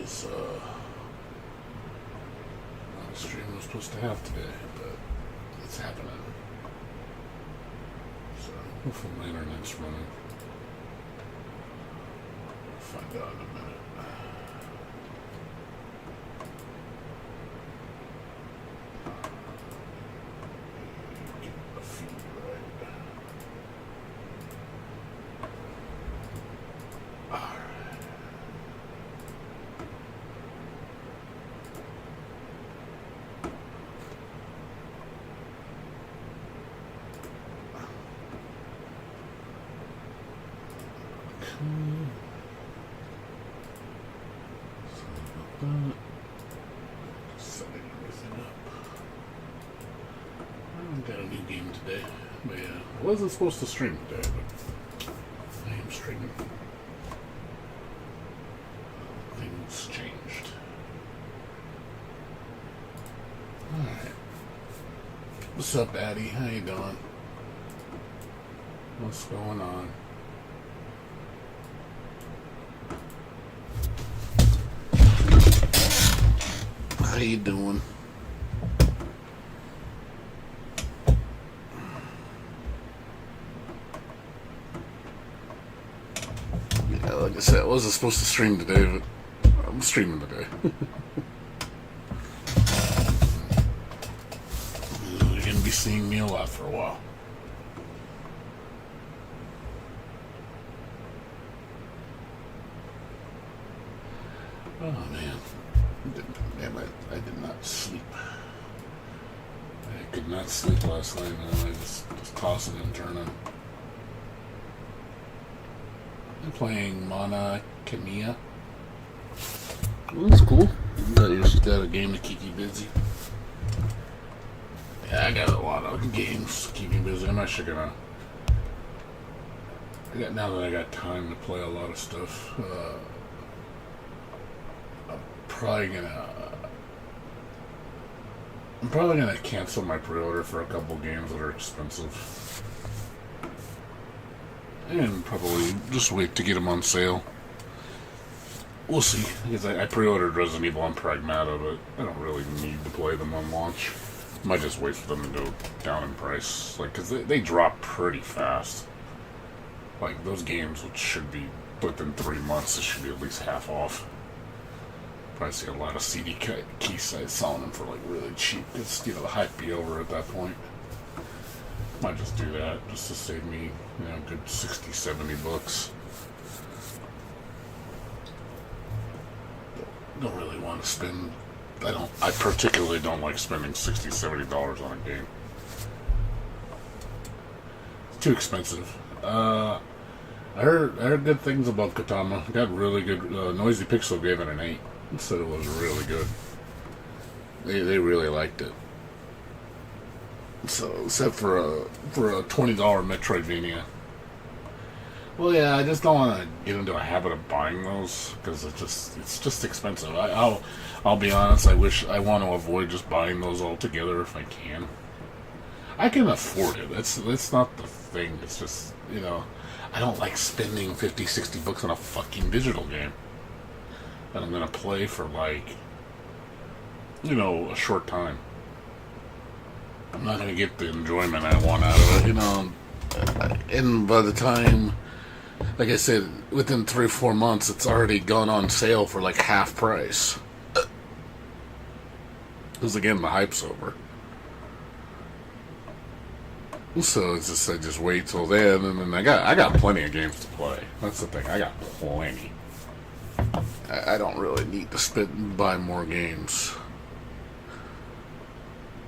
was not a stream I was supposed to have today, but it's happening. So hopefully my internet's running. I'll find out in a minute. Get the feed right. Alright. Setting everything up. I got a new game today. But yeah, I wasn't supposed to stream today, but I am streaming. Things changed. Alright. What's up, Addie? How you doing? What's going on? How you doing? Yeah, like I said, I wasn't supposed to stream today, but I'm streaming today. You're gonna be seeing me a lot for a while. Oh man. Damn it, I did not sleep. I could not sleep last night, man. I was tossing and turning. I'm playing Mana Kamiya. That's cool. You just got a game to keep you busy. Yeah, I got a lot of games to keep me busy. I'm actually gonna... now that I got time to play a lot of stuff, I'm probably gonna cancel my pre-order for a couple games that are expensive, and probably just wait to get them on sale. We'll see, because I pre-ordered Resident Evil on Pragmata, but I don't really need to play them on launch. Might just wait for them to go down in price, like, because they drop pretty fast. Like, those games, which should be within 3 months, it should be at least half off. Probably see a lot of CD key sites selling them for like really cheap. It's, the hype be over at that point. Might just do that just to save me, a good 60, 70 bucks. Don't really want to spend. I particularly don't like spending $60, $70 on a game. It's too expensive. I heard good things about Kotama. Got really good. Noisy Pixel gave it an 8. Said it was really good. They really liked it. So, except for a $20 Metroidvania. Well, yeah, I just don't want to get into a habit of buying those because it's just expensive. I'll be honest. I want to avoid just buying those altogether if I can. I can afford it. That's not the thing. It's just I don't like spending 50, 60 bucks on a fucking digital game that I'm gonna play for a short time. I'm not gonna get the enjoyment I want out of it, and by the time, like I said, within 3 or 4 months, it's already gone on sale for like half price. Because again, the hype's over. So it's just I just wait till then, and then I got plenty of games to play. That's the thing. I got plenty. I don't really need to spend and buy more games.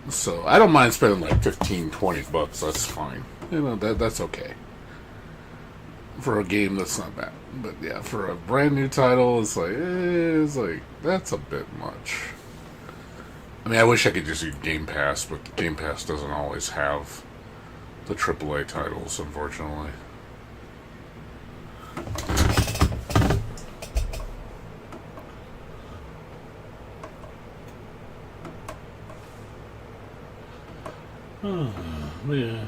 So I don't mind spending like 15, 20 bucks. That's fine. That's okay. For a game that's not bad. But yeah, for a brand new title, it's like that's a bit much. I mean, I wish I could just use Game Pass, but Game Pass doesn't always have the AAA titles, unfortunately. Oh, yeah.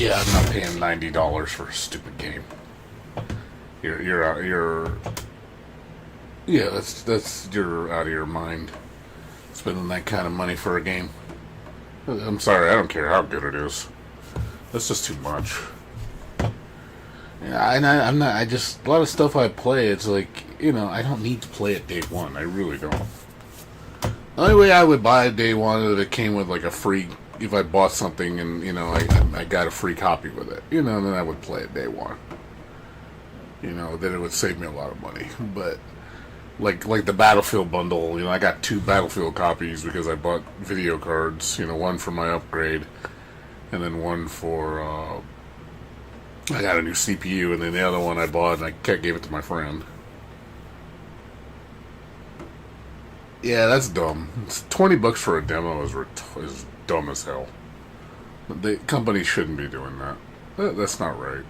Yeah, I'm not paying $90 for a stupid game. You're yeah, that's you're out of your mind spending that kind of money for a game. I'm sorry, I don't care how good it is. That's just too much. Yeah, I'm not. I just a lot of stuff I play. It's like I don't need to play it day one. I really don't. The only way I would buy it day one is if it came with like a free. If I bought something and I got a free copy with it, then I would play it day one. Then it would save me a lot of money. But like the Battlefield bundle, I got 2 Battlefield copies because I bought video cards. One for my upgrade, and then one for I got a new CPU, and then the other one I bought and I gave it to my friend. Yeah, that's dumb. It's $20 for a demo is dumb as hell. The company shouldn't be doing that. That's not right.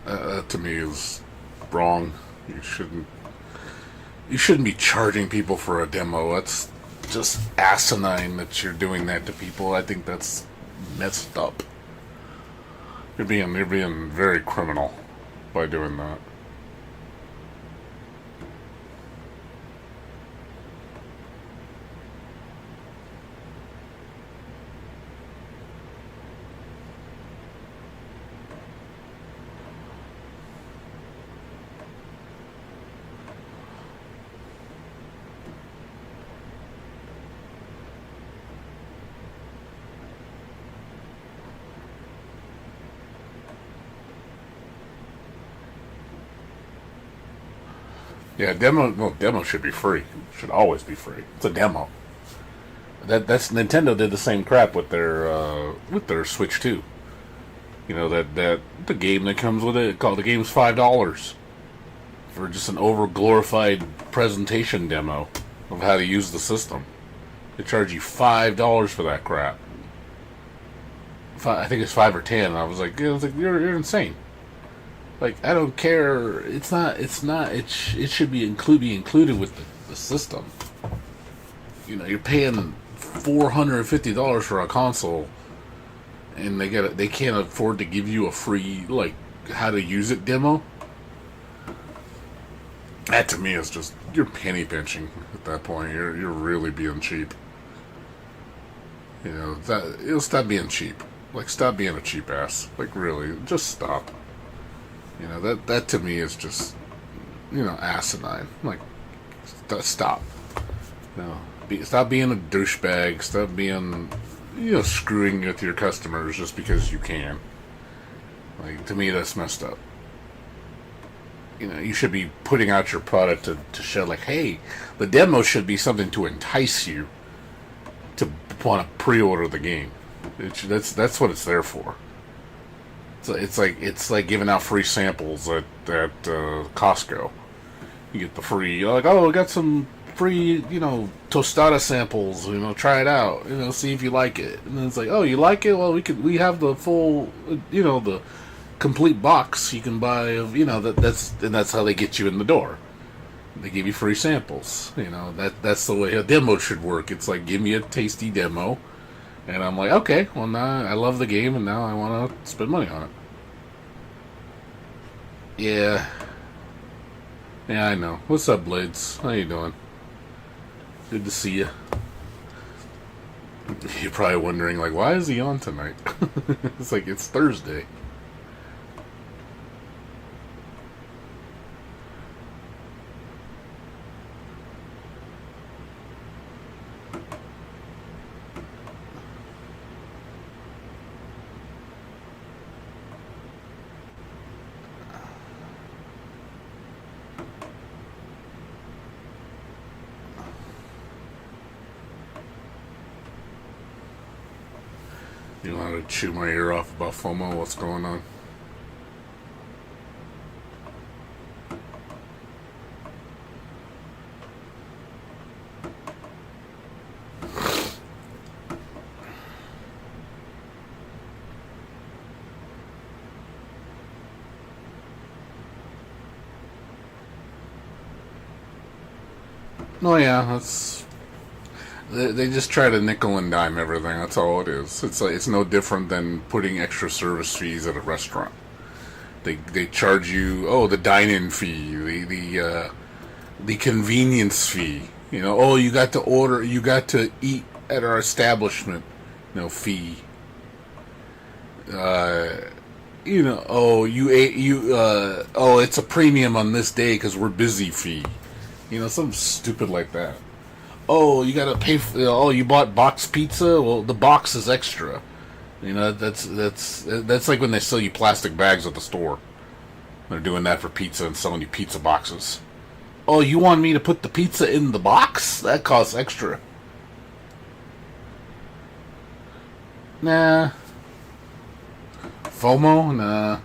That to me is wrong. You shouldn't be charging people for a demo. That's just asinine that you're doing that to people. I think that's messed up. You're being very criminal by doing that. Yeah, demo should be free. Should always be free. It's a demo. That's Nintendo did the same crap with their Switch 2. That the game that comes with it, the game's $5 for just an over glorified presentation demo of how to use the system. They charge you $5 for that crap. I think it's 5 or 10. And I was like, you're insane. Like, I don't care. It should be included with the system. You're paying $450 for a console, and they can't afford to give you a free how to use it demo. That to me is just you're penny pinching at that point. You're really being cheap. It'll stop being cheap. Stop being a cheap ass. Really, just stop. That to me is just, asinine. Stop. Stop being a douchebag. Stop being, screwing with your customers just because you can. To me, that's messed up. You should be putting out your product to show, hey, the demo should be something to entice you to want to pre-order the game. That's what it's there for. It's like giving out free samples at Costco. You get the free. You're like, we got some free, tostada samples. Try it out. See if you like it. And then it's like, oh, you like it? Well, we have the full, the complete box you can buy of, that's how they get you in the door. They give you free samples. That's the way a demo should work. It's like, give me a tasty demo. And I'm like, okay, well now I love the game and now I want to spend money on it. Yeah. Yeah, I know. What's up, Blades? How you doing? Good to see you. You're probably wondering, why is he on tonight? It's Thursday. You want to chew my ear off about FOMO? What's going on? Oh yeah, They just try to nickel and dime everything. That's all it is. It's like, it's no different than putting extra service fees at a restaurant. They charge you the dine-in fee, the convenience fee. You know, you got to order, you got to eat at our establishment. Fee. You ate it's a premium on this day because we're busy fee. Something stupid like that. You gotta pay for, you bought box pizza? Well, the box is extra. That's like when they sell you plastic bags at the store. They're doing that for pizza and selling you pizza boxes. You want me to put the pizza in the box? That costs extra. Nah. FOMO? Nah.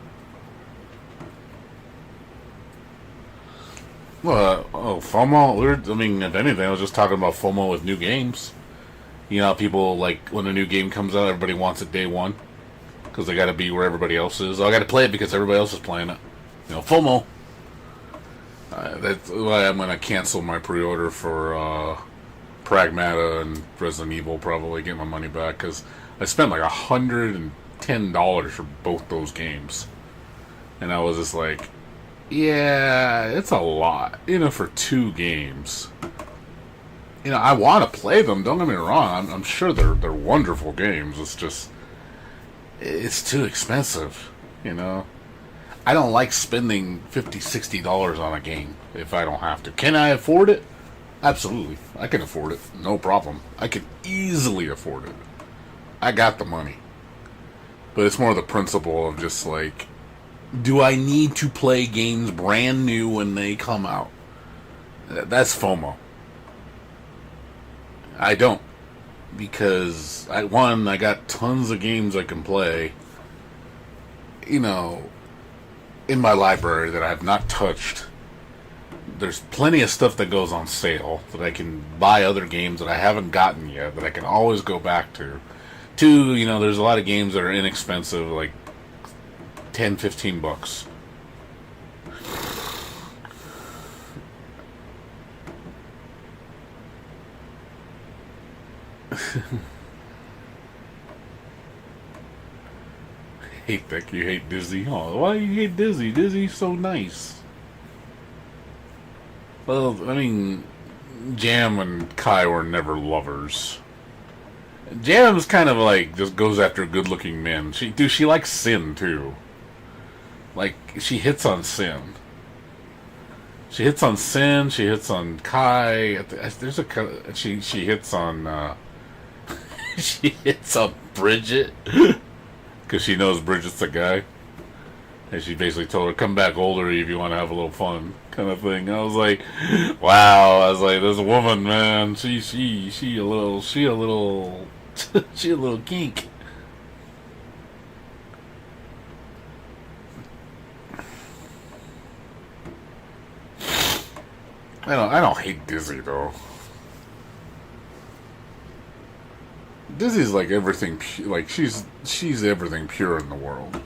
Well, FOMO? If anything, I was just talking about FOMO with new games. People, like, when a new game comes out, everybody wants it day one. Because they gotta be where everybody else is. I gotta play it because everybody else is playing it. FOMO. That's why I'm gonna cancel my pre-order for Pragmata and Resident Evil, probably get my money back, because I spent like $110 for both those games. And I was just like, yeah, it's a lot, for 2 games. I want to play them, don't get me wrong. I'm sure they're wonderful games. It's just, it's too expensive, I don't like spending $50, $60 on a game if I don't have to. Can I afford it? Absolutely. I can afford it. No problem. I can easily afford it. I got the money. But it's more the principle of just like, do I need to play games brand new when they come out? That's FOMO. I don't. Because, I got tons of games I can play, in my library that I have not touched. There's plenty of stuff that goes on sale that I can buy other games that I haven't gotten yet that I can always go back to. There's a lot of games that are inexpensive, like $10-15. Hate that you hate Disney. Oh, why do you hate Disney? Disney's so nice. Well, Jam and Kai were never lovers. Jam's kind of like just goes after good-looking men. She likes Sin too. Like, she hits on Sin. She hits on Sin. She hits on Kai. She hits on. She hits on Bridget. Because she knows Bridget's the guy. And she basically told her, come back older if you want to have a little fun, kind of thing. I was like, wow. I was like, this woman, man, she a little she a little kink. I don't hate Disney though. Disney's like everything, like she's everything pure in the world.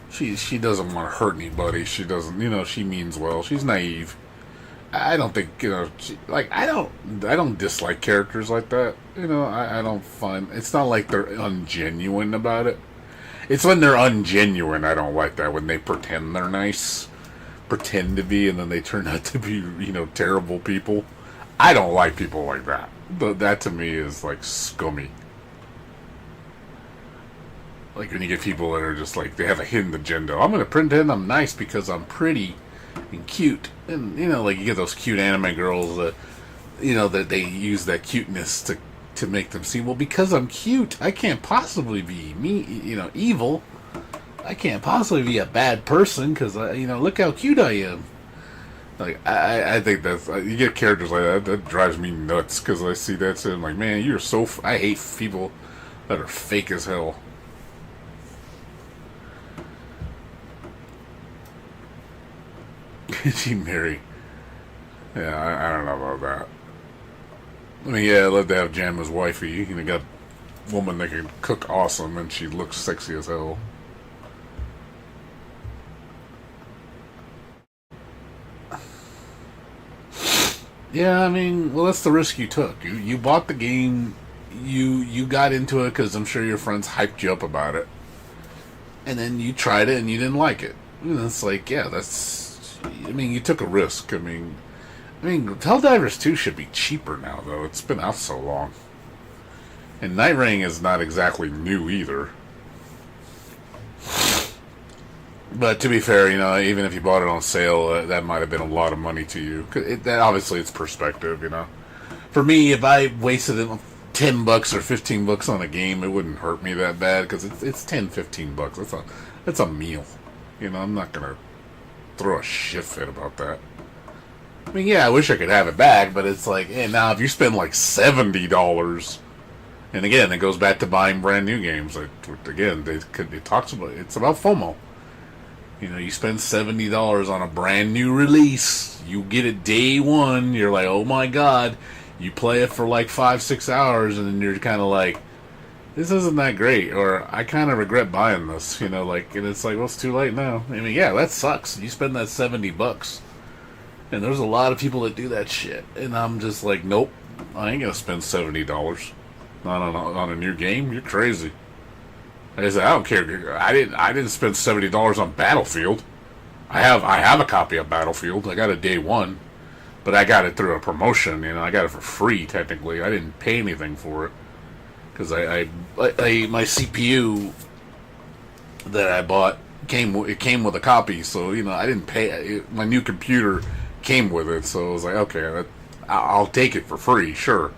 She doesn't want to hurt anybody. She doesn't, she means well. She's naive. I don't think, I don't dislike characters like that. I don't find, it's not like they're ungenuine about it. It's when they're ungenuine I don't like that, when they pretend they're nice, pretend to be, and then they turn out to be, terrible people. I don't like people like that. That to me is like scummy. Like when you get people that are just like, they have a hidden agenda. I'm going to pretend I'm nice because I'm pretty and cute. And, like you get those cute anime girls that, that they use that cuteness to make them seem, well, because I'm cute, I can't possibly be evil. I can't possibly be a bad person because, look how cute I am. Like, I think that's, you get characters like that drives me nuts because I see that and I'm like, man, you're so, I hate people that are fake as hell. She marry? Yeah, I don't know about that. Yeah, I'd love to have Jam as wifey. You got a woman that can cook awesome and she looks sexy as hell. Yeah, I mean, well, that's the risk you took. You bought the game, you got into it because I'm sure your friends hyped you up about it, and then you tried it and you didn't like it. And it's like, yeah, that's. I mean, you took a risk. I mean, Helldivers 2 should be cheaper now, though. It's been out so long, and Night Ring is not exactly new either. But to be fair, even if you bought it on sale, that might have been a lot of money to you. Obviously, it's perspective. For me, if I wasted $10 or $15 on a game, it wouldn't hurt me that bad because it's $10, $15. That's a meal. I'm not gonna throw a shit fit about that. I mean, yeah, I wish I could have it back, but it's like, now if you spend like $70, and again, it goes back to buying brand new games. Again, it's about FOMO. You spend $70 on a brand new release. You get it day one. You're like, oh my god. You play it for like 5-6 hours, and then you're kind of like, this isn't that great, or I kind of regret buying this. And it's like, well, it's too late now. I mean, yeah, that sucks. You spend that $70, and there's a lot of people that do that shit. And I'm just like, nope, I ain't gonna spend $70 on a new game. You're crazy. I said, I don't care. I didn't spend $70 on Battlefield. I have a copy of Battlefield. I got it day one, but I got it through a promotion. I got it for free technically. I didn't pay anything for it because my CPU that I bought came with a copy. So I didn't pay. My new computer came with it, so I was like, okay, I'll take it for free, sure.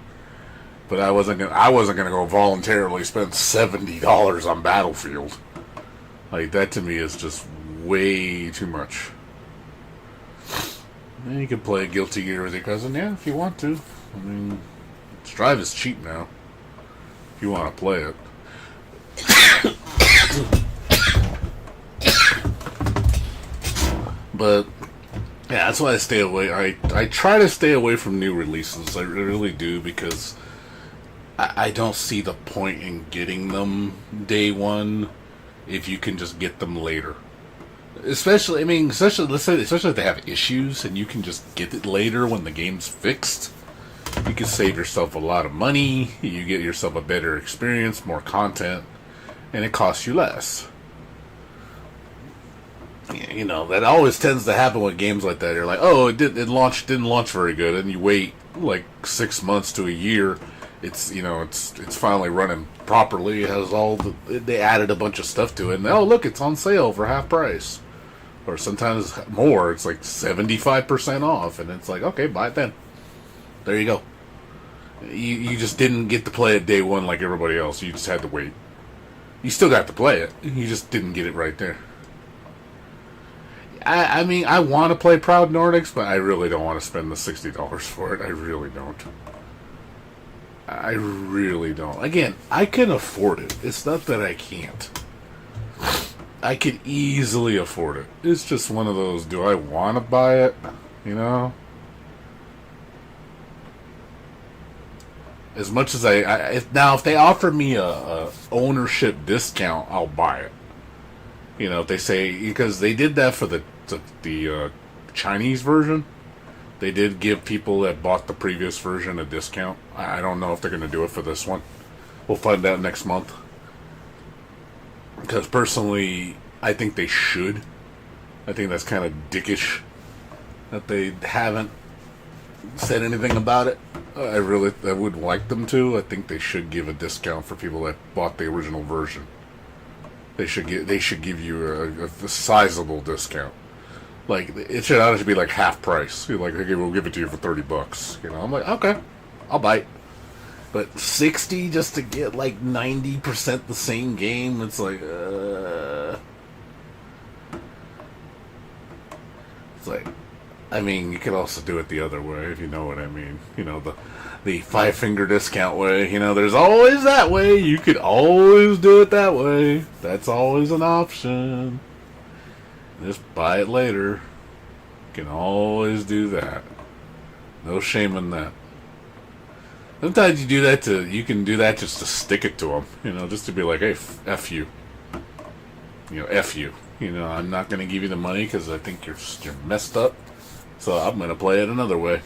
But I wasn't gonna go voluntarily spend $70 on Battlefield. Like, that to me is just way too much. And you can play Guilty Gear with your cousin, yeah, if you want to. I mean, Strive is cheap now. If you want to play it. But yeah, that's why I stay away. I try to stay away from new releases. I really do, because I don't see the point in getting them day one if you can just get them later. Especially if they have issues and you can just get it later when the game's fixed. You can save yourself a lot of money, you get yourself a better experience, more content, and it costs you less. That always tends to happen with games like that. You're like, oh, it didn't launch very good, and you wait like 6 months to a year. It's finally running properly. It has they added a bunch of stuff to it, and oh look, it's on sale for half price, or sometimes more. It's like 75% off, and it's like, okay, buy it then. There you go. You just didn't get to play it day one like everybody else. You just had to wait. You still got to play it. You just didn't get it right there. I mean, I want to play Proud Nordics, but I really don't want to spend the $60 for it. I really don't. I really don't. Again, I can afford it. It's not that I can't. I could easily afford it. It's just one of those, do I want to buy it? As much as if they offer me a ownership discount, I'll buy it. If they say, because they did that for the Chinese version. They did give people that bought the previous version a discount. I don't know if they're going to do it for this one. We'll find out next month. Because personally, I think they should. I think that's kind of dickish that they haven't said anything about it. I would like them to. I think they should give a discount for people that bought the original version. They should give you a sizable discount. Like, it should honestly be like half price. Like, okay, we'll give it to you for $30. I'm like, okay, I'll buy it. But 60 just to get like 90% the same game, it's like, it's like, I mean, you could also do it the other way, if you know what I mean. The 5-finger discount way. There's always that way. You could always do it that way. That's always an option. Just buy it later. You can always do that. No shame in that. Sometimes you can do that just to stick it to them. Just to be like, hey, F you. F you. I'm not going to give you the money because I think you're messed up. So I'm going to play it another way.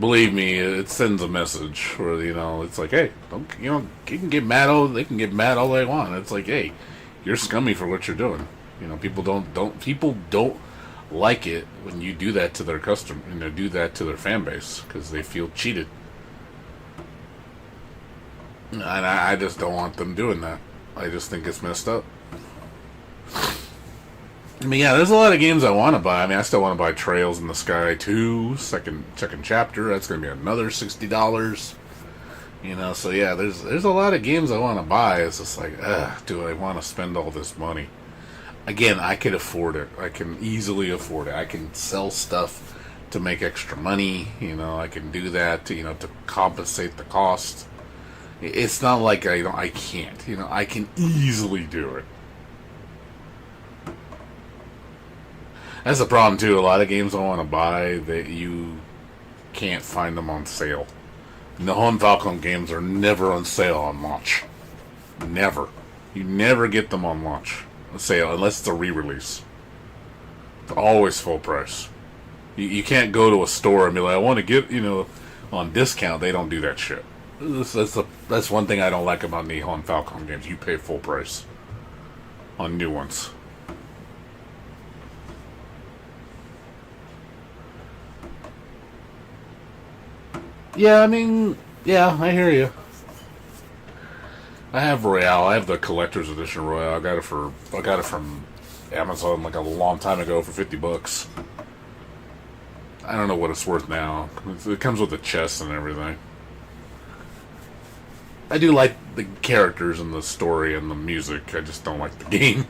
Believe me, it sends a message where it's like, hey, don't you can get mad all they can get mad all they want. It's like, hey, you're scummy for what you're doing. People don't like it when you do that to their customer, do that to their fan base because they feel cheated, and I just don't want them doing that. I just think it's messed up. I mean, yeah, there's a lot of games I want to buy. I mean, I still want to buy Trails in the Sky 2, second chapter. That's going to be another $60. So yeah, there's a lot of games I want to buy. It's just like, do I want to spend all this money? Again, I could afford it. I can easily afford it. I can sell stuff to make extra money. I can do that to compensate the cost. It's not like I can't. I can easily do it. That's the problem too. A lot of games I want to buy that you can't find them on sale. And the Home Falcon games are never on sale on launch. Never. You never get them on launch sale unless it's a re-release. It's always full price. You can't go to a store and be like, I want to get on discount. They don't do that shit. That's one thing I don't like about the Home Falcon games. You pay full price on new ones. Yeah, I mean, yeah, I hear you. I have Royale. I have the collector's edition Royale. I got it from Amazon like a long time ago for $50. I don't know what it's worth now. It comes with the chest and everything. I do like the characters and the story and the music. I just don't like the game.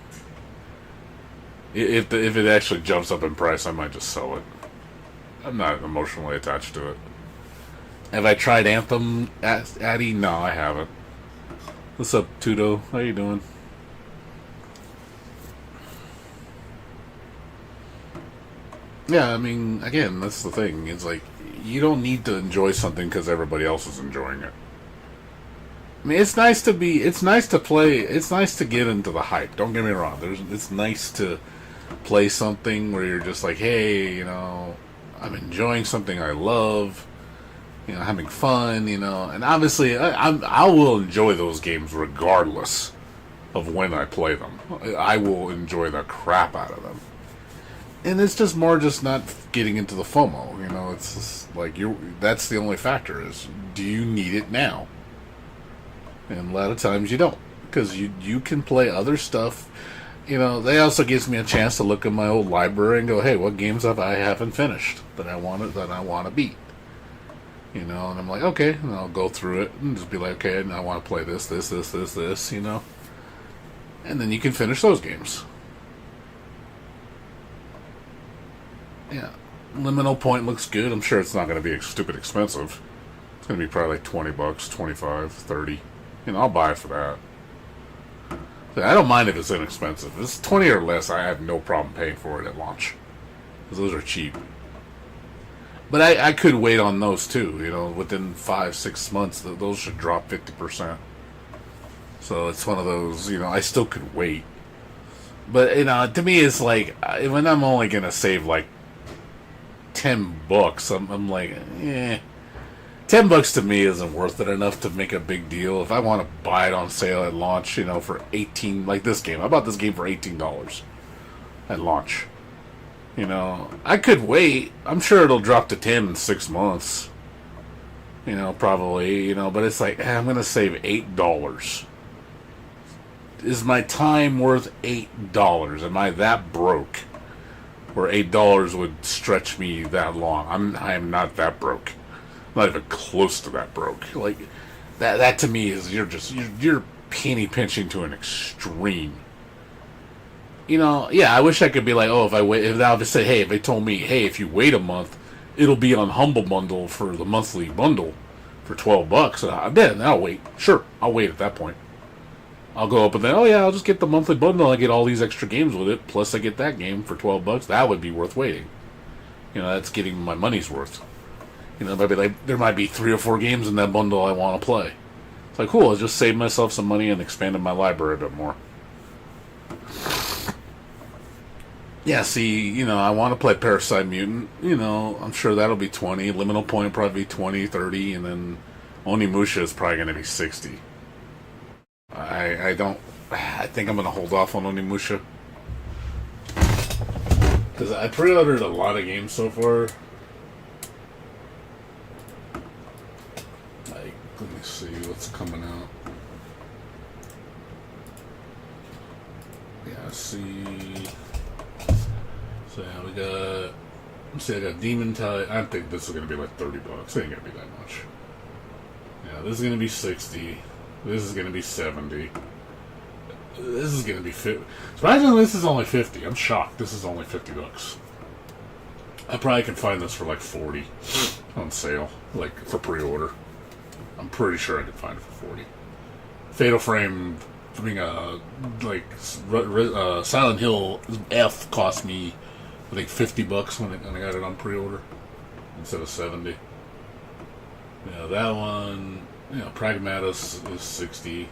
If it actually jumps up in price, I might just sell it. I'm not emotionally attached to it. Have I tried Anthem, Addy? No, I haven't. What's up, Tudo? How you doing? Yeah, I mean, again, that's the thing. It's like, you don't need to enjoy something because everybody else is enjoying it. I mean, it's nice to play, it's nice to get into the hype. Don't get me wrong. It's nice to play something where you're just like, hey, I'm enjoying something I love. Having fun, and obviously I will enjoy those games regardless of when I play them. I will enjoy the crap out of them. And it's just more just not getting into the FOMO, it's just like that's the only factor is, do you need it now? And a lot of times you don't, because you can play other stuff. They also gives me a chance to look at my old library and go, hey, what games have I haven't finished that I want to beat? And I'm like, okay, and I'll go through it and just be like, okay, and I want to play this, and then you can finish those games. Yeah, Liminal Point looks good. I'm sure it's not going to be stupid expensive. It's going to be probably like $20, 25, 30. I'll buy it for that. I don't mind if it's inexpensive. If it's 20 or less, I have no problem paying for it at launch, because those are cheap. But I could wait on those too. Within 5-6 months, those should drop 50%. So it's one of those. I still could wait. But to me, it's like when I'm only gonna save like $10, I'm like, $10 to me isn't worth it enough to make a big deal. If I want to buy it on sale at launch, for 18, like this game, I bought this game for $18 at launch. I could wait. I'm sure it'll drop to 10 in 6 months. Probably, but it's like, I'm going to save $8. Is my time worth $8? Am I that broke? Where $8 would stretch me that long? I am not that broke. I'm not even close to that broke. Like, that to me is, you're penny pinching to an extreme. Yeah, I wish I could be like, oh, if they say, hey, if they told me, hey, if you wait a month, it'll be on Humble Bundle for the monthly bundle for $12. Then I'll wait. Sure, I'll wait at that point. I'll go up and then, oh yeah, I'll just get the monthly bundle. I get all these extra games with it, plus I get that game for $12. That would be worth waiting. That's getting my money's worth. Maybe there might be 3 or 4 games in that bundle I want to play. It's like, cool, I'll just save myself some money and expanded my library a bit more. Yeah, see, I want to play Parasite Mutant. I'm sure that'll be 20. Liminal Point will probably be 20, 30, and then Onimusha is probably going to be 60. I don't. I think I'm going to hold off on Onimusha. Because I pre-ordered a lot of games so far. Like, let me see what's coming out. Yeah, see. So yeah, we got. Let's see, I got Demon Tide. I think this is gonna be like $30. It ain't gonna be that much. Yeah, this is gonna be 60. This is gonna be 70. This is gonna be 50. Surprisingly, this is only 50. I'm shocked. This is only $50. I probably can find this for like 40 on sale, like for pre-order. I'm pretty sure I can find it for 40. Fatal Frame, being Silent Hill F cost me, I think $50 when I got it on pre-order instead of 70. Yeah, that one, Pragmatus is 60.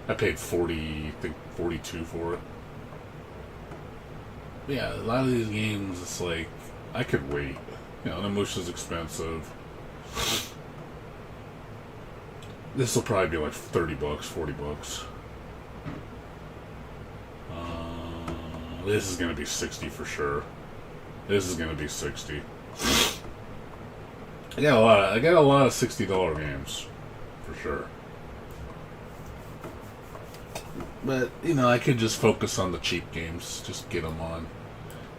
I paid 40, I think 42 for it. But yeah, a lot of these games, it's like I could wait. Onimusha's expensive. This will probably be like $30, $40. This is gonna be 60 for sure. This is gonna be 60. I got a lot of $60 games, for sure. But I could just focus on the cheap games. Just get them on.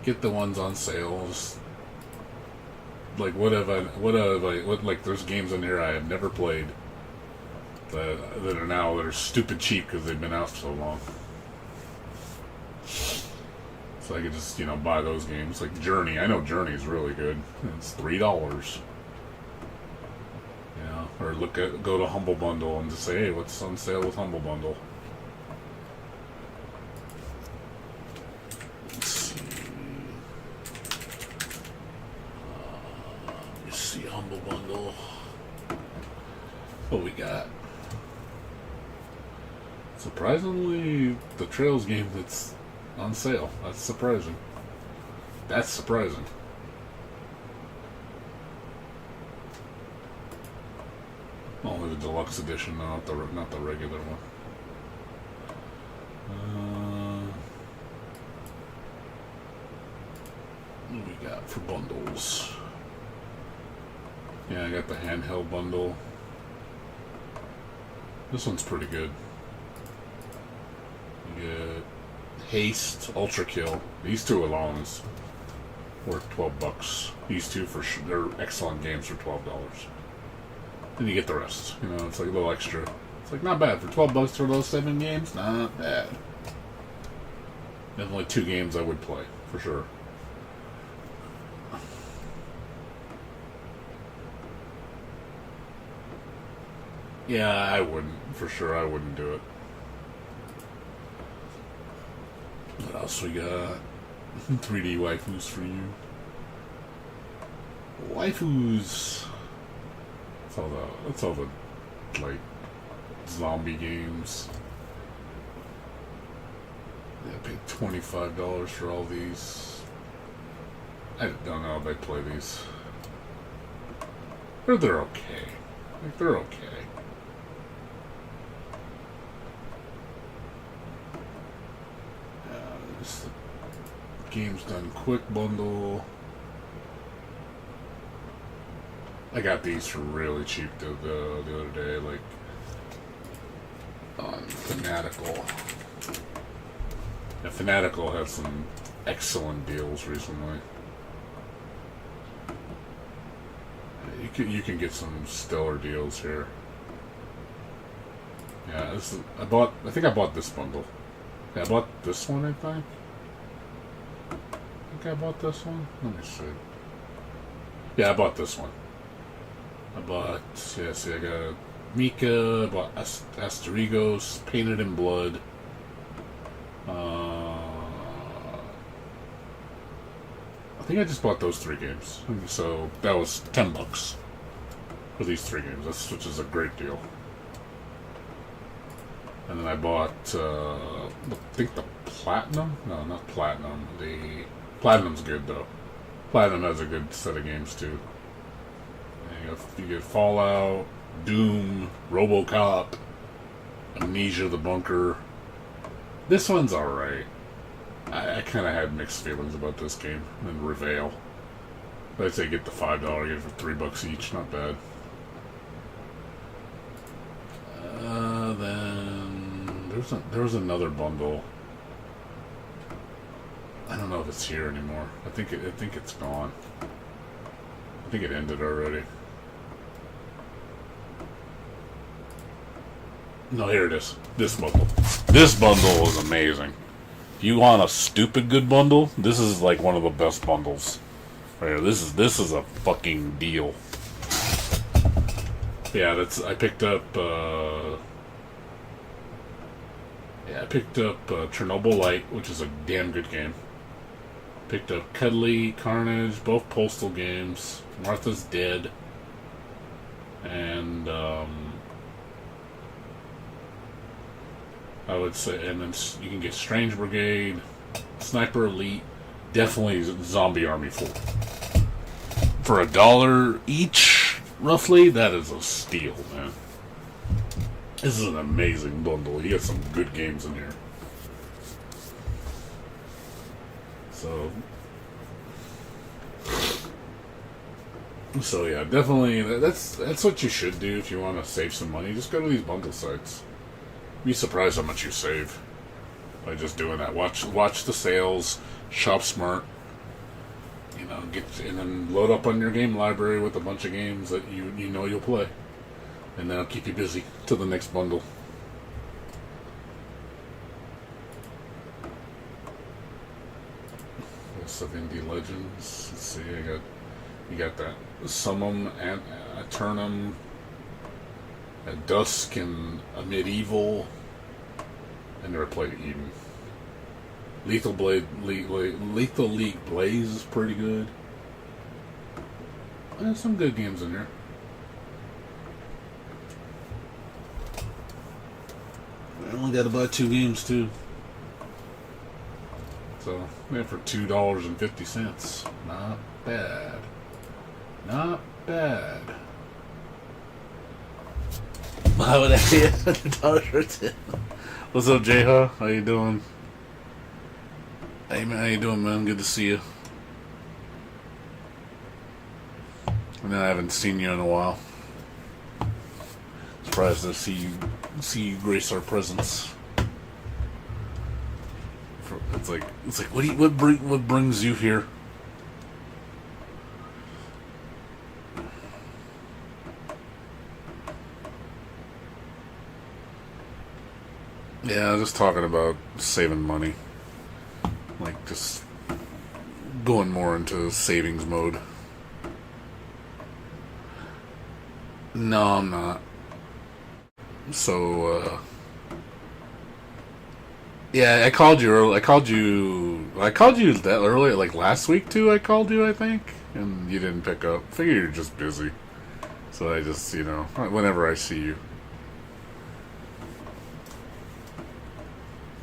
Get the ones on sale. Just, like what there's games in here I have never played that are stupid cheap because they've been out so long. So I could just buy those games like Journey. I know Journey is really good. It's $3. Or go to Humble Bundle and just say, hey, what's on sale with Humble Bundle? Let's see Humble Bundle. What we got? Surprisingly, the Trails game that's on sale. That's surprising. That's surprising. Only the deluxe edition, not the regular one. What do we got for bundles? Yeah, I got the handheld bundle. This one's pretty good. You get Haste, Ultra Kill. These two alone is worth $12. These two they're excellent games for $12. Then you get the rest. It's like a little extra. It's like not bad for $12 for those 7 games. Not bad. Definitely 2 games I would play for sure. Yeah, I wouldn't for sure. I wouldn't do it. What else we got? 3D waifus for you. Waifus. That's all the like zombie games. Yeah, I paid $25 for all these. I don't know if I play these. They're okay. Like they're okay. This the Games Done Quick bundle. I got these for really cheap the other day, like on Fanatical. Yeah, Fanatical had some excellent deals recently. You can get some stellar deals here. Yeah, I think I bought this bundle. Yeah, I bought this one, I think. I bought this one. Let me see. Yeah, I bought this one. I got Mika, I bought Asterigos, Painted in Blood. I think I just bought those 3 games. So that was $10 for these 3 games, which is a great deal. And then I bought, I think the Platinum? No, not Platinum. Platinum's good though. Platinum has a good set of games too. You get Fallout, Doom, RoboCop, Amnesia: The Bunker. This one's alright. I kind of had mixed feelings about this game. And Reveal. I'd say get the $5, get it for $3 each. Not bad. Then there was another bundle. I don't know if it's here anymore. I think it's gone. I think it ended already. No, here it is. This bundle. This bundle is amazing. If you want a stupid good bundle, this is like one of the best bundles. Right here. This is a fucking deal. Yeah, I picked up. I picked up Chernobyl Light, which is a damn good game. Picked up Cuddly, Carnage, both Postal games. Martha's Dead, and I would say, and then you can get Strange Brigade, Sniper Elite, definitely Zombie Army 4. For $1 each, roughly, that is a steal, man. This is an amazing bundle. You get some good games in here. So yeah, definitely that's what you should do if you want to save some money. Just go to these bundle sites. Be surprised how much you save by just doing that. Watch the sales, shop smart. You know, and then load up on your game library with a bunch of games that you know you'll play, and that'll keep you busy till the next bundle. List of Indie Legends. Let's see, you got that Summum and Eternum, a Dusk and a Medieval. I never played Eden. Lethal League Blaze is pretty good. There's some good games in there. I only got to buy 2 games too. So, yeah, for $2.50. Not bad. Not bad. Why would I pay $100 for 10? What's up, Jayha? How you doing? Hey man, how you doing, man? Good to see you. I know I haven't seen you in a while. Surprised to see you grace our presence. It's like what brings you here? Yeah, just talking about saving money. Like, just going more into savings mode. No, I'm not. So, yeah, I called you early. I called you that early, like last week too. I called you, I think, and you didn't pick up. I figure you're just busy. So I just, whenever I see you.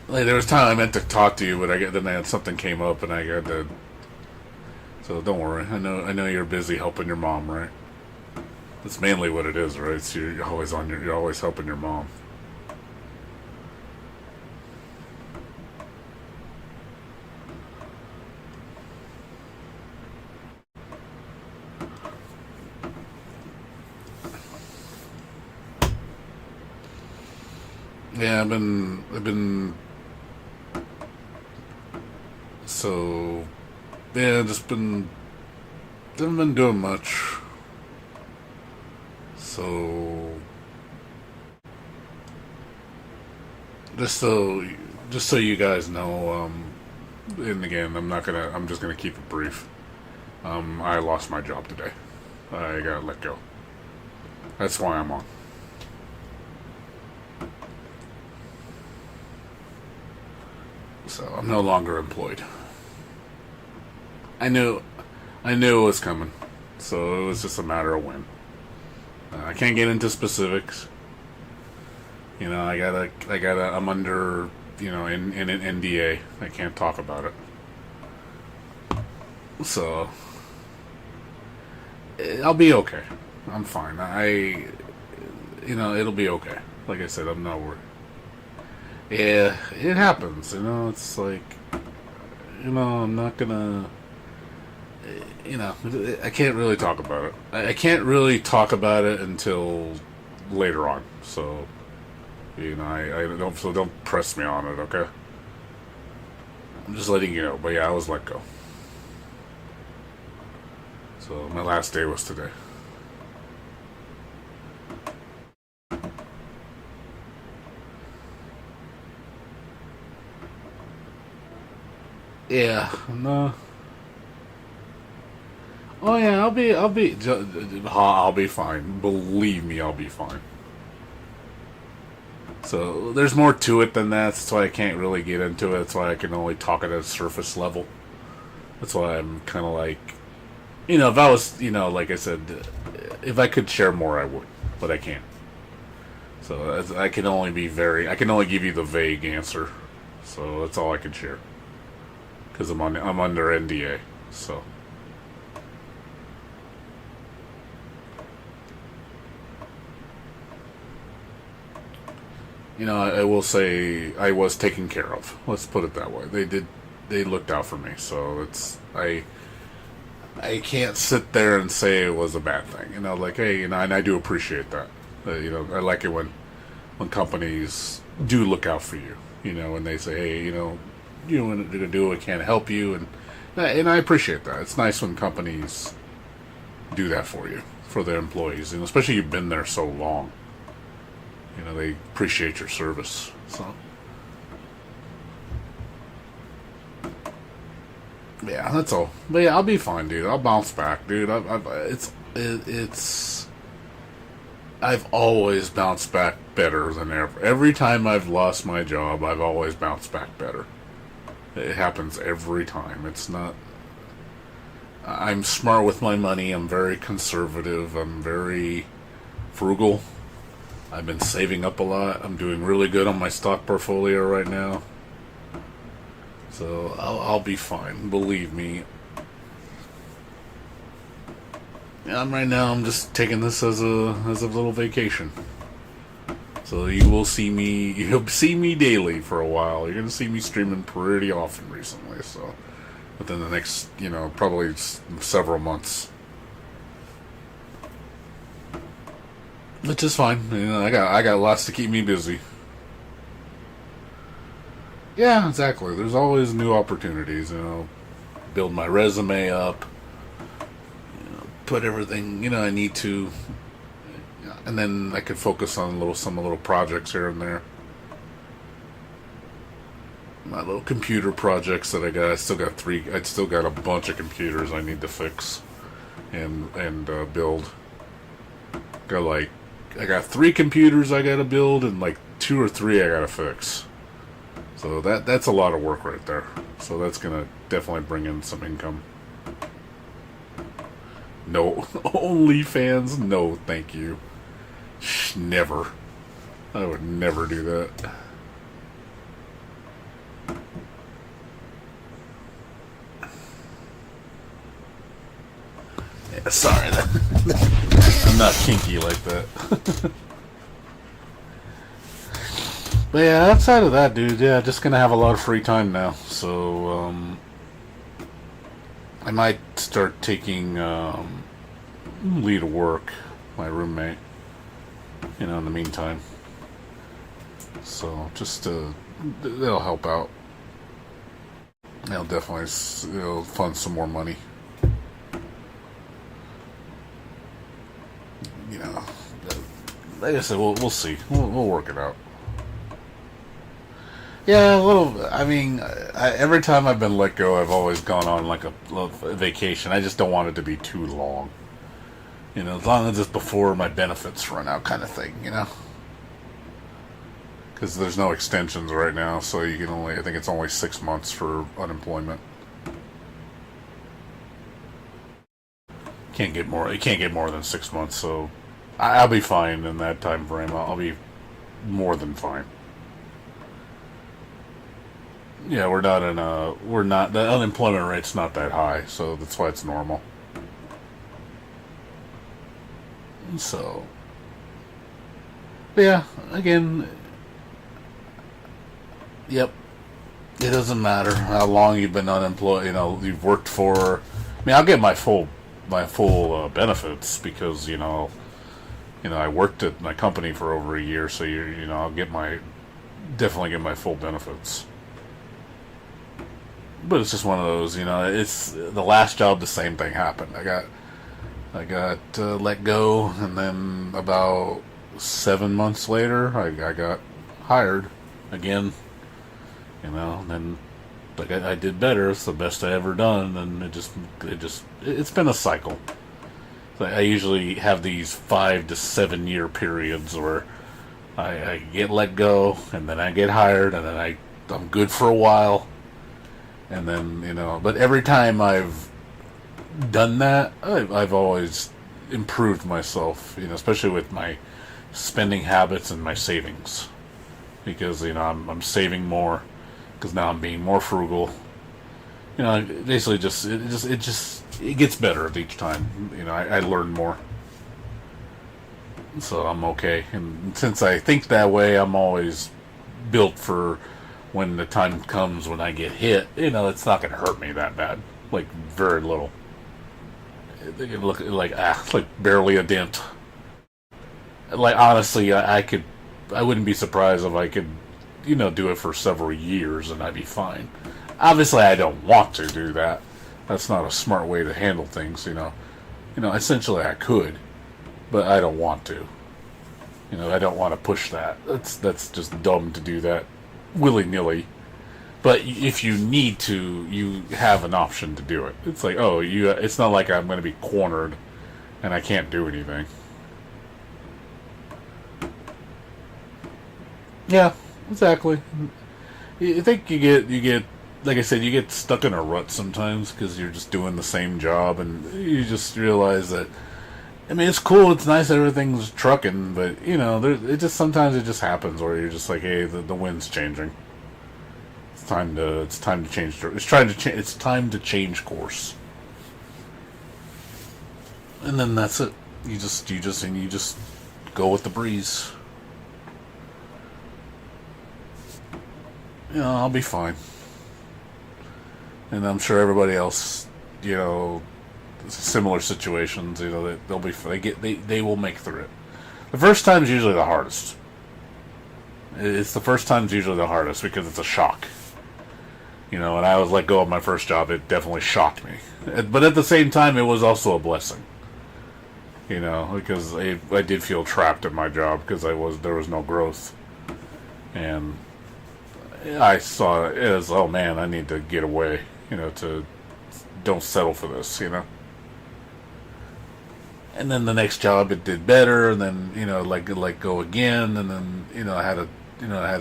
Like, there was time I meant to talk to you, but then something came up and I got to. So don't worry. I know you're busy helping your mom, right? That's mainly what it is, right? So you're always helping your mom. Yeah, I've been. So, yeah, haven't been doing much. So, just so you guys know, and again, I'm just gonna keep it brief. I lost my job today. I got let go. That's why I'm on. So I'm no longer employed. I knew it was coming, so it was just a matter of when. I can't get into specifics. I'm under, in an NDA. I can't talk about it. So I'll be okay. I'm fine. It'll be okay. Like I said, I'm not worried. Yeah, it happens. It's like, I'm not gonna. I can't really talk about it. I can't really talk about it until later on. So, I don't. So don't press me on it, okay? I'm just letting you know. But yeah, I was let go. So my last day was today. Yeah, no. Oh yeah, I'll be fine. Believe me, I'll be fine. So there's more to it than that. That's why I can't really get into it. That's why I can only talk at a surface level. That's why I'm kind of like, if I was, like I said, if I could share more, I would, but I can't. So I can only I can only give you the vague answer. So that's all I can share. Because I'm under NDA. So. I will say I was taken care of. Let's put it that way. They looked out for me. So I can't sit there and say it was a bad thing. Like, hey, and I do appreciate that. I like it when companies do look out for you. When they say, hey, you want to do it, can't help you, and I appreciate that. It's nice when companies do that for you, for their employees, and especially you've been there so long. They appreciate your service. So, yeah, that's all. But yeah, I'll be fine, dude. I'll bounce back, dude. I've always bounced back better than ever. Every time I've lost my job, I've always bounced back better. It happens every time. It's not. I'm smart with my money. I'm very conservative. I'm very frugal. I've been saving up a lot. I'm doing really good on my stock portfolio right now. So I'll be fine. Believe me. Right now I'm just taking this as a little vacation. So you'll see me daily for a while. You're gonna see me streaming pretty often recently. So within the next probably several months. Which is fine. I got lots to keep me busy. Yeah, exactly. There's always new opportunities. Build my resume up. Put everything I need to, and then I could focus on some little projects here and there. My little computer projects that I got. I still got three. I still got a bunch of computers I need to fix and build. I got 3 computers I gotta build and like 2 or 3 I gotta fix. So that's a lot of work right there. So that's gonna definitely bring in some income. No, OnlyFans? No, thank you. Never. I would never do that. Yeah, sorry. I'm not kinky like that. But yeah, outside of that, dude, yeah, just gonna have a lot of free time now. So, I might start taking Lee to work, my roommate, in the meantime. So, just that'll help out. It'll definitely fund some more money. Like I said, we'll see. We'll work it out. Yeah, a little. I mean, every time I've been let go, I've always gone on like a vacation. I just don't want it to be too long. As long as it's before my benefits run out, kind of thing. Because there's no extensions right now, so you can I think it's only 6 months for unemployment. Can't get more. You can't get more than 6 months, so I'll be fine in that time frame. I'll be more than fine. Yeah, we're not, the unemployment rate's not that high, so that's why it's normal. So, yeah, again, yep, it doesn't matter how long you've been unemployed. You've worked for. I mean, I'll get my full benefits because I worked at my company for over a year, so I'll definitely get my full benefits. But it's just one of those, it's the last job. The same thing happened. I got let go, and then about 7 months later, I got hired again. And then like I did better. It's the best I ever done, and it's been a cycle. I usually have these 5 to 7 year periods where I get let go, and then I get hired, and then I'm good for a while, and then But every time I've done that, I've always improved myself. Especially with my spending habits and my savings, because I'm saving more because now I'm being more frugal. Basically, it gets better each time. I learn more, so I'm okay. And since I think that way, I'm always built for when the time comes when I get hit. It's not going to hurt me that bad, like very little. It can look like barely a dent. Like honestly, I wouldn't be surprised if I could do it for several years and I'd be fine. Obviously, I don't want to do that. That's not a smart way to handle things. Essentially, I could, but I don't want to. I don't want to push that. That's just dumb to do that willy nilly. But if you need to, you have an option to do it. It's like, it's not like I'm going to be cornered and I can't do anything. Yeah, exactly. I think you get, like I said, you get stuck in a rut sometimes because you're just doing the same job, and you just realize that. I mean, it's cool, it's nice, everything's trucking, but sometimes it just happens where you're just like, hey, the wind's changing. It's time to change. It's time to change course, and then that's it. You just go with the breeze. I'll be fine. And I'm sure everybody else, similar situations, they'll be, they will make through it. The first time's usually the hardest. It's the first time's usually the hardest because it's a shock. When I was let go of my first job, it definitely shocked me. But at the same time, it was also a blessing. Because I did feel trapped at my job because there was no growth. And I saw it as, oh man, I need to get away, don't settle for this, And then the next job it did better, and then, let go again, and then, I had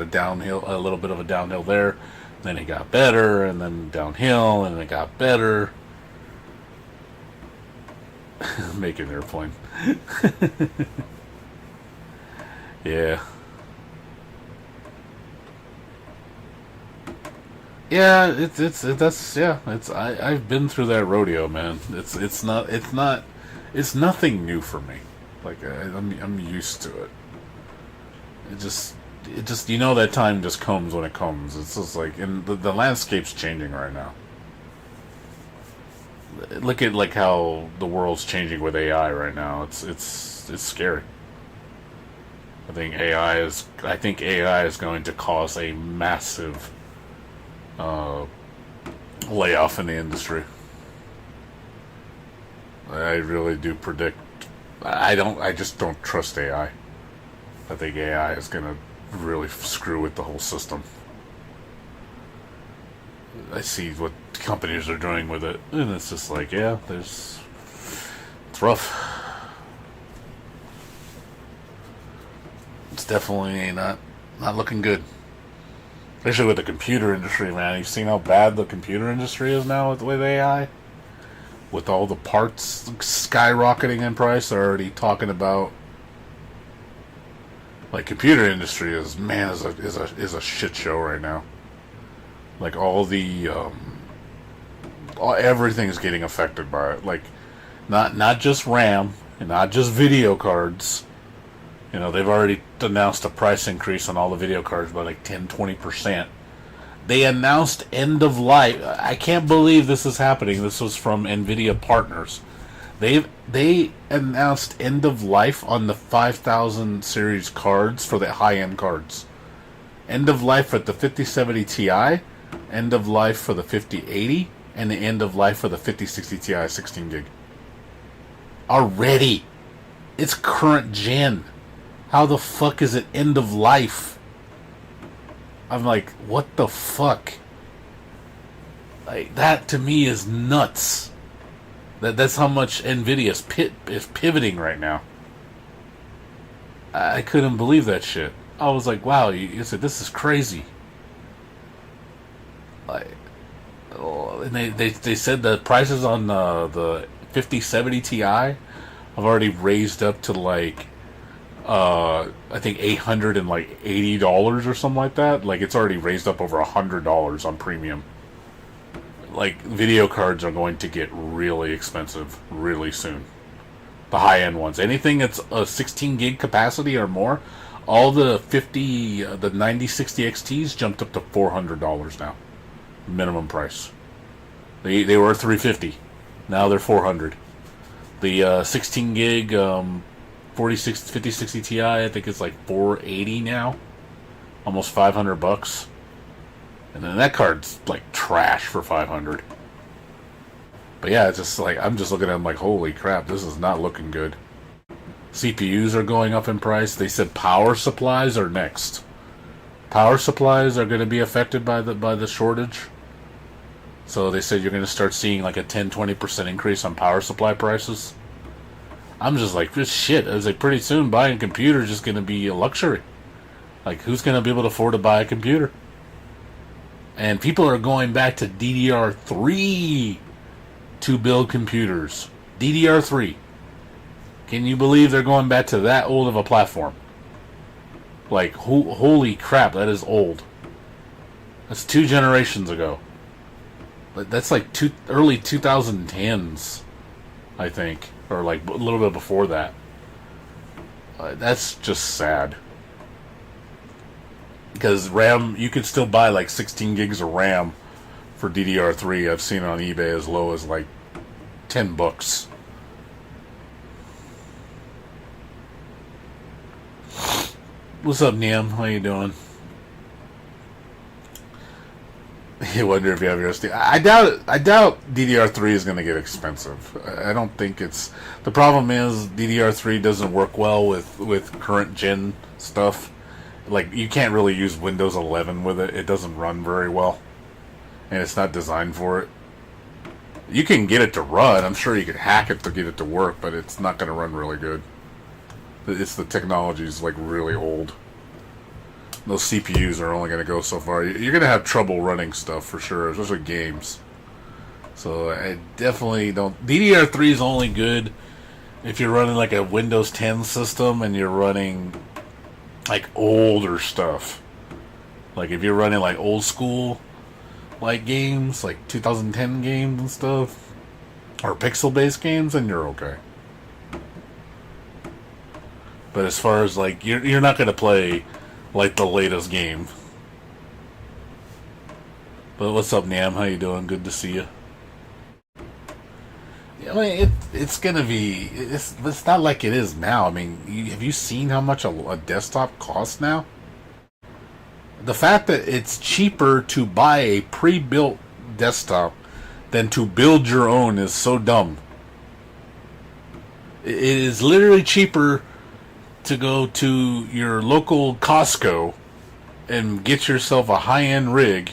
a downhill, a little bit of a downhill there, then it got better, and then downhill, and it got better. Making an airplane. Yeah. Yeah, I've been through that rodeo, man. It's nothing new for me. Like I'm used to it. It just that time just comes when it comes. It's just like, and the landscape's changing right now. Look at how the world's changing with AI right now. It's scary. I think AI is going to cause a massive layoff in the industry. I really do predict. I just don't trust AI. I think AI is gonna really screw with the whole system. I see what companies are doing with it, and it's just like, yeah, it's rough. It's definitely not looking good. Especially with the computer industry, man. You've seen how bad the computer industry is now with AI? With all the parts skyrocketing in price, they're already talking about, like, computer industry is a shit show right now. Like all the everything's getting affected by it. Like not just RAM and not just video cards. You know, they've already announced a price increase on all the video cards by like 10-20%. They announced end of life. I can't believe this is happening. This was from Nvidia partners. They announced end of life on the 5000 series cards for the high-end cards. End of life for the 5070 Ti, end of life for the 5080, and the end of life for the 5060 Ti 16 gig. Already. It's current gen. How the fuck is it end of life? I'm like, what the fuck? Like, that to me is nuts. That's how much Nvidia is pivoting right now. I couldn't believe that shit. I was like, wow, you said this is crazy. Like, and they said the prices on the 5070 Ti have already raised up to like I think $880 or something like that. Like, it's already raised up over $100 on premium. Like, video cards are going to get really expensive really soon. The high-end ones. Anything that's a 16 gig capacity or more, all the 9060 XTs jumped up to $400 now. Minimum price. They were $350. Now they're $400. The 16 gig 5060 Ti, I think it's like $480 now. Almost $500. And then that card's like trash for $500. But yeah, it's just like, I'm just looking at them like, holy crap, this is not looking good. CPUs are going up in price. They said power supplies are next. Power supplies are going to be affected by the shortage. So they said you're going to start seeing like a 10-20% increase on power supply prices. I'm just like, this shit. I was like, pretty soon buying a computer is just going to be a luxury. Like, who's going to be able to afford to buy a computer? And people are going back to DDR3 to build computers. DDR3. Can you believe they're going back to that old of a platform? Like, holy crap, that is old. That's 2 generations ago. That's like early 2010s, I think. Or like a little bit before that. That's just sad. Because RAM, you could still buy like 16 gigs of RAM for DDR3. I've seen it on eBay as low as like $10. What's up, Niam? How you doing? You wonder if you have your SD. I doubt DDR3 is going to get expensive. I don't think it's... The problem is DDR3 doesn't work well with current gen stuff. Like, you can't really use Windows 11 with it. It doesn't run very well. And it's not designed for it. You can get it to run. I'm sure you could hack it to get it to work, but it's not going to run really good. The technology's like really old. Those CPUs are only going to go so far. You're going to have trouble running stuff for sure, especially games. So I definitely don't... DDR3 is only good if you're running like a Windows 10 system and you're running like older stuff. Like if you're running like old school like games, like 2010 games and stuff, or pixel-based games, then you're okay. But as far as like, you're not going to play like the latest game. But what's up, Nam? How you doing? Good to see you. I mean, it's gonna be... It's not like it is now. I mean, have you seen how much a desktop costs now? The fact that it's cheaper to buy a pre-built desktop than to build your own is so dumb. It is literally cheaper to go to your local Costco and get yourself a high-end rig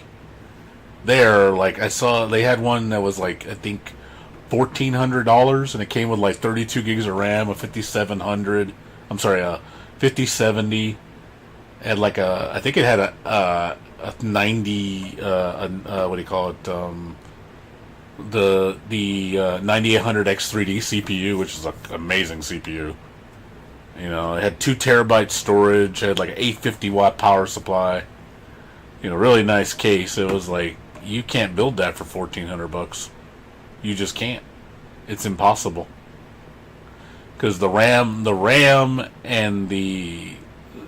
there. Like, I saw they had one that was like, I think $1,400, and it came with like 32 gigs of RAM, a 5070, and like I think it had a 90, what do you call it, the 9800X3D CPU, which is an amazing CPU. You know, it had 2 terabyte storage, had like an 850 watt power supply. really nice case. It was like, you can't build that for $1,400. You just can't. It's impossible. Because the RAM and the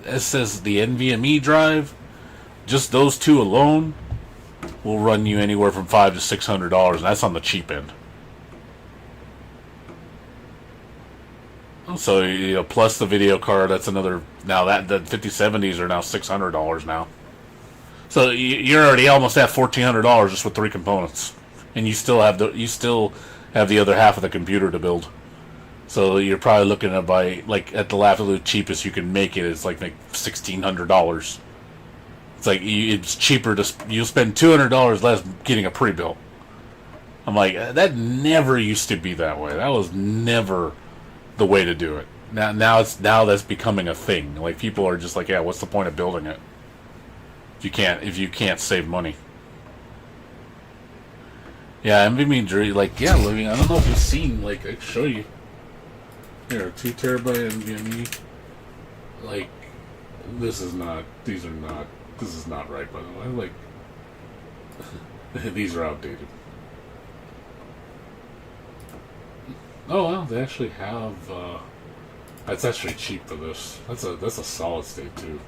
the NVMe drive, just those two alone will run you anywhere from $500 to $600, and that's on the cheap end. So plus the video card, that's another. Now that the 5070s are now $600 now. So you're already almost at $1,400 just with 3 components, and you still have the other half of the computer to build. So you're probably looking at at the absolute cheapest you can make it is like $1,600. It's like it's cheaper you'll spend $200 less getting a pre-built. I'm like, that never used to be that way. That was never the way to do it. Now that's becoming a thing. Like, people are just like, yeah, what's the point of building it if you can't save money? Yeah, NVMe, like, yeah, I don't know if you've seen, like, I can show you. Here, 2 terabyte NVMe. Like, this is not right, by the way. Like, these are outdated. Oh, well, they actually have, that's actually cheap for this. That's a solid state, too.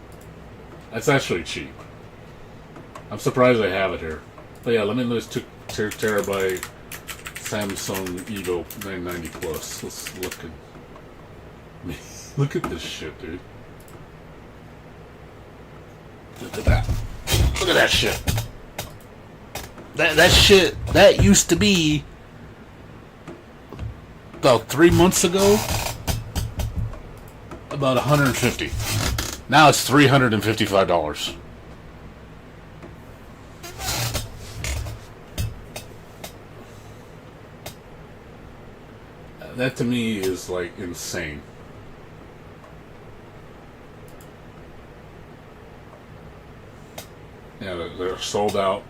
That's actually cheap. I'm surprised they have it here. But yeah, let me list 2 terabyte Samsung Evo 990 Plus. Let's look at look at this shit, dude. Look at that. Look at that shit. That shit, that used to be about 3 months ago about $150. Now it's $355. That to me is like insane. Yeah, they're sold out.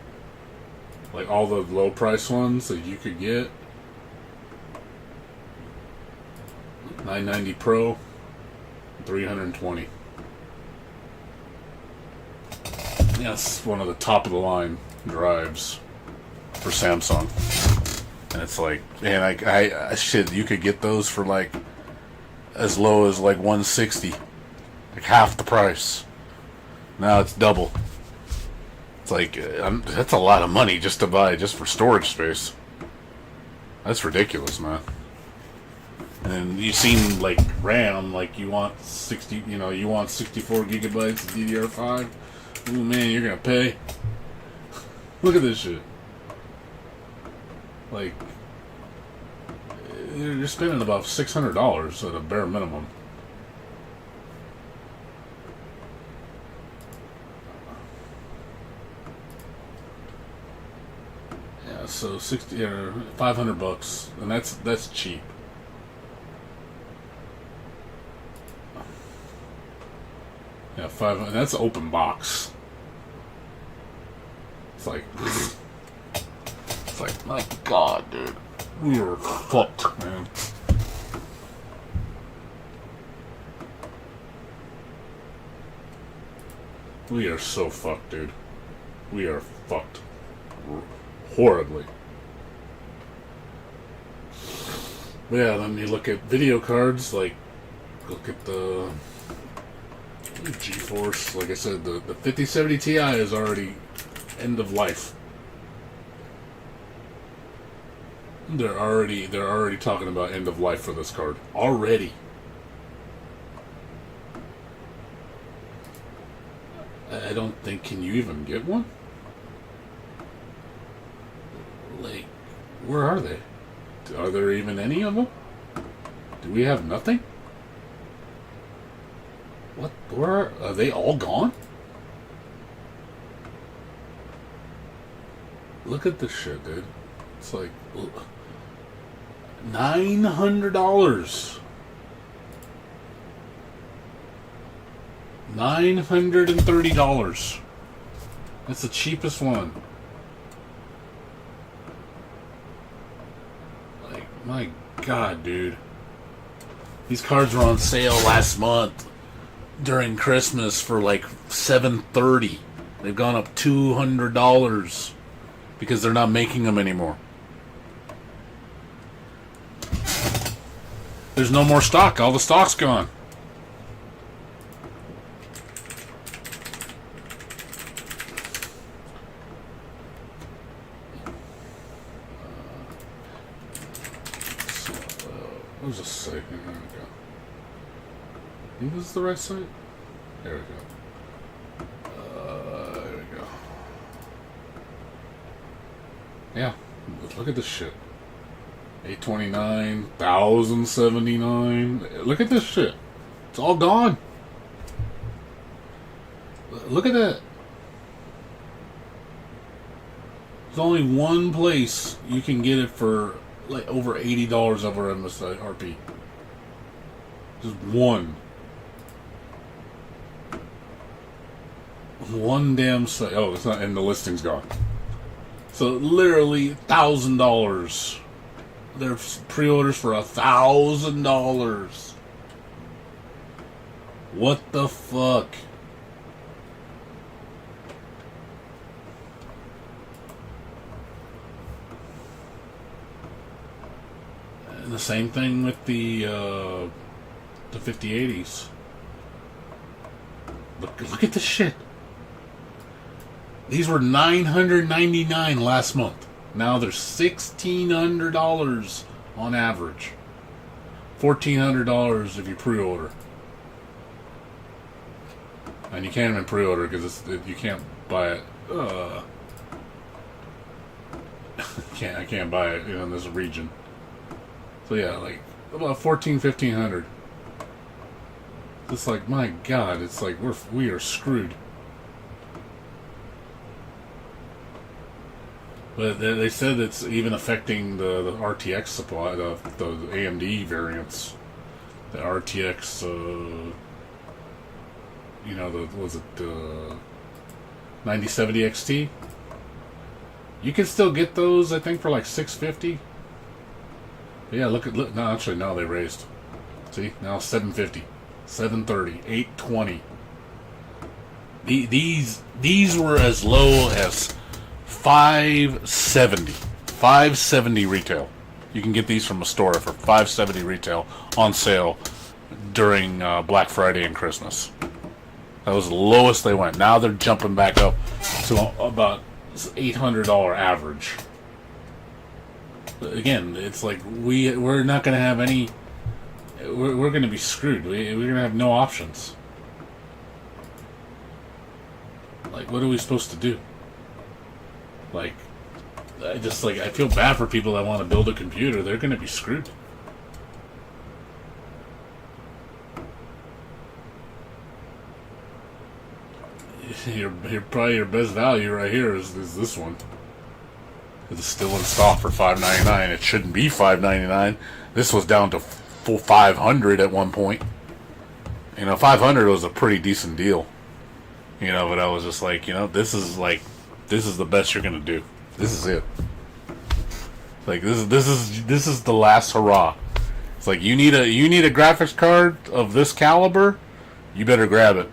Like all the low price ones that you could get. 990 Pro, 320. Yeah, it's one of the top of the line drives for Samsung. And it's like, man, I shit, you could get those for like as low as like 160, like half the price. Now it's double. It's like that's a lot of money just to buy just for storage space. That's ridiculous, man. And you've seen like RAM, like you want 64 gigabytes of DDR5. Ooh, man, you're gonna pay. Look at this shit. Like, you're spending about $600 at a bare minimum. Yeah, so $500, and that's cheap. Yeah, $500. That's open box. It's like. It's like, my God, dude. We are fucked, man. We are so fucked, dude. We are fucked. Horribly. But yeah, then you look at video cards, like, look at the GeForce. Like I said, the 5070 Ti is already end of life. They're already talking about end of life for this card. Already. I don't think, can you even get one? Like, where are they? Are there even any of them? Do we have nothing? What? Where are they all gone? Look at this shit, dude. It's like $900. $930. That's the cheapest one. Like, my God, dude. These cards were on sale last month during Christmas for like $730. They've gone up $200 because they're not making them anymore. There's no more stock. All the stock's gone. What does this say? There we go. I think this is the right site. There we go. There we go. Yeah. Look at this shit. 829, 1079. Look at this shit. It's all gone. Look at that. There's only one place you can get it for like over $80 over MSRP. Just one. One damn site. Oh, it's not, and the listing's gone. So literally $1,000. There's pre-orders for $1,000. What the fuck? And the same thing with the 5080s. Look at this shit. These were $999 last month. Now they're $1,600 on average. $1,400 if you pre-order. And you can't even pre-order because you can't buy it. I can't buy it in this region. So yeah, like about $1,400-1,500. It's like, my God, it's like we are screwed. But they said it's even affecting the RTX supply, the AMD variants, the RTX. Was it 9070 XT? You can still get those, I think, for like $650. But yeah, look. No, actually, no, they raised. See, now $750, $730, $820. These were as low as $570 retail. You can get these from a store for $570 retail on sale during Black Friday and Christmas. That was the lowest they went. Now they're jumping back up to about $800 average. But again, it's like we're not going to have any. We're going to be screwed. We're going to have no options. Like, what are we supposed to do? Like, I feel bad for people that want to build a computer. They're going to be screwed. Probably your best value right here is this one. It's still in stock for $5.99. It shouldn't be $5.99. This was down to full $500 at one point. $500 was a pretty decent deal. But I was just like, this is the best you're gonna do. This is it. Like this is the last hurrah. It's like you need a graphics card of this caliber, you better grab it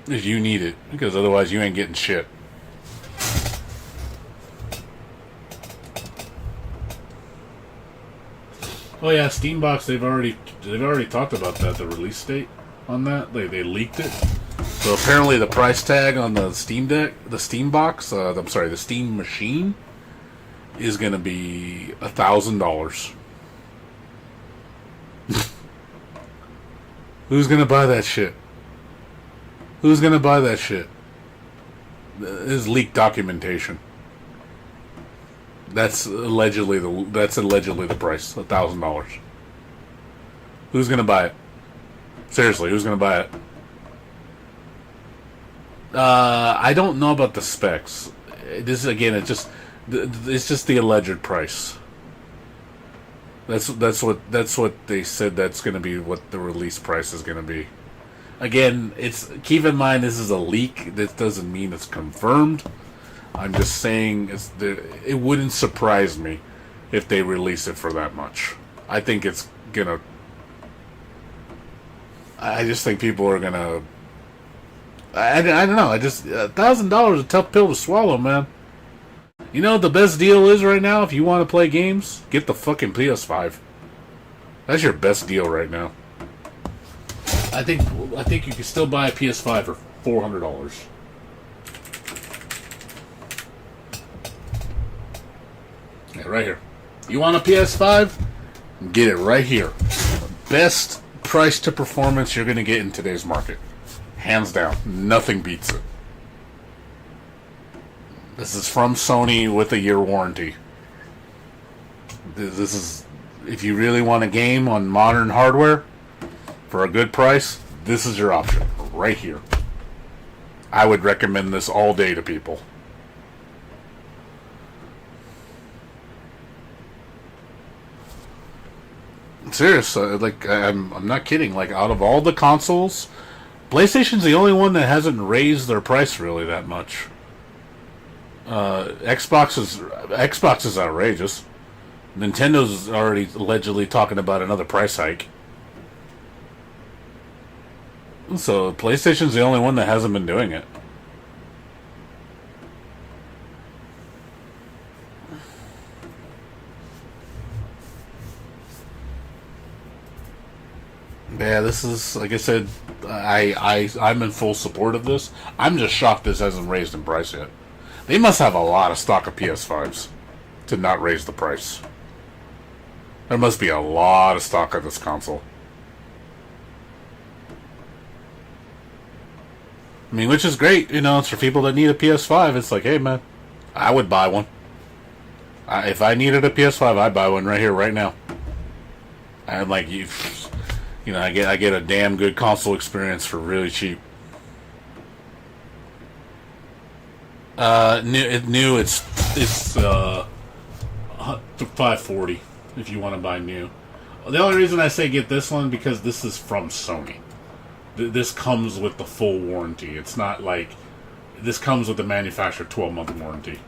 if you need it, because otherwise you ain't getting shit. Oh yeah, Steambox. They've already talked about that. The release date on that. They leaked it. So apparently the price tag on the Steam Deck, the Steambox, the Steam Machine, is going to be $1,000. Who's going to buy that shit? Who's going to buy that shit? This is leaked documentation. That's allegedly the price, $1,000. Who's going to buy it? Seriously, who's going to buy it? I don't know about the specs. This again, it's just the alleged price. That's what they said. That's going to be what the release price is going to be. Again, keep in mind this is a leak. This doesn't mean it's confirmed. I'm just saying it wouldn't surprise me if they release it for that much. I think it's gonna. I just think people are gonna. I don't know. I just $1,000 is a tough pill to swallow, man. You know what the best deal is right now? If you want to play games, get the fucking PS5. That's your best deal right now. I think you can still buy a PS5 for $400. Yeah, right here. You want a PS5? Get it right here. Best price to performance you're going to get in today's market. Hands down. Nothing beats it. This is from Sony with a year warranty. This is, if you really want a game on modern hardware for a good price, this is your option right here. I would recommend this all day to people. Serious, like I'm not kidding. Like out of all the consoles, PlayStation's the only one that hasn't raised their price really that much. Xbox is outrageous. Nintendo's already allegedly talking about another price hike. So PlayStation's the only one that hasn't been doing it. Yeah, this is, like I said, I'm in full support of this. I'm just shocked this hasn't raised in price yet. They must have a lot of stock of PS5s to not raise the price. There must be a lot of stock of this console. I mean, which is great, you know, it's for people that need a PS5. It's like, hey man, I would buy one. If I needed a PS5, I'd buy one right here, right now. I'm like, you know, I get a damn good console experience for really cheap. It's $540 if you want to buy new. The only reason I say get this one because this is from Sony. This comes with the full warranty. It's not like this comes with the manufacturer 12-month warranty.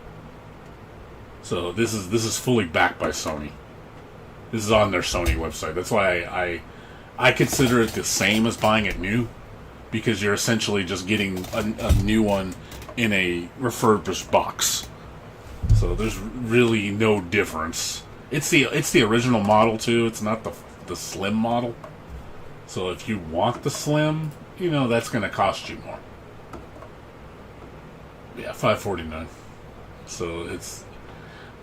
So this is fully backed by Sony. This is on their Sony website. That's why I consider it the same as buying it new, because you're essentially just getting a new one in a refurbished box. So there's really no difference. It's the original model too. It's not the slim model. So if you want the slim, you know that's going to cost you more. Yeah, $549. So it's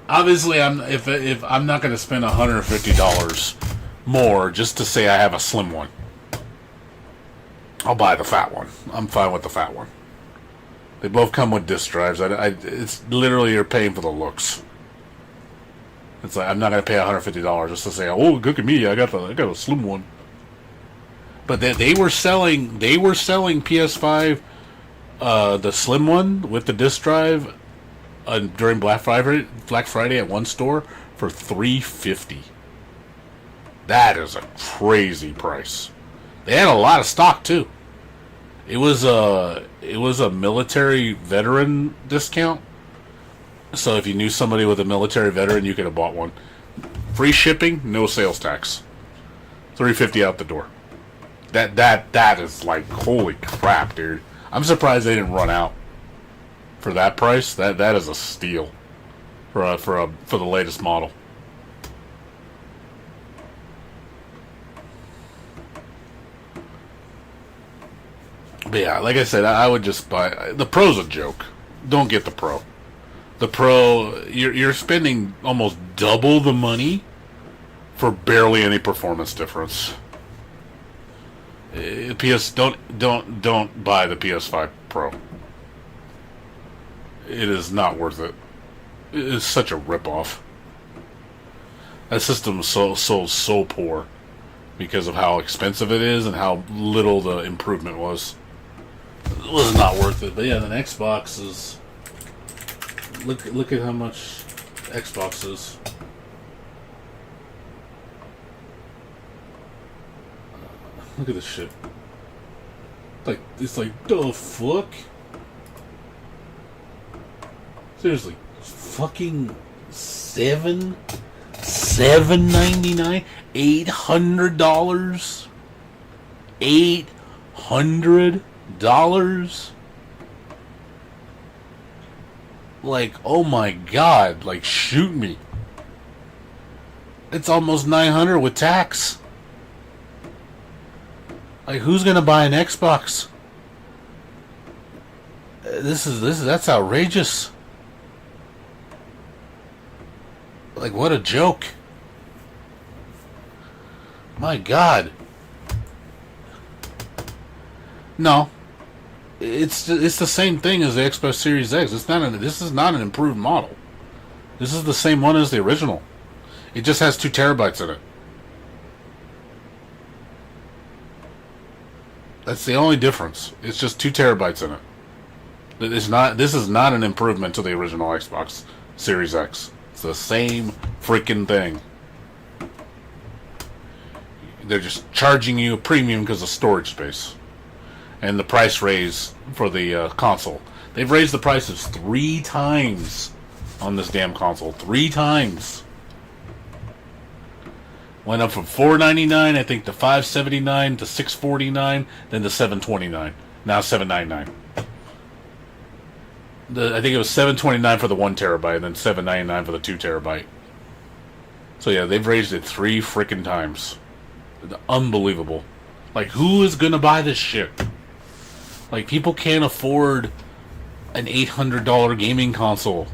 obviously if I'm not going to spend $150 more just to say I have a slim one. I'll buy the fat one. I'm fine with the fat one. They both come with disc drives. It's literally you're paying for the looks. It's like I'm not gonna pay $150 just to say, "Oh, look at me! I got a slim one." But they were selling PS5, the slim one with the disc drive, during Black Friday at one store for $350. That is a crazy price. They had a lot of stock too. It was a military veteran discount. So if you knew somebody with a military veteran, you could have bought one. Free shipping, no sales tax. $350 out the door. That is like holy crap, dude. I'm surprised they didn't run out for that price. That is a steal for the latest model. But yeah, like I said, I would just buy the Pro's a joke. Don't get the Pro. The Pro, you're spending almost double the money for barely any performance difference. Don't buy the PS5 Pro. It is not worth it. It is such a ripoff. That system is so poor because of how expensive it is and how little the improvement was. It was not worth it. But yeah, the Xbox is. Look at how much Xbox is. Look at this shit. It's like the fuck. Seriously, fucking $799, $800, Like, oh my god, like, shoot me. It's almost $900 with tax. Like, who's gonna buy an Xbox? That's outrageous. Like, what a joke. My god. No. It's the same thing as the Xbox Series X. This is not an improved model. This is the same one as the original. It just has 2 terabytes in it. That's the only difference. It's just 2 terabytes in it. This is not an improvement to the original Xbox Series X. It's the same freaking thing. They're just charging you a premium because of storage space. And the price raise for the console. They've raised the prices 3 times on this damn console. 3 times. Went up from $499, I think, to $579, to $649, then to $729. Now $799. I think it was $729 for the 1 terabyte, and then $799 for the 2 terabyte. So yeah, they've raised it 3 freaking times. Unbelievable. Like, who is gonna buy this shit? Like, people can't afford an $800 gaming console.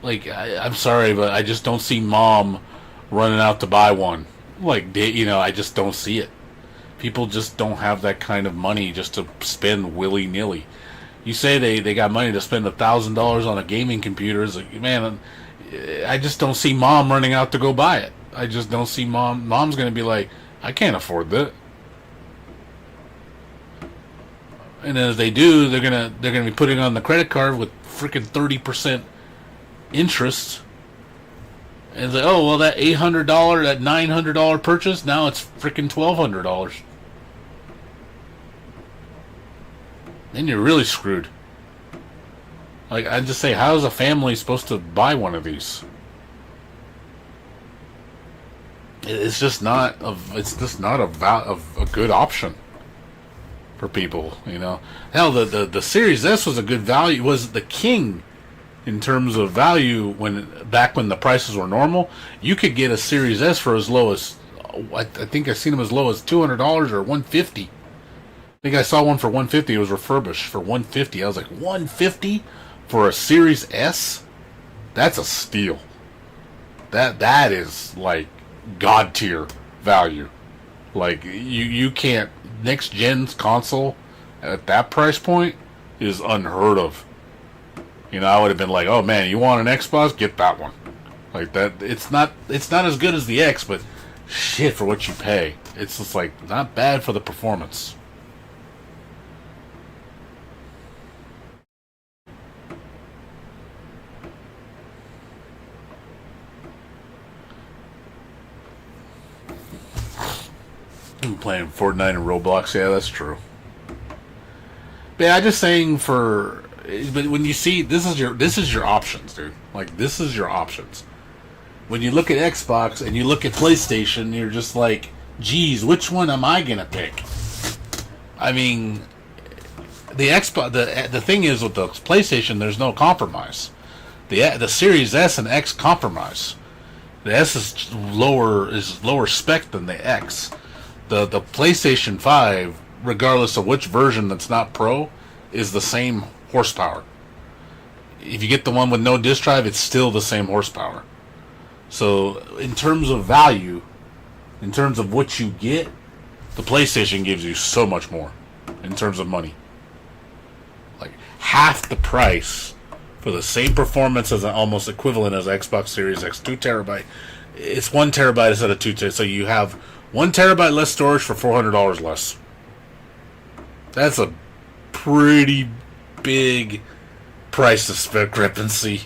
Like, I'm sorry, but I just don't see mom running out to buy one. Like, I just don't see it. People just don't have that kind of money just to spend willy-nilly. You say they got money to spend $1,000 on a gaming computer. It's like, man, I just don't see mom running out to go buy it. I just don't see mom. Mom's going to be like, I can't afford that. And then if they do, they're gonna be putting on the credit card with freaking 30% interest. And it's like, oh well, that $800, that $900 purchase, now it's freaking $1,200. Then you're really screwed. Like, I just say, how is a family supposed to buy one of these? It's just not a good option for people, Hell, the Series S was a good value. Was the king in terms of value back when the prices were normal. You could get a Series S for as low as, I think I've seen them as low as $200 or $150. I think I saw one for $150. It was refurbished for $150. I was like, $150 for a Series S? That's a steal. That is like god tier value. Like, you can't. Next gen's console at that price point is unheard of. I would have been like, oh man, you want an Xbox? Get that one. Like that. It's not as good as the X, but shit, for what you pay, it's just like not bad for the performance. I'm playing Fortnite and Roblox. Yeah, that's true. But yeah, I'm just saying but when you see, this is your options, dude. Like, this is your options. When you look at Xbox and you look at PlayStation, you're just like, geez, which one am I gonna pick? I mean, the Xbox. The thing is, with the PlayStation, there's no compromise. The Series S and X compromise. The S is lower spec than the X. The PlayStation 5, regardless of which version that's not Pro, is the same horsepower. If you get the one with no disk drive, it's still the same horsepower. So in terms of value, in terms of what you get, the PlayStation gives you so much more in terms of money. Like half the price for the same performance as almost equivalent as Xbox Series X, 2 terabyte. It's 1 terabyte instead of 2 terabyte. So you have 1 terabyte less storage for $400 less. That's a pretty big price discrepancy.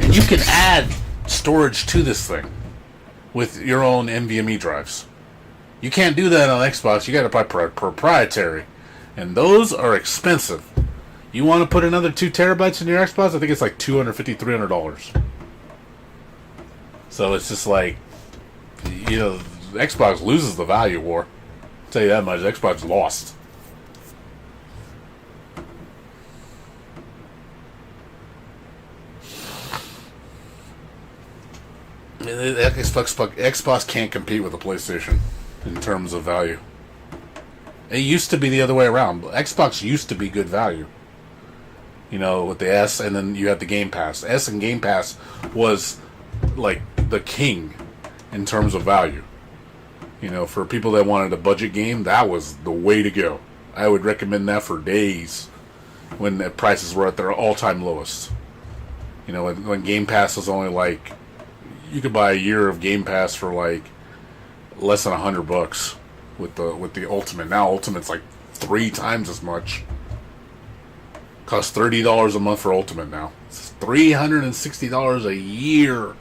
And you can add storage to this thing with your own NVMe drives. You can't do that on Xbox. You got to buy proprietary, and those are expensive. You want to put another 2 terabytes in your Xbox? I think it's like $250, $300. So it's just like, Xbox loses the value war. I'll tell you that much. Xbox lost. Xbox can't compete with the PlayStation in terms of value. It used to be the other way around. Xbox used to be good value. You know, with the S, and then you had the Game Pass. S and Game Pass was like the king in terms of value. You know, for people that wanted a budget game, that was the way to go. I would recommend that for days when the prices were at their all-time lowest. You know, when Game Pass was only like, you could buy a year of Game Pass for like less than $100 with the Ultimate. Now Ultimate's like 3 times as much. Costs $30 a month for Ultimate now. It's $360 a year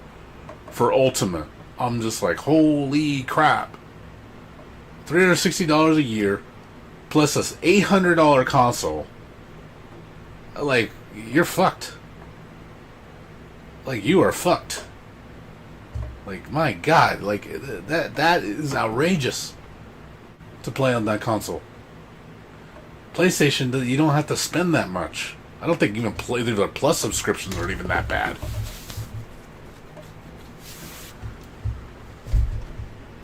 for Ultimate. I'm just like, holy crap. $360 a year plus this $800 console. Like, you're fucked. Like, you are fucked. Like, my God, like that is outrageous to play on that console. PlayStation, you don't have to spend that much. I don't think even their Plus subscriptions aren't even that bad.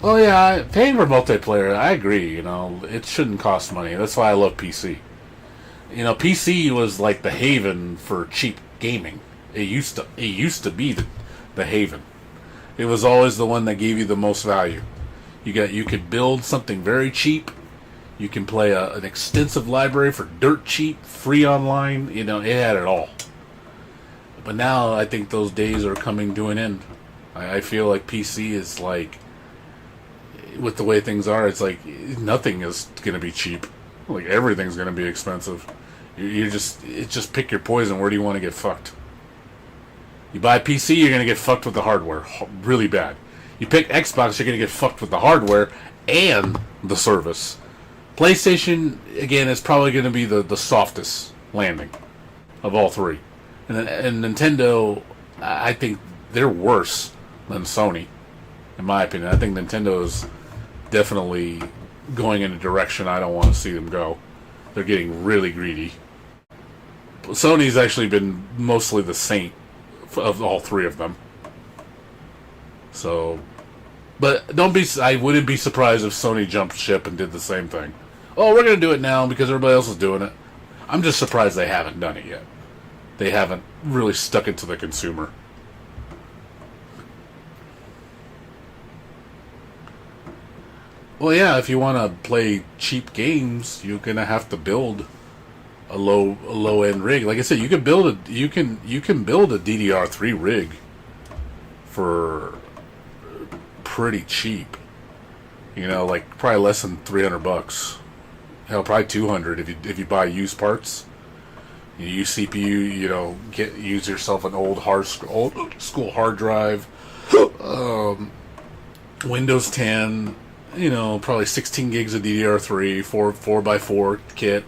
Oh yeah, paying for multiplayer, I agree. You know, it shouldn't cost money. That's why I love PC. You know, PC was like the haven for cheap gaming. It used to be the haven. It was always the one that gave you the most value. You could build something very cheap. You can play an extensive library for dirt cheap, free online. You know, it had it all. But now I think those days are coming to an end. I feel like PC is like, with the way things are, it's like nothing is going to be cheap. Like everything's going to be expensive. It's just pick your poison. Where do you want to get fucked? You buy a PC, you're going to get fucked with the hardware. Really bad. You pick Xbox, you're going to get fucked with the hardware and the service. PlayStation, again, is probably going to be the softest landing of all three. And Nintendo, I think they're worse than Sony, in my opinion. I think Nintendo is definitely going in a direction I don't want to see them go. They're getting really greedy. Sony's actually been mostly the saint of all three of them. So, but I wouldn't be surprised if Sony jumped ship and did the same thing. Oh, we're going to do it now because everybody else is doing it. I'm just surprised they haven't done it yet. They haven't really stuck it to the consumer. Well, yeah, if you want to play cheap games, you're going to have to build a low end rig. Like I said, you can build a DDR3 rig for pretty cheap. You know, like probably less than $300. Hell, probably $200 if you buy used parts. You use CPU. You know, use yourself an old school hard drive, Windows 10. You know, probably 16 gigs of DDR3, 4x4 kit.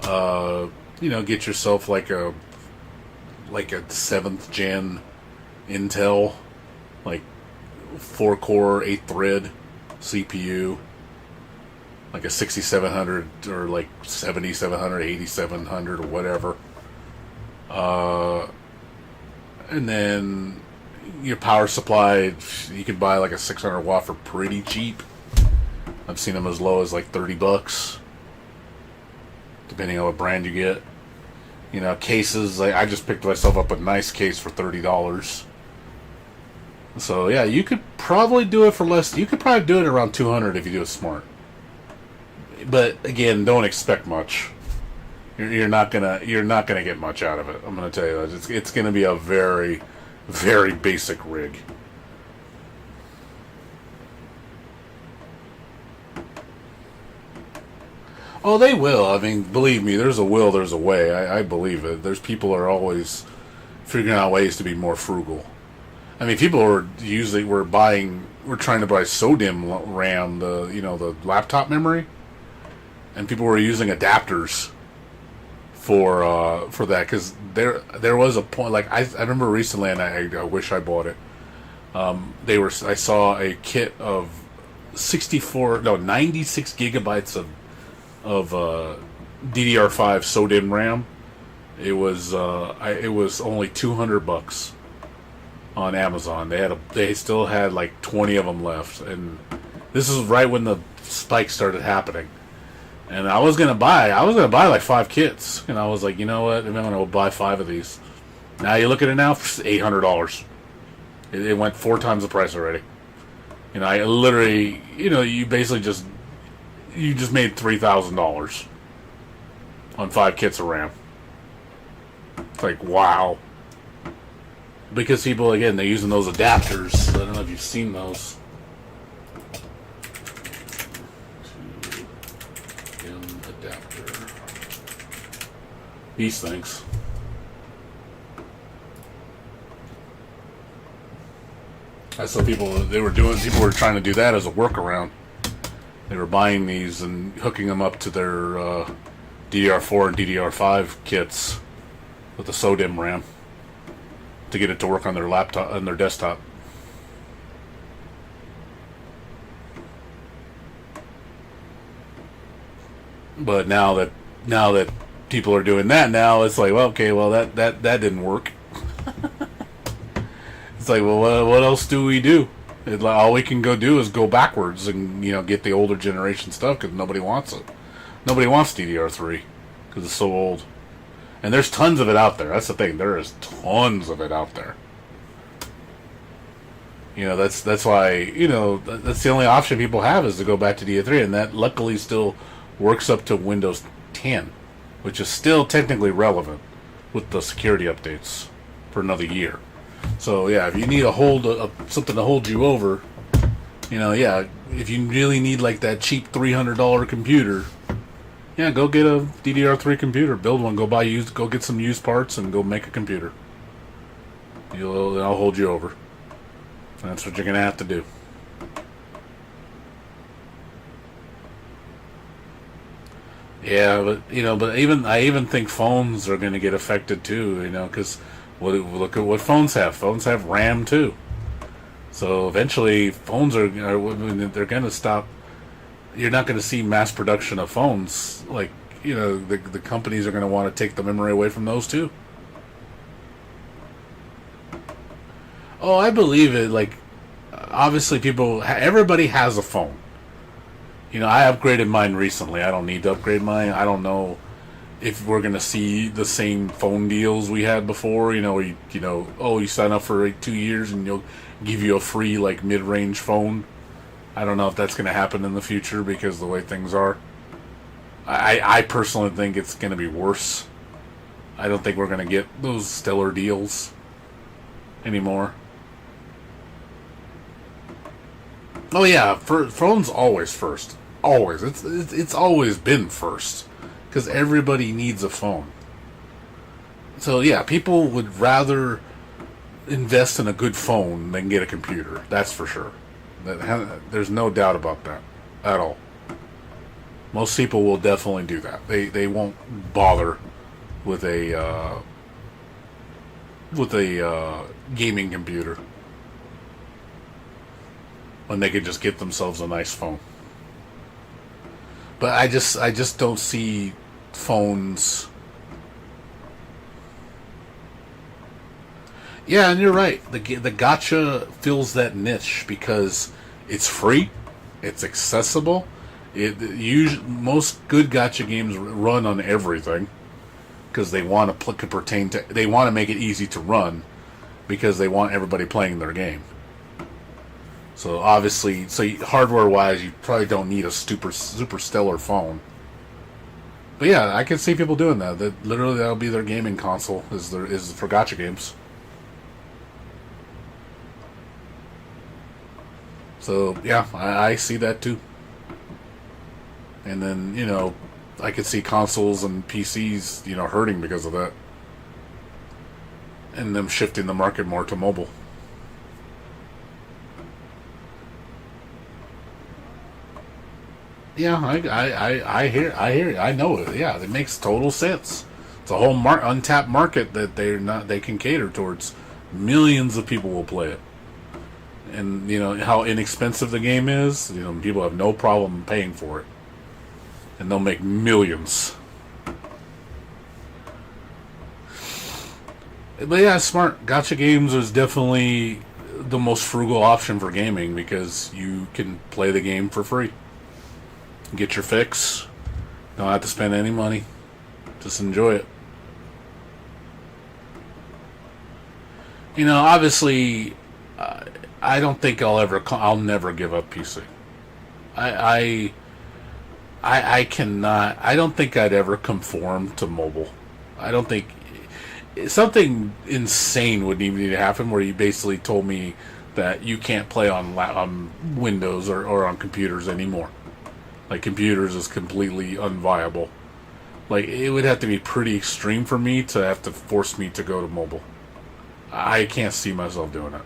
You know, get yourself like a 7th gen Intel, like 4-core, 8-thread CPU, like a 6700 or like 7700, 8700 or whatever. And then your power supply, you can buy like a 600 watt for pretty cheap. I've seen them as low as like $30, depending on what brand you get. You know, cases, I just picked myself up a nice case for $30. So yeah, you could probably do it for less. You could probably do it around $200 if you do it smart. But again, don't expect much. You're not gonna get much out of it. I'm gonna tell you that it's gonna be a very, very basic rig. Oh, they will. I mean, believe me, there's a will, there's a way. I believe it. There's people who are always figuring out ways to be more frugal. I mean, people were trying to buy SODIMM RAM, the laptop memory, and people were using adapters for that, because there was a point, like I remember recently, and I wish I bought it. I saw a kit of 96 gigabytes of DDR5 SODIMM RAM. It was only $200 on Amazon. They still had like 20 of them left, and this is right when the spike started happening. And I was gonna buy like 5 kits, and I was like, you know what? I'm gonna buy 5 of these. Now you look at it now, $800. It went 4 times the price already. You know, I literally, you basically just made $3,000 on 5 kits of RAM. It's like, wow. Because people, again, they're using those adapters. I don't know if you've seen those. Adapter. These things. I saw people were trying to do that as a workaround. They were buying these and hooking them up to their DDR4 and DDR5 kits with the SODIMM RAM to get it to work on their laptop, on their desktop. But now that people are doing that, now it's like, well, okay, well that didn't work. It's like, well, what else do we do? All we can go do is go backwards and get the older generation stuff because nobody wants it. Nobody wants DDR3 because it's so old. And there's tons of it out there. That's the thing. There is tons of it out there. That's why that's the only option people have is to go back to DDR3, and that luckily still works up to Windows 10, which is still technically relevant with the security updates for another year. So yeah, if you need something to hold you over, if you really need like that cheap $300 computer, go get a DDR3 computer, build one, go get some used parts, and go make a computer. I'll hold you over. That's what you're gonna have to do. Yeah, but I even think phones are gonna get affected too. Because look at what phones have. Phones have RAM too. So eventually, phones they're gonna stop. You're not going to see mass production of phones. Like, the companies are going to want to take the memory away from those too. Oh, I believe it. Like, obviously everybody has a phone. I upgraded mine recently. I don't need to upgrade mine. I don't know if we're going to see the same phone deals we had before. Where you sign up for 2 years and you'll give you a free, like, mid-range phone. I don't know if that's going to happen in the future because of the way things are. I personally think it's going to be worse. I don't think we're going to get those stellar deals anymore. Oh yeah, phones always first. Always. It's always been first. Because everybody needs a phone. So yeah, people would rather invest in a good phone than get a computer. That's for sure. There's no doubt about that at all. Most people will definitely do that. They won't bother with a gaming computer when they could just get themselves a nice phone. But I just don't see phones. Yeah, and you're right. The gacha fills that niche because it's free, it's accessible. Most good gacha games run on everything because they want to they want to make it easy to run because they want everybody playing their game. So obviously, hardware-wise, you probably don't need a super stellar phone. But yeah, I can see people doing that. Literally, that'll be their gaming console is for gacha games. So, yeah, I see that too. And then, I could see consoles and PCs, hurting because of that. And them shifting the market more to mobile. Yeah, I hear I know it. Yeah, it makes total sense. It's a whole untapped market that they can cater towards. Millions of people will play it. and you know how inexpensive the game is. You know, people have no problem paying for it, and they'll make millions. But yeah, smart. Gacha games is definitely the most frugal option for gaming because you can play the game for free. Get your fix. Don't have to spend any money. Just enjoy it. You know, obviously, I don't think I'll never give up PC. I cannot. I don't think I'd ever conform to mobile. I don't think something insane would need to happen where you basically told me that you can't play on Windows or on computers anymore. Like computers is completely unviable. Like it would have to be pretty extreme for me to have to force me to go to mobile. I can't see myself doing it.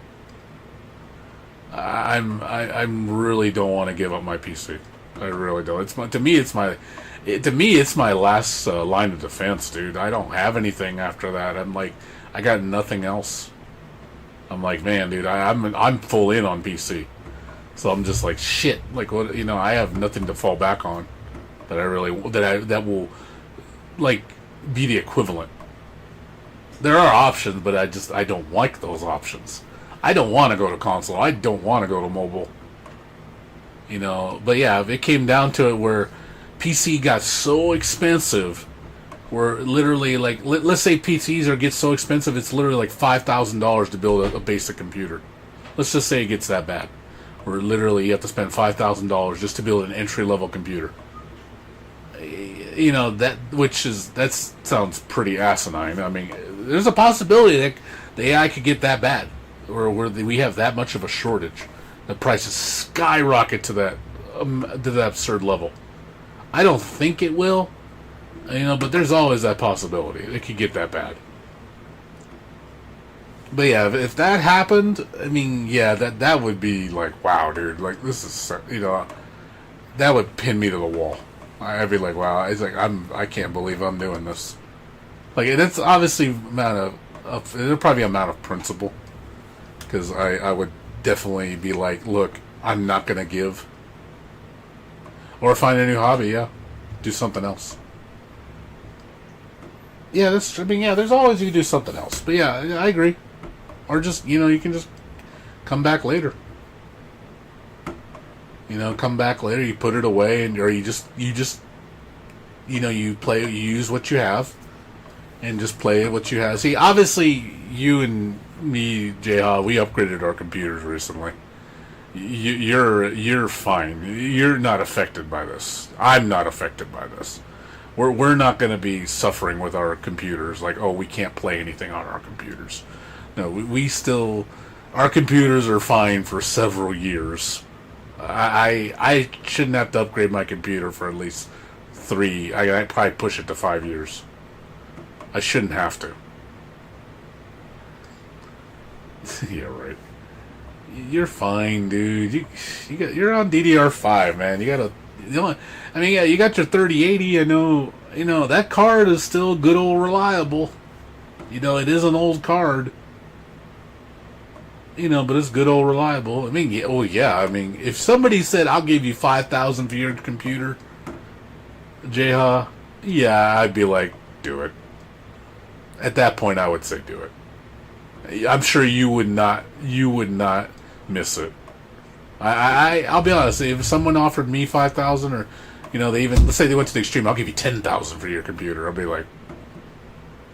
I really don't want to give up my PC. I really don't. To me it's my last line of defense, dude. I don't have anything after that. I'm like, I got nothing else. I'm like, man, dude, I'm full in on PC. So I'm just like, shit. Like, what? You know, I have nothing to fall back on that will like be the equivalent. There are options, but I don't like those options. I don't want to go to console. I don't want to go to mobile. You know, but yeah, if it came down to it where PC got so expensive, where literally, like, let's say PCs get so expensive, it's literally like $5,000 to build a basic computer. Let's just say it gets that bad, where literally you have to spend $5,000 just to build an entry-level computer. You know, that sounds pretty asinine. I mean, there's a possibility that the AI could get that bad, or where we have that much of a shortage. The prices skyrocket to that absurd level. I don't think it will, you know, but there's always that possibility. It could get that bad. But yeah, if that happened, I mean, yeah, that would be like, wow, dude, like this is, you know, that would pin me to the wall. I'd be like, wow, it's like I can't believe I'm doing this. Like, it's obviously it'll probably be a matter of principle, because I would definitely be like, look, I'm not gonna give. Or find a new hobby, yeah. Do something else. Yeah, there's always you can do something else. But yeah, I agree. Or just, you know, you can just come back later. You know, come back later, you put it away, or you just you know, you use what you have and just play what you have. See, obviously you and me, Jayha, we upgraded our computers recently. You're fine. You're not affected by this. I'm not affected by this. We're not going to be suffering with our computers. Like, oh, we can't play anything on our computers. No, we still, our computers are fine for several years. I shouldn't have to upgrade my computer for at least 3. I'd probably push it to 5 years. I shouldn't have to. Yeah, right. You're fine, dude. You're on DDR5, man. I mean, yeah, you got your 3080. I know, you know that card is still good old reliable. You know, it is an old card. You know, but it's good old reliable. I mean, yeah, oh yeah. I mean, if somebody said I'll give you $5,000 for your computer, Jayha, yeah, I'd be like, do it. At that point, I would say do it. I'm sure you would not miss it. I'll be honest. If someone offered me $5,000, or you know, let's say they went to the extreme, I'll give you $10,000 for your computer. I'll be like,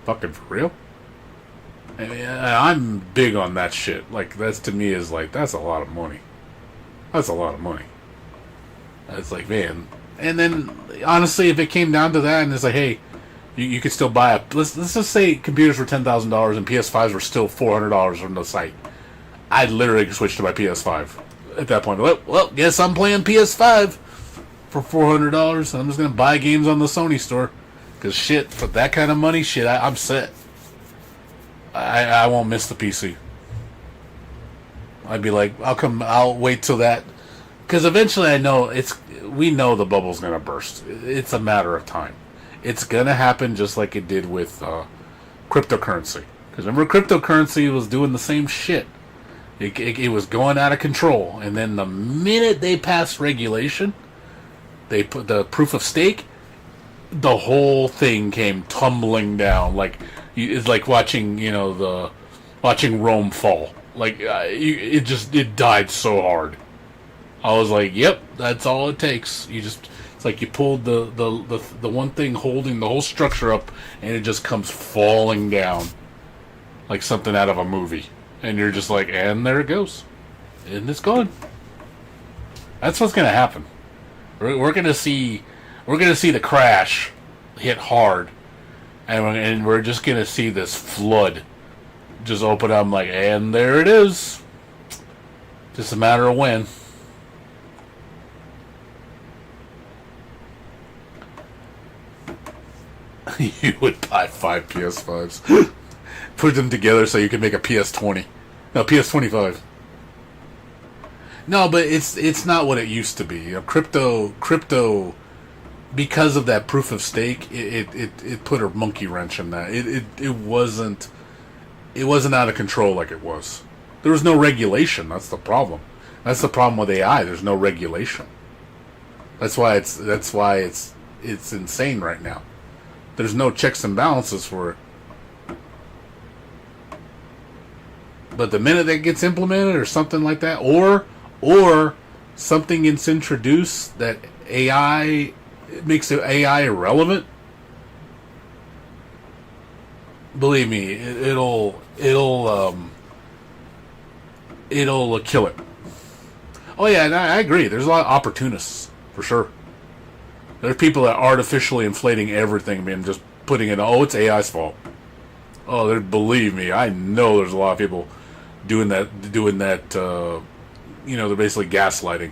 fucking for real? I mean, I'm big on that shit. Like, that's to me is like, that's a lot of money. That's a lot of money. It's like, man. And then honestly, if it came down to that, and it's like, hey, you could still buy let's just say computers were $10,000 and PS5s were still $400 from the site. I'd literally switch to my PS5 at that point. Well, guess I'm playing PS5 for $400. I'm just gonna buy games on the Sony store, because shit, for that kind of money, shit, I'm set. I won't miss the PC. I'd be like, I'll wait till that, because eventually we know the bubble's gonna burst. It's a matter of time. It's gonna happen just like it did with cryptocurrency. Because remember, cryptocurrency was doing the same shit. It was going out of control, and then the minute they passed regulation, they put the proof of stake, the whole thing came tumbling down. Like it's like watching watching Rome fall. Like it died so hard. I was like, yep, that's all it takes. It's like you pulled the one thing holding the whole structure up, and it just comes falling down like something out of a movie. And you're just like, and there it goes, and it's gone. That's what's gonna happen. We're gonna see the crash hit hard, and we're just gonna see this flood just open up. Like, and there it is. Just a matter of when. You would buy 5 PS5s, put them together so you can make a PS20, no PS25. No, but it's not what it used to be. You know, crypto, because of that proof of stake, it put a monkey wrench in that. It wasn't out of control like it was. There was no regulation. That's the problem. That's the problem with AI. There's no regulation. That's why it's insane right now. There's no checks and balances for it. But the minute that gets implemented or something like that, or something gets introduced that makes AI irrelevant, believe me, it'll kill it. Oh yeah, and I agree. There's a lot of opportunists for sure. There's people that are artificially inflating everything and just putting it, oh, it's AI's fault. Oh, believe me, I know there's a lot of people doing that. They're basically gaslighting.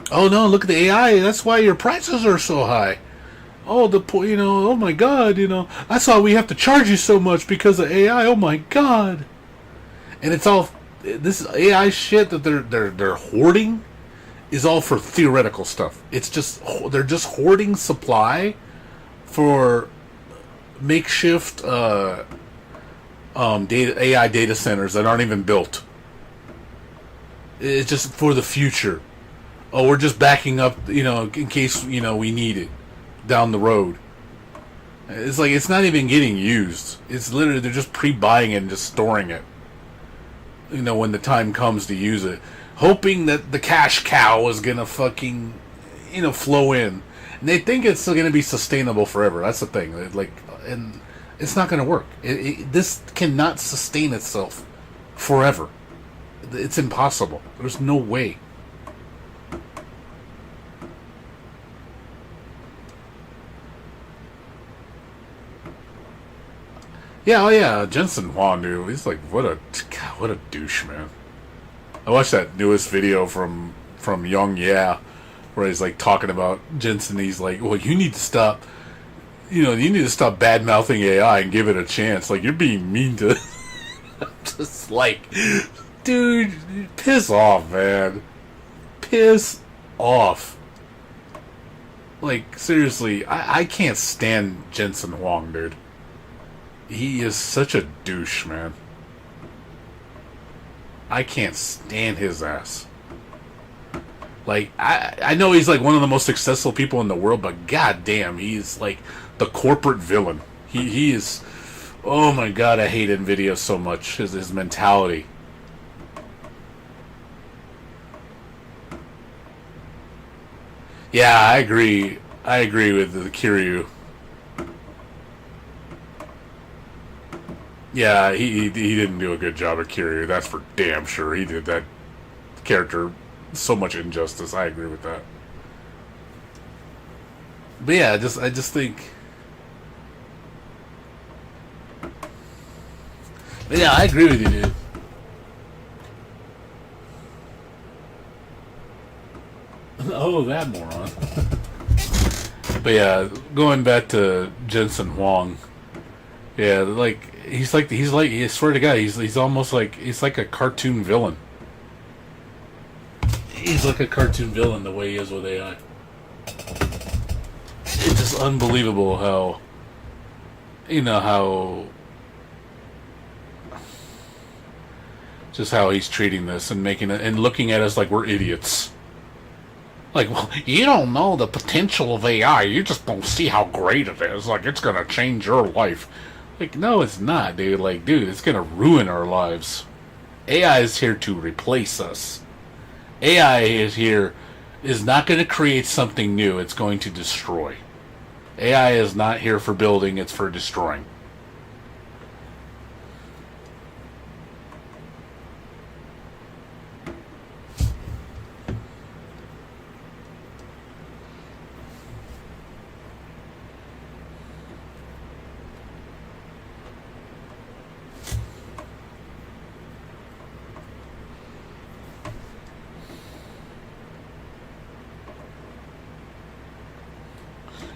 Oh no, look at the AI. That's why your prices are so high. Oh, oh my God, that's why we have to charge you so much because of AI. Oh my God. And it's all this AI shit that they're hoarding is all for theoretical stuff. It's just they're just hoarding supply for makeshift AI data centers that aren't even built. It's just for the future. Oh, we're just backing up, in case we need it down the road. It's like it's not even getting used. It's literally they're just pre-buying it and just storing it. When the time comes to use it, hoping that the cash cow is gonna fucking, flow in, and they think it's still gonna be sustainable forever. That's the thing. And it's not gonna work. This cannot sustain itself forever. It's impossible. There's no way. Yeah, oh yeah, Jensen Huang, dude. He's like, what a douche, man. I watched that newest video from Young Yeah, where he's like talking about Jensen. He's like, well, you need to stop, you need to stop bad mouthing AI and give it a chance. Like, you're being mean to. I'm just like, dude, piss off, man. Piss off. Like, seriously, I can't stand Jensen Huang, dude. He is such a douche, man. I can't stand his ass. Like, I know he's like one of the most successful people in the world, but goddamn, he's like the corporate villain. He is. Oh my God, I hate Nvidia so much. His mentality. Yeah, I agree. I agree with the Kiryu. Yeah, he didn't do a good job at Kiryu. That's for damn sure. He did that character so much injustice. I agree with that. But yeah, I just think. But yeah, I agree with you, dude. Oh, that moron. But yeah, going back to Jensen Huang. Yeah, I swear to God, he's almost like, he's like a cartoon villain. He's like a cartoon villain the way he is with AI. It's just unbelievable you know how just how he's treating this and making it and looking at us like we're idiots. Like, well, you don't know the potential of AI. You just don't see how great it is. Like, it's gonna change your life. Like, no, it's not, dude. Like, dude, it's gonna ruin our lives. AI is here to replace us. AI is not going to create something new. It's going to destroy. AI is not here for building. It's for destroying.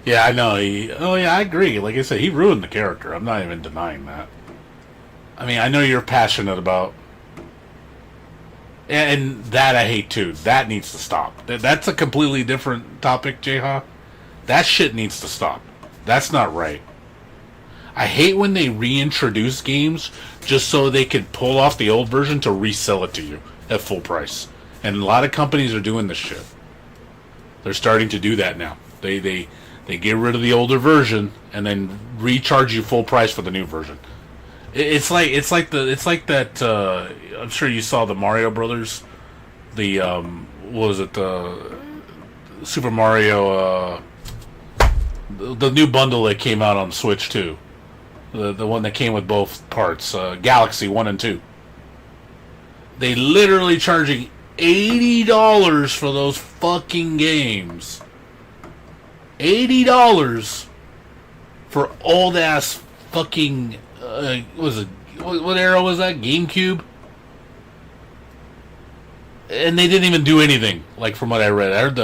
Yeah, I know. Oh, yeah, I agree. Like I said, he ruined the character. I'm not even denying that. I mean, I know you're passionate about, and that I hate too. That needs to stop. That's a completely different topic, Jayha. That shit needs to stop. That's not right. I hate when they reintroduce games just so they can pull off the old version to resell it to you at full price. And a lot of companies are doing this shit. They're starting to do that now. They get rid of the older version and then recharge you full price for the new version. It's like that. I'm sure you saw the Mario Brothers. The what was it? The Super Mario. The new bundle that came out on Switch 2. The one that came with both parts. Galaxy 1 and 2. They literally charging $80 for those fucking games. $80 for old ass fucking what era was that? GameCube? And they didn't even do anything, like from what I read. I heard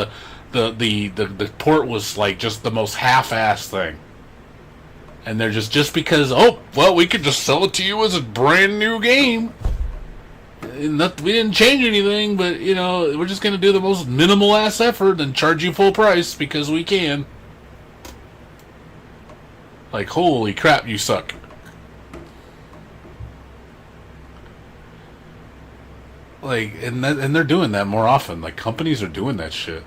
the port was like just the most half-assed thing. And they're just because, oh, well, we could just sell it to you as a brand new game. We didn't change anything, but, you know, we're just going to do the most minimal ass effort and charge you full price because we can. Like, holy crap, you suck. Like, and they're doing that more often. Like, companies are doing that shit.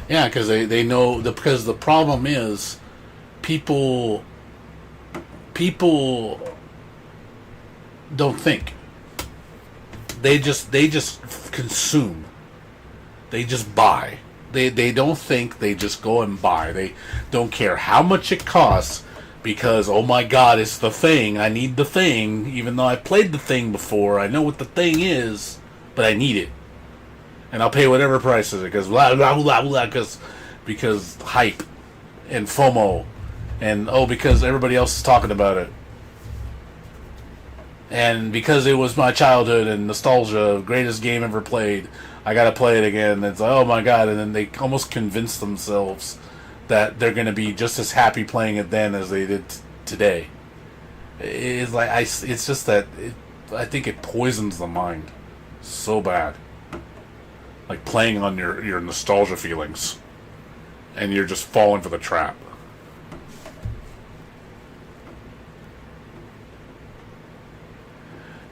Yeah, because they know because the problem is people don't think. They just consume. They just buy. They don't think. They just go and buy. They don't care how much it costs because, oh my God, it's the thing. I need the thing. Even though I played the thing before, I know what the thing is, but I need it. And I'll pay whatever price is it because blah blah blah blah because hype and FOMO and because everybody else is talking about it and because it was my childhood and nostalgia, greatest game ever played, I gotta play it again. It's like, oh my God, and then they almost convince themselves that they're gonna be just as happy playing it then as they did today. It's like it's just that I think it poisons the mind so bad. Like playing on your nostalgia feelings. And you're just falling for the trap.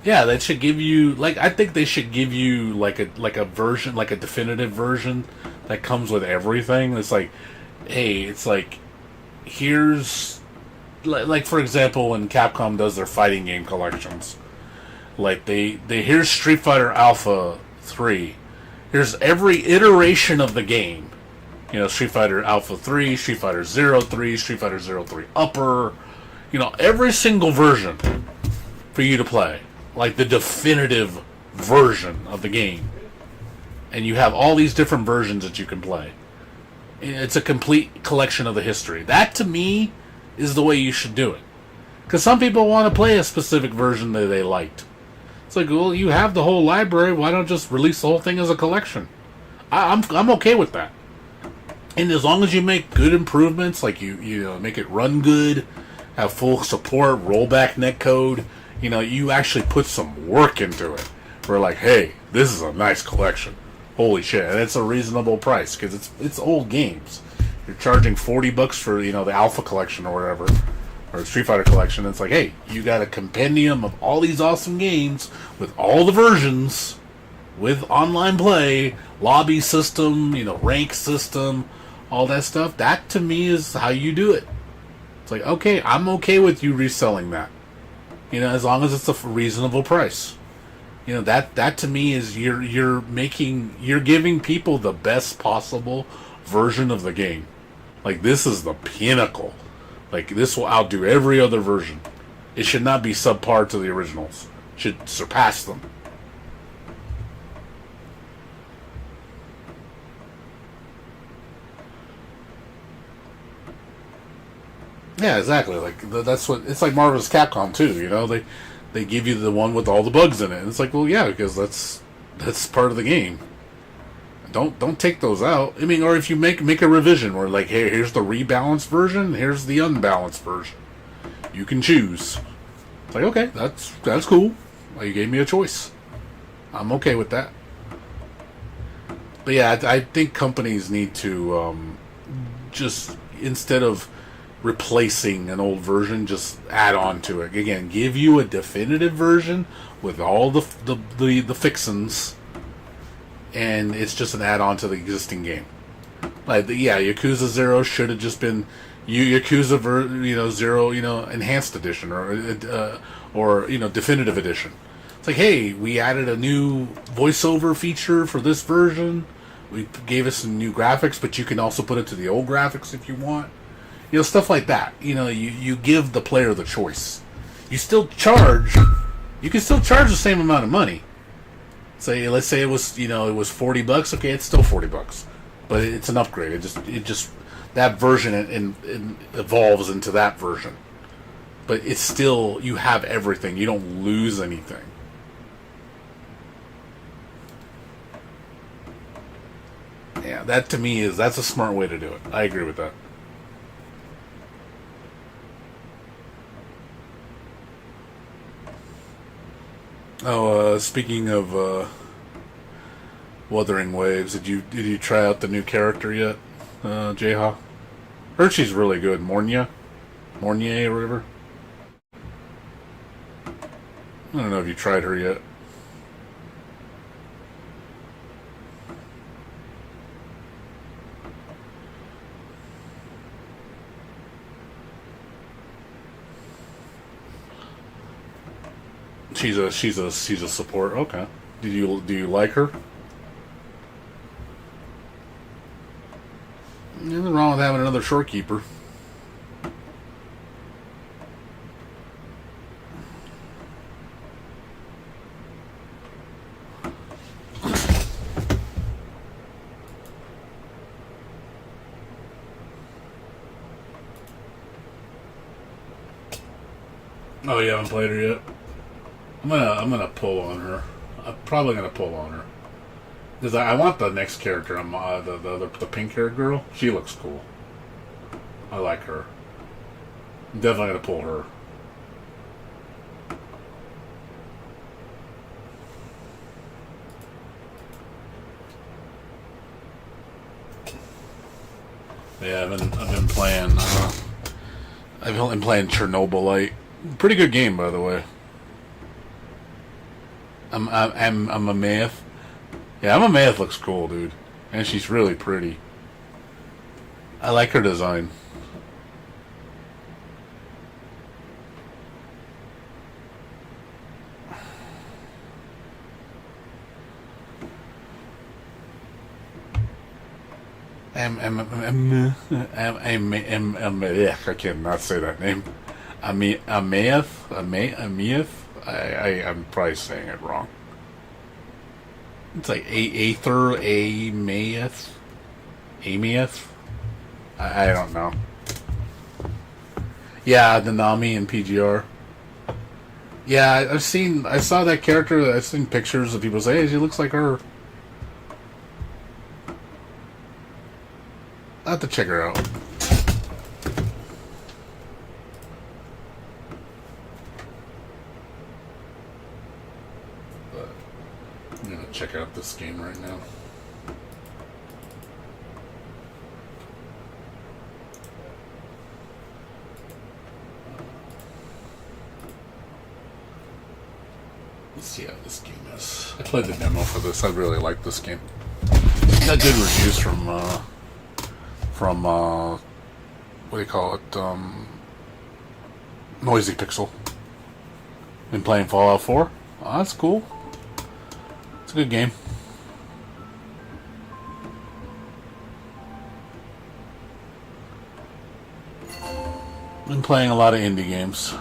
Yeah, that should give you I think they should give you like a version, like a definitive version that comes with everything. It's like, hey, it's like here's like for example when Capcom does their fighting game collections. Like they here's Street Fighter Alpha 3. Here's every iteration of the game. You know, Street Fighter Alpha 3, Street Fighter 03, Street Fighter 03 Upper. You know, every single version for you to play. Like the definitive version of the game. And you have all these different versions that you can play. It's a complete collection of the history. That, to me, is the way you should do it. Because some people want to play a specific version that they liked. It's like, well, you have the whole library. Why don't just release the whole thing as a collection? I'm okay with that. And as long as you make good improvements, like you know, make it run good, have full support, rollback netcode, you know, you actually put some work into it. We're like, hey, this is a nice collection. Holy shit. And it's a reasonable price because it's old games. You're charging $40 for, you know, the Alpha collection or whatever, or the Street Fighter collection. It's like, hey, you got a compendium of all these awesome games with all the versions, with online play, lobby system, you know, rank system, all that stuff. That to me is how you do it. It's like, okay, I'm okay with you reselling that. You know, as long as it's a reasonable price. You know, that to me is you're giving people the best possible version of the game. Like, this is the pinnacle. Like, this will outdo every other version. It should not be subpar to the originals. It should surpass them. Yeah, exactly. Like, that's what it's like. Marvel's Capcom too. You know, they give you the one with all the bugs in it. And it's like, well, yeah, because that's part of the game. Don't take those out. I mean, or if you make a revision where, like, hey, here's the rebalanced version, here's the unbalanced version. You can choose. It's like, okay, that's cool. Well, you gave me a choice. I'm okay with that. But yeah, I think companies need to just, instead of replacing an old version, just add on to it. Again, give you a definitive version with all the fixins, and it's just an add-on to the existing game. Like, yeah, Yakuza 0 should have just been Yakuza 0, you know, enhanced edition or you know, definitive edition. It's like, hey, we added a new voiceover feature for this version. We gave us some new graphics, but you can also put it to the old graphics if you want. You know, stuff like that. You know, you give the player the choice. You still charge. You can still charge the same amount of money. Let's say it was, you know, it was $40. Okay, it's still $40, but it's an upgrade. It just that version and evolves into that version. But it's still, you have everything. You don't lose anything. Yeah, that to me that's a smart way to do it. I agree with that. Oh, speaking of Wuthering Waves, did you try out the new character yet, Jayha? Heard she's really good. Mornia or whatever. I don't know if you tried her yet. She's a support. Okay. Do you like her? Nothing wrong with having another shorekeeper. Oh, you haven't played her yet? I'm gonna pull on her. I'm probably gonna pull on her because I want the next character. The pink haired girl. She looks cool. I like her. I'm definitely gonna pull her. Yeah, I've been playing. I've been playing Chernobylite. Pretty good game, by the way. I'm a Math. Yeah, I'm a Math looks cool, dude, and she's really pretty. I like her design. I cannot say that name. Amath. I'm probably saying it wrong. It's like Aether, Amath. I don't know. Yeah, the Nami and PGR. Yeah, I saw that character. I've seen pictures of people say, "Hey, she looks like her." I don't know. Yeah, the Nami and PGR. Yeah, I've seen, I saw that character. I've seen pictures of people say, "Hey, she looks like her." I don't know. Yeah, she looks like her. Yeah, I've seen, I saw that character. I've seen pictures of people say, "Hey, she looks like her." have to check her out. But I'm gonna check out this game right now. Let's see how this game is. I played the demo for this. I really like this game. Got good reviews from what do you call it? Noisy Pixel. Been playing Fallout 4. Oh, that's cool. It's a good game. Been playing a lot of indie games.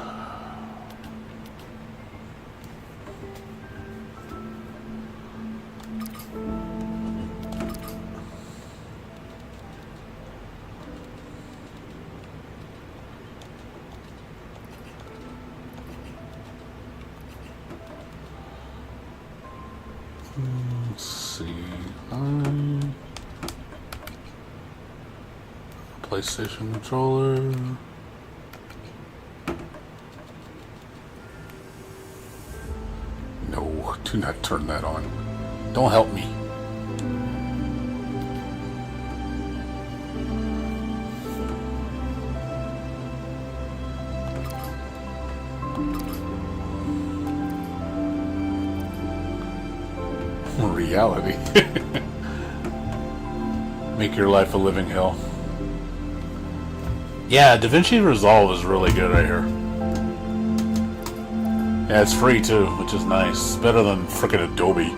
Let's see. PlayStation controller. No, do not turn that on. Don't help me. Reality. Make your life a living hell. Yeah, DaVinci Resolve is really good right here. Yeah, it's free too, which is nice. It's better than frickin' Adobe.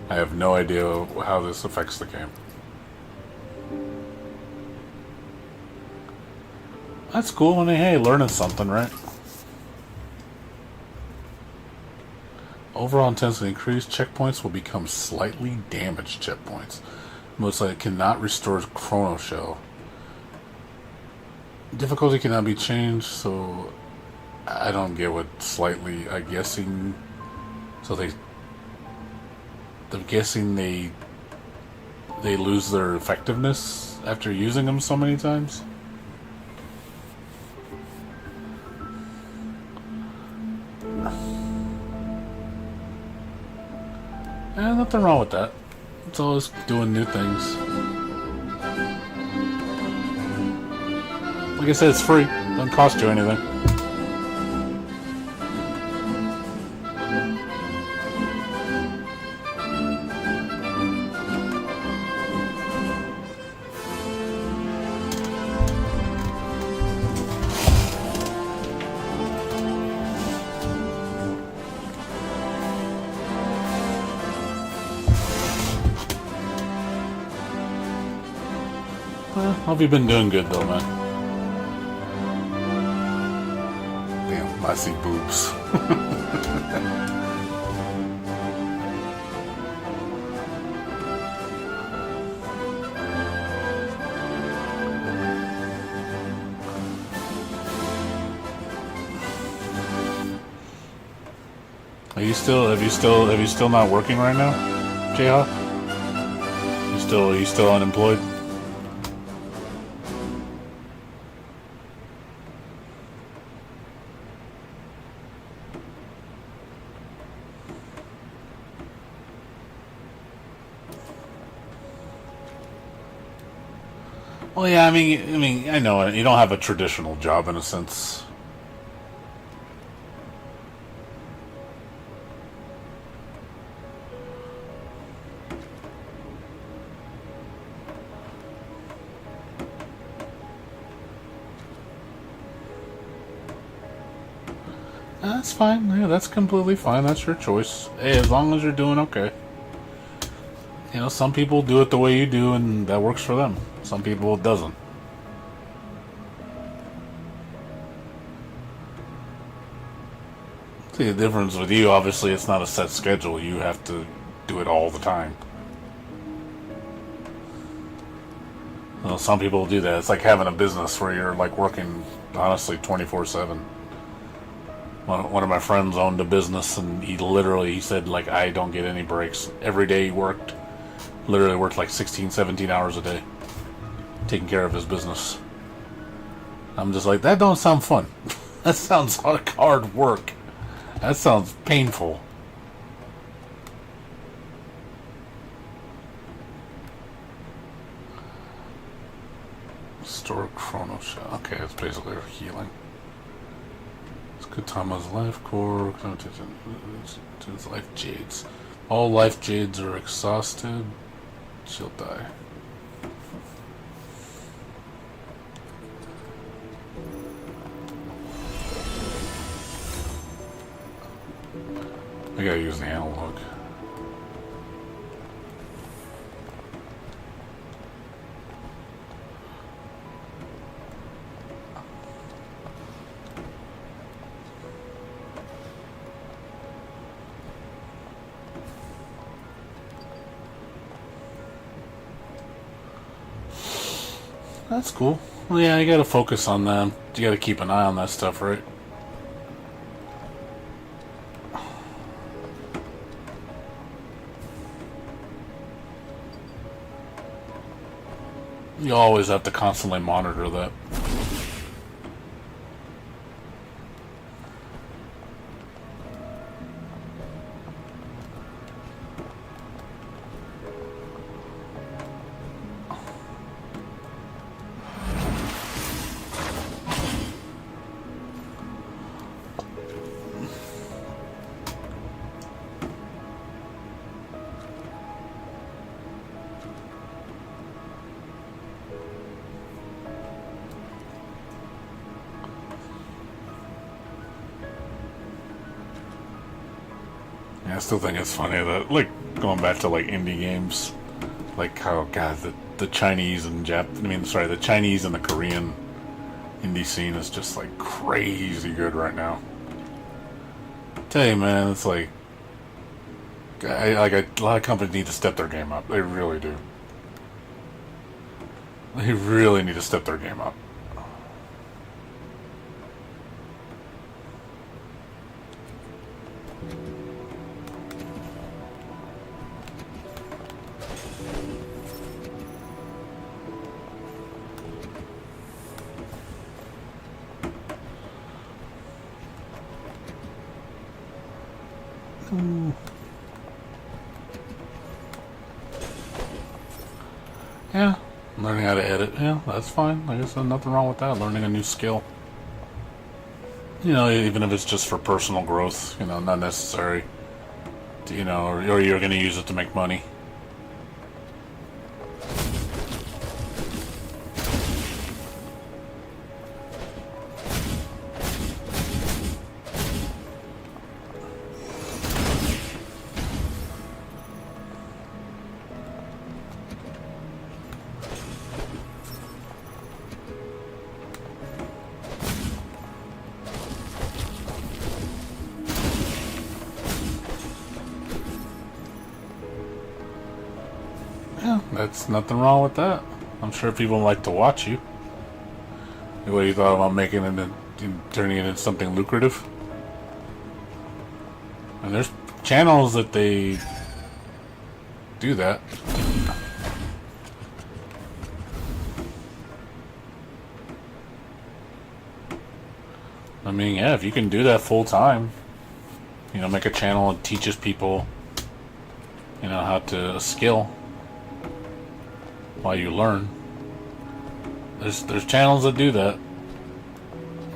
I have no idea how this affects the game. That's cool. I mean, hey, learning something, right? Overall intensity increased. Checkpoints will become slightly damaged checkpoints. Most likely cannot restore Chrono Shell. Difficulty cannot be changed, so I don't get what slightly. I'm guessing. So I'm guessing they lose their effectiveness after using them so many times. Nothing wrong with that. It's always doing new things. Like I said, it's free. Doesn't cost you anything. Hope you've been doing good though, man. Damn, I see boobs. Are you still not working right now, Jayhawk? Are you still unemployed? Well, yeah, I mean, I know you don't have a traditional job in a sense. That's fine. Yeah, that's completely fine. That's your choice. Hey, as long as you're doing okay. You know, some people do it the way you do, and that works for them. Some people it doesn't. See, the difference with you, obviously, it's not a set schedule. You have to do it all the time. You know, some people do that. It's like having a business where you're like working, honestly, 24/7. One of my friends owned a business, and he said, like, I don't get any breaks. Every day he worked, literally worked like 16, 17 hours a day, taking care of his business. I'm just like, that don't sound fun. That sounds like hard work. That sounds painful. Store chrono shot. Okay, it's basically healing. It's Kotama's life core. To his life jades. All life jades are exhausted. She'll die. I gotta use the analog. That's cool. Well, yeah, you gotta focus on them. You gotta keep an eye on that stuff, right? You always have to constantly monitor that. Yeah, I still think it's funny that, like, going back to, like, indie games, like how, God, the Chinese and the Chinese and the Korean indie scene is just, like, crazy good right now. Tell you, man, it's like, a lot of companies need to step their game up. They really do. They really need to step their game up. Yeah, learning how to edit. Yeah, that's fine. I guess there's nothing wrong with that. Learning a new skill. You know, even if it's just for personal growth, you know, not necessary, you know, or you're going to use it to make money. Yeah, that's nothing wrong with that. I'm sure people like to watch you. What, you thought about making it and turning it into something lucrative? And there's channels that they do that. I mean, yeah, if you can do that full time, you know, make a channel that teaches people, you know, how to skill while you learn. There's channels that do that.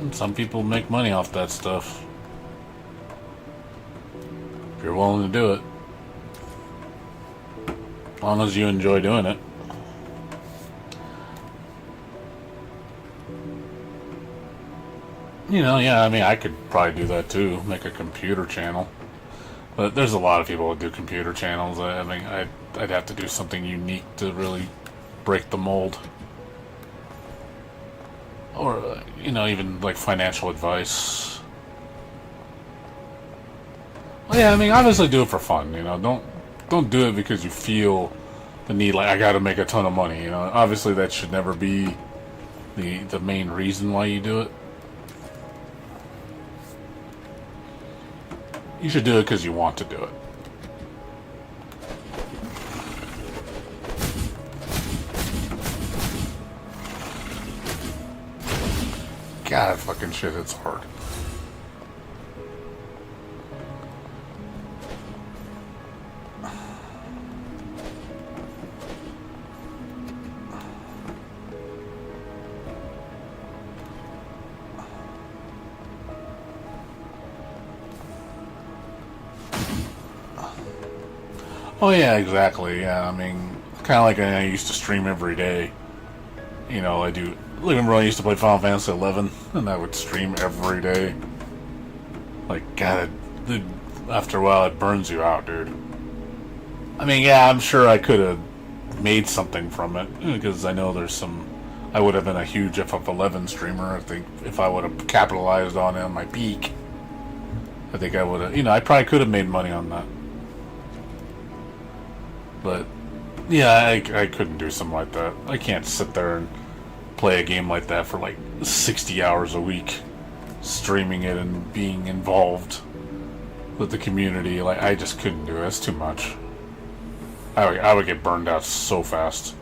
And some people make money off that stuff. If you're willing to do it. As long as you enjoy doing it. You know, yeah, I mean, I could probably do that too, make a computer channel. But there's a lot of people that do computer channels. I mean, I'd have to do something unique to really break the mold. Or, you know, even like financial advice. Well, yeah, I mean, obviously do it for fun, you know. Don't do it because you feel the need, like, I gotta make a ton of money, you know. Obviously that should never be the main reason why you do it. You should do it because you want to do it. God, fucking shit, it's hard. Oh yeah, exactly. Yeah, I mean, kind of like I used to stream every day. You know, I do. Remember when I used to play Final Fantasy 11, and I would stream every day. Like, God, after a while, it burns you out, dude. I mean, yeah, I'm sure I could have made something from it because I know there's some. I would have been a huge FF11 streamer. I think if I would have capitalized on it on my peak, I think I would have. You know, I probably could have made money on that. But yeah, I couldn't do something like that. I can't sit there and play a game like that for like 60 hours a week, streaming it and being involved with the community. Like, I just couldn't do it. It's too much. I would get burned out so fast.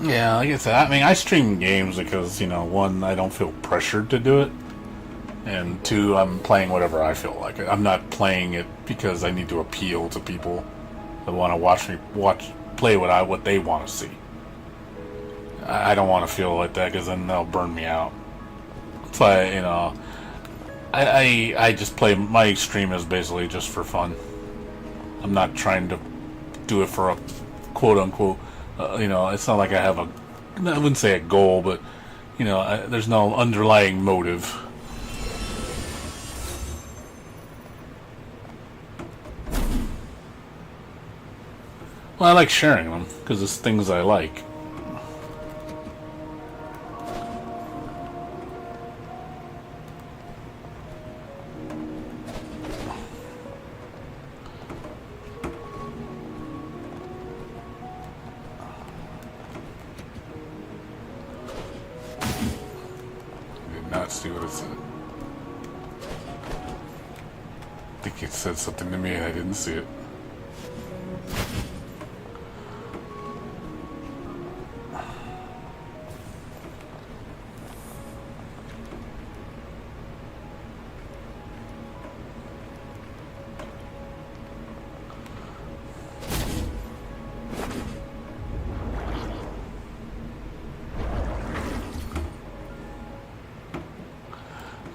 Yeah, like I said, I mean, I stream games because, you know, one, I don't feel pressured to do it, and two, I'm playing whatever I feel like. I'm not playing it because I need to appeal to people that want to play what they want to see. I don't want to feel like that because then they'll burn me out. So I just play. My stream is basically just for fun. I'm not trying to do it for a quote unquote. It's not like I have I wouldn't say a goal, but there's no underlying motive. Well, I like sharing them because it's things I like. Not see what it said. I think it said something to me and I didn't see it.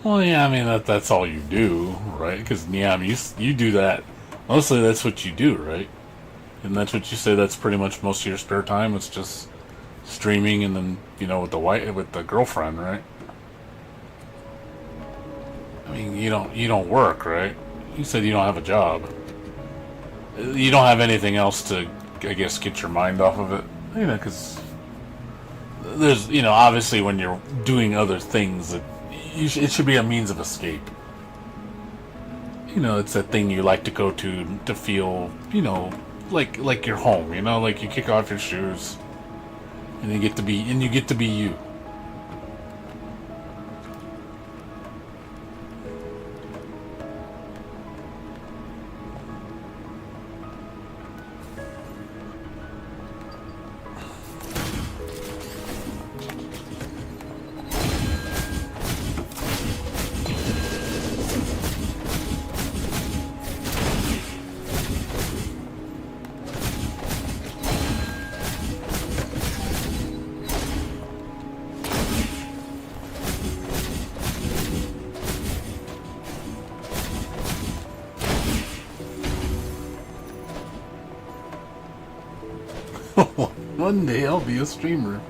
Well, yeah, I mean that's all you do, right? Because yeah, I mean you do that. Mostly that's what you do, right? And that's what you say. That's pretty much most of your spare time. It's just streaming, and then with the girlfriend, right? I mean you don't work, right? You said you don't have a job. You don't have anything else to, I guess, get your mind off of it. Because there's obviously when you're doing other things that. It should be a means of escape. It's a thing you like to go to feel, like you're home. Like you kick off your shoes, and you get to be you. One day I'll be a streamer.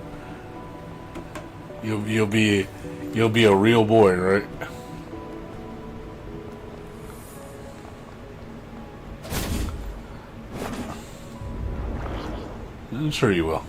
You'll be a real boy, right? I'm sure you will.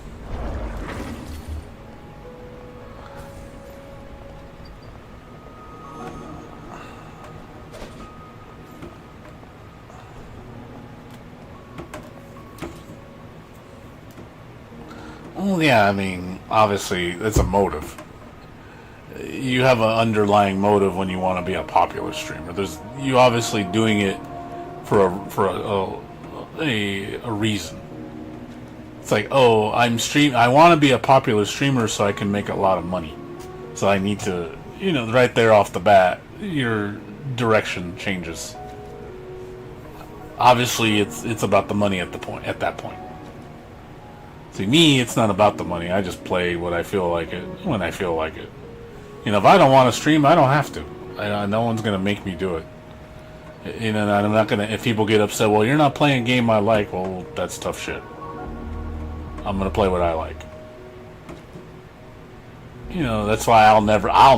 Well, yeah, I mean, obviously, it's a motive. You have an underlying motive when you want to be a popular streamer. You obviously doing it for a reason. It's like, oh, I want to be a popular streamer so I can make a lot of money. So I need to, right there off the bat, your direction changes. Obviously, it's about the money at that point. See, me, it's not about the money. I just play what I feel like it when I feel like it. If I don't want to stream, I don't have to. No one's gonna make me do it. And I'm not gonna. If people get upset, well, you're not playing a game I like. Well, that's tough shit. I'm gonna play what I like. That's why I'll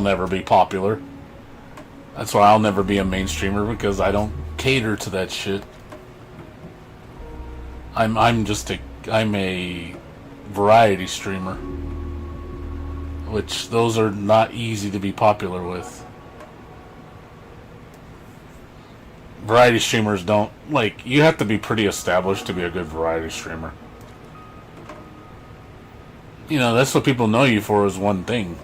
never be popular. That's why I'll never be a mainstreamer, because I don't cater to that shit. I'm a variety streamer, which those are not easy to be popular with. Variety streamers don't, you have to be pretty established to be a good variety streamer. That's what people know you for, is one thing.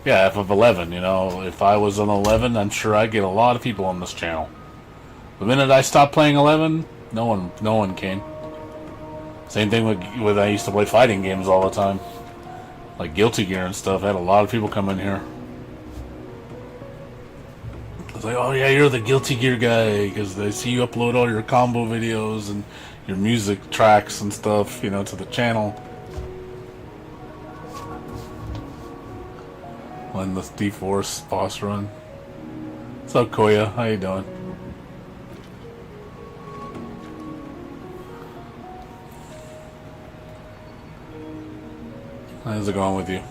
Yeah, FF11, if I was on 11, I'm sure I'd get a lot of people on this channel. The minute I stopped playing 11, no one came. Same thing with I used to play fighting games all the time, like Guilty Gear and stuff. I had a lot of people come in here. I was like, oh yeah, you're the Guilty Gear guy, because they see you upload all your combo videos and your music tracks and stuff, to the channel. When the D-Force boss run. What's up, Koya? How you doing? How's it going with you?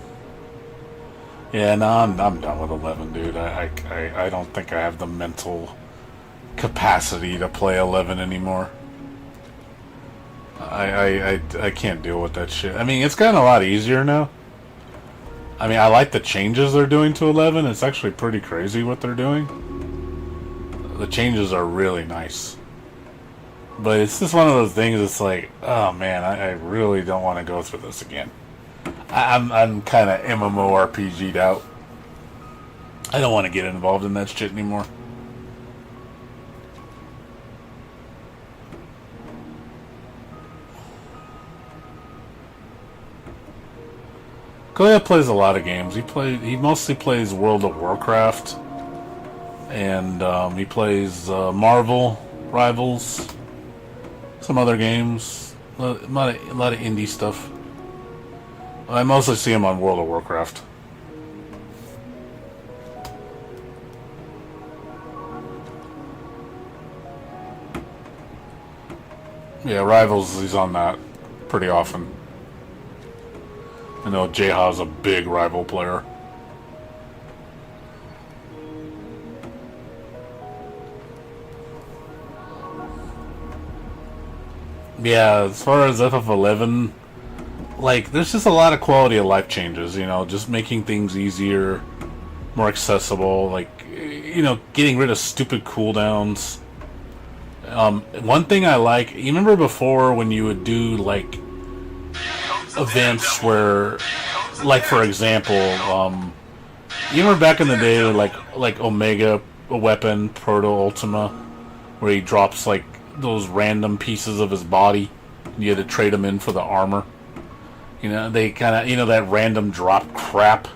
Yeah, no, I'm done with 11, dude. I don't think I have the mental capacity to play 11 anymore. I can't deal with that shit. I mean, it's gotten a lot easier now. I mean, I like the changes they're doing to 11. It's actually pretty crazy what they're doing. The changes are really nice. But it's just one of those things, it's like, oh man, I really don't want to go through this again. I'm kind of MMORPG'd out. I don't want to get involved in that shit anymore. Koya plays a lot of games. He mostly plays World of Warcraft, and he plays Marvel Rivals, some other games, a lot of indie stuff. I mostly see him on World of Warcraft. Yeah, Rivals, he's on that pretty often. I know Jayha's a big Rival player. Yeah, as far as FF11, there's just a lot of quality of life changes, just making things easier, more accessible, getting rid of stupid cooldowns. One thing I like, you remember before when you would do, events where, for example, you remember back in the day, like Omega Weapon, Proto Ultima, where he drops, those random pieces of his body, and you had to trade them in for the armor? They kind of, that random drop crap.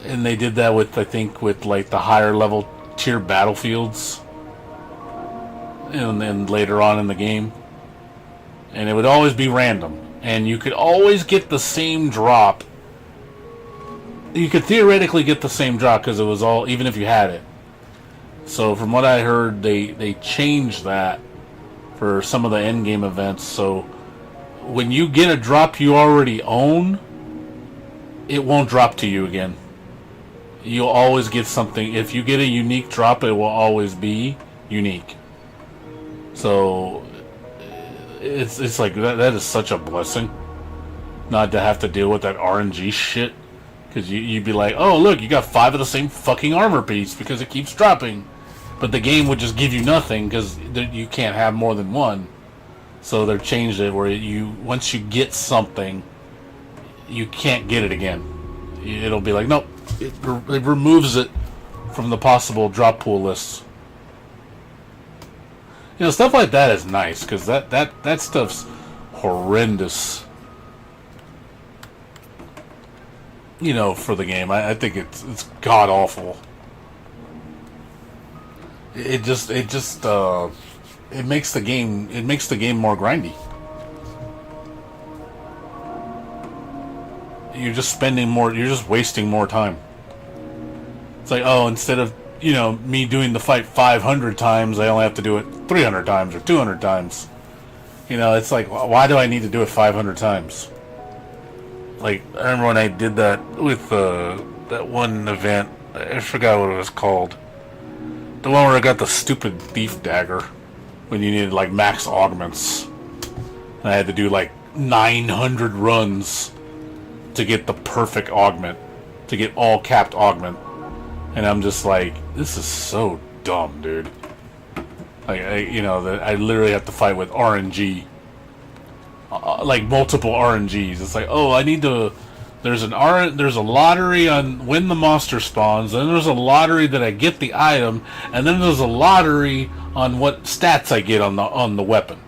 And they did that with, I think, with, the higher level tier battlefields. And then later on in the game. And it would always be random. And you could always get the same drop. You could theoretically get the same drop because it was all, even if you had it. So from what I heard, they changed that for some of the end game events. So when you get a drop you already own, it won't drop to you again. You'll always get something. If you get a unique drop, it will always be unique. So it's like that is such a blessing not to have to deal with that RNG shit. Because you'd be like, oh look, you got 5 of the same fucking armor piece because it keeps dropping. But the game would just give you nothing because you can't have more than one. So they've changed it where once you get something, you can't get it again. It'll be like, nope, it removes it from the possible drop pool lists. You know, stuff like that is nice because that stuff's horrendous. You know, for the game, I think it's god awful. It makes the game more grindy. You're just spending more. You're just wasting more time. It's like, oh, instead of me doing the fight 500 times, I only have to do it 300 times or 200 times. It's like, why do I need to do it 500 times? Like, I remember when I did that with that one event. I forgot what it was called. The one where I got the stupid thief dagger when you needed like max augments. And I had to do like 900 runs to get the perfect augment, to get all capped augment. And I'm just like, this is so dumb, dude. Like, I literally have to fight with RNG. Like multiple RNGs. It's like, oh, I need to. There's a lottery on when the monster spawns. Then there's a lottery that I get the item, and then there's a lottery on what stats I get on the weapon.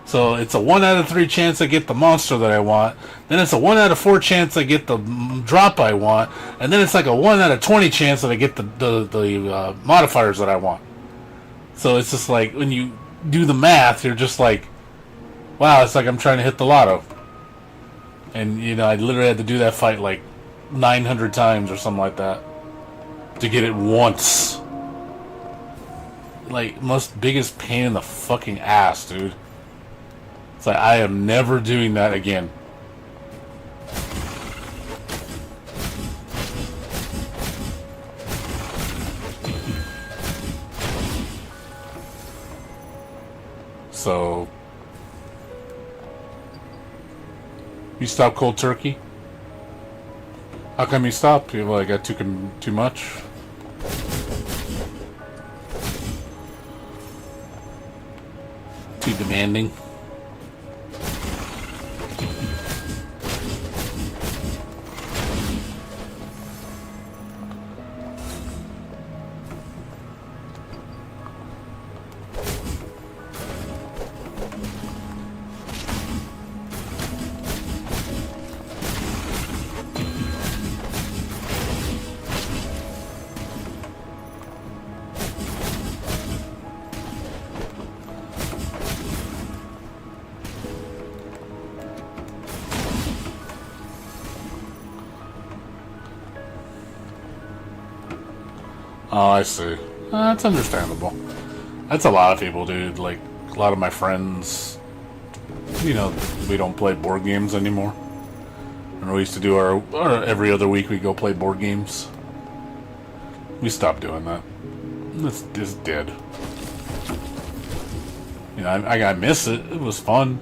So it's a 1 out of 3 chance I get the monster that I want. Then it's a 1 out of 4 chance I get the drop I want, and then it's like a 1 out of 20 chance that I get the modifiers that I want. So it's just like when you do the math, you're just like, wow, it's like I'm trying to hit the lotto. And, I literally had to do that fight like 900 times or something like that to get it once. Like, most biggest pain in the fucking ass, dude. It's like, I am never doing that again. So... You stop cold turkey? How come you stopped? Well, I got too much. Too demanding. Oh, I see. That's understandable. That's a lot of people, dude. Like, a lot of my friends, we don't play board games anymore. And we used to do our every other week we go play board games. We stopped doing that. It's dead. I miss it. It was fun.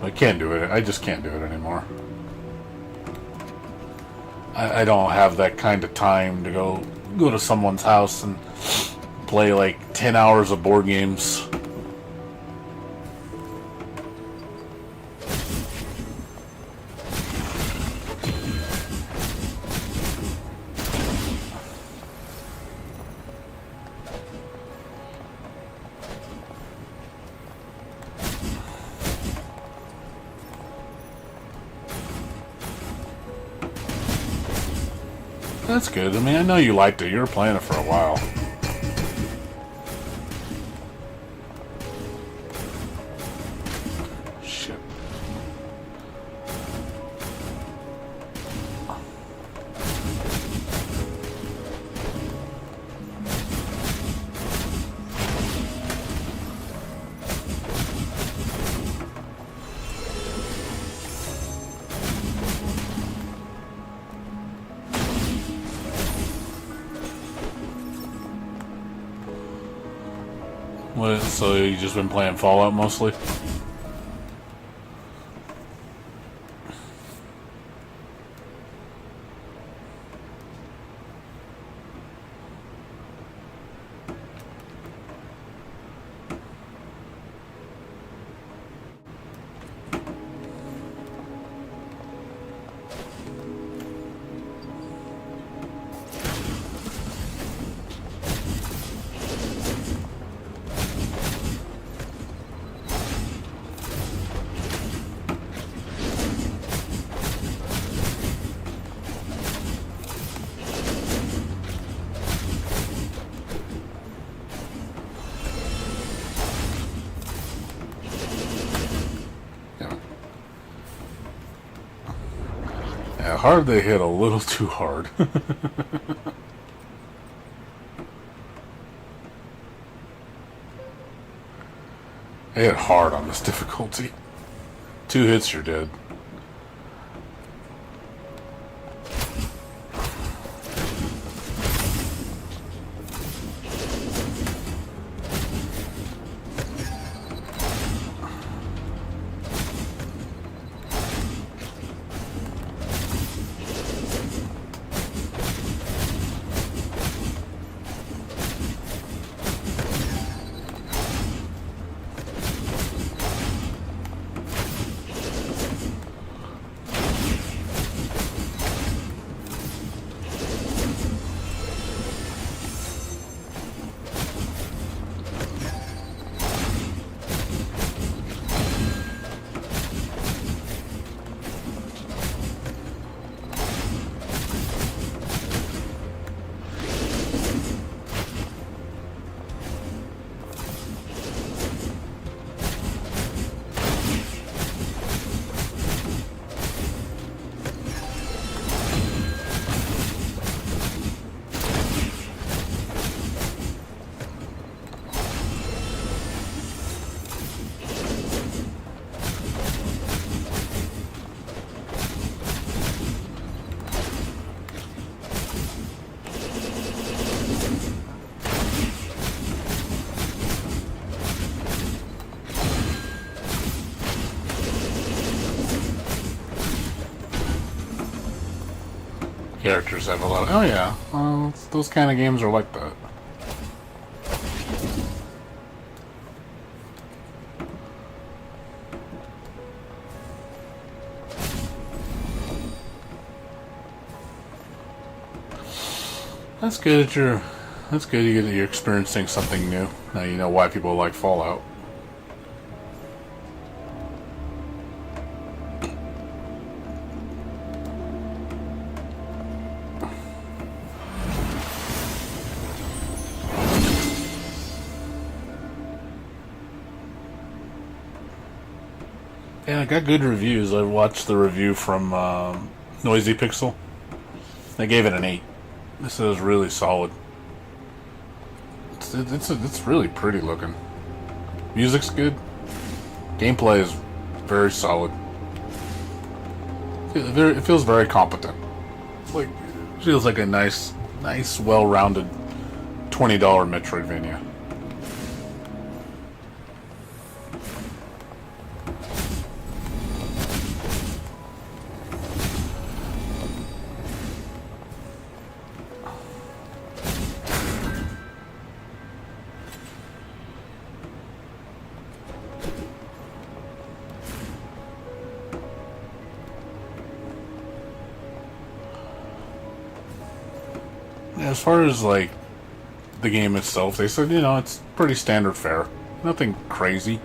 I can't do it. I just can't do it anymore. I don't have that kind of time to go to someone's house and play like 10 hours of board games. That's good. I mean, I know you liked it. You were playing it for a while. Shit. So you just been playing Fallout mostly? Yeah, hard they hit a little too hard. They hit hard on this difficulty. 2 hits, you're dead. Characters have a lot of... Oh yeah, well, those kind of games are like that. That's good that you're... That's good that you're experiencing something new. Now you know why people like Fallout. Yeah, it got good reviews. I watched the review from Noisy Pixel. They gave it an 8. This is really solid. It's really pretty looking. Music's good. Gameplay is very solid. It feels very competent. Like, it feels like a nice, well-rounded $20 Metroidvania. As far as like the game itself, they said, you know, it's pretty standard fare. Nothing crazy.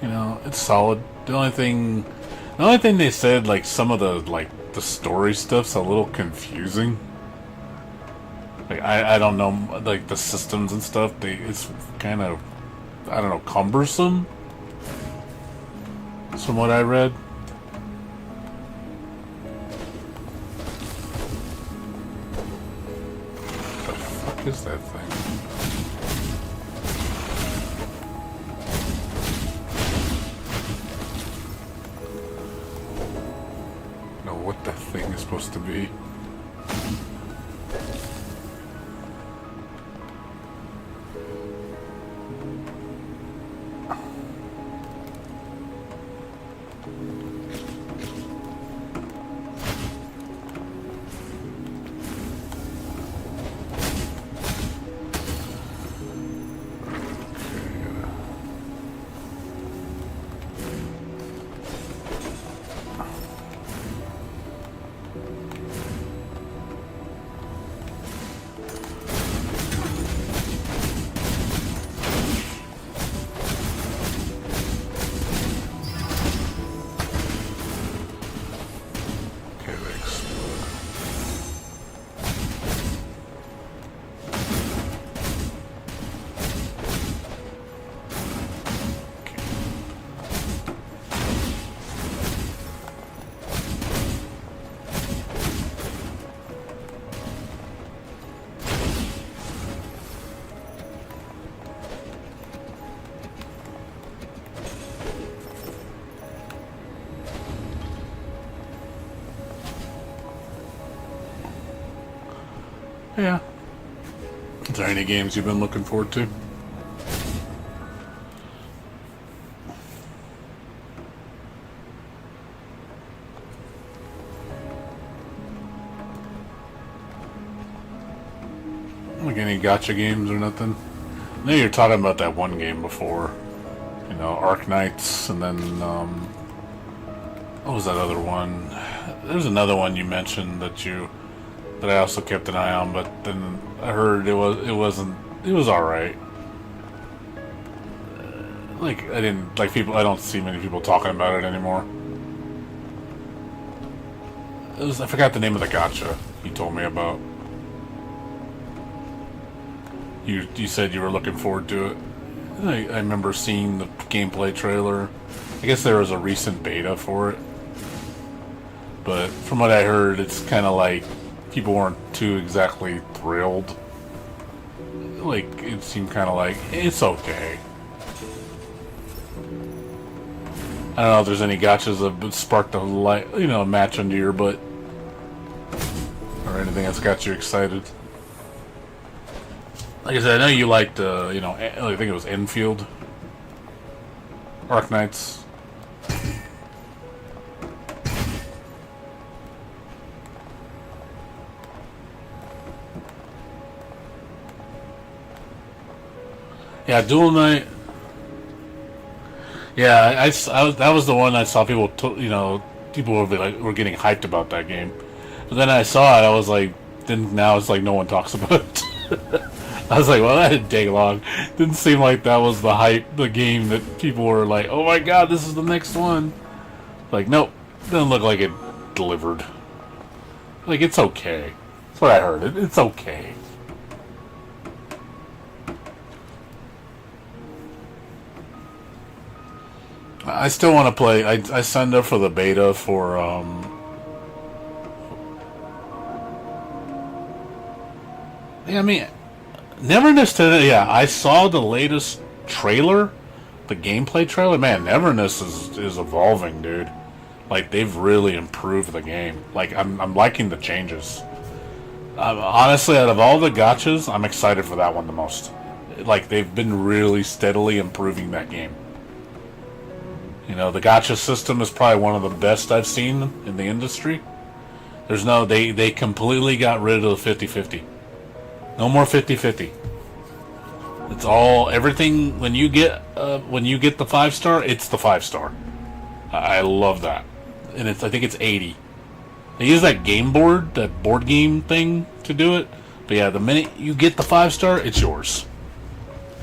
You know, it's solid. The only thing they said, like some of the story stuff's a little confusing. Like I don't know, like the systems and stuff. It's kind of, I don't know, cumbersome. From what I read. What is that thing? Know what that thing is supposed to be. Yeah. Is there any games you've been looking forward to? Like any gotcha games or nothing? I know you're talking about that one game before. You know, Arc Knights, and then, what was that other one? There's another one you mentioned that I also kept an eye on, but then I heard it was alright. Like, I don't see many people talking about it anymore. I forgot the name of the gotcha you told me about. You said you were looking forward to it. I remember seeing the gameplay trailer. I guess there was a recent beta for it. But from what I heard, it's kind of like people weren't too exactly thrilled. Like, it seemed kind of like, it's okay. I don't know if there's any gotchas that sparked a light, a match under your butt. Or anything that's got you excited. Like I said, I know you liked, I think it was Enfield. Arc Knights. Yeah, Duel Knight. Yeah, that was the one I saw people, people were getting hyped about that game. But then I saw it, I was like, then now it's like no one talks about it. I was like, well, that didn't take long. Didn't seem like that was the hype, the game that people were like, oh my god, this is the next one. Like, nope, doesn't look like it delivered. Like, it's okay. That's what I heard. It's okay. I still want to play. I signed up for the beta for yeah, I mean, Neverness today. Yeah, I saw the latest trailer, the gameplay trailer. Man, Neverness is evolving, dude. Like, they've really improved the game. Like, I'm liking the changes. Honestly, out of all the gotchas, I'm excited for that one the most. Like, they've been really steadily improving that game. The gacha system is probably one of the best I've seen in the industry. They completely got rid of the 50-50. No more 50-50. It's everything, when you get the 5-star, it's the 5-star. I love that. And I think it's 80. They use that board game thing to do it. But yeah, the minute you get the 5-star, it's yours.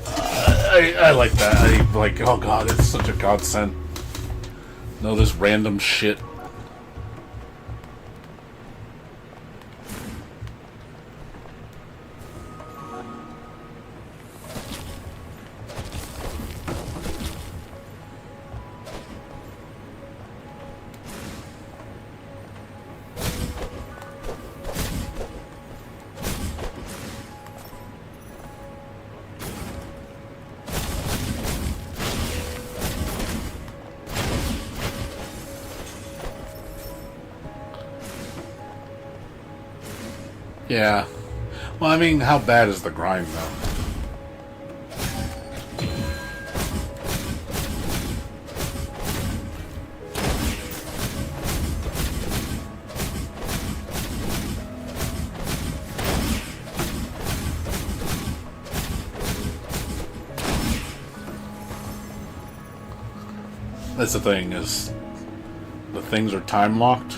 I like that. Oh god, it's such a godsend. No, this random shit. Yeah. Well, I mean, how bad is the grind, though? That's the thing, is the things are time locked.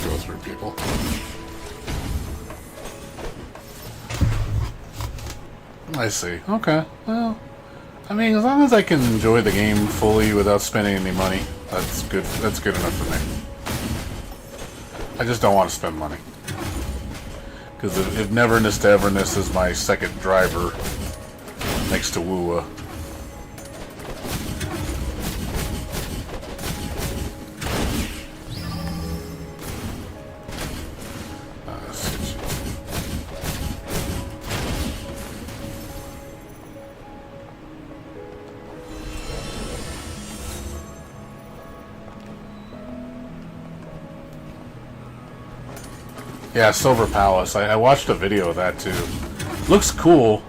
go through people. I see. Okay. Well, I mean, as long as I can enjoy the game fully without spending any money, that's good. That's good enough for me. I just don't want to spend money. Because if Neverness to Everness is my second driver next to Wua. Yeah, Silver Palace. I watched a video of that too. Looks cool.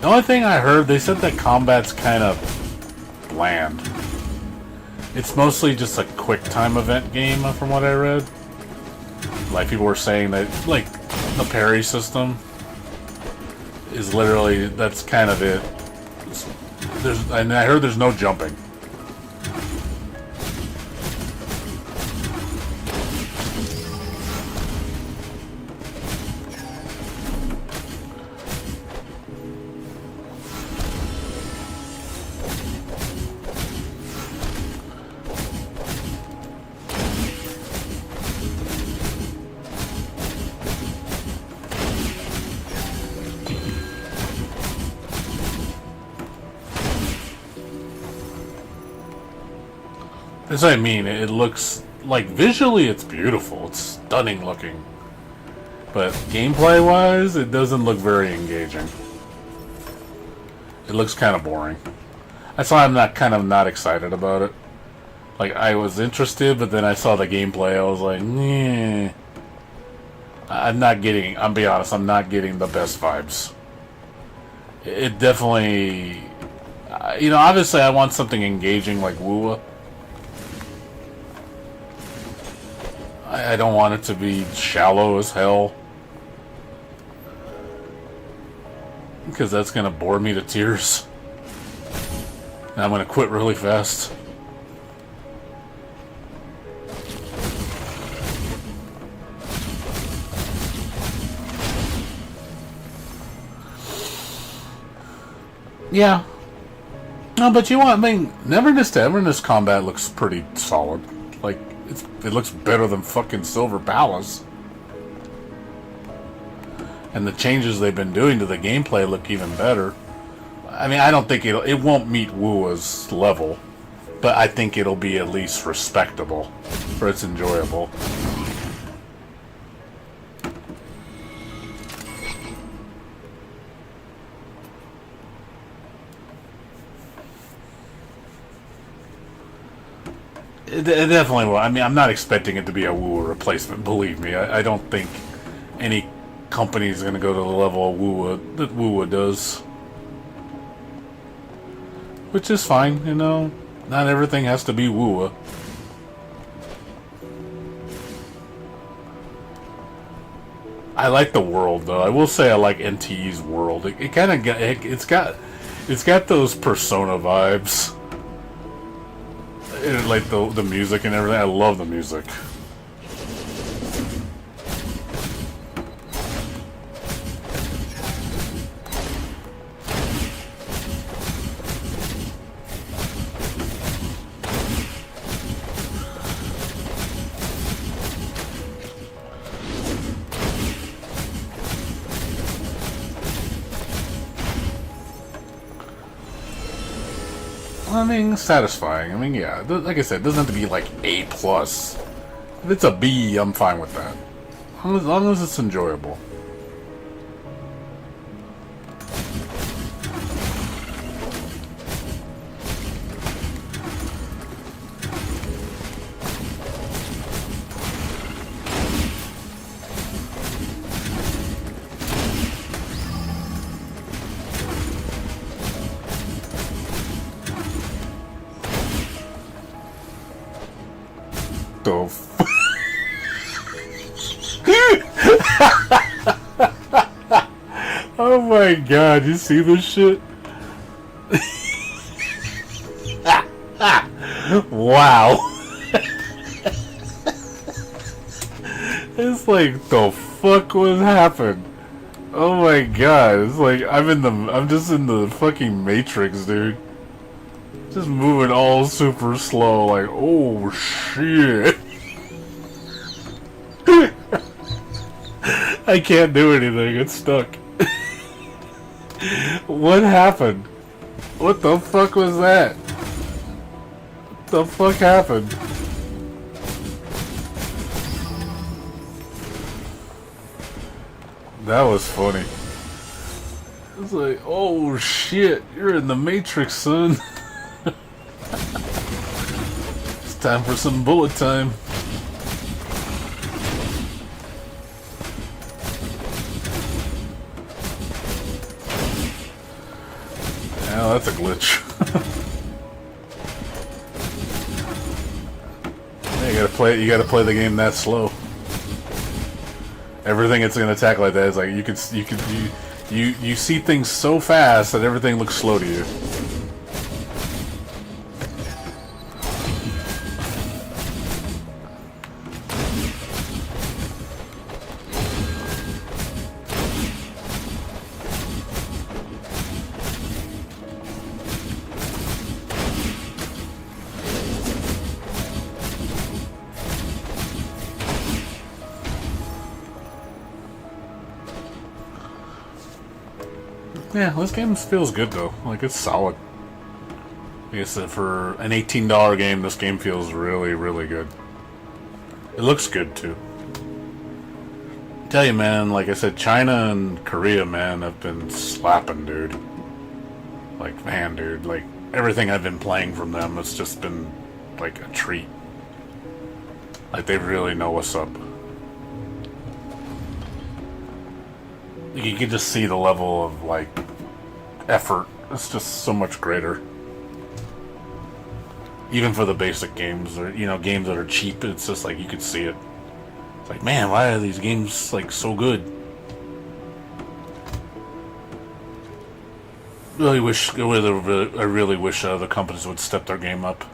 The only thing I heard, they said that combat's kind of bland. It's mostly just a quick time event game, from what I read. Like, people were saying that, like, the parry system is literally, that's kind of it. And I heard there's no jumping. That's what I mean. It looks like visually it's beautiful. It's stunning looking. But gameplay wise, it doesn't look very engaging. It looks kind of boring. That's why I'm not excited about it. Like, I was interested, but then I saw the gameplay. I was like, nah. I'll be honest, I'm not getting the best vibes. It definitely, obviously I want something engaging like Wua. I don't want it to be shallow as hell. Because that's going to bore me to tears. And I'm going to quit really fast. Yeah. No, but Neverness to Everness combat looks pretty solid. Like, it looks better than fucking Silver Palace. And the changes they've been doing to the gameplay look even better. I mean, I don't think it won't meet Wua's level, but I think it'll be at least respectable, or it's enjoyable. It definitely will. I mean, I'm not expecting it to be a Wua replacement, believe me. I don't think any company is going to go to the level of Wua that Wua does. Which is fine, Not everything has to be Wua. I like the world, though. I will say I like NTE's world. It kind of it's got those Persona vibes. Like the music and everything. I love the music. I mean, satisfying. I mean, yeah. Like I said, it doesn't have to be like A+. If it's a B, I'm fine with that. As long as it's enjoyable. Oh my god, you see this shit? Wow. It's like, the fuck was happened? Oh my god, it's like I'm just in the fucking Matrix, dude. Just moving all super slow, like, oh shit. I can't do anything, it's stuck. What happened? What the fuck was that? What the fuck happened? That was funny. It's like, oh shit, you're in the Matrix, son. It's time for some bullet time. Oh, that's a glitch. Yeah, you gotta play the game that slow. Everything it's gonna attack like that is like you see things so fast that everything looks slow to you. Yeah, this game feels good though. Like, it's solid. Like I said, for an $18 game, this game feels really, really good. It looks good too. I tell you, man, like I said, China and Korea, man, have been slapping, dude. Like, man, dude, like, everything I've been playing from them has just been, like, a treat. Like, they really know what's up. You can just see the level of, like, effort. It's just so much greater. Even for the basic games, or, you know, games that are cheap, it's just like, you could see it. It's like, man, why are these games, like, so good? I really wish other companies would step their game up.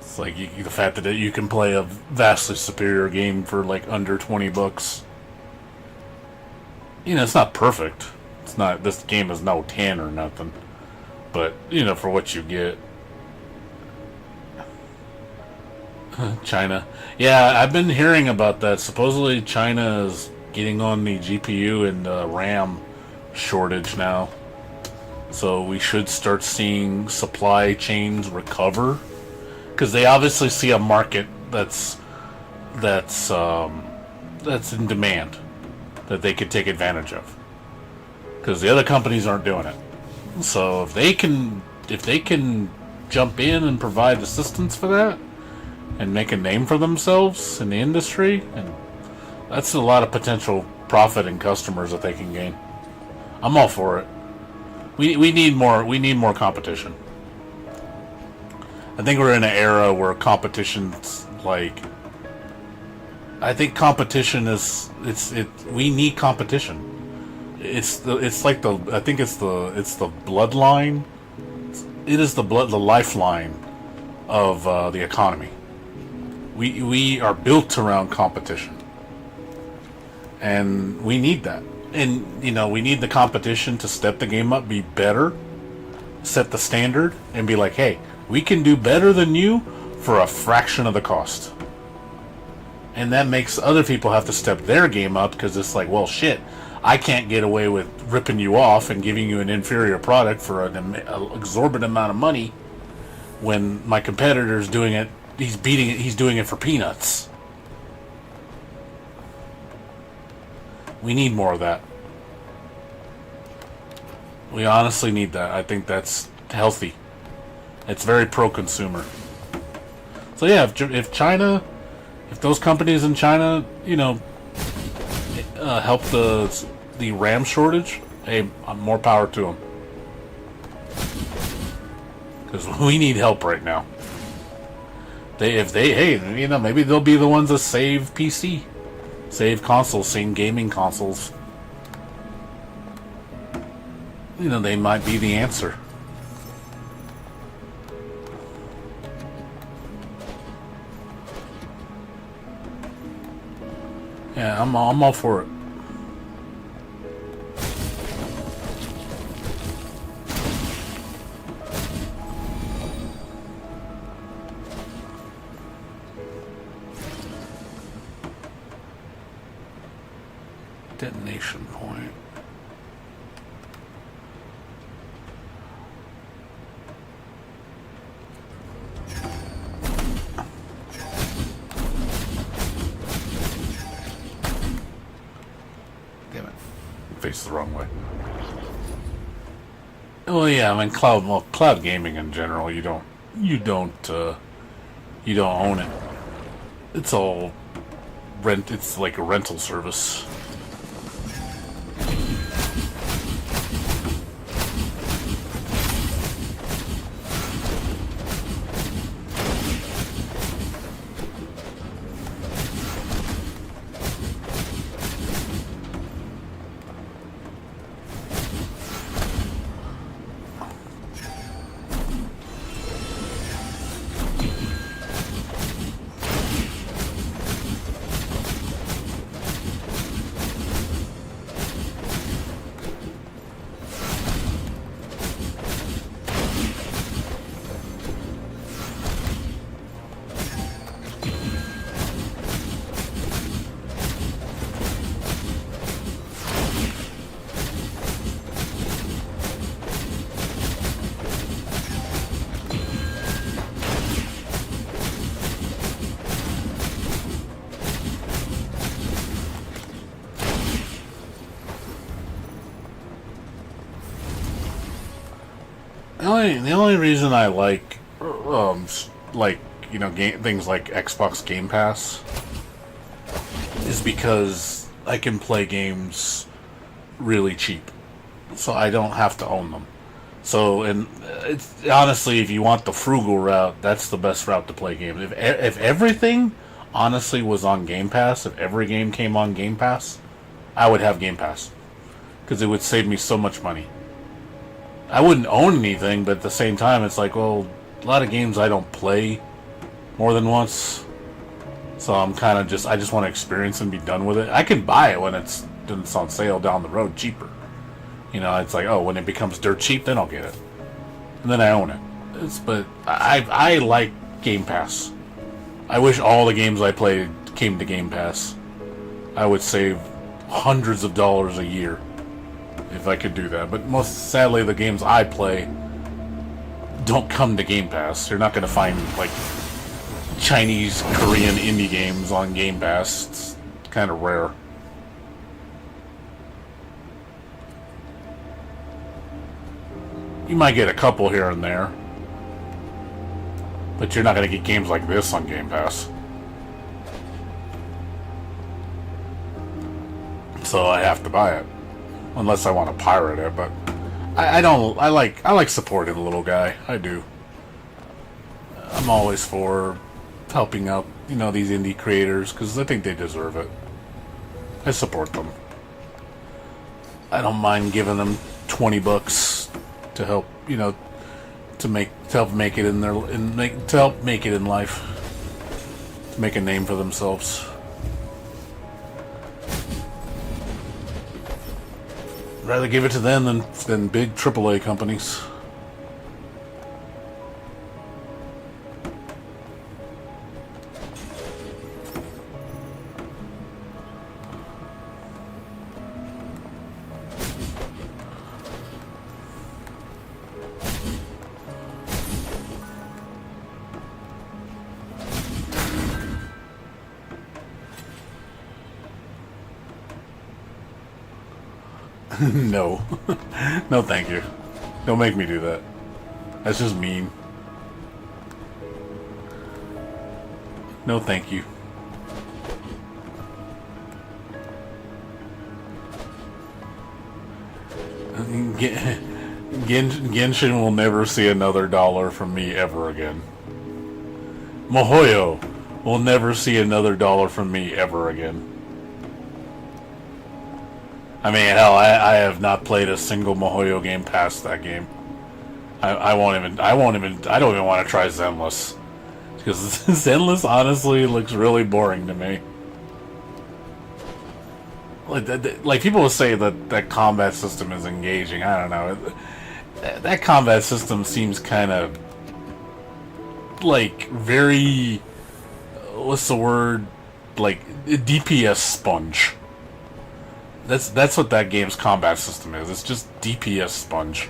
It's like, the fact that you can play a vastly superior game for, like, under $20. You know, it's not perfect. It's not, this game is no 10 or nothing. But, you know, for what you get. China. Yeah, I've been hearing about that. Supposedly China is getting on the GPU and RAM shortage now. So we should start seeing supply chains recover. Because they obviously see a market that's in demand, that they could take advantage of, because the other companies aren't doing it. So if they can jump in and provide assistance for that and make a name for themselves in the industry, and that's a lot of potential profit and customers that they can gain. I'm all for it. We need more competition. I think we're in an era where competition's like, I think competition is we need competition. It's the bloodline. It is the lifeline of the economy. We are built around competition, and we need that. And you know, we need the competition to step the game up, be better, set the standard, and be like, hey, we can do better than you for a fraction of the cost. And that makes other people have to step their game up, because it's like, well, shit, I can't get away with ripping you off and giving you an inferior product for an exorbitant amount of money when my competitor's doing it. He's doing it for peanuts. We need more of that. We honestly need that. I think that's healthy. It's very pro-consumer. So yeah, if China, if those companies in China, you know, help the RAM shortage, hey, more power to them. Because we need help right now. Hey, you know, maybe they'll be the ones that save PC, save consoles, save gaming consoles. You know, they might be the answer. Yeah, I'm all for it. Detonation point. Damn it. Face the wrong way. Well, yeah, I mean, cloud gaming in general, you don't own it. It's all rent. It's like a rental service. The only reason I like things like Xbox Game Pass is because I can play games really cheap, so I don't have to own them. So, and it's honestly, if you want the frugal route, that's the best route to play games. If everything honestly was on Game Pass, if every game came on Game Pass, I would have Game Pass because it would save me so much money. I wouldn't own anything, but at the same time, it's like, well, a lot of games I don't play more than once, so I'm kind of I just want to experience and be done with it. I can buy it when it's on sale down the road cheaper. You know, it's like, oh, when it becomes dirt cheap, then I'll get it, and then I own it. But I like Game Pass. I wish all the games I played came to Game Pass. I would save hundreds of dollars a year if I could do that. But most sadly, the games I play don't come to Game Pass. You're not going to find like Chinese, Korean indie games on Game Pass. It's kind of rare. You might get a couple here and there, but you're not going to get games like this on Game Pass. So I have to buy it. Unless I want to pirate it, but I don't. I like supporting the little guy. I do. I'm always for helping out, these indie creators because I think they deserve it. I support them. I don't mind giving them $20 to help, to help make it in to help make it in life, to make a name for themselves. Rather give it to them than big AAA companies. No. No, thank you. Don't make me do that. That's just mean. No, thank you. Genshin will never see another dollar from me ever again. Mihoyo will never see another dollar from me ever again. I mean, hell, I have not played a single Mihoyo game past that game. I don't even want to try Zenless. Because Zenless honestly looks really boring to me. like people will say that combat system is engaging. I don't know. That combat system seems kind of like very, what's the word? Like DPS sponge. That's what that game's combat system is. It's just DPS sponge.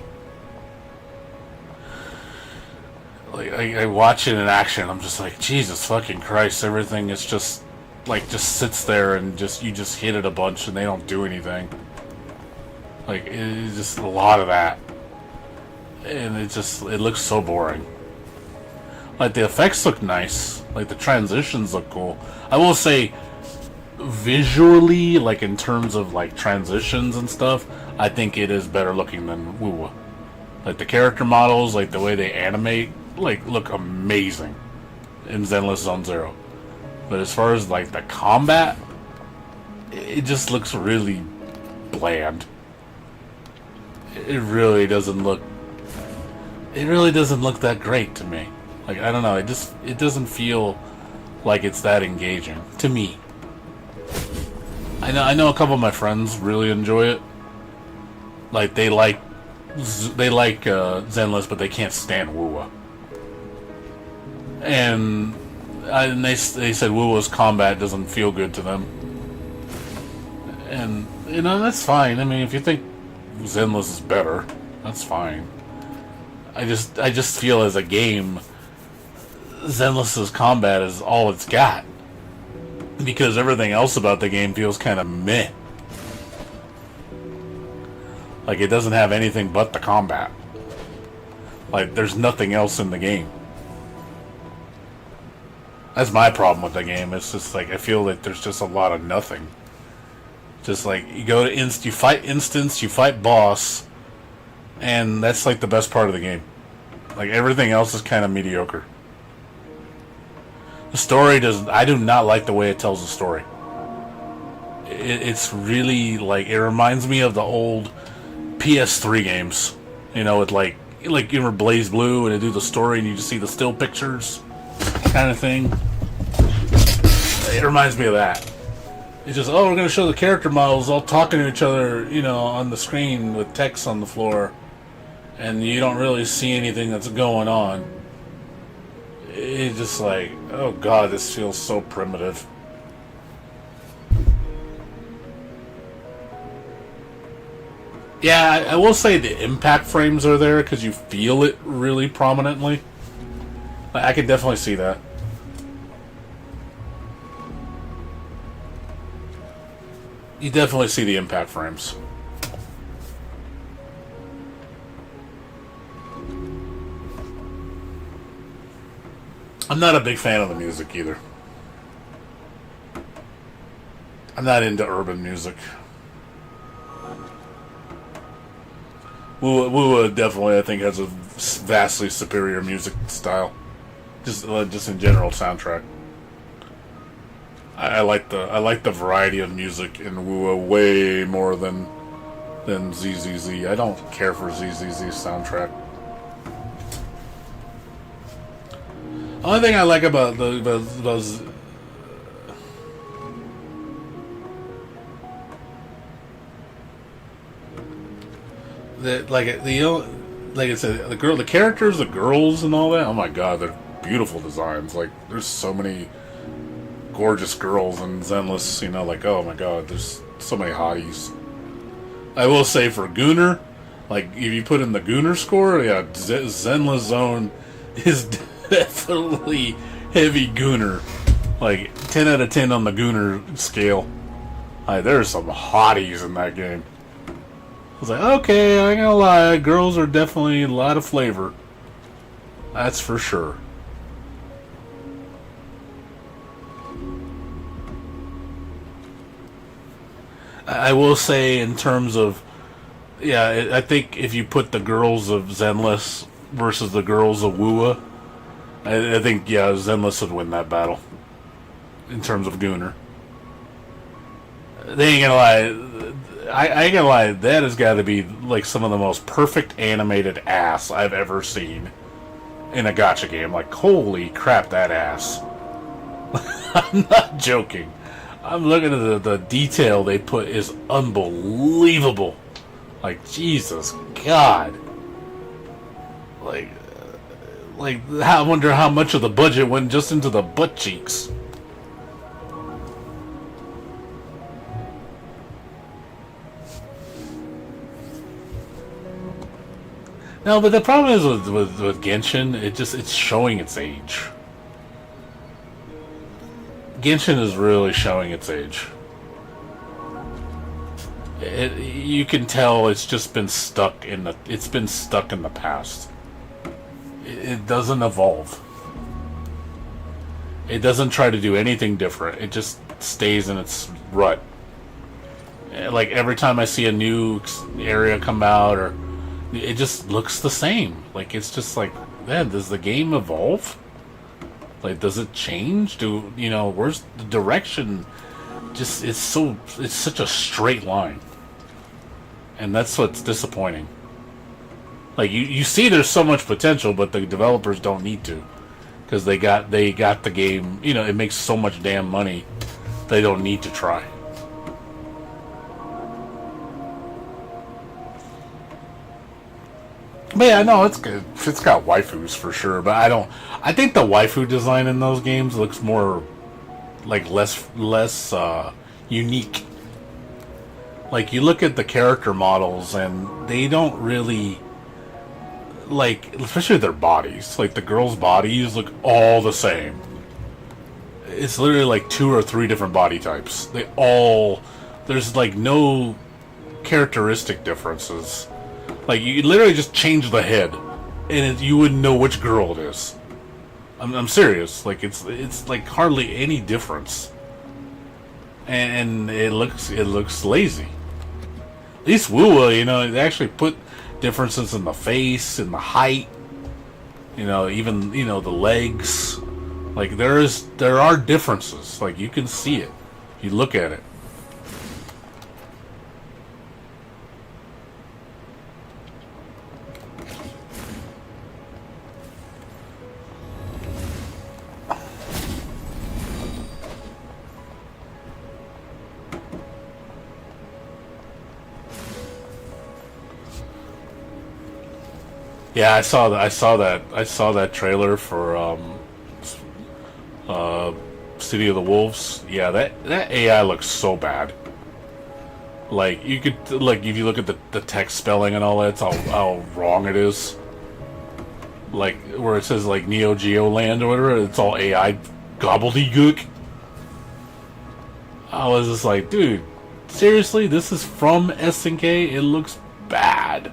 Like I watch it in action, I'm just like, Jesus fucking Christ! Everything is just sits there and you just hit it a bunch and they don't do anything. Like it's just a lot of that, and it looks so boring. Like the effects look nice, like the transitions look cool. I will say, visually, like in terms of like transitions and stuff, I think it is better looking than Woo. Like the character models, like the way they animate, like look amazing in Zenless Zone Zero. But as far as like the combat, it just looks really bland. It really doesn't look that great to me. Like I don't know, it doesn't feel like it's that engaging to me. I know a couple of my friends really enjoy it. Like they like Zenless, but they can't stand Woo. And they said Woo's combat doesn't feel good to them. And that's fine. I mean, if you think Zenless is better, that's fine. I just feel as a game, Zenless's combat is all it's got, because everything else about the game feels kind of meh. Like it doesn't have anything but the combat. Like there's nothing else in the game. That's my problem with the game. It's just like I feel like there's just a lot of nothing. Just like you go to you fight instance, you fight boss, and that's like the best part of the game. Like everything else is kind of mediocre. The story I do not like the way it tells the story. It's really like, it reminds me of the old PS3 games. You know, with like you remember Blaze Blue, and they do the story and you just see the still pictures kind of thing. It reminds me of that. It's just, we're going to show the character models all talking to each other, on the screen with text on the floor, and you don't really see anything that's going on. It's just like, oh god, this feels so primitive. Yeah, I will say the impact frames are there because you feel it really prominently. I can definitely see that. You definitely see the impact frames. I'm not a big fan of the music either. I'm not into urban music. Woo definitely, I think, has a vastly superior music style. Just in general soundtrack. I like the variety of music in Woo way more than ZZZ. I don't care for ZZZ's soundtrack. The only thing I like about those that like I said, the characters, the girls, and all that. Oh my god, they're beautiful designs. Like there's so many gorgeous girls in Zenless. Like oh my god, there's so many hotties. I will say for Gunner, like if you put in the Gunner score, yeah, Zenless Zone is definitely heavy Gunner. Like 10 out of 10 on the Gunner scale. Like there's some hotties in that game. I was like, okay, I ain't gonna lie, girls are definitely a lot of flavor. That's for sure. I will say, in terms of, yeah, I think if you put the girls of Zenless versus the girls of Woo, I think, yeah, Zenless would win that battle. In terms of Gunner. They ain't gonna lie. I ain't gonna lie, that has got to be like some of the most perfect animated ass I've ever seen in a gacha game. Like, holy crap, that ass. I'm not joking. I'm looking at the detail they put is unbelievable. Like, Jesus God. Like, I wonder how much of the budget went just into the butt cheeks. No, but the problem is with Genshin, it's showing its age. Genshin is really showing its age. You can tell it's just been stuck in the past. It doesn't evolve. It doesn't try to do anything different. It just stays in its rut. Like every time I see a new area come out, or it just looks the same. Like it's just like, man, does the game evolve? Like, does it change? Where's the direction? Just it's such a straight line, and that's what's disappointing. Like you see, there's so much potential, but the developers don't need to, because they got the game. It makes so much damn money, they don't need to try. But yeah, no, it's good. It's got waifus for sure, but I think the waifu design in those games looks more like less unique. Like you look at the character models and they don't really, like, especially their bodies. Like the girls' bodies look all the same. It's literally like 2 or 3 different body types. There's like no characteristic differences. Like you literally just change the head, and you wouldn't know which girl it is. I'm serious. Like it's like hardly any difference, and it looks lazy. At least Wuwa, they actually put differences in the face, in the height, even the legs. Like there are differences. Like you can see it. You look at it. Yeah, I saw that trailer for City of the Wolves. Yeah, that AI looks so bad. Like you could, like, if you look at the text spelling and all that, it's how wrong it is. Like where it says like Neo Geo Land or whatever, it's all AI gobbledygook. I was just like, dude, seriously, this is from SNK. It looks bad.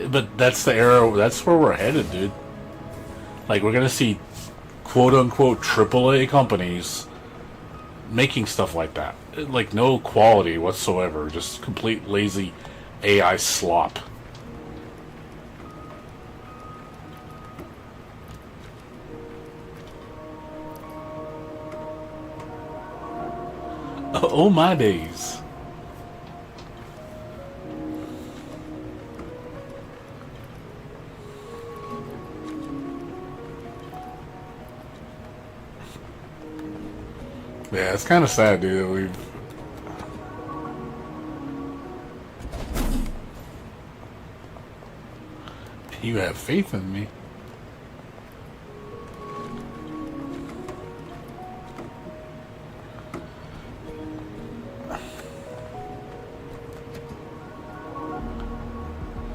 But that's the era. That's where we're headed, dude. Like we're gonna see quote-unquote AAA companies making stuff like that. Like no quality whatsoever. Just complete lazy AI slop. Oh my days. Yeah, it's kind of sad, dude. You have faith in me.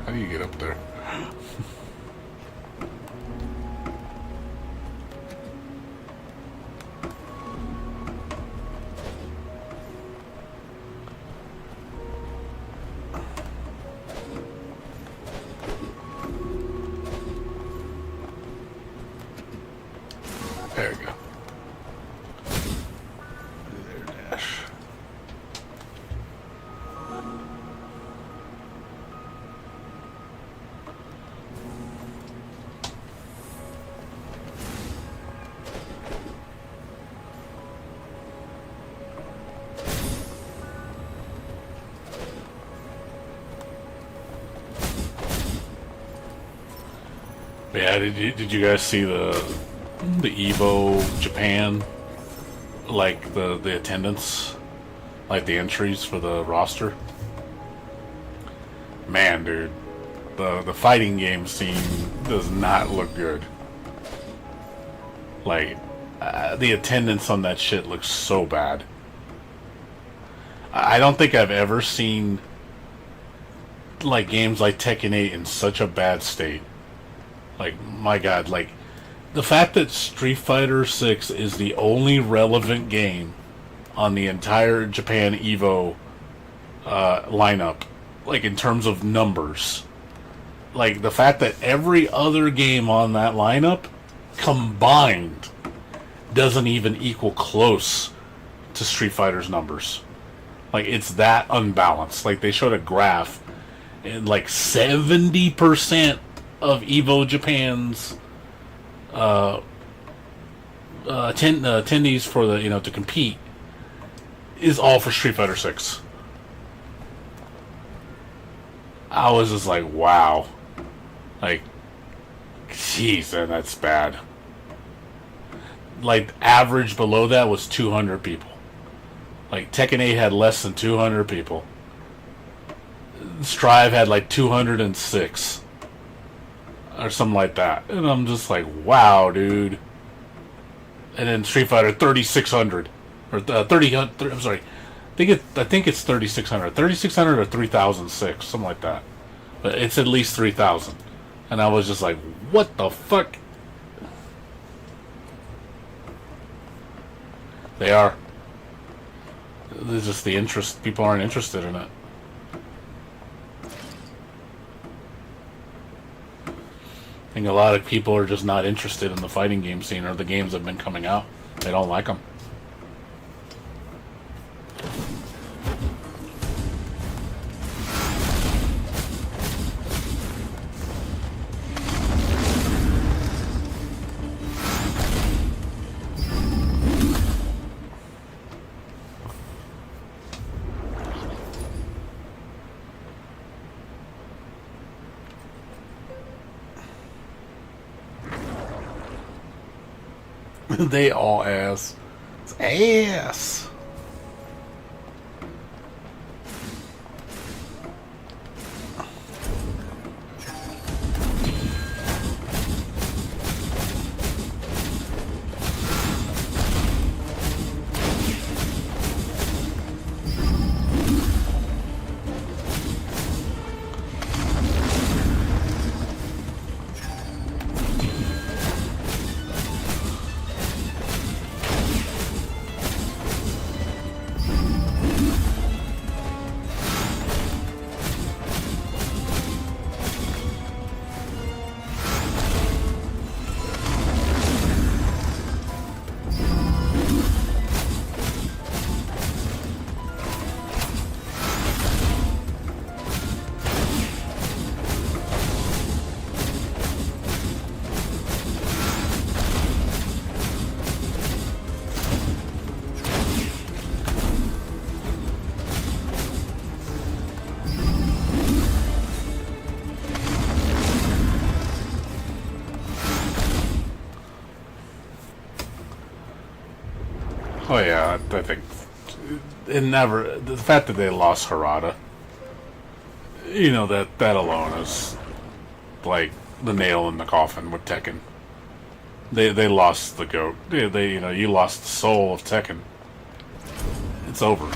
How do you get up there? There we go. There, dash. Yeah, did you guys see the the Evo Japan, like the attendance, like the entries for the roster. Man, dude, the fighting game scene does not look good. Like, the attendance on that shit looks so bad. I don't think I've ever seen like games like Tekken 8 in such a bad state. Like, my god, like the fact that Street Fighter 6 is the only relevant game on the entire Japan Evo lineup, like in terms of numbers, like the fact that every other game on that lineup combined doesn't even equal close to Street Fighter's numbers. Like, it's that unbalanced. Like, they showed a graph, and like 70% of Evo Japan's attendees for the to compete is all for Street Fighter 6. I was just like, wow, like, jeez, and that's bad. Like, average below that was 200 people. Like, Tekken 8 had less than 200 people. Strive had like 206 or something like that, and I'm just like, wow, dude. And then Street Fighter 3600 or 30. I'm sorry, I think it's 3600, 3600 or 3006, something like that. But it's at least 3000, and I was just like, what the fuck? They are. There's just the interest. People aren't interested in it. I think a lot of people are just not interested in the fighting game scene or the games that have been coming out. They don't like them. They all ass. It's ass. Oh yeah, I think it never. The fact that they lost Harada, that alone is like the nail in the coffin with Tekken. They lost the goat. They you lost the soul of Tekken. It's over.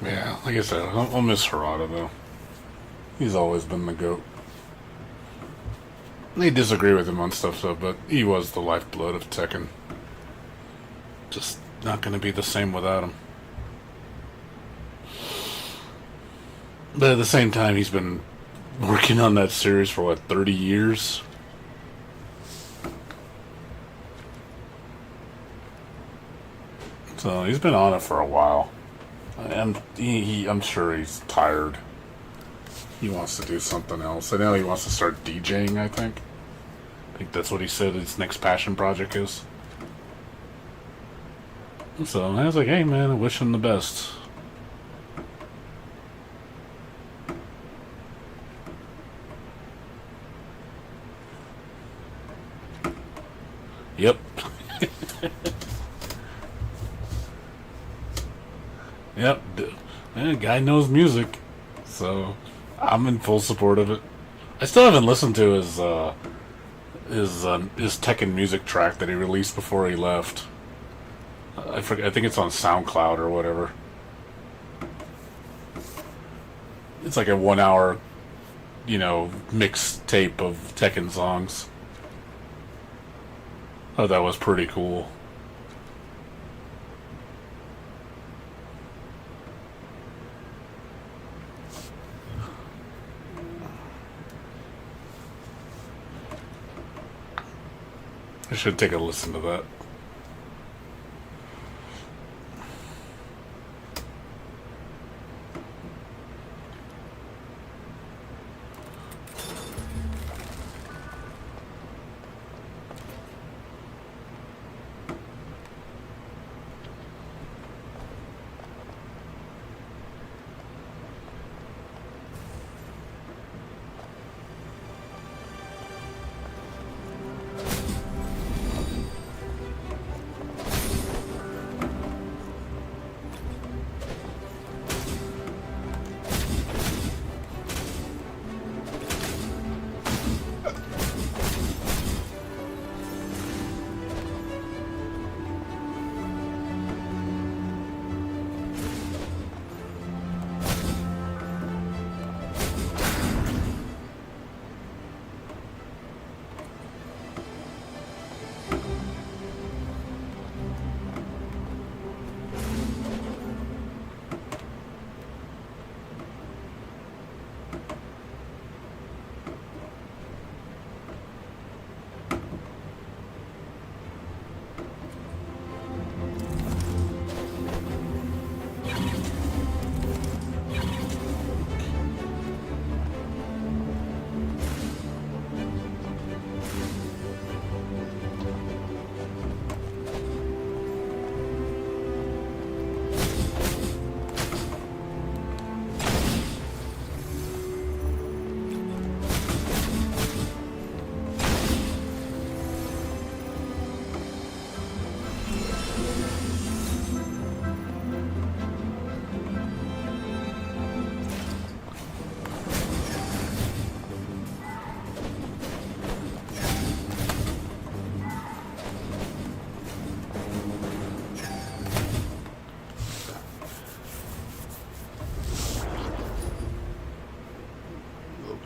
Yeah, like I said, I'll miss Harada though. He's always been the GOAT. They disagree with him on stuff, so, but he was the lifeblood of Tekken. Just not going to be the same without him. But at the same time, he's been working on that series for, what, 30 years? So he's been on it for a while. And I'm sure he's tired. He wants to do something else. I know he wants to start DJing, I think. I think that's what he said his next passion project is. So I was like, hey man, I wish him the best. Yep. Yep. Man, guy knows music. So I'm in full support of it. I still haven't listened to his Tekken music track that he released before he left. I forget. I think it's on SoundCloud or whatever. It's like a 1 hour, mixtape of Tekken songs. Oh, that was pretty cool. I should take a listen to that.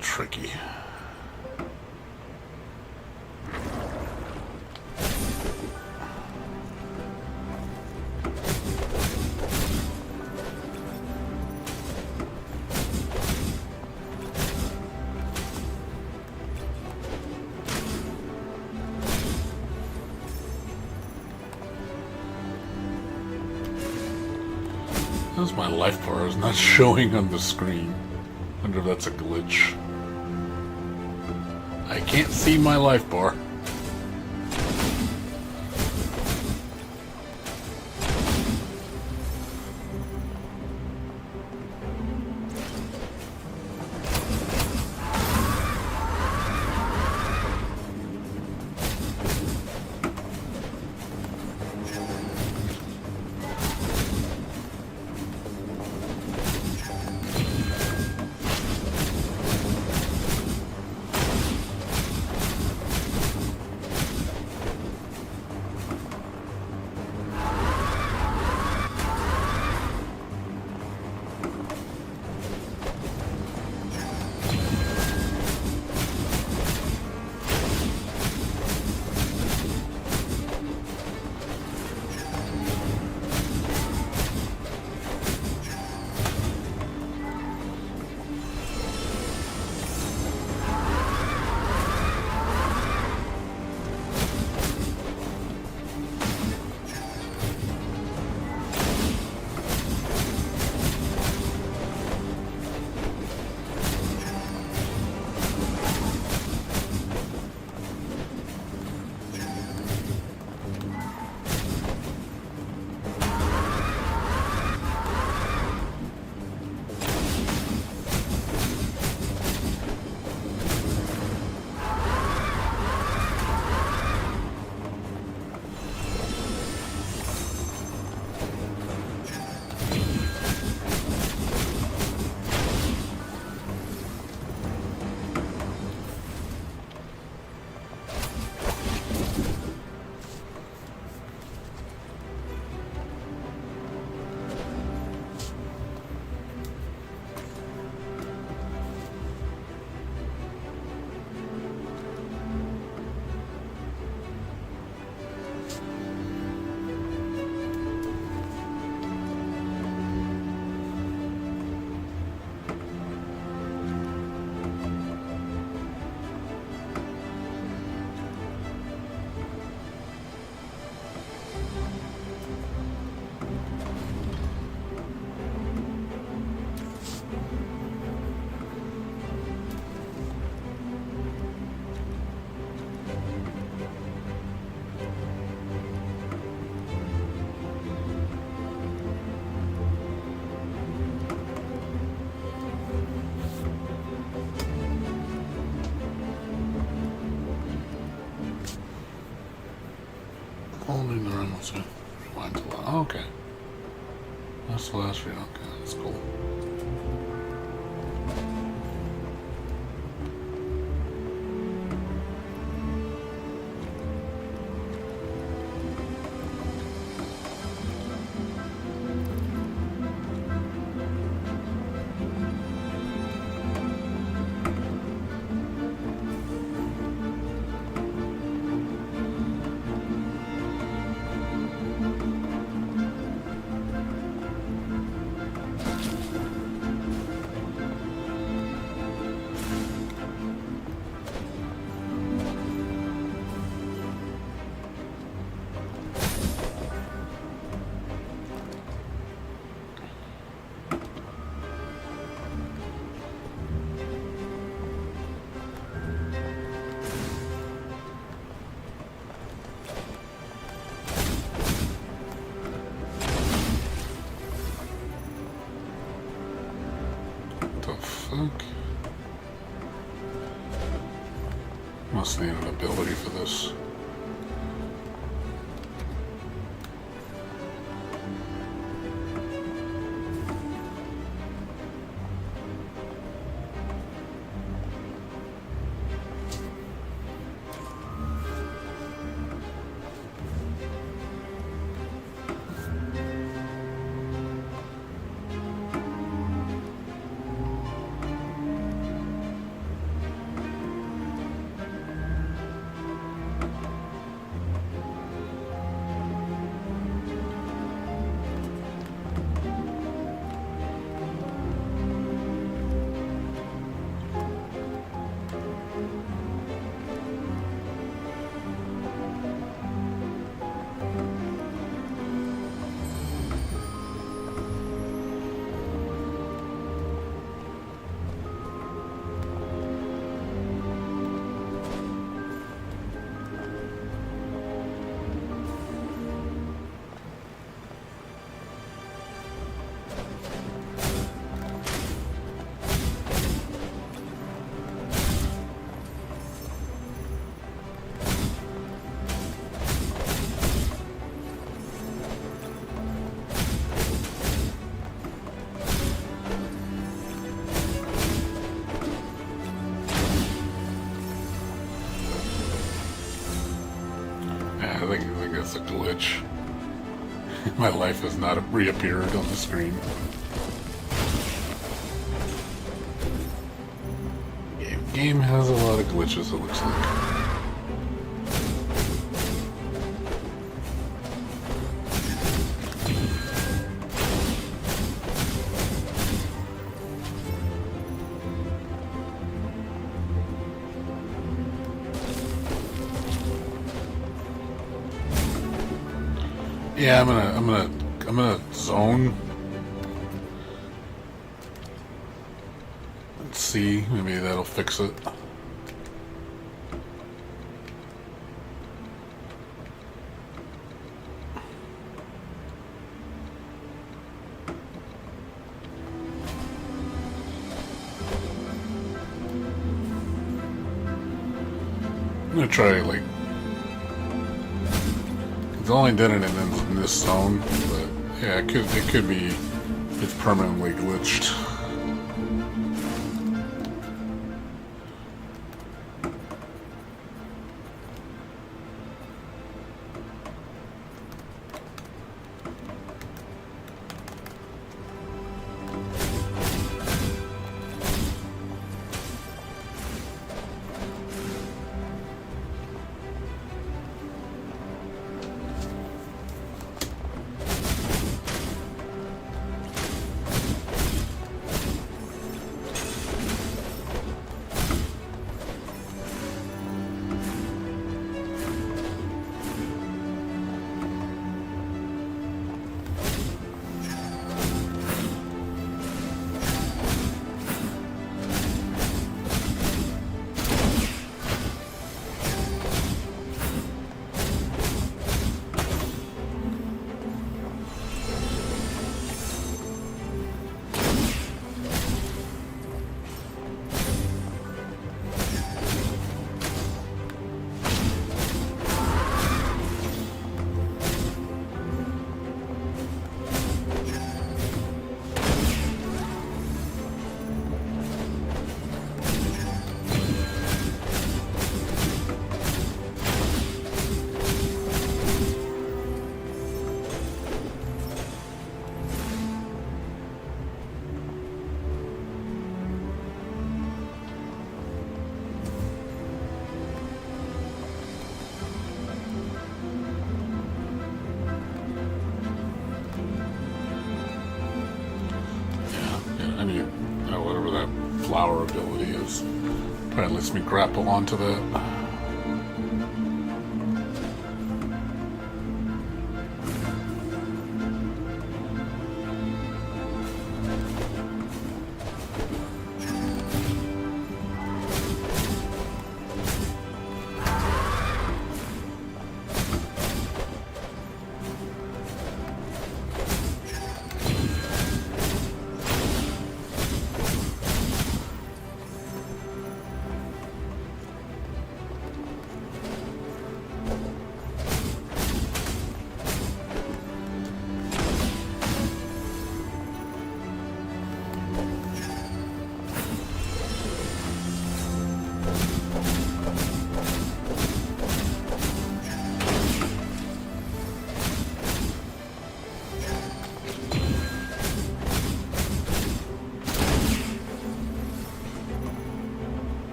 Tricky. How's my life bar is not showing on the screen? I wonder if that's a glitch. I can't see my life bar. What's it? Oh, okay. That's the last read. Okay, that's cool. Fuck. Must need an ability for this. I think that's a glitch. My life has not reappeared on the screen. Game has a lot of glitches, it looks like. Yeah, I'm gonna zone. Let's see, maybe that'll fix it. I'm gonna try like. It's only done it in this zone, but yeah, it could be it's permanently glitched. flower ability is. Probably lets me grapple onto that.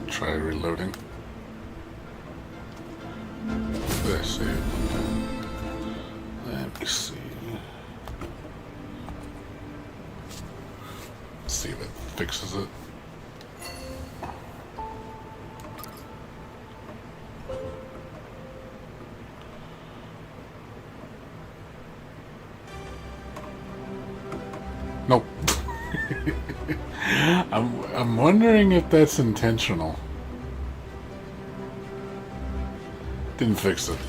Try reloading. Let's see. Let me see. See if it fixes it. Nope. I'm wondering if that's intentional. Didn't fix it.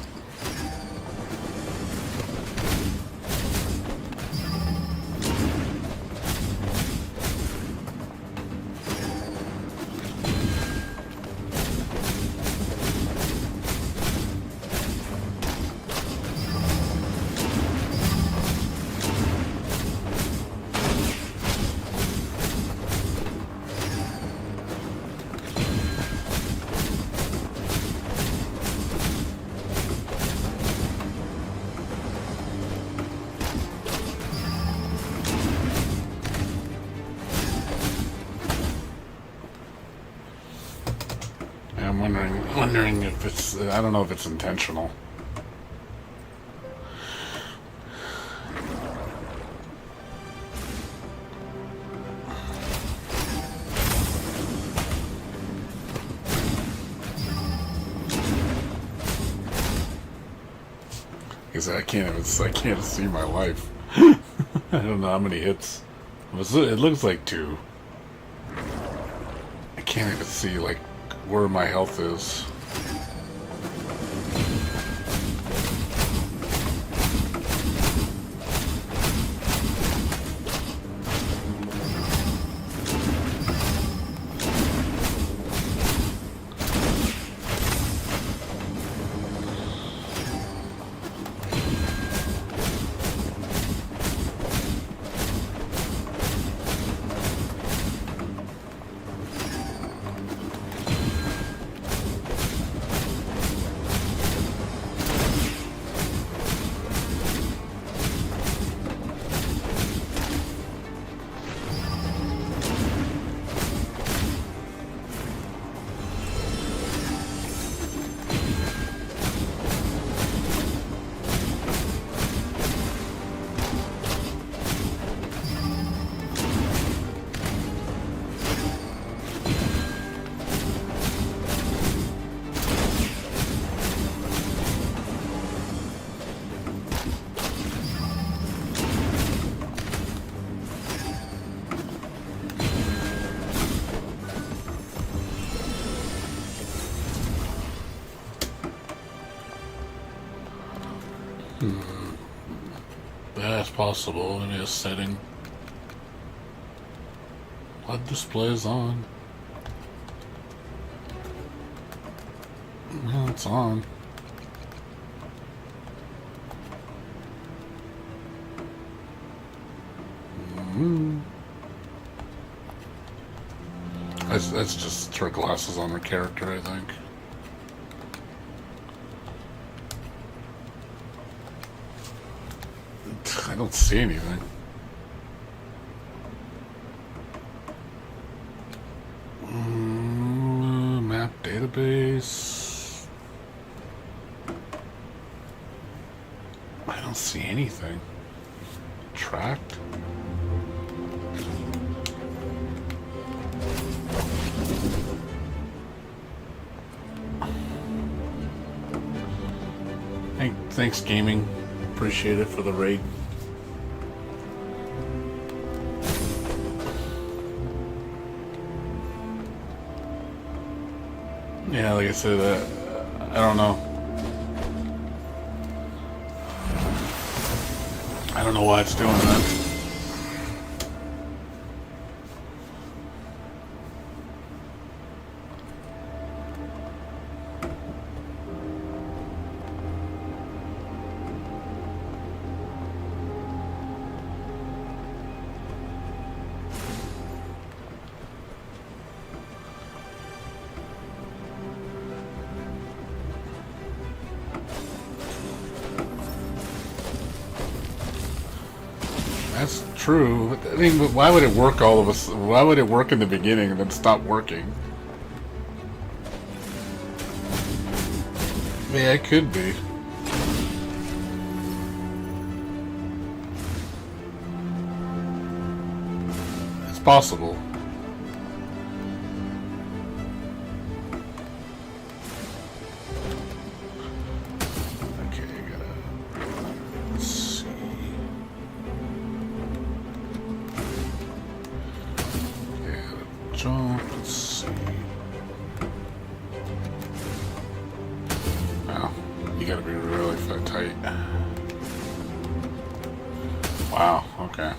I'm wondering if it's, I don't know if it's intentional. Because I can't see my life. I don't know how many hits. It looks like 2. I can't even see like where my health is. That's possible. Maybe a setting. HUD display is on. Yeah, it's on. That's just her glasses on her character, I think. I don't see anything. Map database. I don't see anything. Tracked. Thanks, gaming. Appreciate it for the raid. Yeah, like I said, I don't know. I don't know why it's doing that. That's true. I mean, but why would it work all of us? Why would it work in the beginning and then stop working? Yeah, it could be. It's possible. Let's see. Wow, you gotta be really tight. Wow, okay.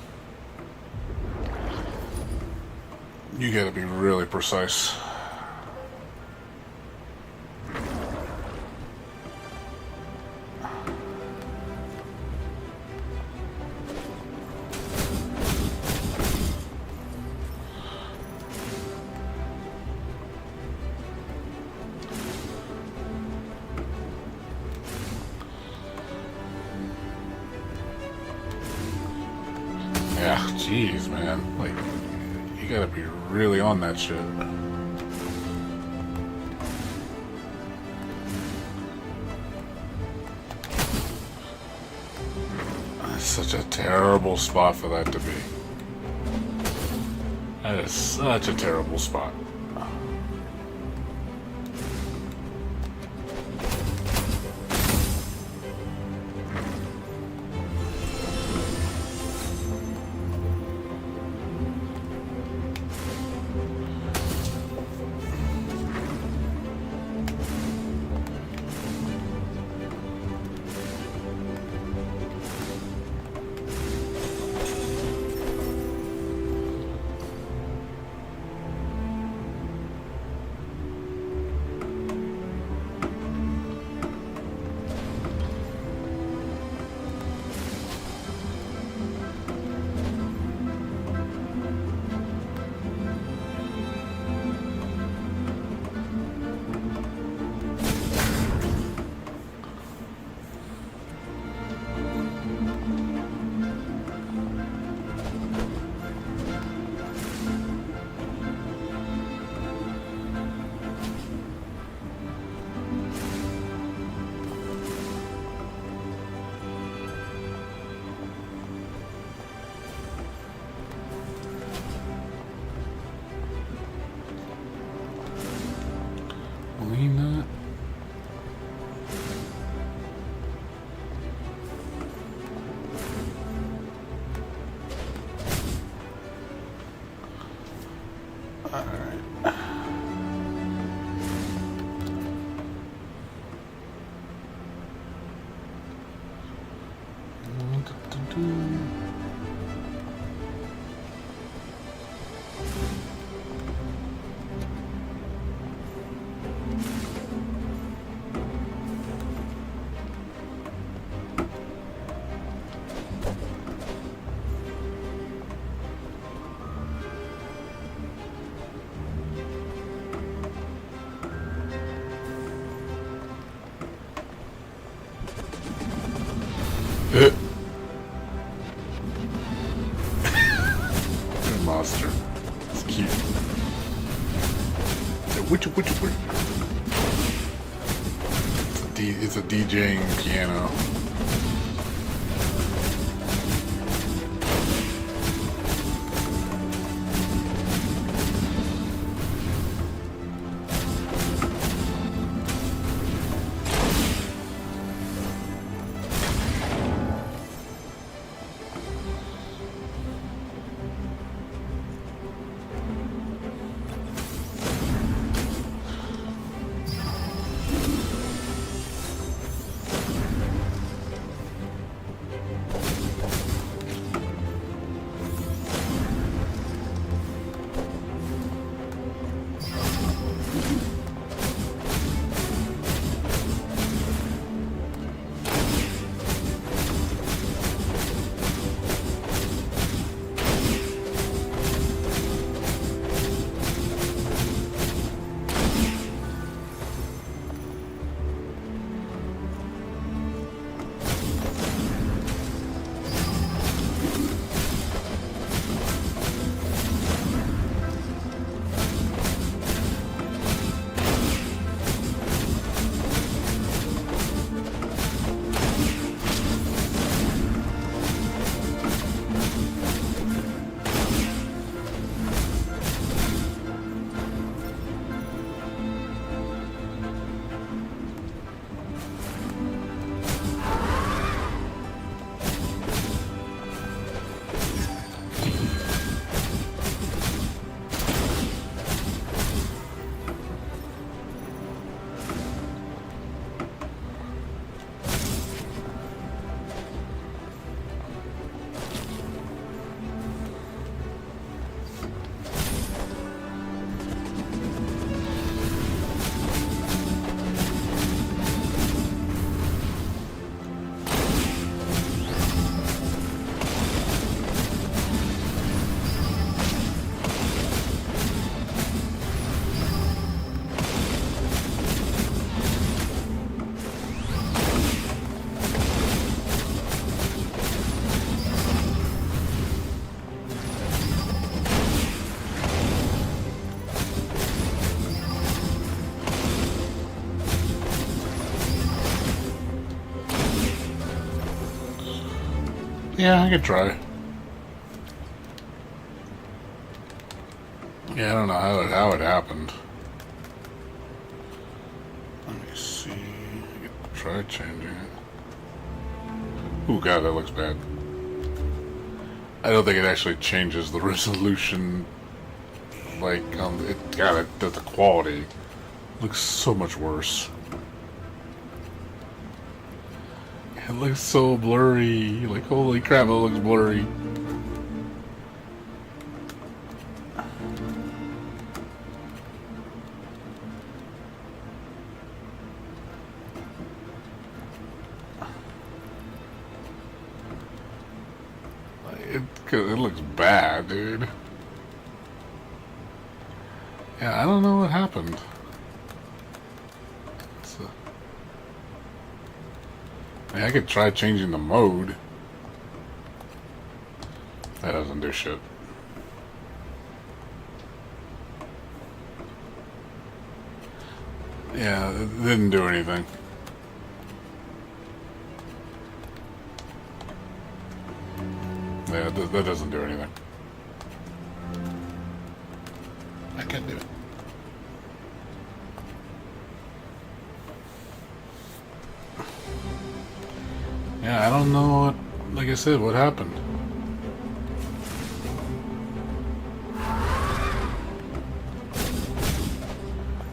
You gotta be really precise. Yeah, jeez, man. Like, you gotta be really on that shit. That's such a terrible spot for that to be. That is such a terrible spot. Lena. Alright. It's a DJing piano. Yeah, I could try. Yeah, I don't know how it happened. Let me see. I could try changing it. Oh god, that looks bad. I don't think it actually changes the resolution. Like, the quality looks so much worse. It looks so blurry. Like, holy crap, it looks blurry. It looks bad, dude. Yeah, I don't know what happened. I could try changing the mode. That doesn't do shit. Yeah, it didn't do anything. Yeah, that doesn't do anything. I can't do it. Yeah, I don't know what, like I said, what happened.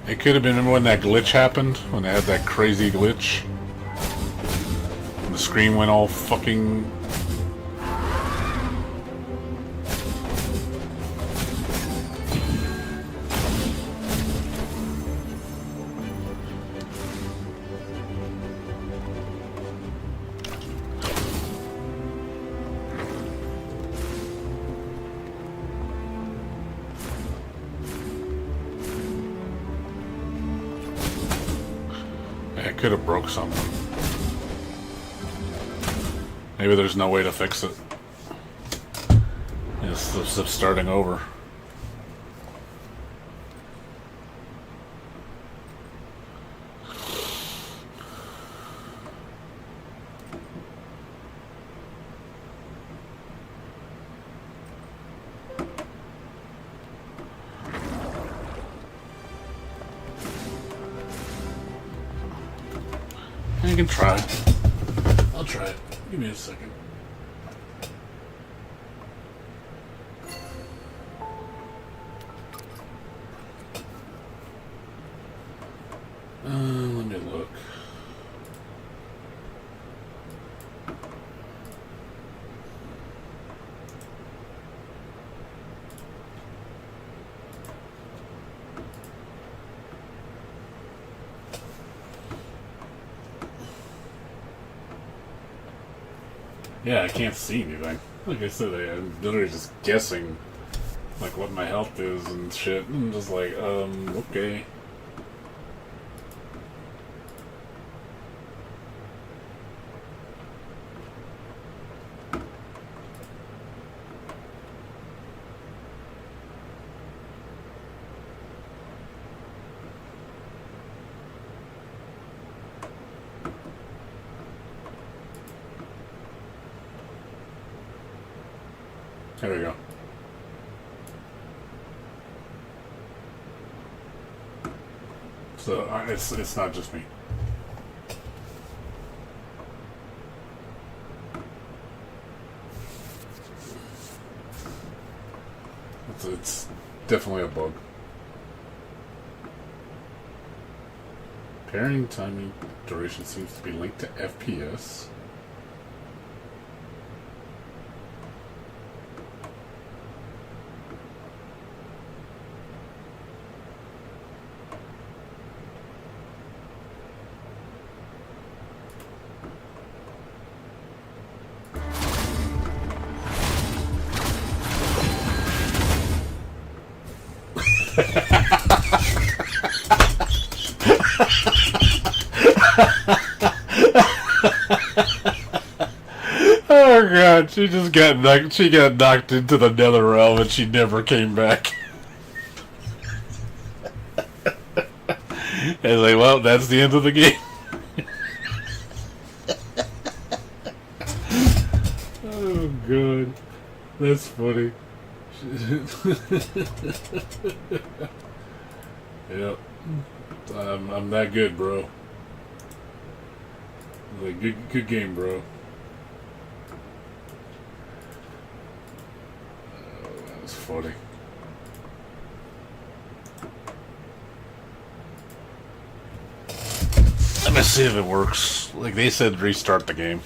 It could have been when that glitch happened, when they had that crazy glitch. When the screen went all fucking... It could have broke something. Maybe there's no way to fix it. It's starting over. I can try. I'll try it. Give me a second. Let me look. Yeah, I can't see anything. Like I said, I'm literally just guessing, like, what my health is and shit. And I'm just like, okay. There we go. So it's not just me. It's definitely a bug. Pairing timing duration seems to be linked to FPS. Oh god, she just got knocked. She got knocked into the nether realm and she never came back. And like, well, that's the end of the game. Oh god, that's funny. Yep, I'm that good, bro. Like, good game, bro. That's funny. Let me see if it works. Like they said, restart the game.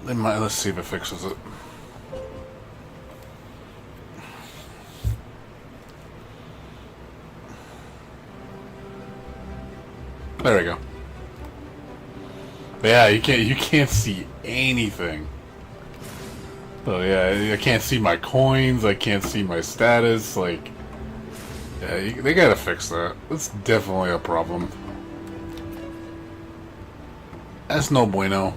They might. Let's see if it fixes it. There we go. But yeah, you can't see anything. So yeah, I can't see my coins. I can't see my status. Like, yeah, they gotta fix that. That's definitely a problem. That's no bueno.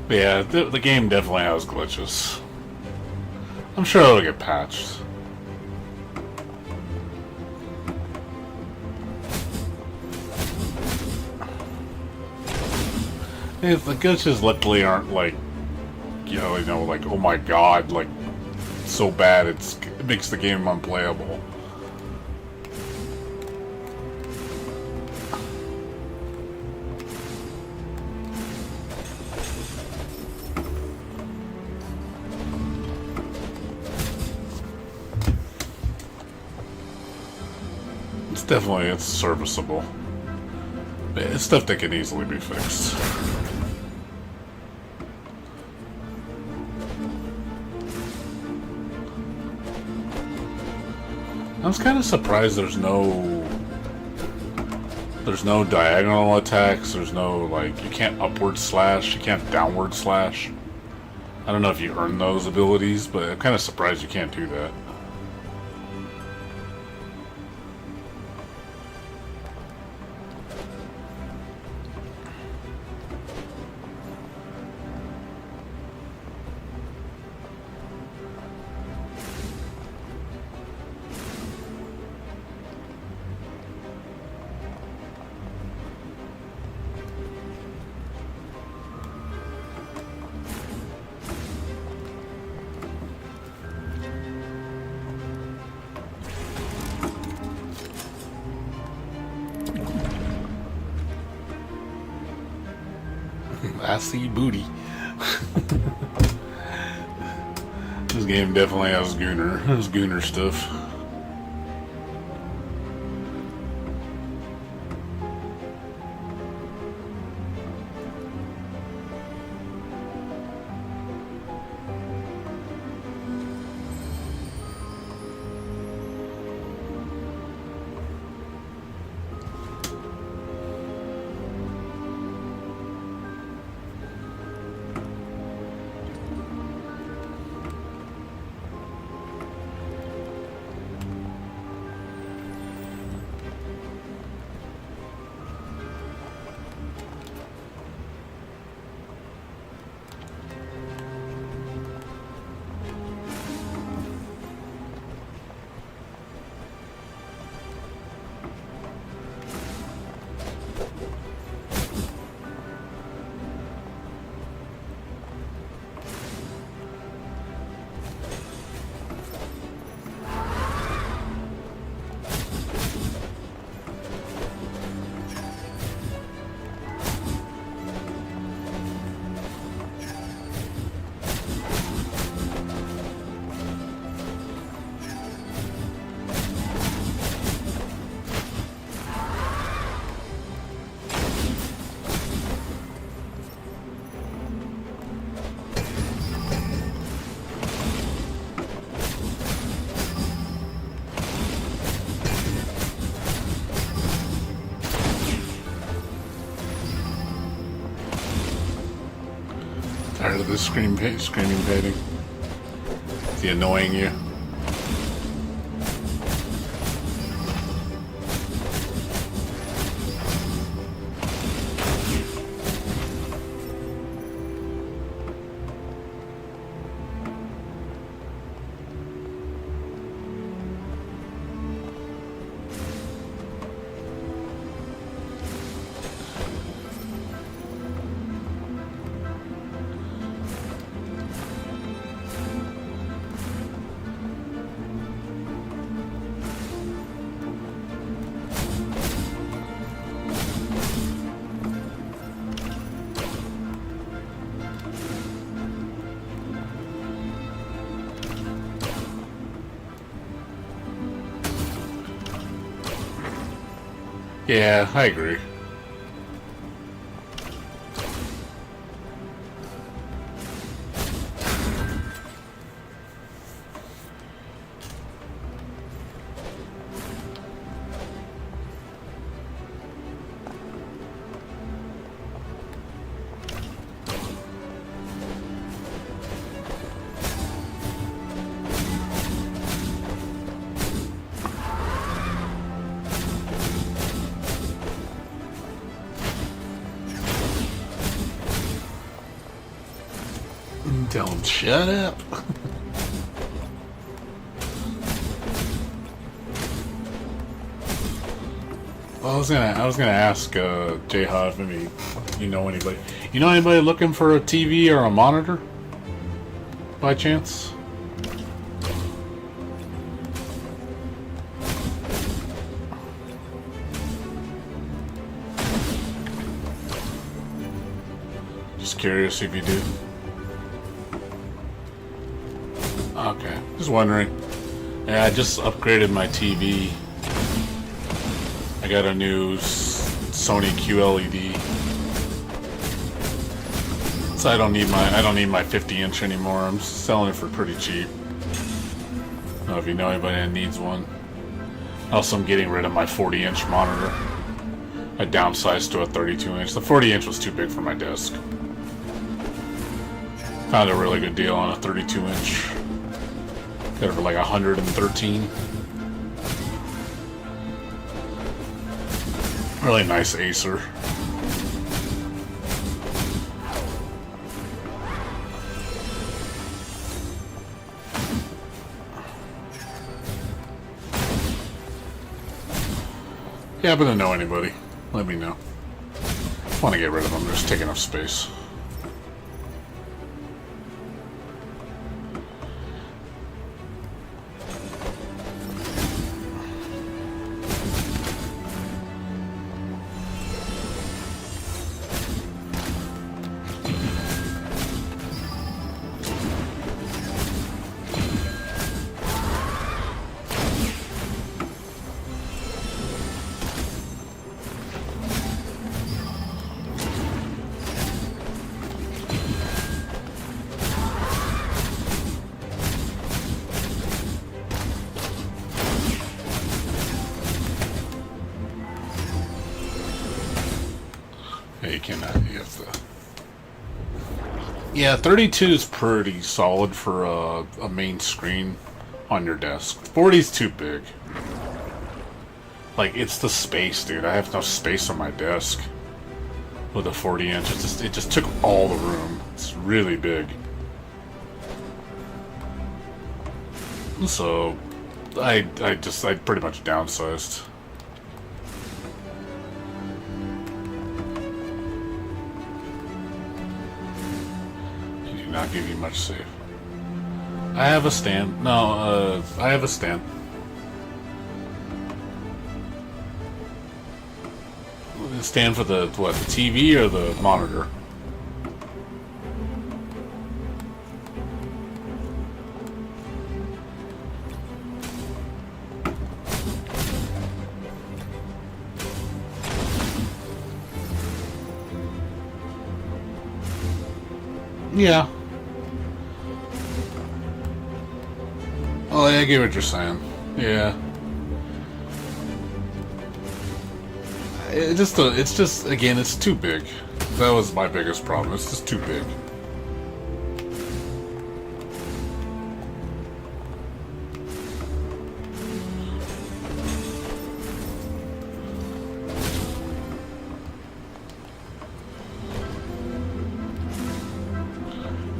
But yeah, the game definitely has glitches. I'm sure it'll get patched. The glitches luckily aren't like, you know, like, oh my god, like, so bad it makes the game unplayable. It's serviceable. It's stuff that can easily be fixed. I was kind of surprised there's no diagonal attacks, there's no, like, you can't upward slash, you can't downward slash. I don't know if you earn those abilities, but I'm kind of surprised you can't do that. I see booty. This game definitely has gooner stuff. Tired of this screaming painting? Is he annoying you? Yeah, I agree. Tell him shut up. Well, I was gonna ask Jayha if maybe you know anybody looking for a TV or a monitor by chance? Just curious if you do. Okay, just wondering. Yeah, I just upgraded my TV. I got a new Sony QLED, so I don't need my 50-inch anymore. I'm selling it for pretty cheap. I don't know if you know anybody that needs one. Also, I'm getting rid of my 40-inch monitor. I downsized to a 32-inch. The 40-inch was too big for my desk. Found a really good deal on a 32-inch. Got it for like 113. Really nice Acer. Yeah, happen to know anybody, let me know. Want to get rid of them, they're just taking up space. you can. You have to. Yeah, 32 is pretty solid for a main screen on your desk. 40 is too big. Like, it's the space, dude. I have no space on my desk with a 40-inch. It just took all the room. It's really big. So, I pretty much downsized. He did not give you much save. I have a stand. No, I have a stand. Stand for the, what, the TV or the monitor? Yeah. Oh, I get what you're saying. Yeah. It's just, again, it's too big. That was my biggest problem. It's just too big.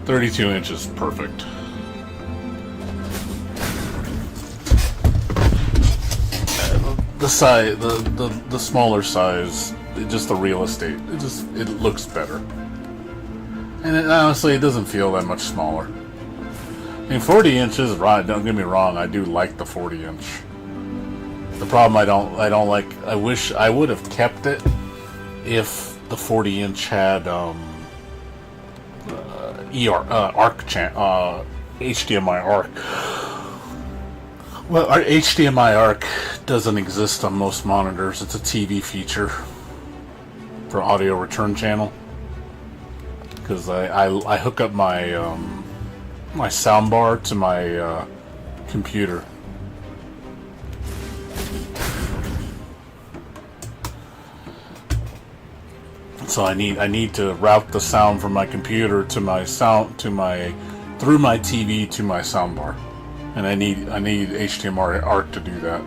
.32 inches, perfect. The size, the smaller size, just the real estate. It looks better, and honestly, it doesn't feel that much smaller. I mean, 40 inches, right? Don't get me wrong. I do like the 40-inch. The problem I don't like. I wish I would have kept it if the 40-inch had HDMI ARC. Well, our HDMI ARC doesn't exist on most monitors. It's a TV feature for audio return channel. Because I hook up my my soundbar to my computer. So I need to route the sound from my computer to my through my TV to my soundbar. And I need HDMI ARC to do that.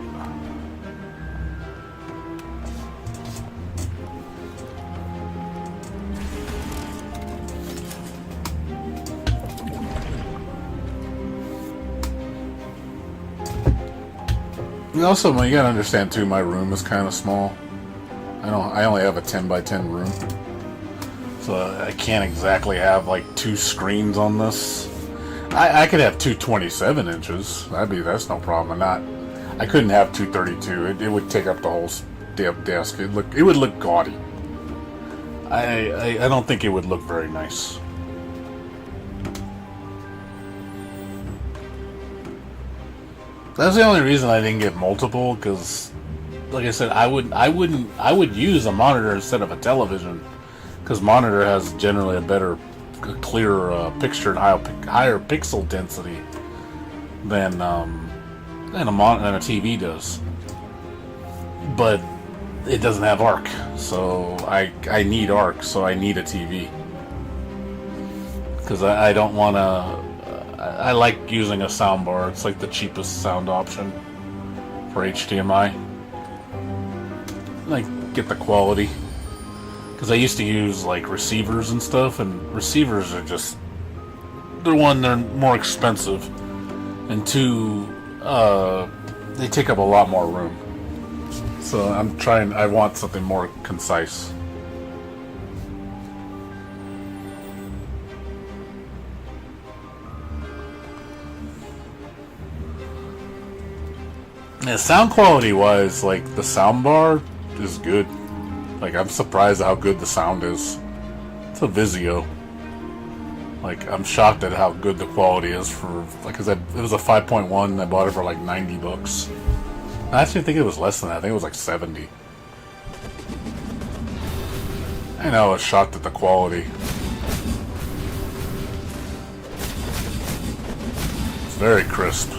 And also, you gotta understand too, my room is kind of small. I only have a 10 by 10 room, so I can't exactly have like two screens on this. I could have two 27 inches. That's no problem. I couldn't have two 32. It would take up the whole damn desk. It would look gaudy. I don't think it would look very nice. That's the only reason I didn't get multiple, because, like I said, I would use a monitor instead of a television, because monitor has generally a better, clearer picture and higher pixel density than a TV does. But it doesn't have ARC, so I need ARC, so I need a TV, because I don't want to. I like using a soundbar. It's like the cheapest sound option for HDMI. Like, get the quality. Because I used to use like receivers and stuff, and receivers are just, they're more expensive, and two, they take up a lot more room. So I want something more concise. Yeah, sound quality wise, like the soundbar is good. Like, I'm surprised at how good the sound is. It's a Vizio. Like, I'm shocked at how good the quality is for, like, cause it was a 5.1 and I bought it for like $90. I actually think it was less than that. I think it was like 70. I know, I was shocked at the quality. It's very crisp.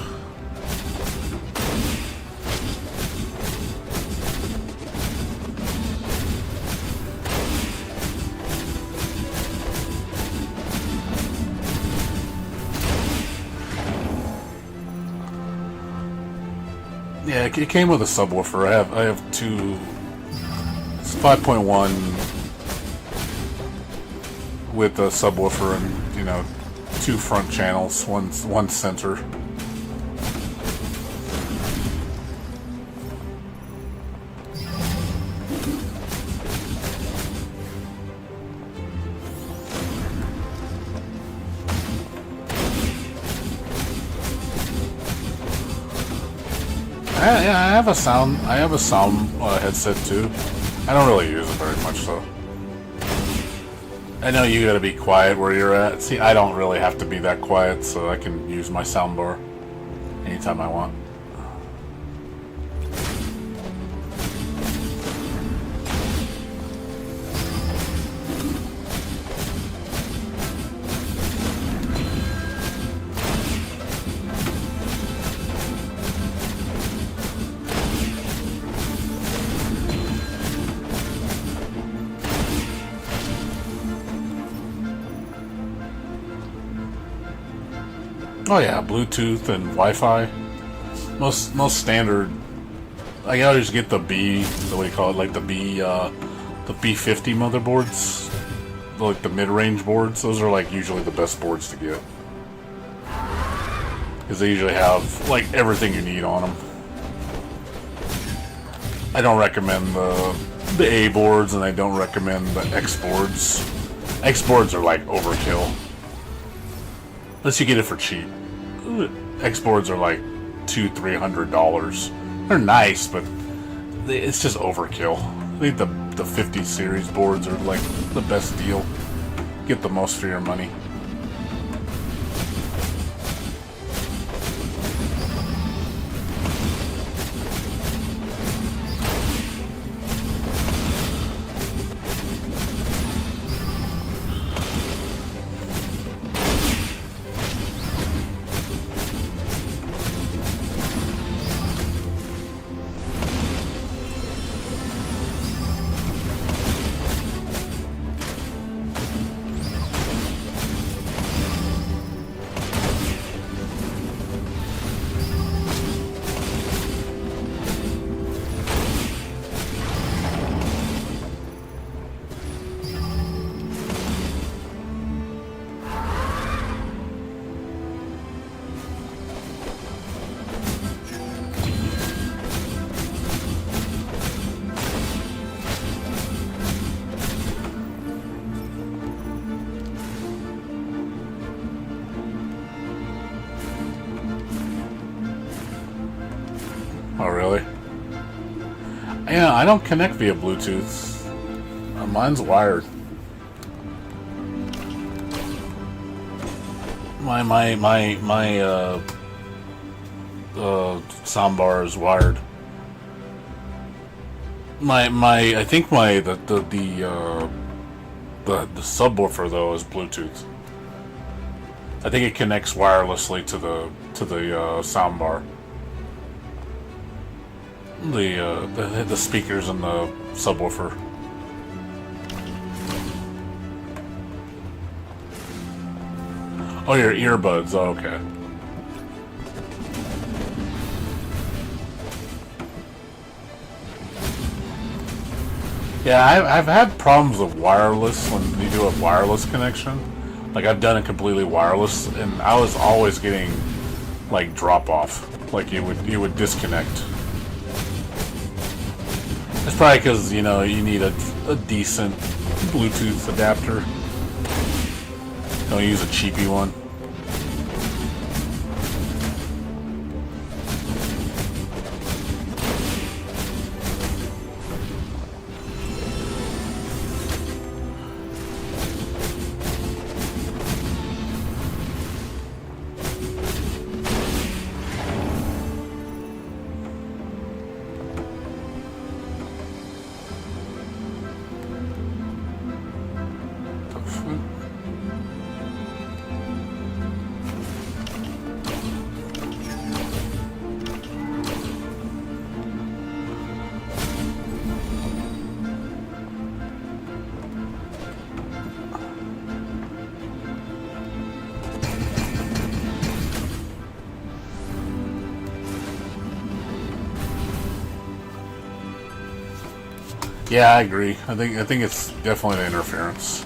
Yeah, it came with a subwoofer. I have two. It's 5.1 with a subwoofer and, you know, two front channels, one center. I have a sound. I have a sound headset too. I don't really use it very much though. I know you gotta be quiet where you're at. See, I don't really have to be that quiet, so I can use my soundbar anytime I want. Oh yeah, Bluetooth and Wi-Fi. Most standard. I always get the B, what do you call it, like the B50 motherboards, like the mid-range boards. Those are like usually the best boards to get because they usually have like everything you need on them. I don't recommend the A boards, and I don't recommend the X boards. X boards are like overkill. Unless you get it for cheap. X boards are like $200-300. They're nice, but it's just overkill. I think the 50 series boards are like the best deal. Get the most for your money. Oh, really? Yeah, I don't connect via Bluetooth. Mine's wired. My soundbar is wired. I think the subwoofer though is Bluetooth. I think it connects wirelessly to the soundbar. The speakers and the subwoofer. Oh, your earbuds. Oh, okay. Yeah, I've had problems with wireless when you do a wireless connection. Like I've done it completely wireless, and I was always getting like drop off. Like you would disconnect. It's probably because, you know, you need a decent Bluetooth adapter. Don't use a cheapy one. Yeah, I agree. I think it's definitely the interference.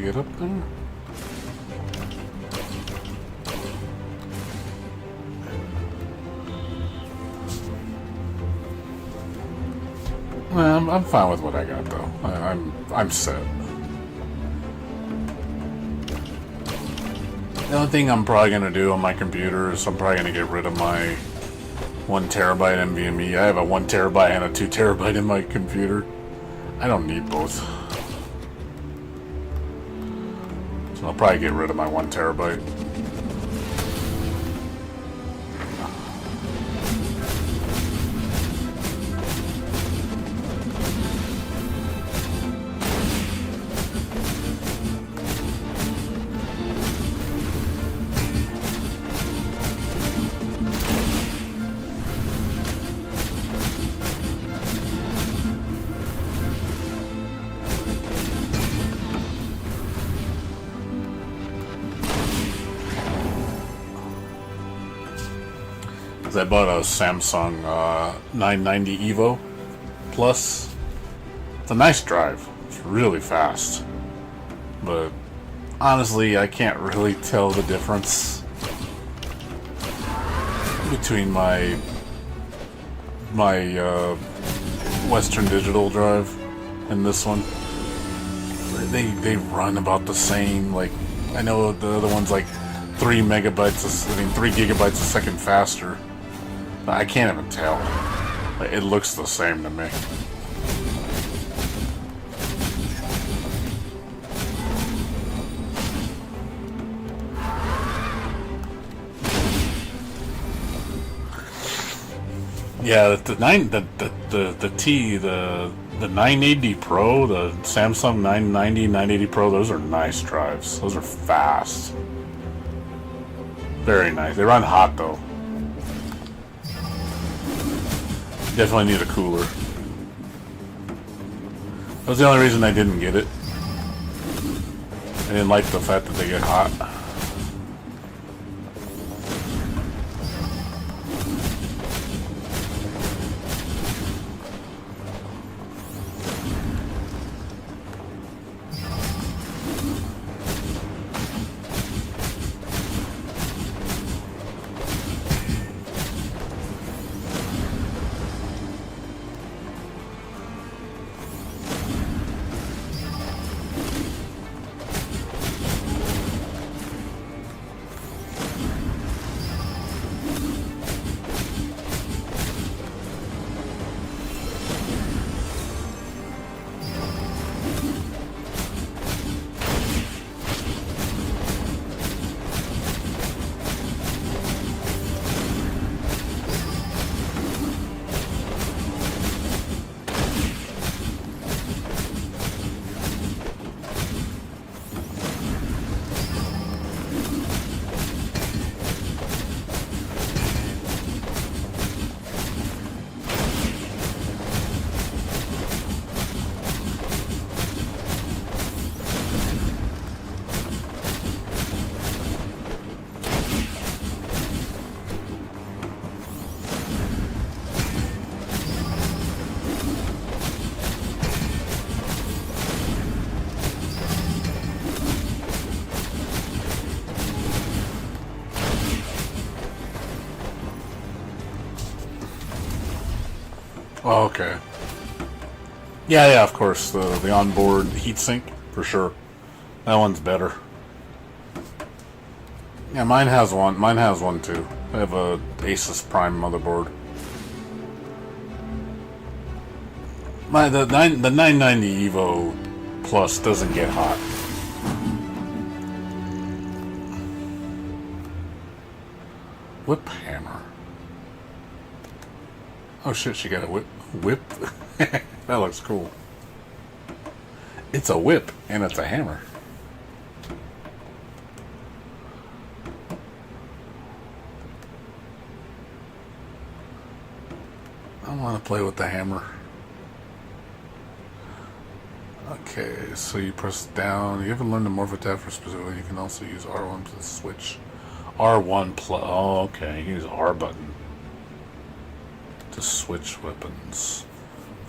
Get up there? Well, I'm fine with what I got though. I'm set. The only thing I'm probably gonna do on my computer is I'm probably gonna get rid of my 1 terabyte NVMe. I have a 1 terabyte and a 2 terabyte in my computer. I don't need both. I'll probably get rid of my 1 terabyte. I bought a Samsung 990 Evo Plus. It's a nice drive. It's really fast. But honestly, I can't really tell the difference between my Western Digital drive and this one. They run about the same. Like, I know the other one's like 3 gigabytes a second faster. I can't even tell. It looks the same to me. Yeah, the 980 Pro, the Samsung 990, 980 Pro, those are nice drives. Those are fast. Very nice. They run hot though. Definitely need a cooler. That was the only reason I didn't get it. I didn't like the fact that they get hot. Oh, okay. Yeah, of course. The onboard heatsink, for sure. That one's better. Yeah, mine has one. Mine has one too. I have a Asus Prime motherboard. The 990 Evo Plus doesn't get hot. whip hammer. Oh shit, she got a whip. That looks cool. It's a whip and it's a hammer. I want to play with the hammer. Okay, so you press down. You haven't learned the morph attack for specifically. You can also use R1 to switch. R1 plus. Oh, okay. You use R button to switch weapons.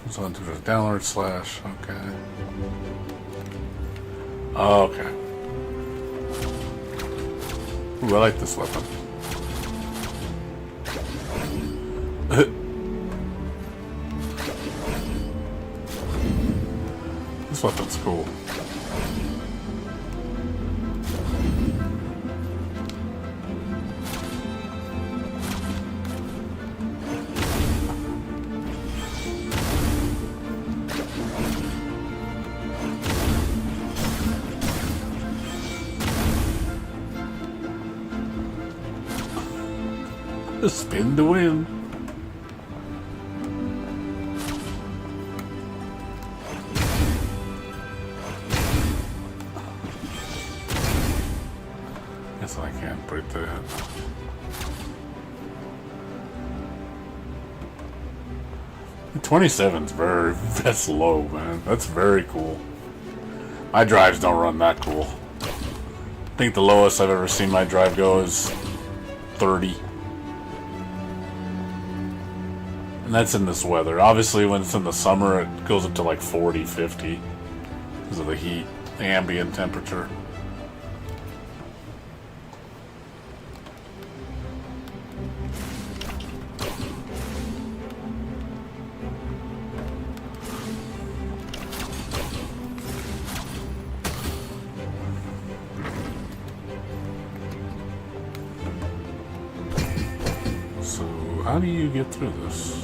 So into the downward slash. Okay. Okay. Ooh, I like this weapon. This weapon's cool. Spin to win. Guess I can't break that. The 27's that's low, man. That's very cool. My drives don't run that cool. I think the lowest I've ever seen my drive go is 30. And that's in this weather. Obviously, when it's in the summer, it goes up to like 40, 50 because of the heat, the ambient temperature. So, how do you get through this?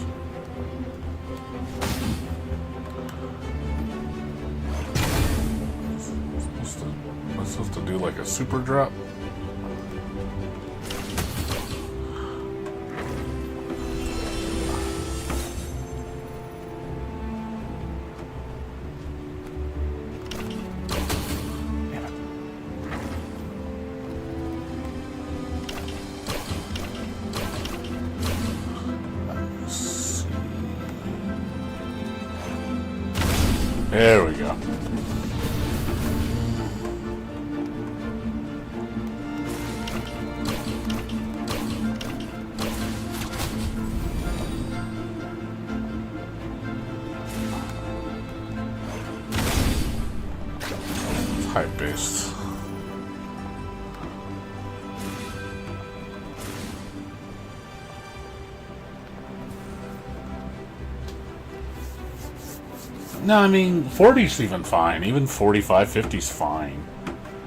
Am I supposed to do like a super drop? There we go. Height based. No, I mean, 40's even fine. Even 45, 50's fine.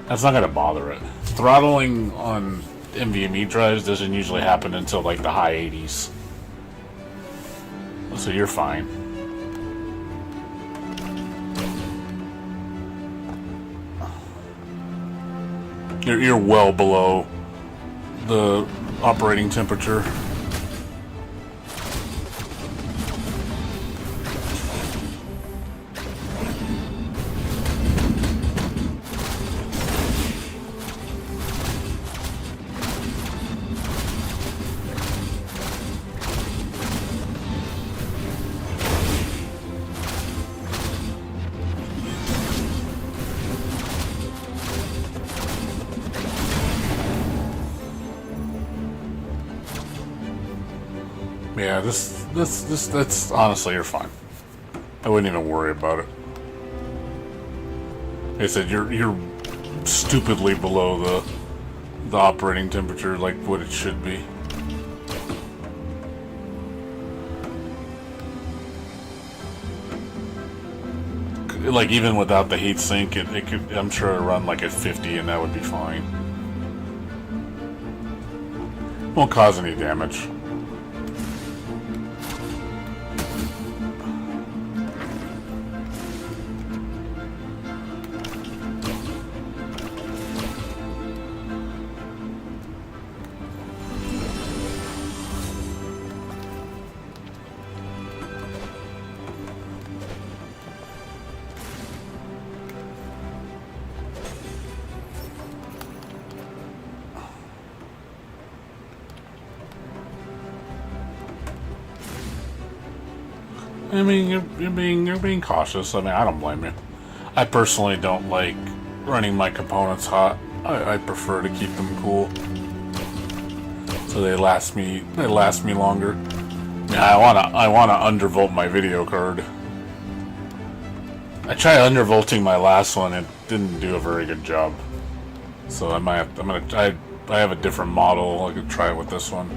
That's not going to bother it. Throttling on NVMe drives doesn't usually happen until like the high 80s. So you're fine. You're well below the operating temperature. Yeah, that's honestly, you're fine. I wouldn't even worry about it. Like I said, you're stupidly below the operating temperature, like what it should be. Like even without the heat sink, it could, I'm sure it'd run like at 50 and that would be fine. Won't cause any damage. I mean, you're being cautious. I mean, I don't blame you. I personally don't like running my components hot. I prefer to keep them cool, so they last me longer. Yeah, I wanna undervolt my video card. I tried undervolting my last one. It didn't do a very good job. So I have a different model. I could try it with this one,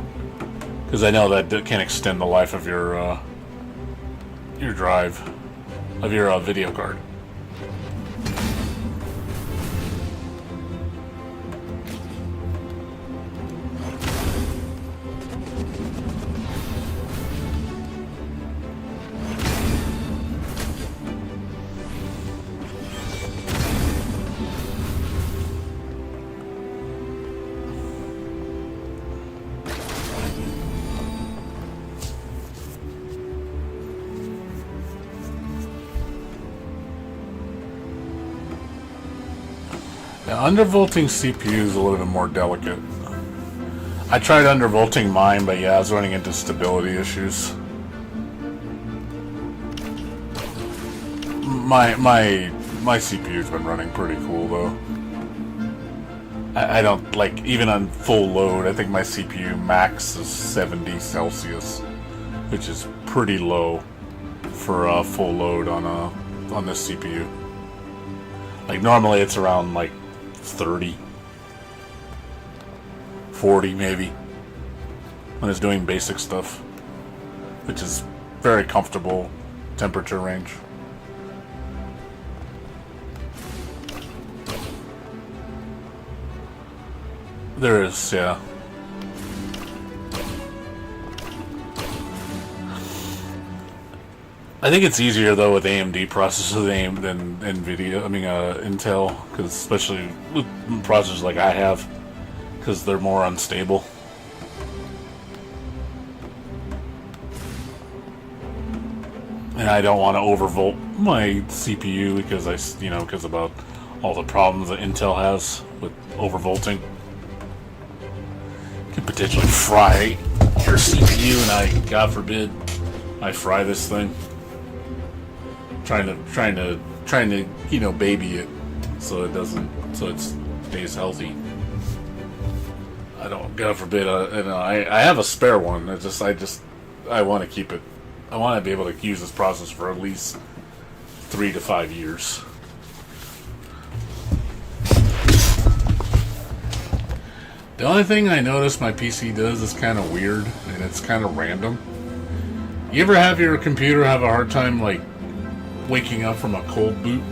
because I know that can extend the life of your drive, of your video card. Now, undervolting CPU is a little bit more delicate. I tried undervolting mine, but yeah, I was running into stability issues. My CPU's been running pretty cool though. I don't like, even on full load. I think my CPU max is 70 Celsius, which is pretty low for a full load on this CPU. Like normally it's around like 30, 40 maybe, when it's doing basic stuff, which is very comfortable temperature range. There is, yeah. I think it's easier though with AMD processors than NVIDIA. I mean Intel, because especially with processors like I have, because they're more unstable. And I don't want to overvolt my CPU because about all the problems that Intel has with overvolting. Could potentially fry your CPU, and God forbid, I fry this thing. Trying to baby it so it stays healthy. I don't, God forbid, I have a spare one. I want to keep it. I want to be able to use this process for at least 3 to 5 years. The only thing I notice my PC does is kind of weird, and it's kind of random. You ever have your computer have a hard time, like, waking up from a cold boot?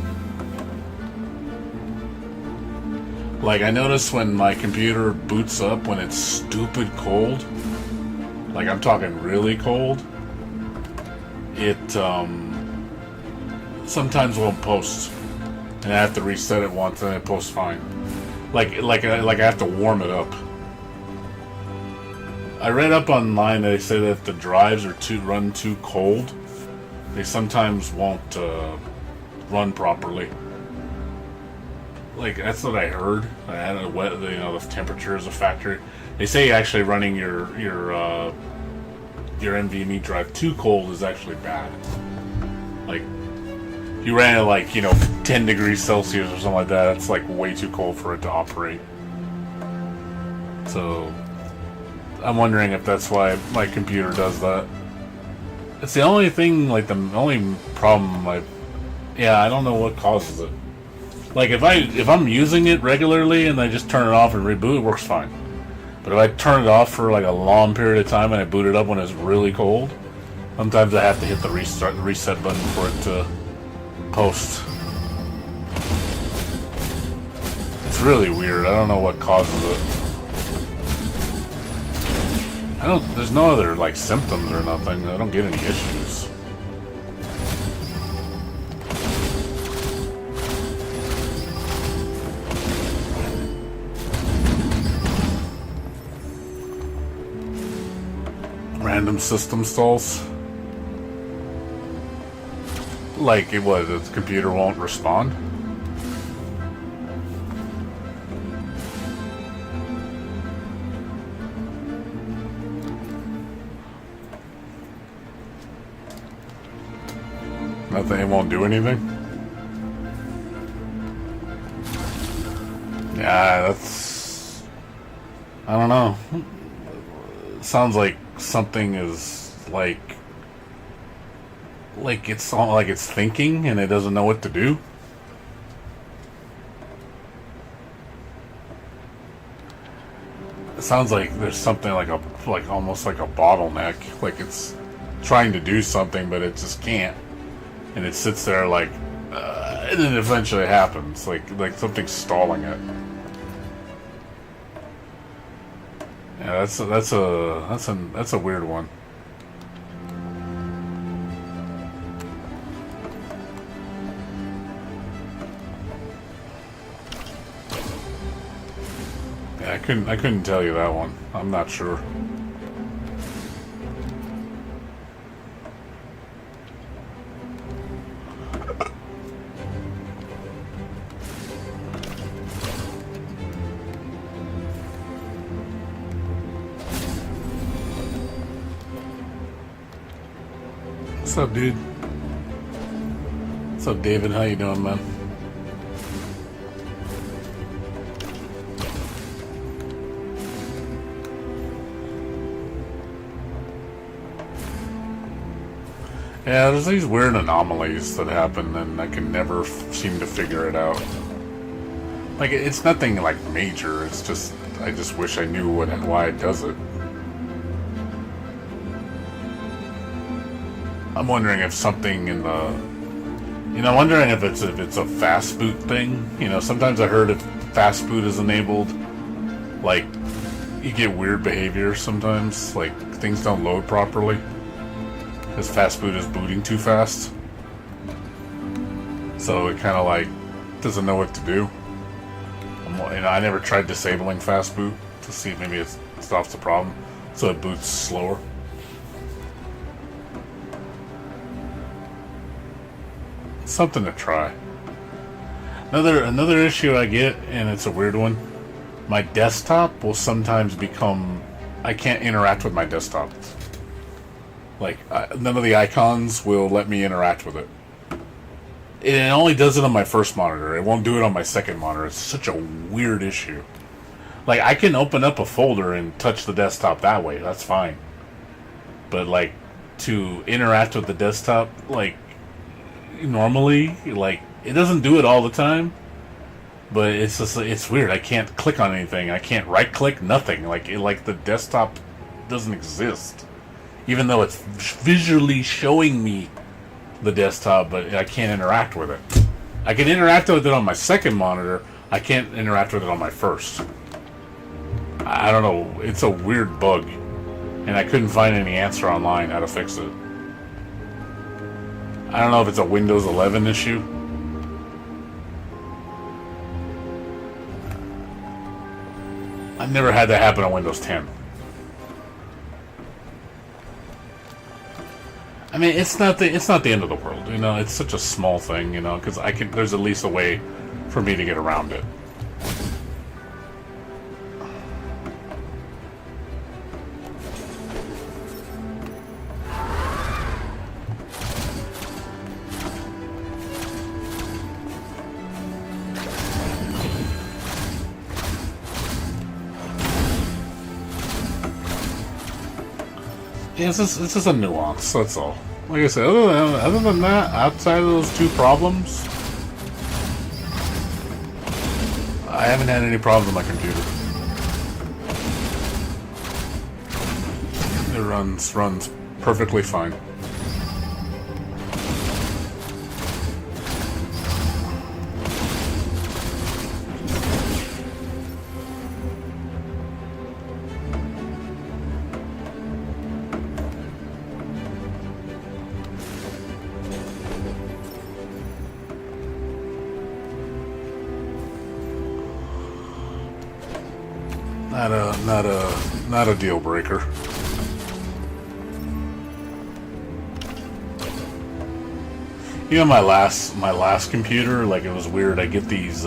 Like, I notice when my computer boots up when it's stupid cold, like I'm talking really cold, it sometimes won't post, and I have to reset it once and it posts fine. Like I have to warm it up. I read up online, they say that if the drives are run too cold, they sometimes won't run properly. Like, that's what I heard. I had the temperature is a factor. They say actually running your NVMe drive too cold is actually bad. Like, if you ran it like 10 degrees Celsius or something like that, that's like way too cold for it to operate. So I'm wondering if that's why my computer does that. It's the only thing, like the only problem. I don't know what causes it. Like if I'm using it regularly and I just turn it off and reboot, it works fine. But if I turn it off for like a long period of time and I boot it up when it's really cold, sometimes I have to hit the reset button for it to post. It's really weird. I don't know what causes it. There's no other like symptoms or nothing. I don't get any issues. Random system stalls. Like the computer won't respond? Nothing. It won't do anything. Yeah, that's. I don't know. It sounds like something is like it's thinking and it doesn't know what to do. It sounds like there's something like almost like a bottleneck, like it's trying to do something but it just can't, and it sits there like, and then eventually it happens, like something's stalling it. Yeah, that's a weird one. Yeah, I couldn't tell you that one. I'm not sure. What's up, dude? What's up, David? How you doing, man? Yeah, there's these weird anomalies that happen, and I can never seem to figure it out. Like, it's nothing like major. It's just I just wish I knew what and why it does it. I'm wondering if something in the, I'm wondering if it's a fast boot thing. Sometimes I heard if fast boot is enabled, like you get weird behavior sometimes, like things don't load properly because fast boot is booting too fast. So it kind of like doesn't know what to do. I never tried disabling fast boot to see if maybe it stops the problem, so it boots slower. Something to try. Another issue I get, and it's a weird one. My desktop will sometimes become, I can't interact with my desktop. Like none of the icons will let me interact with it. It only does it on my first monitor. It won't do it on my second monitor. It's such a weird issue. Like I can open up a folder and touch the desktop that way. That's fine. But like to interact with the desktop, like normally, like it doesn't do it all the time, but it's just it's weird. I can't click on anything. I can't right click, nothing. Like the desktop doesn't exist, even though it's visually showing me the desktop, but I can't interact with it. I can interact with it on my second monitor. I can't interact with it on my first. I don't know. It's a weird bug, and I couldn't find any answer online how to fix it. I don't know if it's a Windows 11 issue. I've never had that happen on Windows 10. I mean, it's not the end of the world, It's such a small thing, because there's at least a way for me to get around it. Yeah, it's just a nuance, that's all. Like I said, other than that, outside of those two problems, I haven't had any problems with my computer. It runs perfectly fine. Not a deal breaker. My last computer, like, it was weird. I get these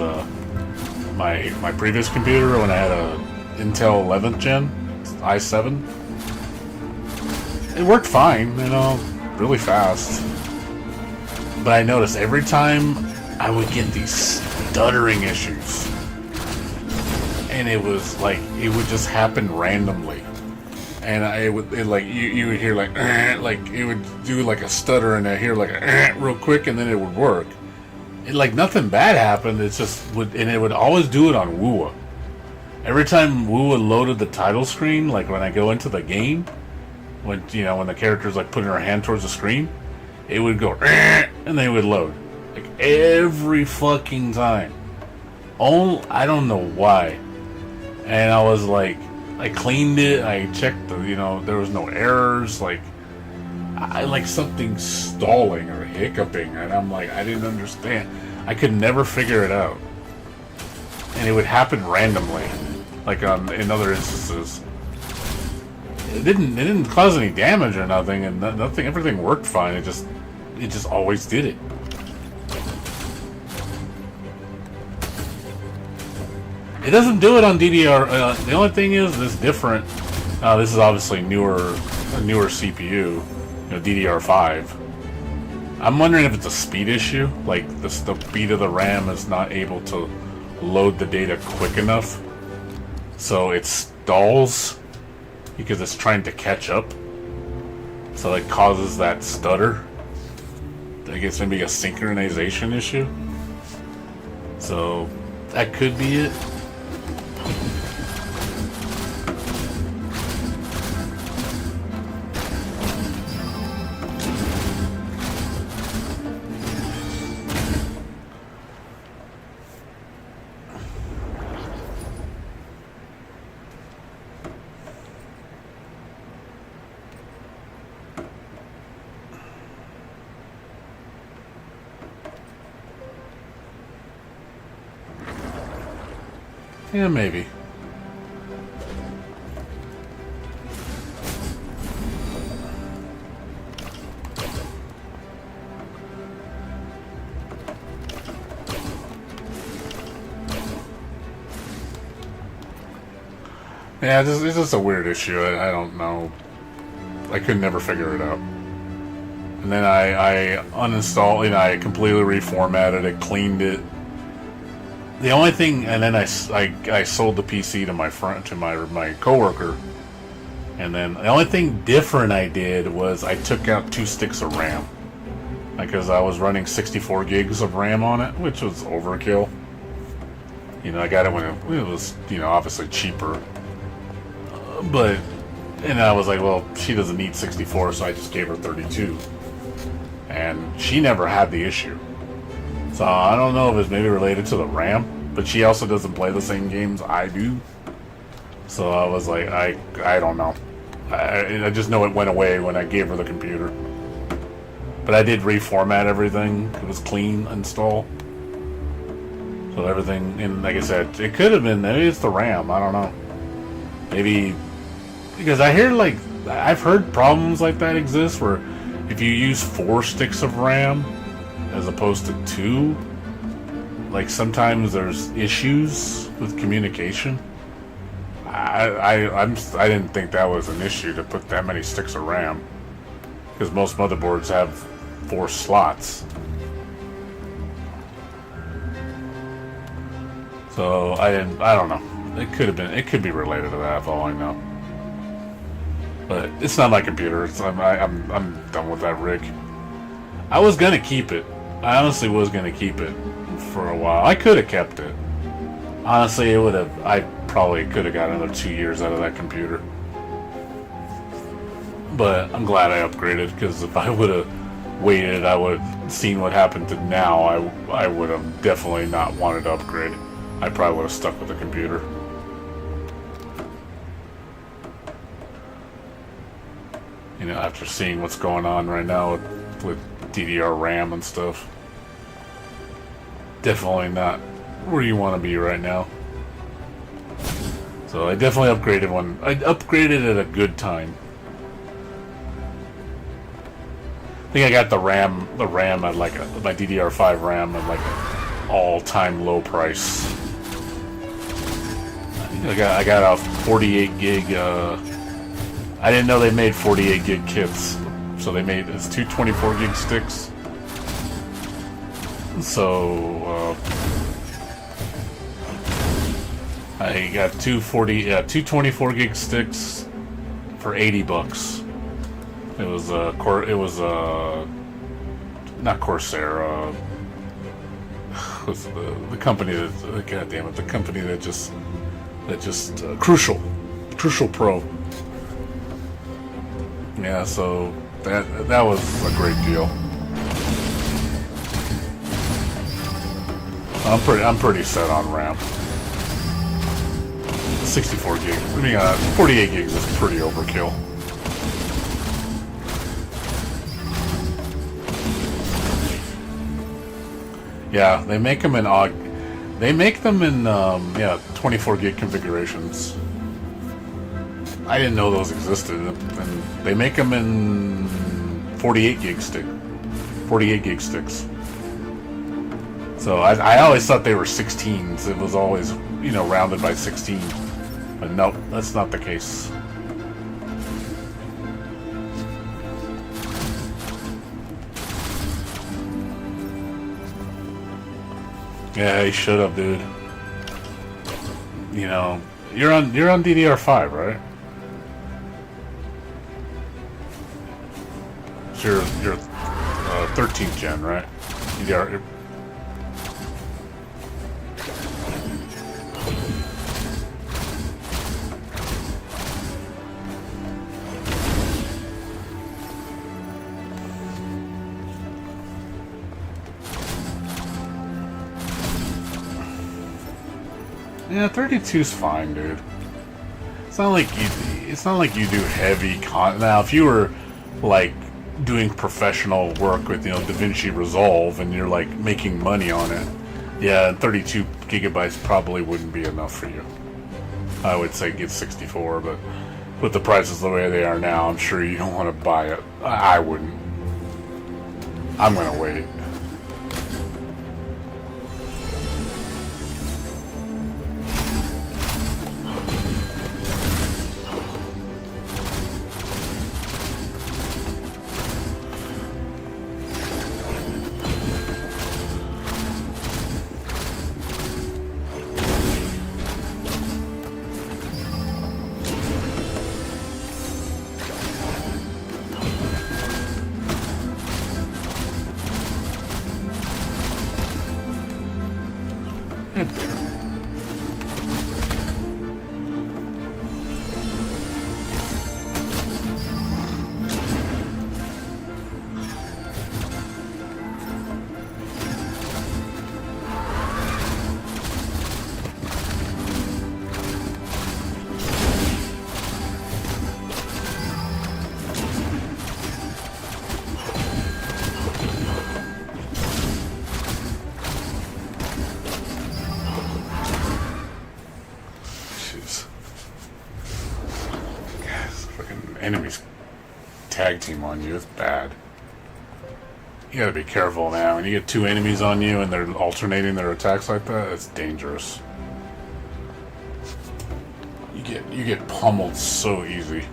my previous computer when I had a Intel 11th gen i7. It worked fine, really fast. But I noticed every time I would get these stuttering issues. And it was like, it would just happen randomly. And you would hear like it would do like a stutter, and I hear like real quick, and then it would work. Like nothing bad happened. It's just and it would always do it on Wua. Every time Wua loaded the title screen, like when I go into the game, when the character's like putting her hand towards the screen, it would go and they would load like every fucking time. I don't know why. And I was like, I cleaned it. I checked there was no errors. Like I like something stalling or hiccuping, and I'm like, I didn't understand. I could never figure it out, and it would happen randomly, like in other instances. It didn't cause any damage or nothing, and nothing. Everything worked fine. It just always did it. It doesn't do it on DDR. The only thing is, this different. This is obviously a newer CPU, DDR5. I'm wondering if it's a speed issue, like the speed of the RAM is not able to load the data quick enough, so it stalls because it's trying to catch up. So it causes that stutter. I guess maybe a synchronization issue. So that could be it. Yeah, maybe. Yeah, this is just a weird issue. I don't know. I could never figure it out. And then I uninstalled, I completely reformatted it, cleaned it. The only thing, and then I sold the PC to my friend, to my coworker, and then the only thing different I did was I took out 2 sticks of RAM, because I was running 64 gigs of RAM on it, which was overkill. I got it when it was obviously cheaper, and I was like, well, she doesn't need 64, so I just gave her 32, and she never had the issue. So I don't know if it's maybe related to the RAM, but she also doesn't play the same games I do. So I was like, I don't know. I just know it went away when I gave her the computer. But I did reformat everything. It was clean install. So everything, and like I said, it could have been, maybe it's the RAM, I don't know. Maybe, because I've heard problems like that exist where if you use 4 sticks of RAM as opposed to 2, like sometimes there's issues with communication. I didn't think that was an issue to put that many sticks of RAM, because most motherboards have 4 slots. So I don't know. It could be related to that, for all I know. But it's not my computer. I'm done with that rig. I was gonna keep it. I honestly was gonna keep it for a while. I could have kept it. Honestly, I probably could have got another 2 years out of that computer. But I'm glad I upgraded, because if I would have waited, I would have seen what happened to now. I would have definitely not wanted to upgrade. I probably would have stuck with the computer. After seeing what's going on right now with DDR RAM and stuff. Definitely not where you want to be right now. So I definitely upgraded one. I upgraded at a good time. I think I got the RAM at like my DDR5 RAM at like an all-time low price. I got a 48 gig. I didn't know they made 48 gig kits, so they made 2 24 gig sticks. So I got two 24 gig sticks for $80. It was not Corsair. Was the company that, God damn it, the company that just Crucial Pro. Yeah, so that was a great deal. I'm pretty set on RAM. 64 gigs. I mean, 48 gigs is pretty overkill. Yeah, they make them in 24 gig configurations. I didn't know those existed, and they make them in 48 gig sticks. So I always thought they were 16s. It was always, rounded by 16. But nope, that's not the case. Yeah, he should have, dude. You're on DDR5, right? It's your 13th gen, right? DDR. Yeah, 32's fine, dude. It's not like you do heavy now. If you were like doing professional work with DaVinci Resolve and you're like making money on it, yeah, 32 gigabytes probably wouldn't be enough for you. I would say get 64, but with the prices the way they are now, I'm sure you don't want to buy it. I wouldn't. I'm gonna wait. Enemies tag team on you, it's bad. You gotta be careful now. When you get two enemies on you and they're alternating their attacks like that, it's dangerous. You get pummeled so easy.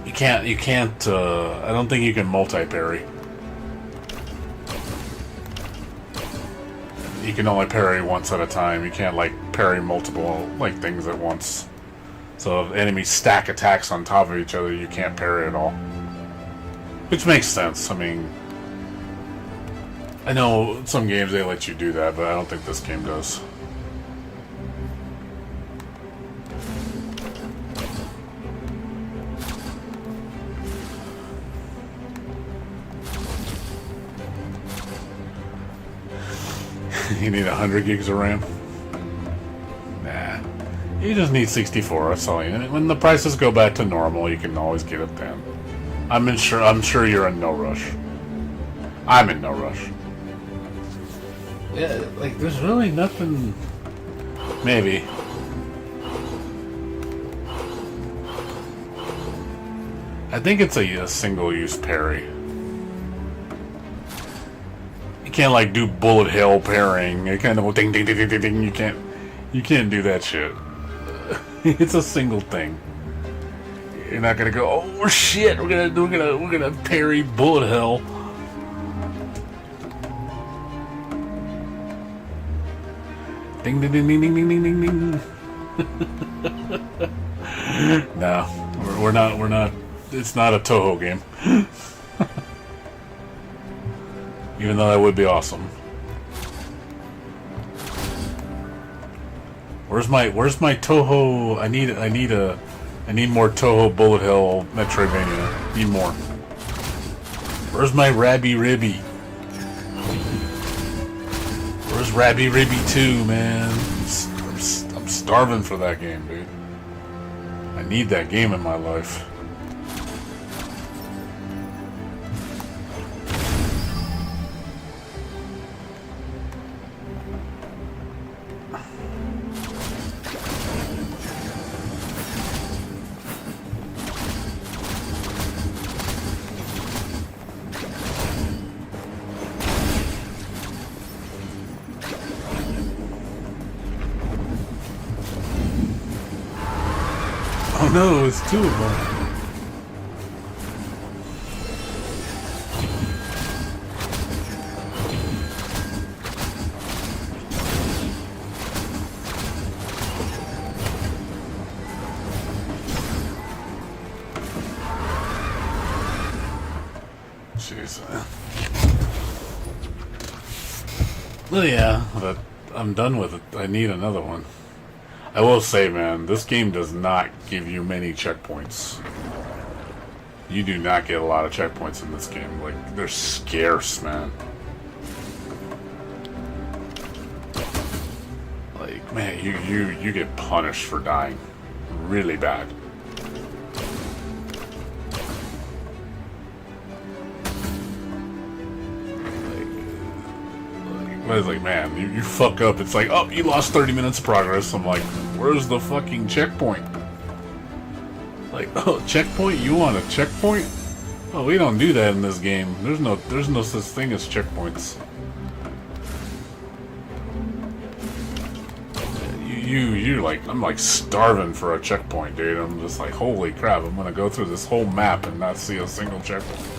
You can't I don't think you can multi-parry. You can only parry once at a time. You can't like parry multiple like things at once. So if enemies stack attacks on top of each other, you can't parry at all. Which makes sense. I mean, I know some games they let you do that, but I don't think this game does. You need 100 gigs of RAM? Nah. You just need 64, that's all you need. When the prices go back to normal, you can always get it then. I'm sure you're in no rush. I'm in no rush. Yeah, like, there's really nothing... Maybe. I think it's a single-use parry. You can't, like, do bullet hell parrying. You kind of ding, ding, ding, ding, ding, ding. You can't do that shit. It's a single thing. You're not gonna go, oh shit, we're gonna parry bullet hell. Ding ding ding ding ding ding ding ding ding. No, we're not. We're not. It's not a Toho game. Even though that would be awesome. Where's my Toho? I need more Toho Bullet Hell Metroidvania. Need more. Where's my Rabby Ribby? Where's Rabby Ribby 2, man? I'm starving for that game, dude. I need that game in my life. Oh no, it's two of them. Jeez. Well, yeah, but I'm done with it. I need another one. I will say, man, this game does not give you many checkpoints. You do not get a lot of checkpoints in this game. Like, they're scarce, man. Like, man, you get punished for dying. Really bad. I was like, man, you fuck up. It's like, oh, you lost 30 minutes of progress. I'm like, where's the fucking checkpoint? Like, oh, checkpoint? You want a checkpoint? Oh, we don't do that in this game. There's no such thing as checkpoints. You're like, I'm like starving for a checkpoint, dude. I'm just like, holy crap, I'm gonna go through this whole map and not see a single checkpoint.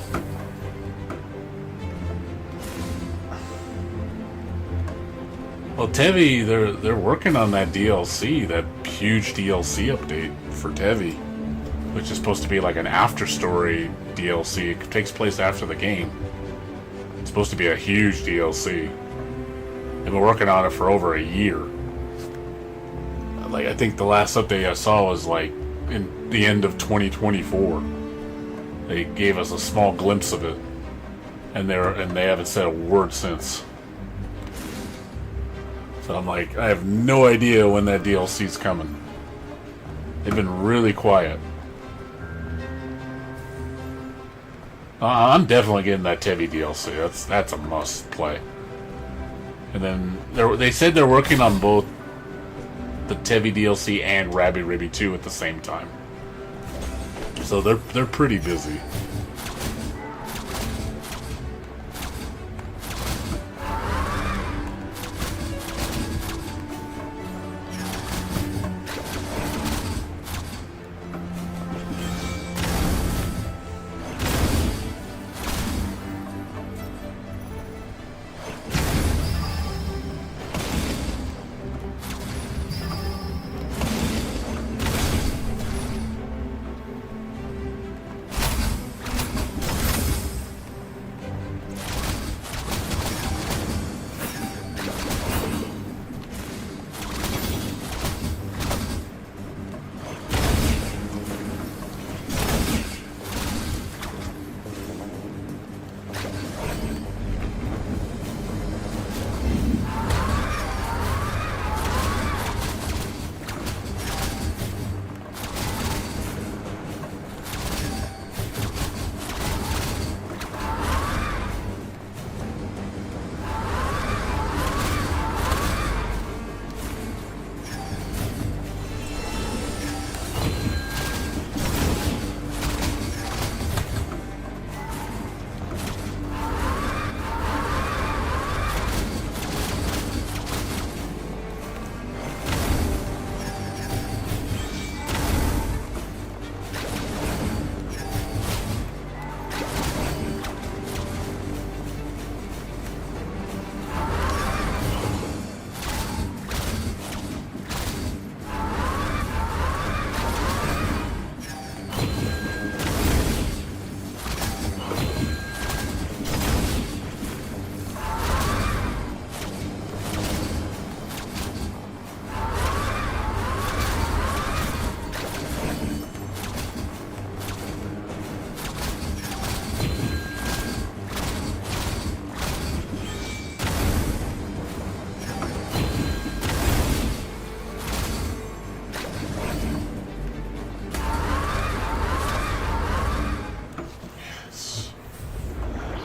Well, Tevi, they're working on that DLC, that huge DLC update for Tevi, which is supposed to be like an after-story DLC. It takes place after the game. It's supposed to be a huge DLC. They've been working on it for over a year. Like, I think the last update I saw was like in the end of 2024. They gave us a small glimpse of it, and they haven't said a word since. So I'm like, I have no idea when that DLC's coming. They've been really quiet. I'm definitely getting that Tevi DLC. That's a must play. And then they said they're working on both the Tevi DLC and Rabby Ribby 2 at the same time. So they're pretty busy.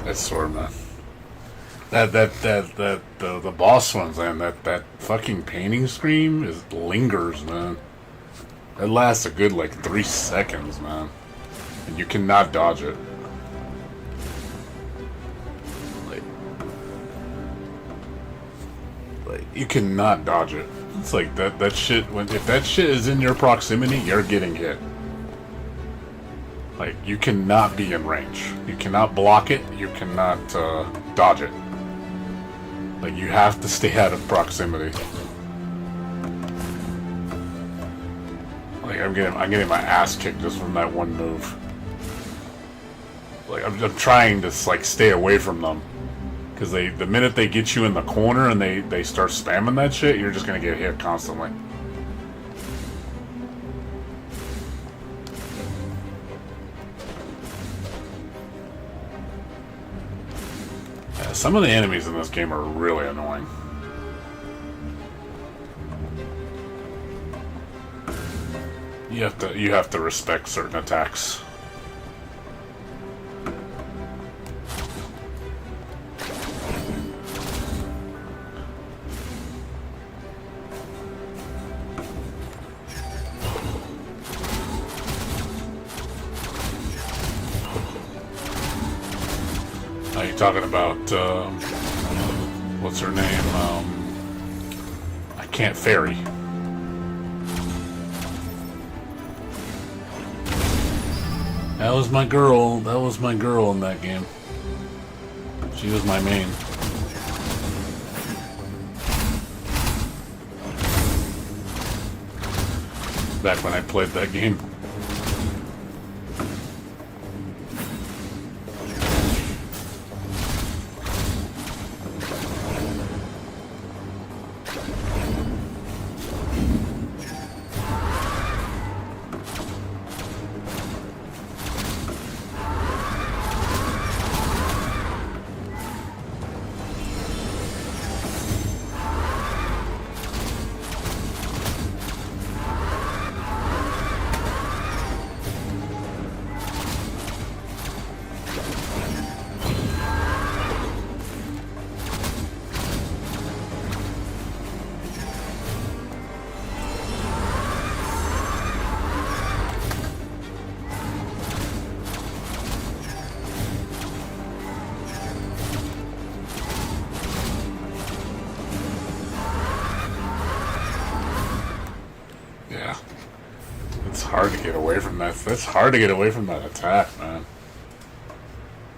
I swear, man. The boss ones, man. That fucking painting screen lingers, man. It lasts a good like 3 seconds, man, and you cannot dodge it. Like you cannot dodge it. It's like that shit. If that shit is in your proximity, you're getting hit. Like you cannot be in range. You cannot block it. You cannot dodge it. Like you have to stay out of proximity. Like I'm getting my ass kicked just from that one move. Like I'm trying to like stay away from them, because the minute they get you in the corner and they start spamming that shit, you're just gonna get hit constantly. Yeah, some of the enemies in this game are really annoying. You have to respect certain attacks. Are you talking about what's her name? I can't ferry. That was my girl. That was my girl in that game. She was my main. Back when I played that game. It's hard to get away from that. It's hard to get away from that attack, man.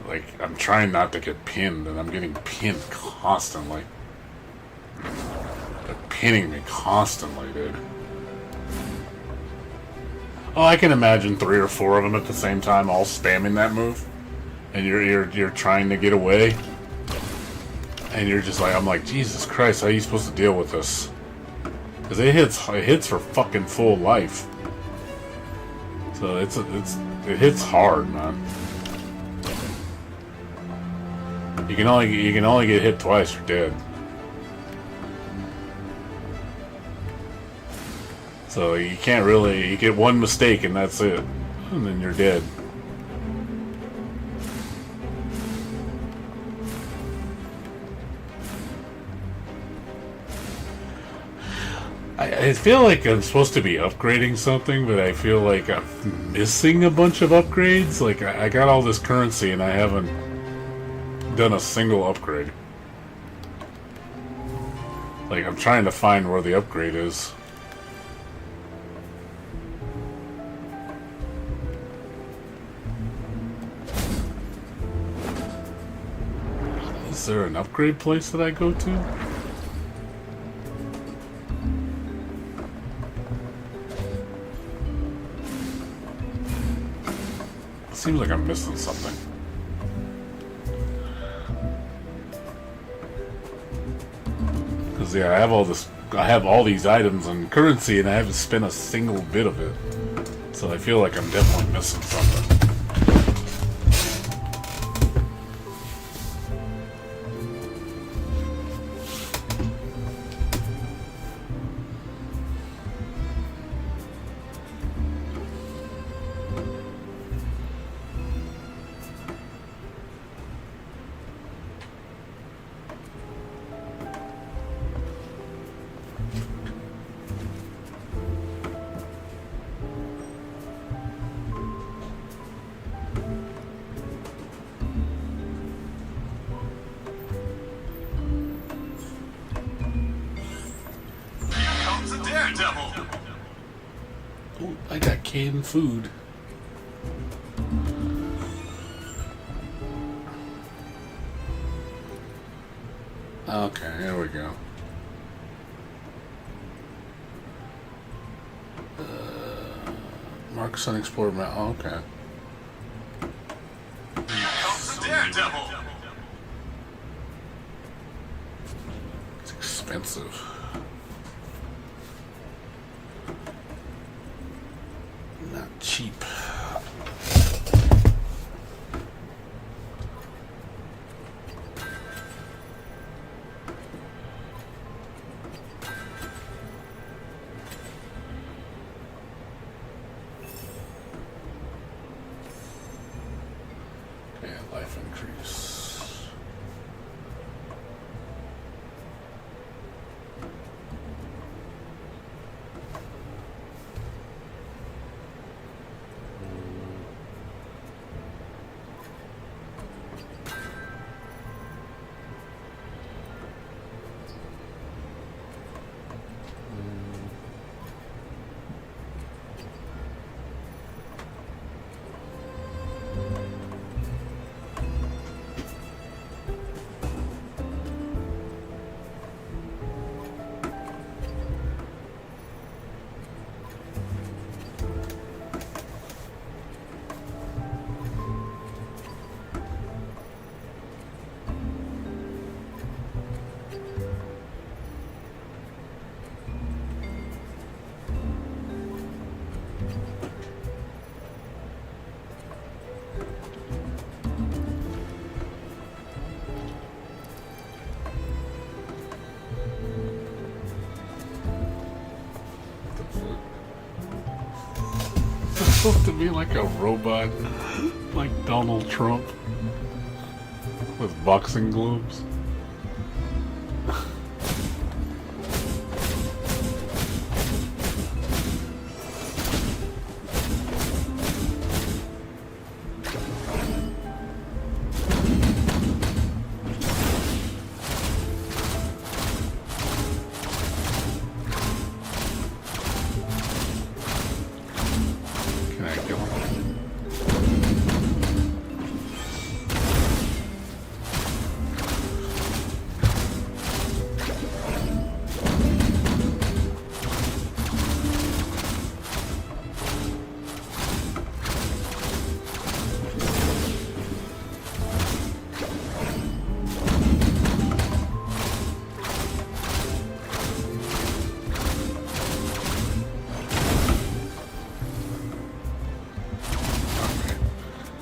Like, I'm trying not to get pinned, and I'm getting pinned constantly. They're pinning me constantly, dude. Oh, I can imagine 3 or 4 of them at the same time, all spamming that move, and you're trying to get away, and you're just like, I'm like, Jesus Christ, how are you supposed to deal with this? Because it hits for fucking full life. So it hits hard, man. You can only get hit twice, you're dead. So you can't really, you get one mistake and that's it, and then you're dead. I feel like I'm supposed to be upgrading something, but I feel like I'm missing a bunch of upgrades. Like, I got all this currency and I haven't done a single upgrade. Like, I'm trying to find where the upgrade is. Is there an upgrade place that I go to? Seems like I'm missing something. Because yeah, I have all these items and currency, and I haven't spent a single bit of it. So I feel like I'm definitely missing something. Daredevil! Ooh, I got canned food. Okay, here we go. Marcus Unexplored Map. Oh, okay. Here comes the Daredevil! It's expensive. Not cheap. Okay, life increase. It's supposed to be like a robot, like Donald Trump with boxing gloves. Can I kill him?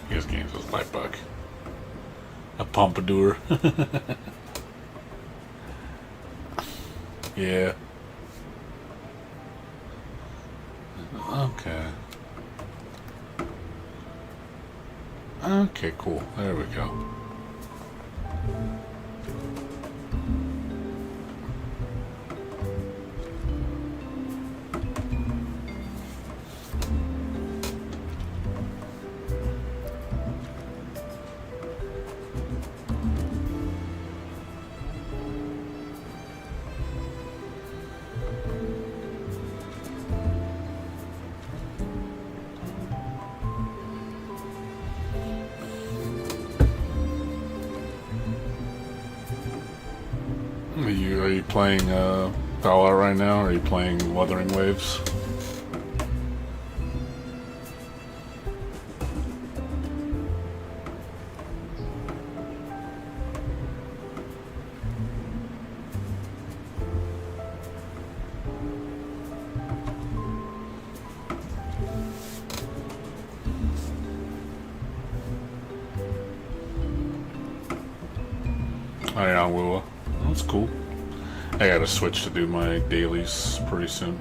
His game's a light bug. A pompadour. Yeah. Okay. Okay, cool. There we go. Are you playing Fallout right now? Or are you playing Wuthering Waves? Oh yeah, Willa. That's cool. I gotta switch to do my dailies pretty soon.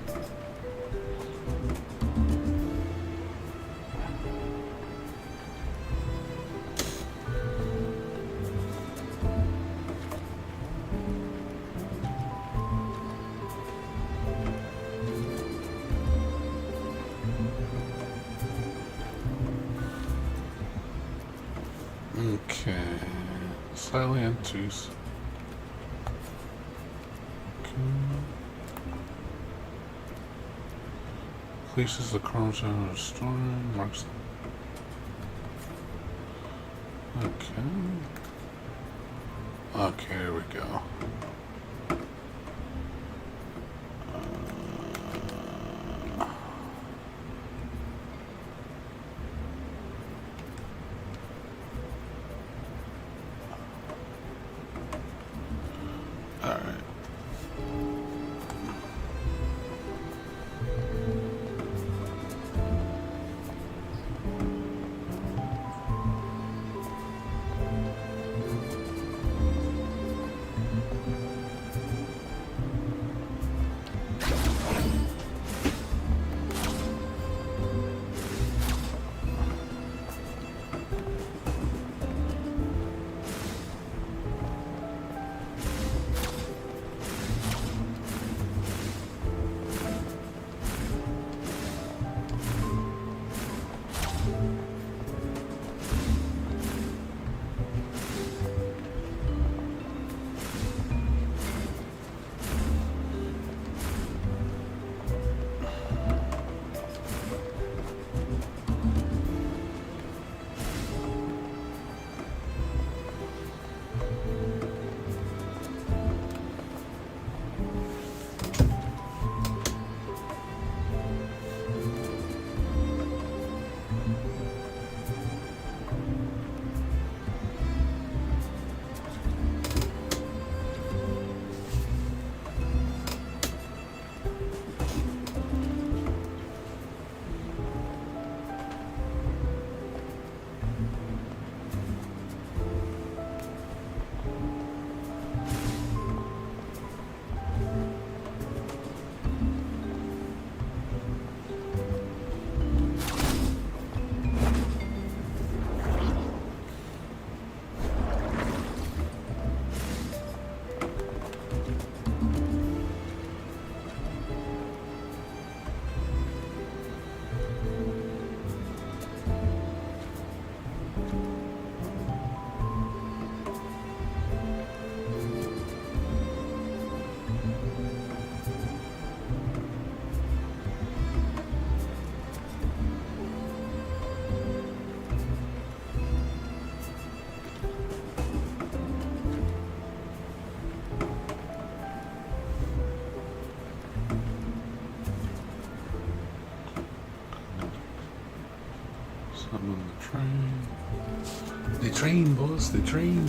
Okay. Silentus. Places the cars out of storm. Marks. Okay. Okay, here we go. Alright. I'm on the train. The train, boss, the train.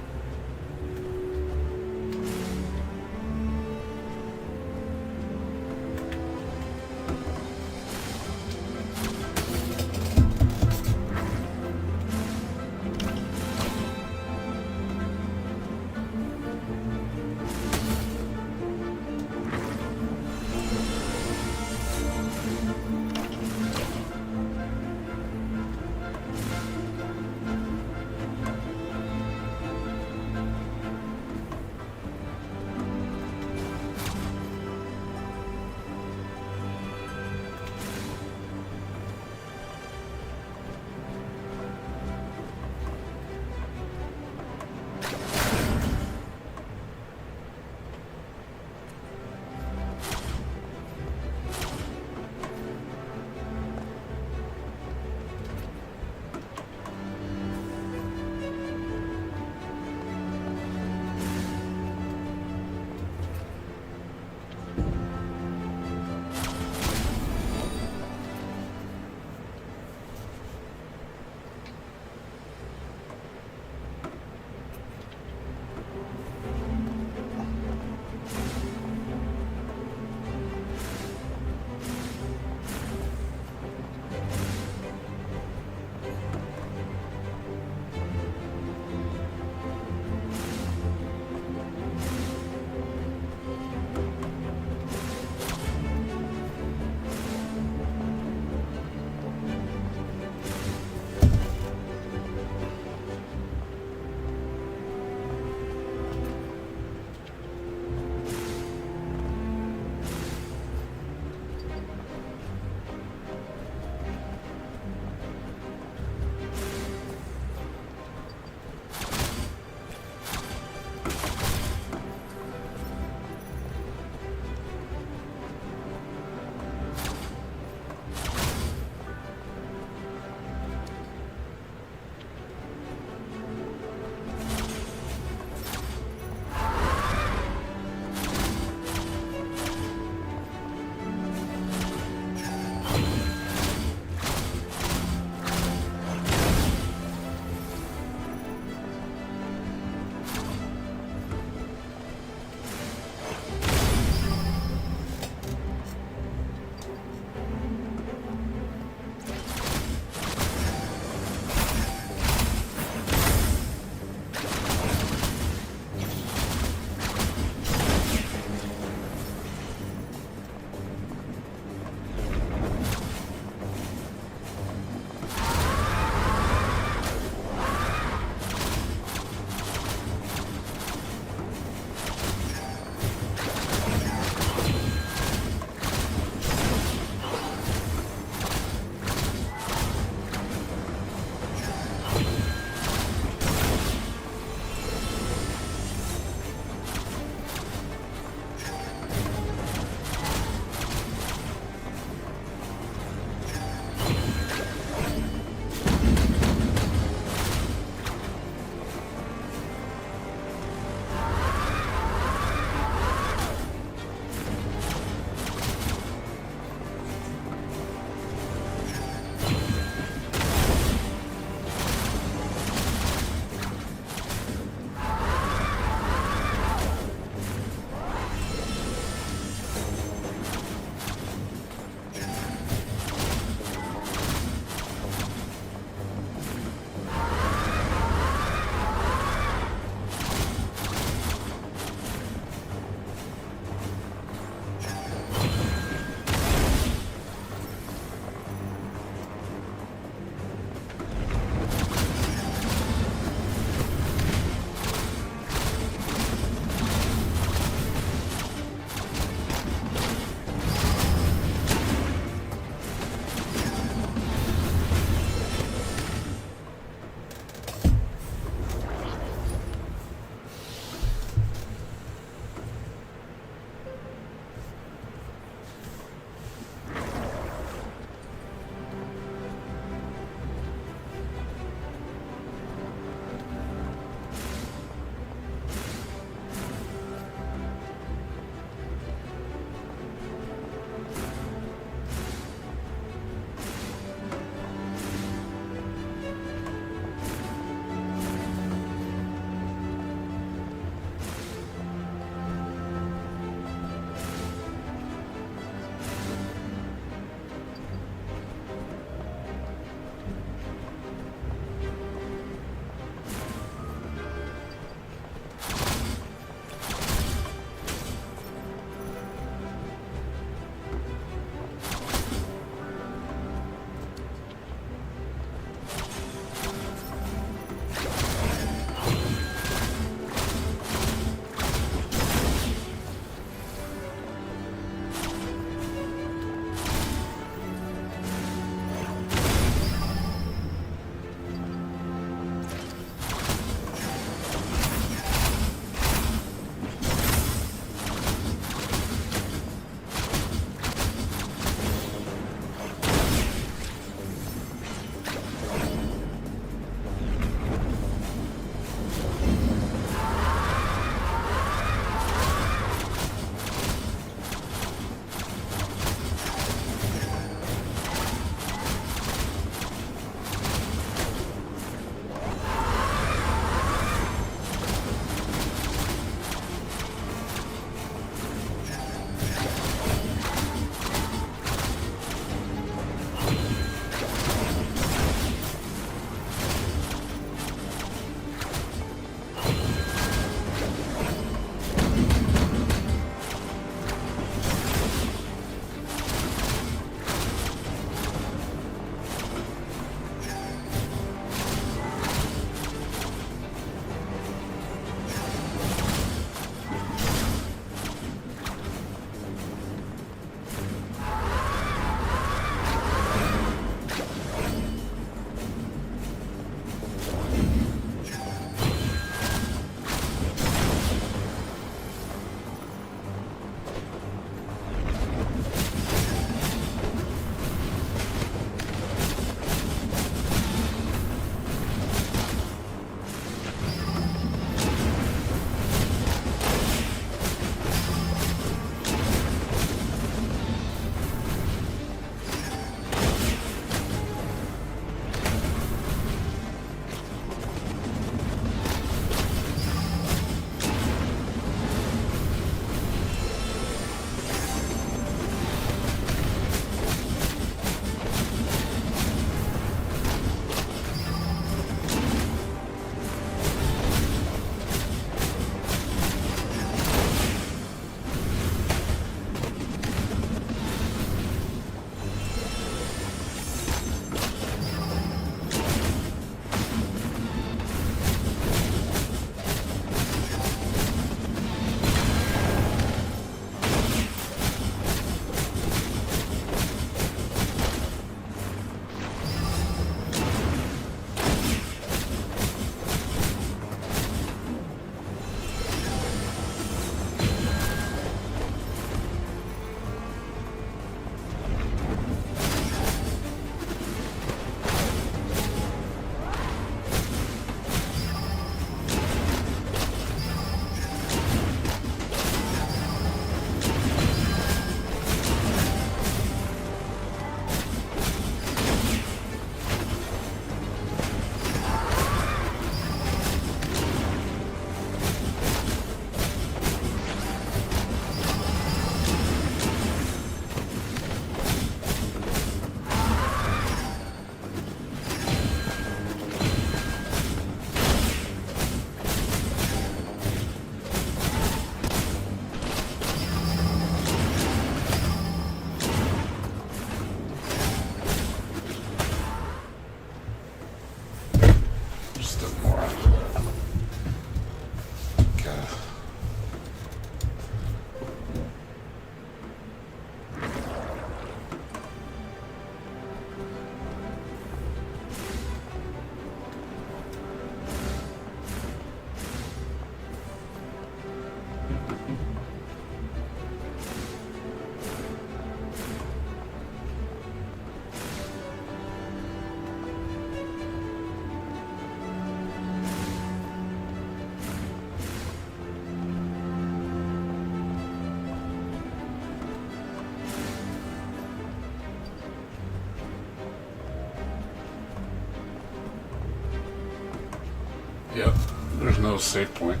Yep, there's no save point.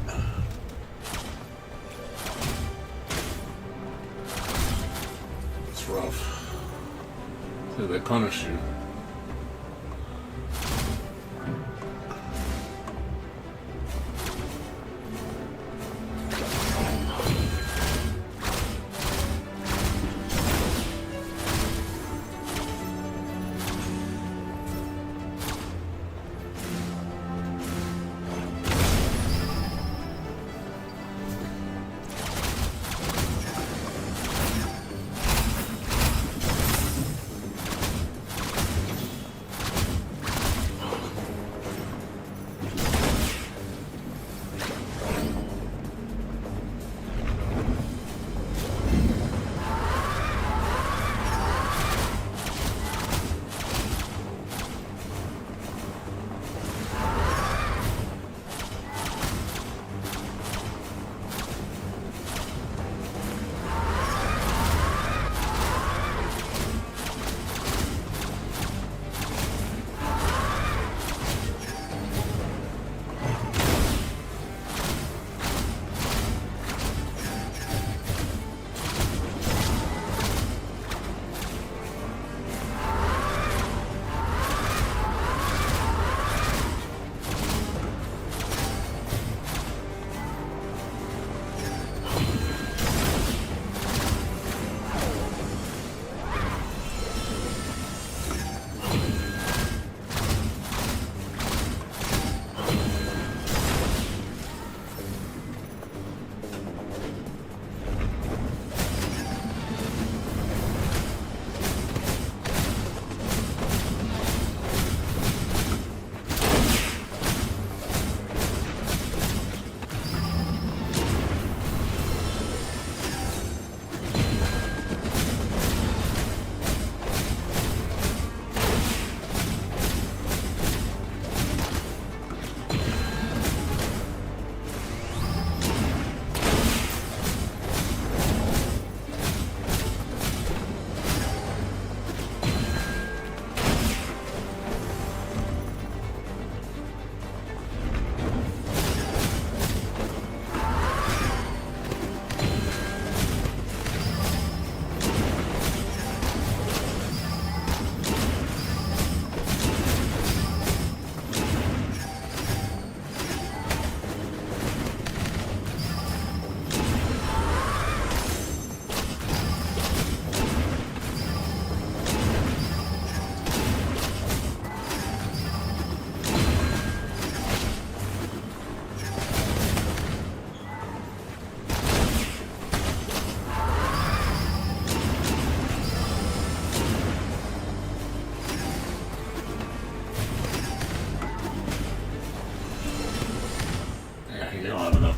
It's rough. So they punish you.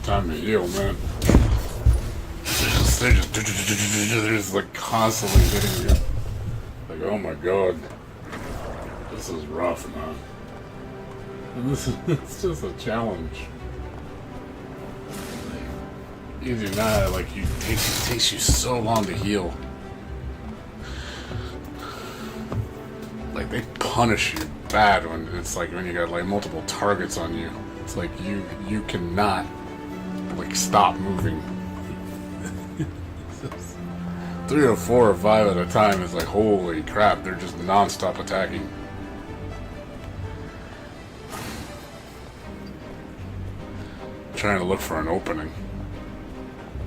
Time to heal, man. They're just like constantly hitting you. Like, oh my god. This is rough, man. And this is, it's just a challenge. Like, easy not, like, it takes you so long to heal. Like, they punish you bad when it's like when you got like multiple targets on you. It's like you cannot like stop moving. 3 or 4 or 5 at a time is like, holy crap, they're just non-stop attacking. Trying to look for an opening.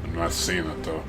I'm not seeing it though.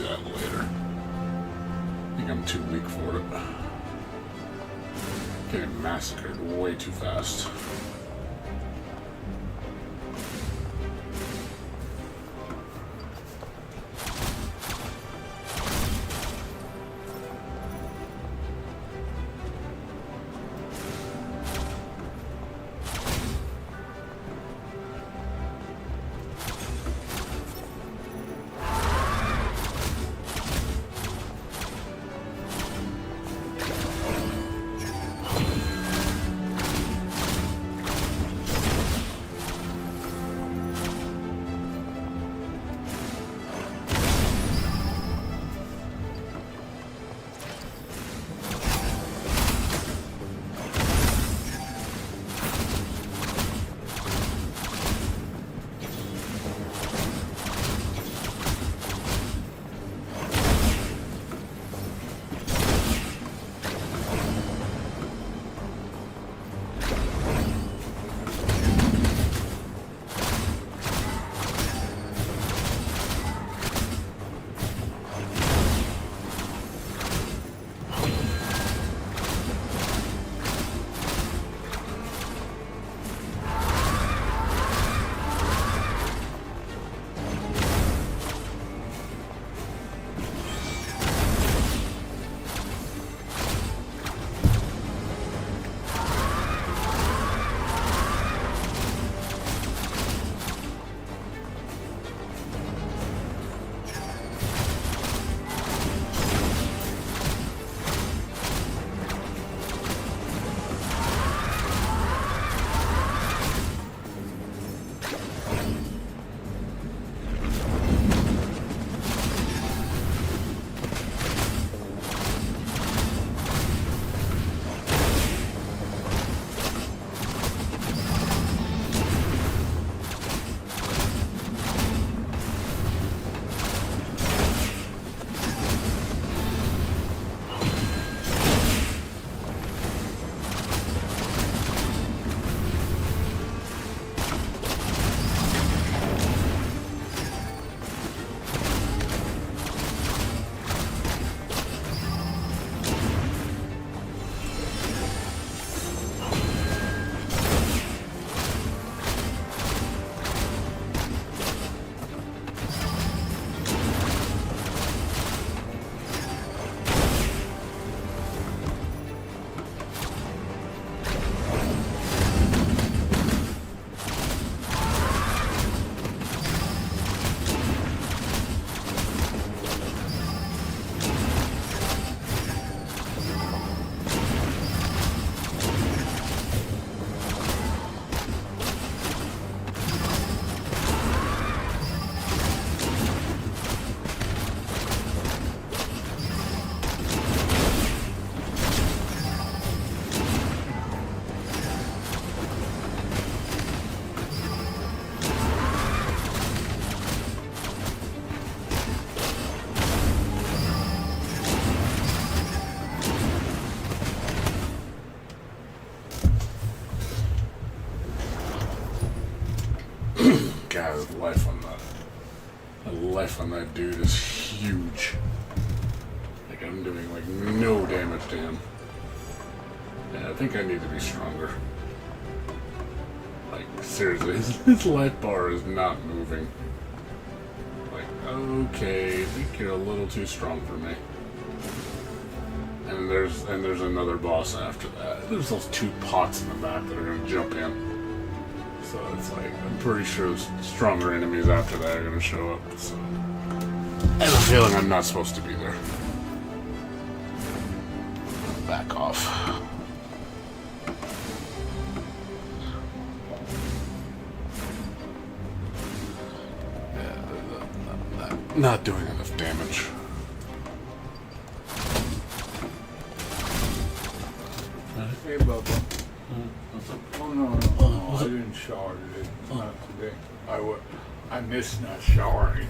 that later. I think I'm too weak for it. Getting massacred way too fast. God, the life on that dude is huge. Like, I'm doing like no damage to him. Yeah, I think I need to be stronger. Like, seriously, his life bar is not moving. Like, okay, I think you're a little too strong for me. And there's another boss after that. There's those two pots in the back that are gonna jump in. So it's like, I'm pretty sure stronger enemies after that are gonna show up. So I have a feeling I'm not supposed to be there. Back off. Yeah, not doing enough damage. Hey, Bubba. Oh, no. I didn't shower today. Not today. I missed not showering.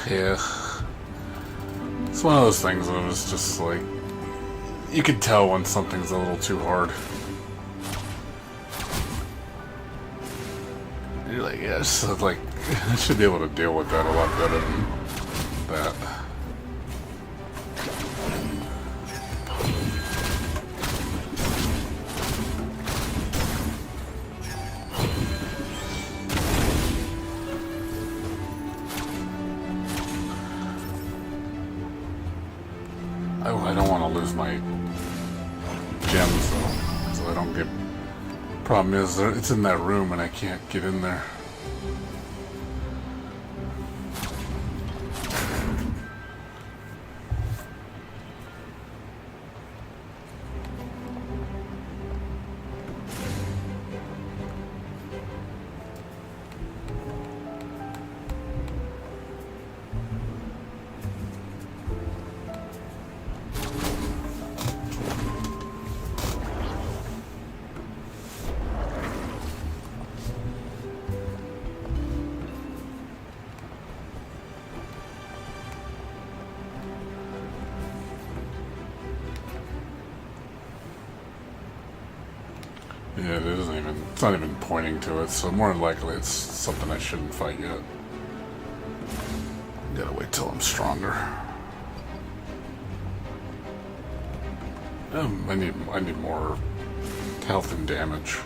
Yeah. It's one of those things that was just like, you can tell when something's a little too hard. You're like, yeah, so like, I should be able to deal with that a lot better than that. I don't want to lose my gems though, so I don't get. Problem is, it's in that room and I can't get in there. Yeah, it isn't even. It's not even pointing to it, so more than likely it's something I shouldn't fight yet. Gotta wait till I'm stronger. I need more health and damage.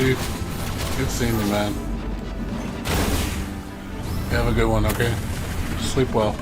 dude. Good seeing you, man. Have a good one, okay? Sleep well.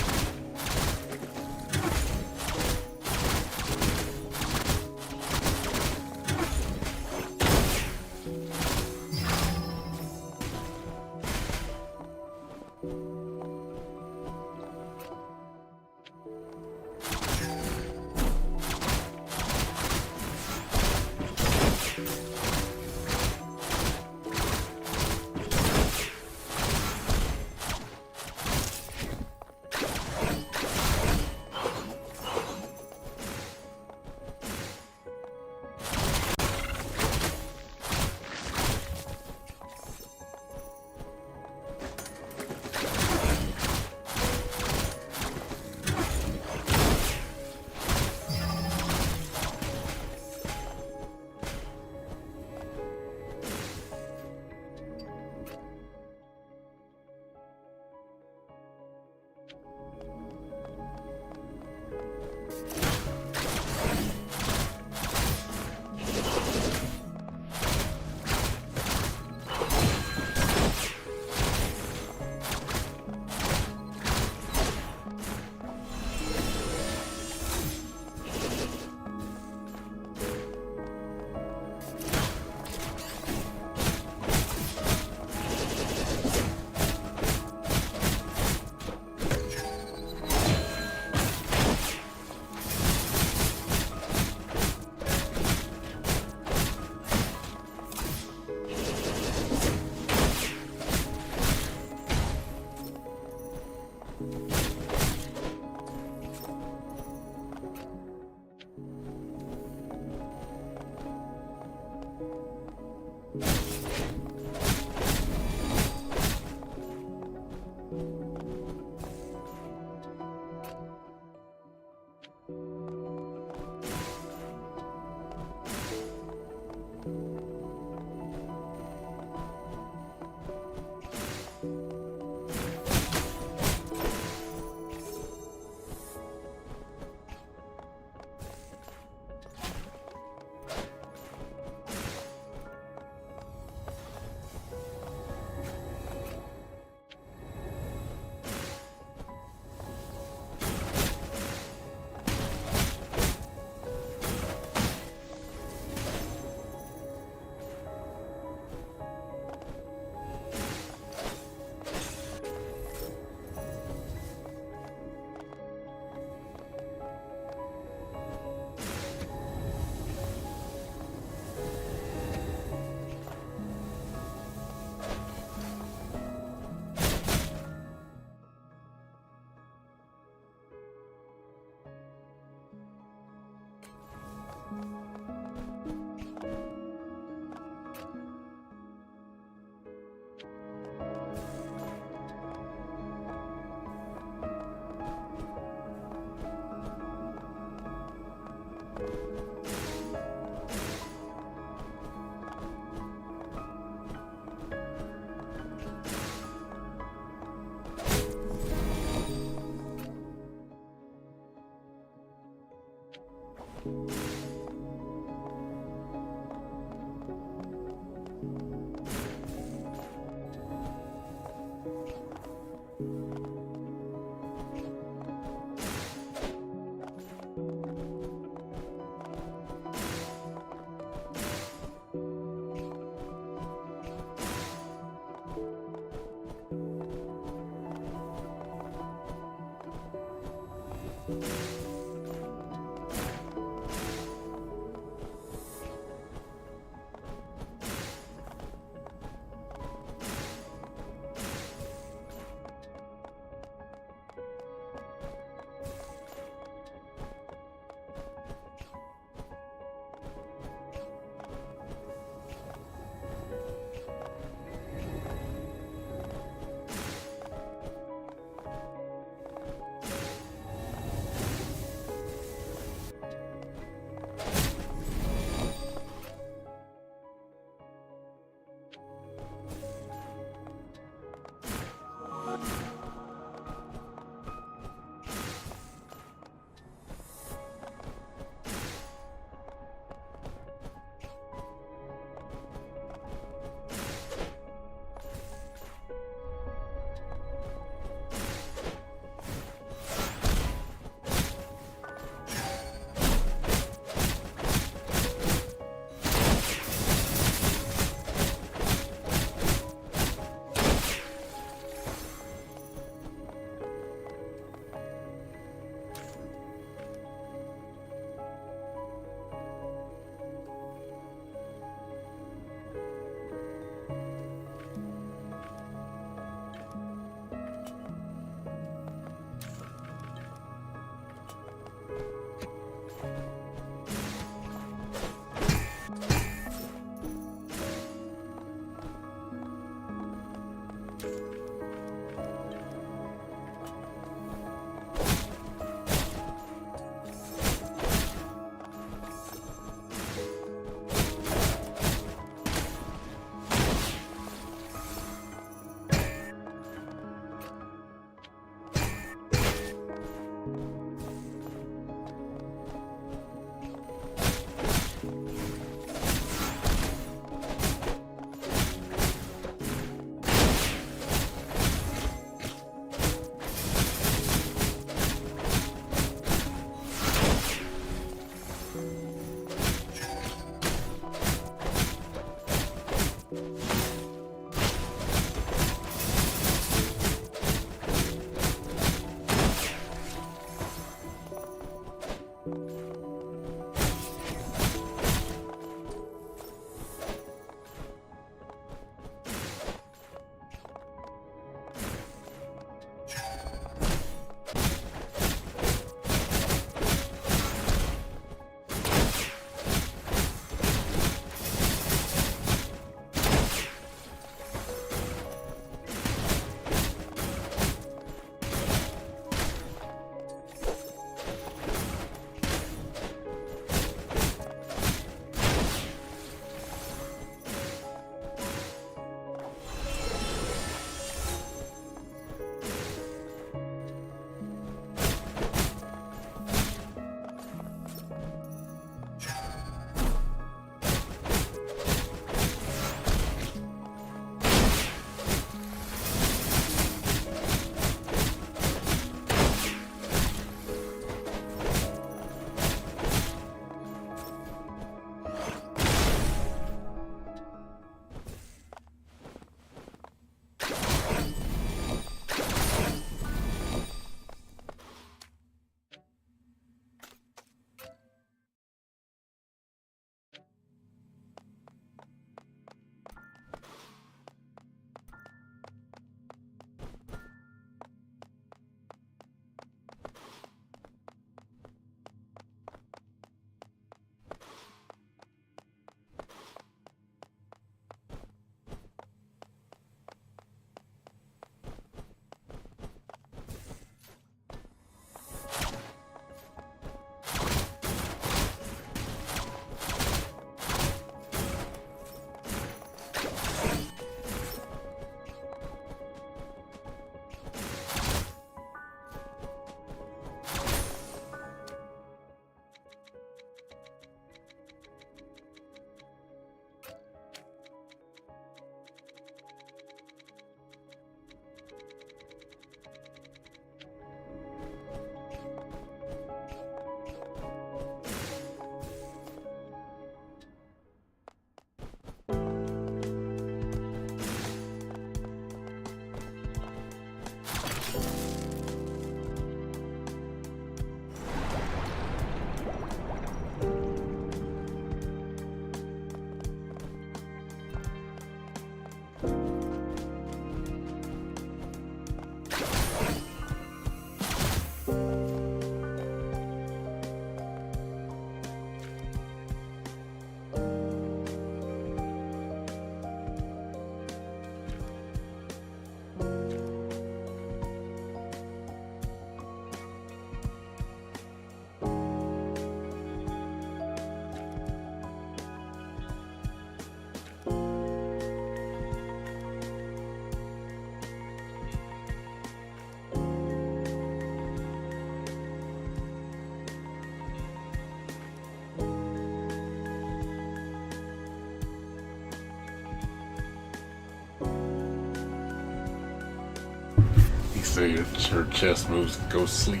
say her chest moves, go sleep.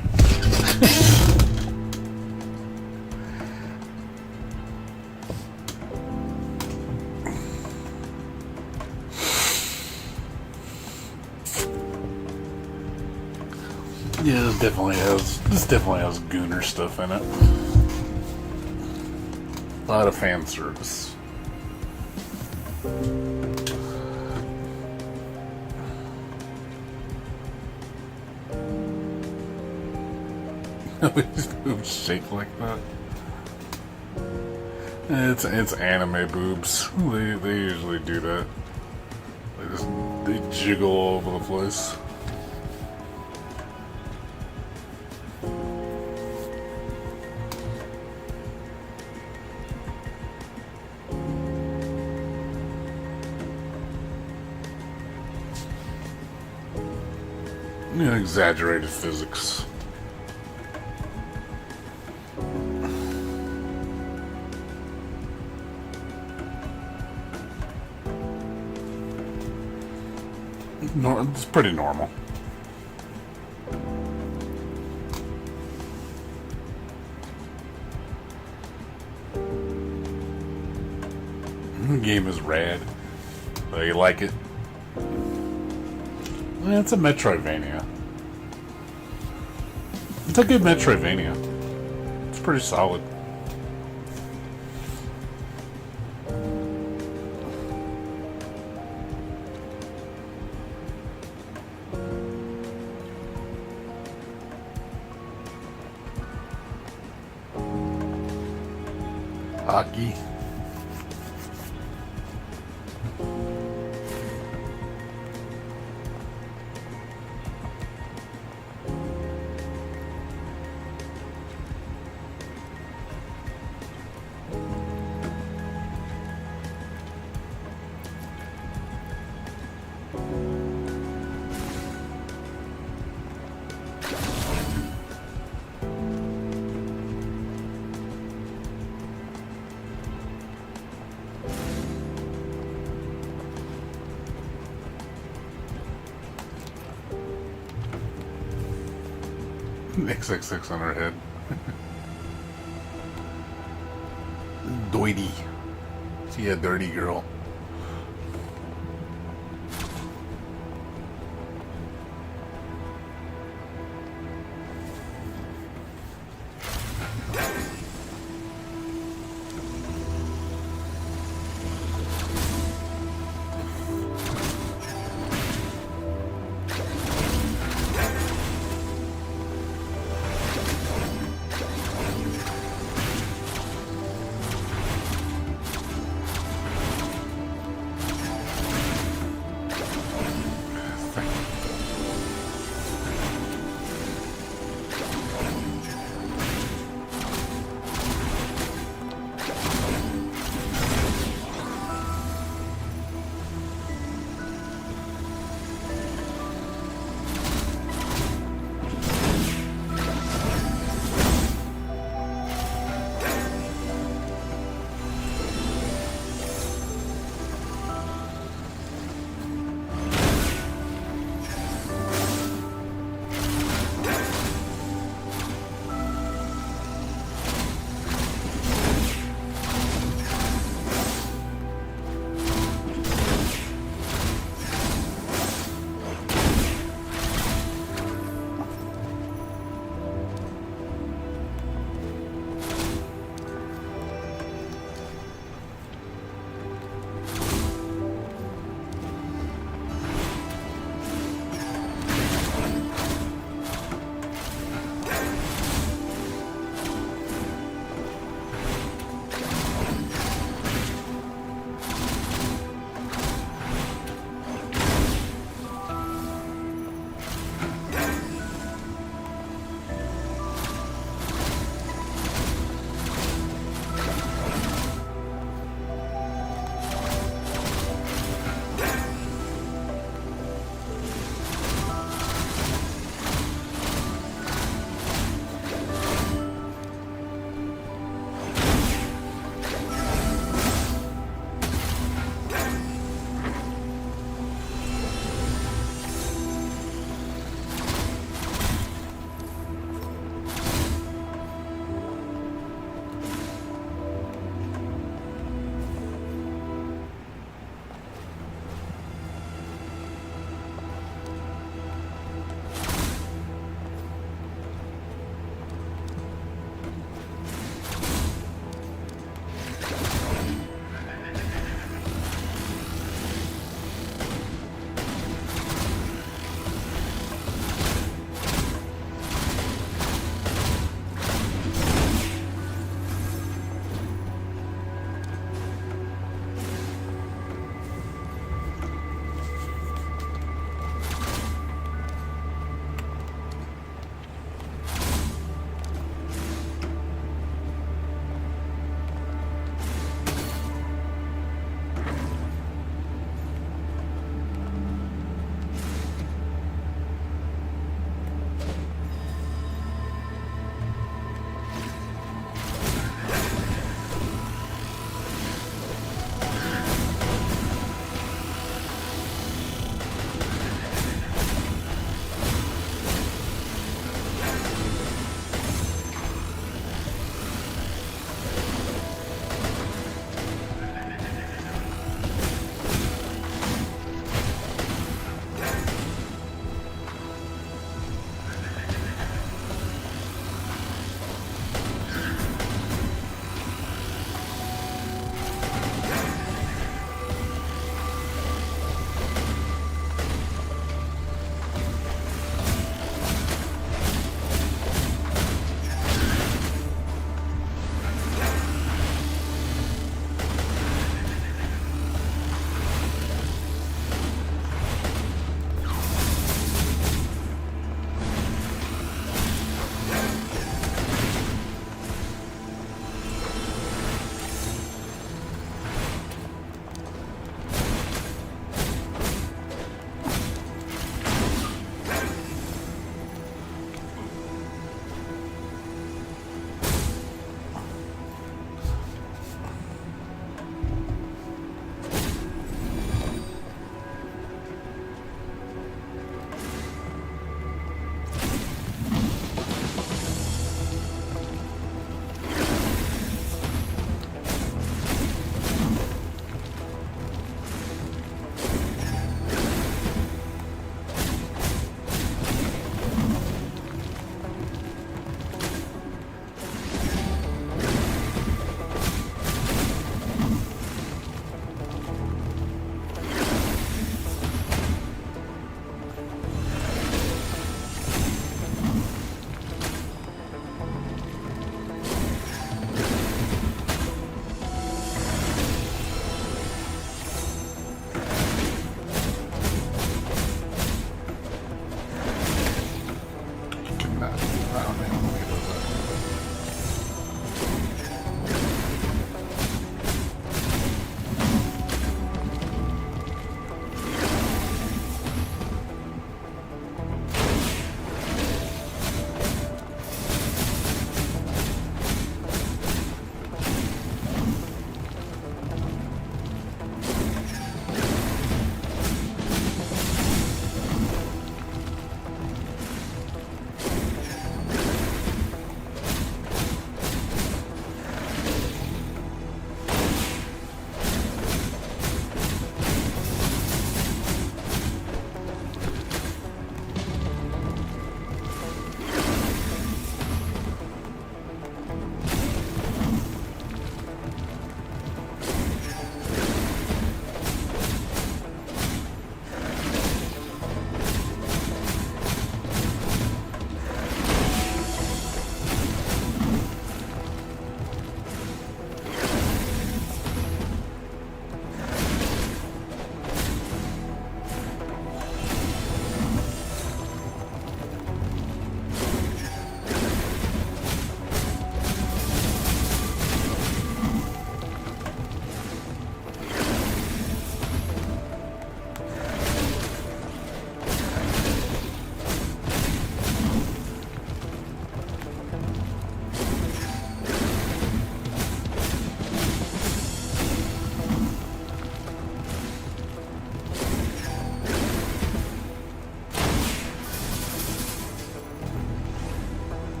Yeah, this definitely has Gooner stuff in it. A lot of fan service. Boobs shake like that. It's anime boobs. They usually do that. They jiggle all over the place. You know, exaggerated physics. It's pretty normal. The game is rad. So you like it? Well, it's a Metroidvania. It's a good Metroidvania. It's pretty solid. Hockey. XXX on her head. Doity. She a dirty girl.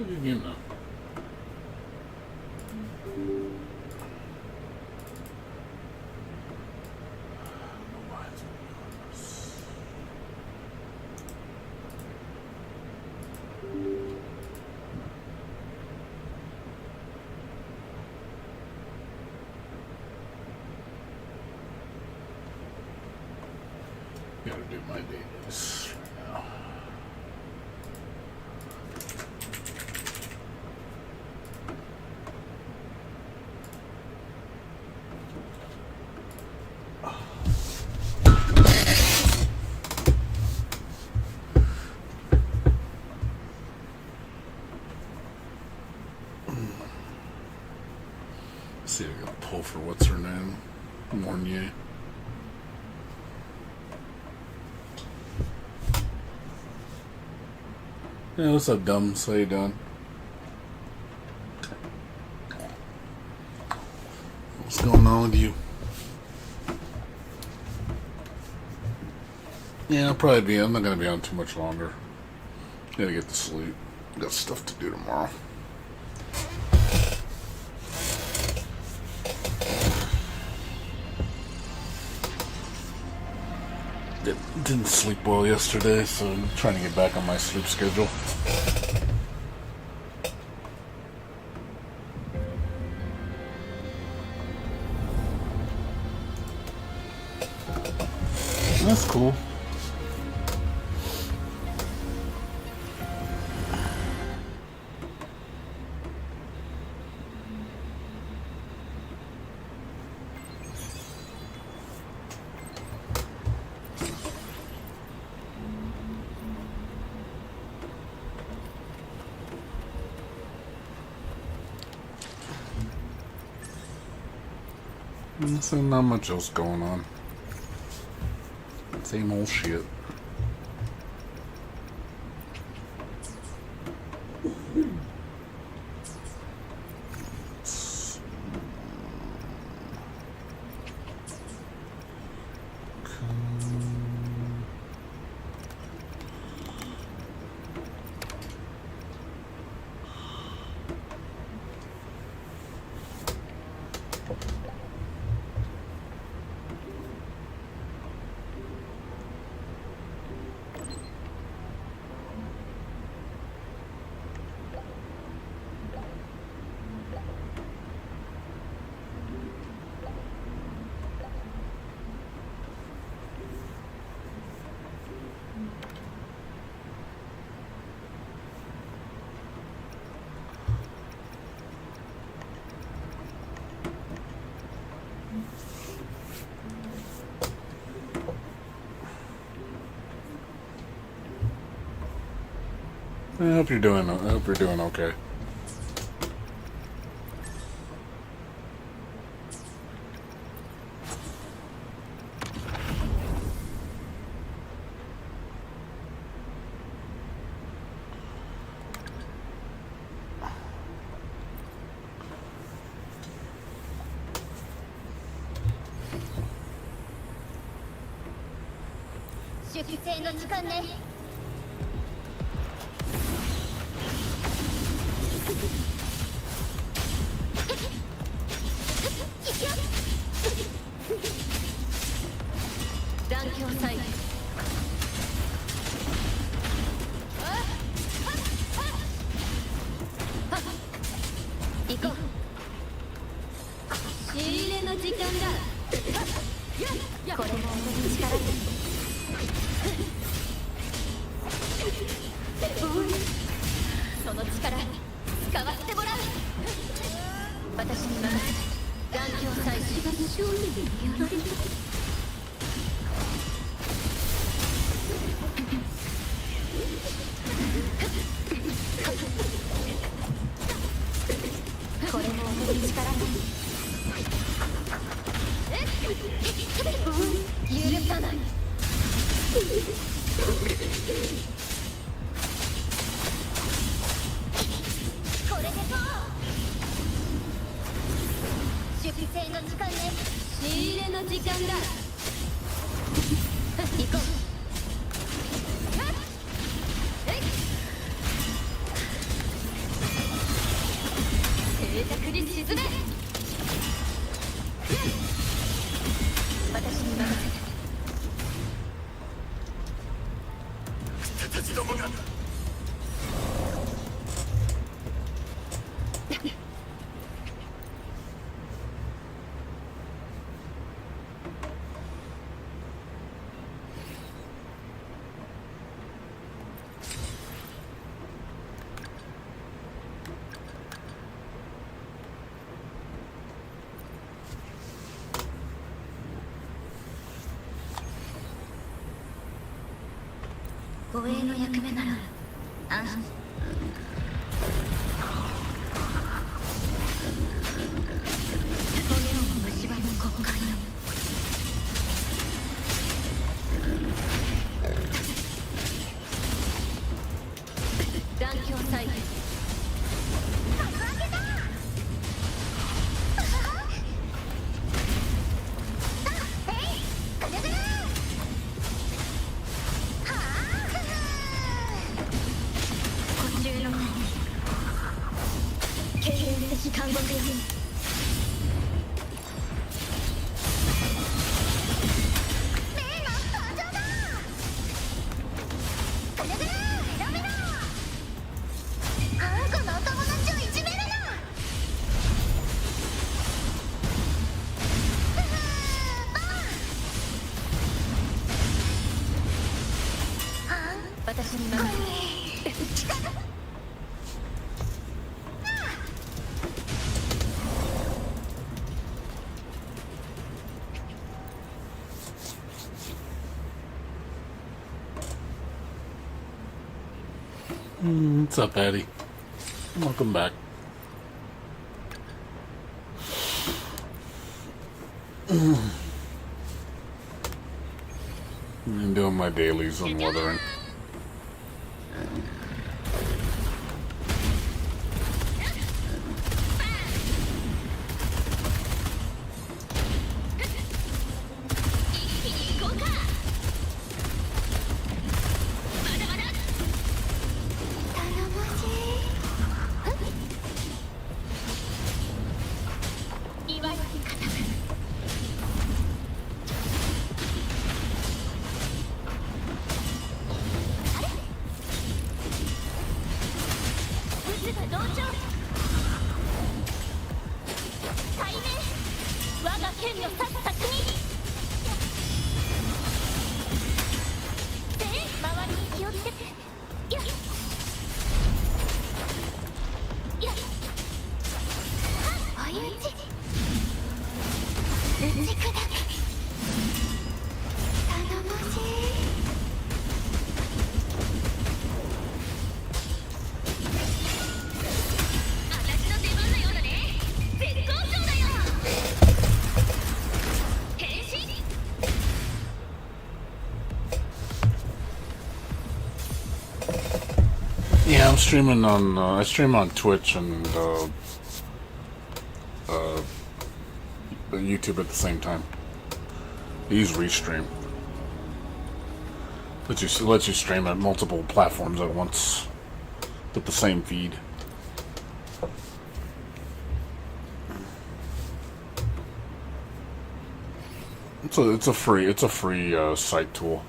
good game though. Gotta do my dailies right now. See if I got a pull for what's her name? Mornier. Yeah, what's up, dumb? So you doing? What's going on with you? Yeah, I'll probably be. I'm not gonna be on too much longer. Gotta get to sleep. Got stuff to do tomorrow. Didn't sleep well yesterday, so I'm trying to get back on my sleep schedule. That's cool. So not much else going on. Same old shit. I hope you're doing okay. 着に沈め。私に任せて。たちどもが護衛の役目なら安心。棘を蝕む国会よ。残響再現。経営的監獄よ。私に任せて。What's up, Patty? Welcome back. I'm doing my dailies on Wuthering. Yeah, I'm streaming on. I stream on Twitch and YouTube at the same time. I use Restream. Lets you stream at multiple platforms at once with the same feed. It's a free site tool.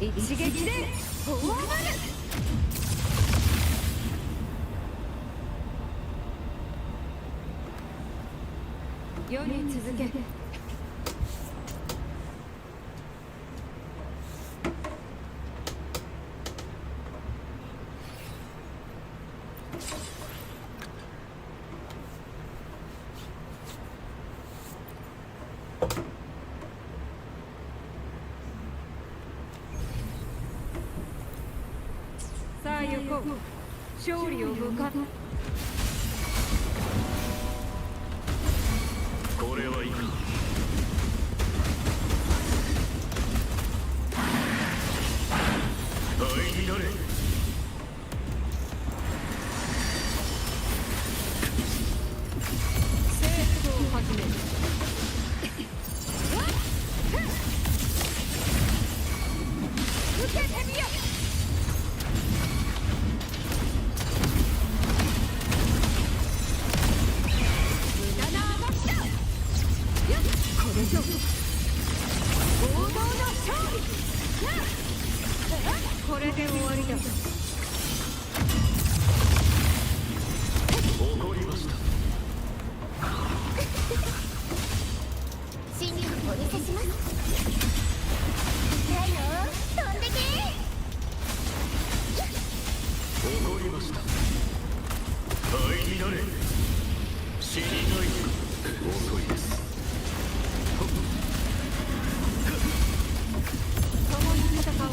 一撃で終わる。世に続け。さあ行こう。勝利を向かう。これはいかん。相乱れ。征服を始める。受けてみよ。無駄な動きだ。これぞ王道の勝利。これで終わりだ。怒りました。真理をお見せします。ないよ、飛んでけ。怒りました。相乱れ。死にないか。遅いです。共に戦おう。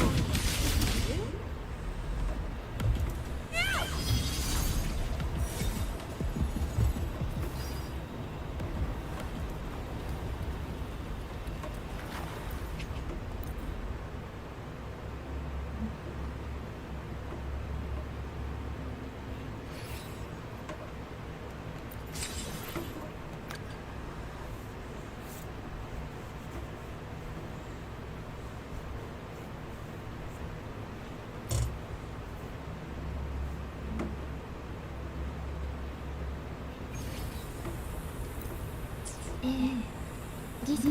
ギス一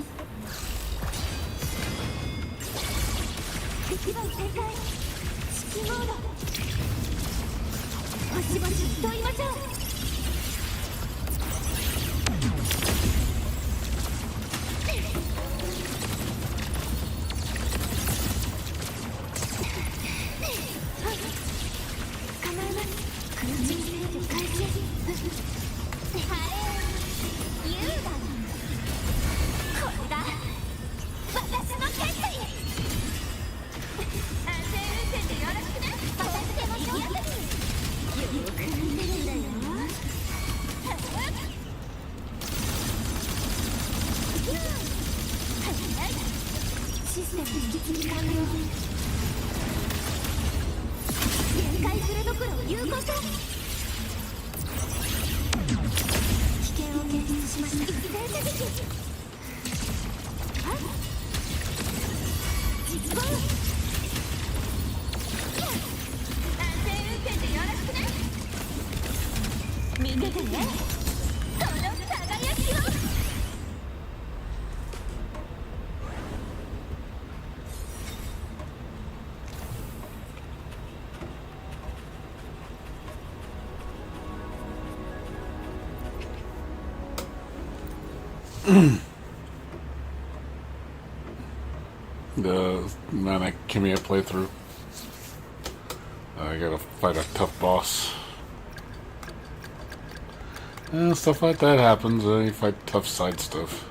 番正解。指揮モード。星々と言いましょう。構えます。空中制御開始。あれ優雅な。これが私の決意。安全運転でよろしくね。私でも上手に。よく見てるんだよ。システム引き継ぎ完了。限界フルドクロを有効化。危険を検出しました。一斉射撃。実行。安全運転でよろしくね。見ててね。その輝きを。The Manic Kimia playthrough. I gotta fight a tough boss. Stuff like that happens. You fight tough side stuff.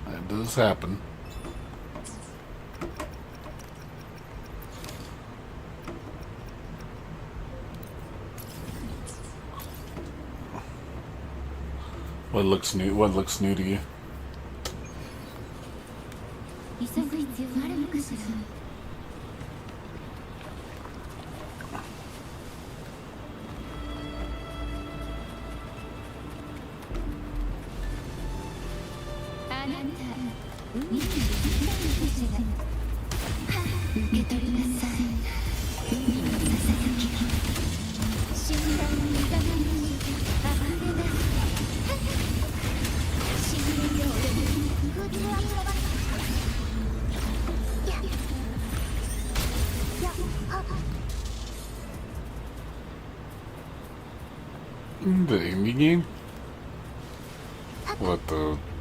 That does happen. What looks new? What looks new to you? 急ぐ必要あるのかしら。あなた、海に行きたいのかしら。受け取りなさい。海のささやきが信頼にいかないのに溢れ出す。信頼を呼ぶ。空中アクロバット。The indie game? What,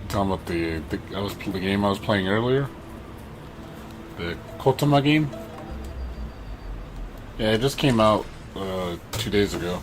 talking about the game I was playing earlier? The Kotama game? Yeah, it just came out 2 days ago.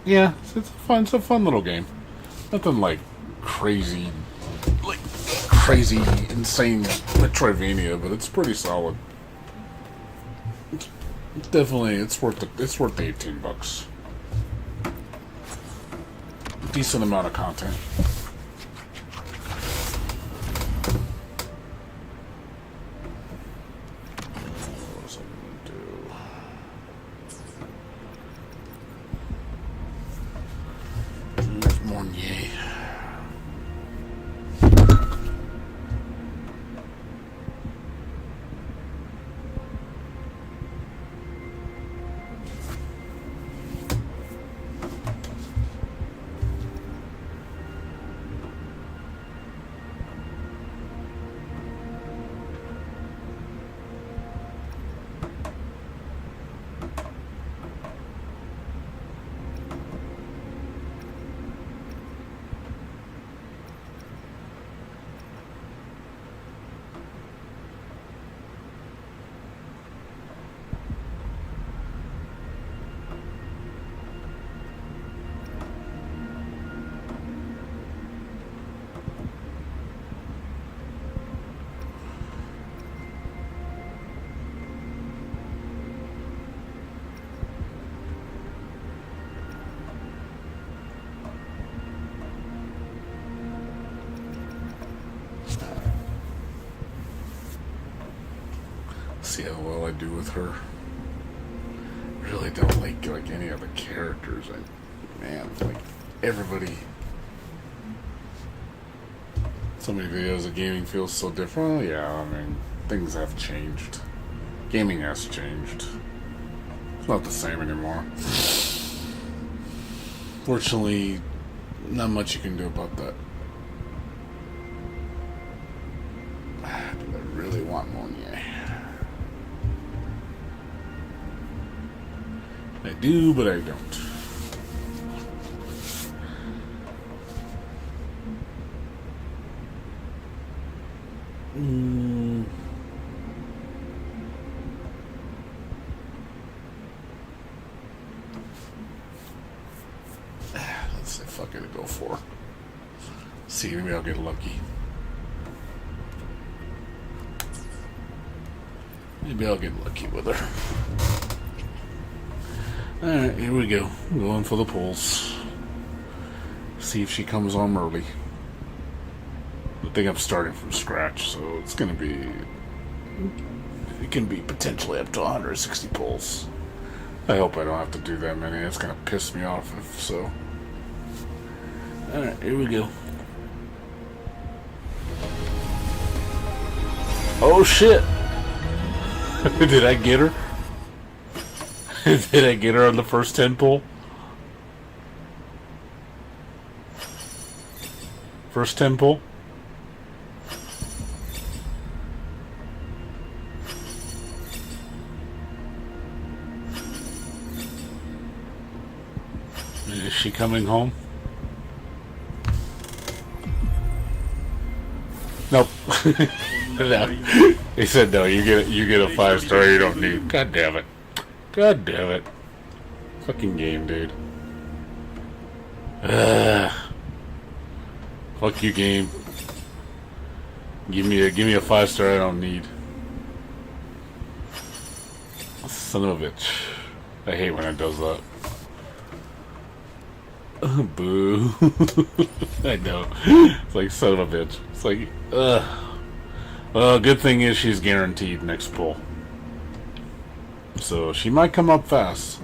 Yeah, it's a fun little game. Nothing like crazy, insane Metroidvania, but it's pretty solid. Definitely, it's worth the $18. Decent amount of content. What was I gonna do? There's Mornier. See how well I do with her. Really don't like any other characters. Man, like everybody. So many videos of gaming feels so different. Well, yeah, I mean, things have changed. Gaming has changed. It's not the same anymore. Fortunately, not much you can do about that. Do I really want Monier? I do, but I don't. Let's say fuck it to go for. See, maybe I'll get lucky. Maybe I'll get lucky with her. Alright, here we go. Going for the pulls. See if she comes on early. I think I'm starting from scratch, so it's gonna be... It can be potentially up to 160 pulls. I hope I don't have to do that many. It's gonna piss me off if so. Alright, here we go. Oh shit! Did I get her? Did I get her on the first 10 pull? First 10 pull? Is she coming home? Nope. No. He said no, you get a 5-star you don't need. God damn it. God damn it. Fucking game, dude. Fuck you, game. Give me a 5-star I don't need. Son of a bitch. I hate when it does that. Boo. I know. It's like, son of a bitch. It's like, ugh. Well, good thing is she's guaranteed next pull. So she might come up fast.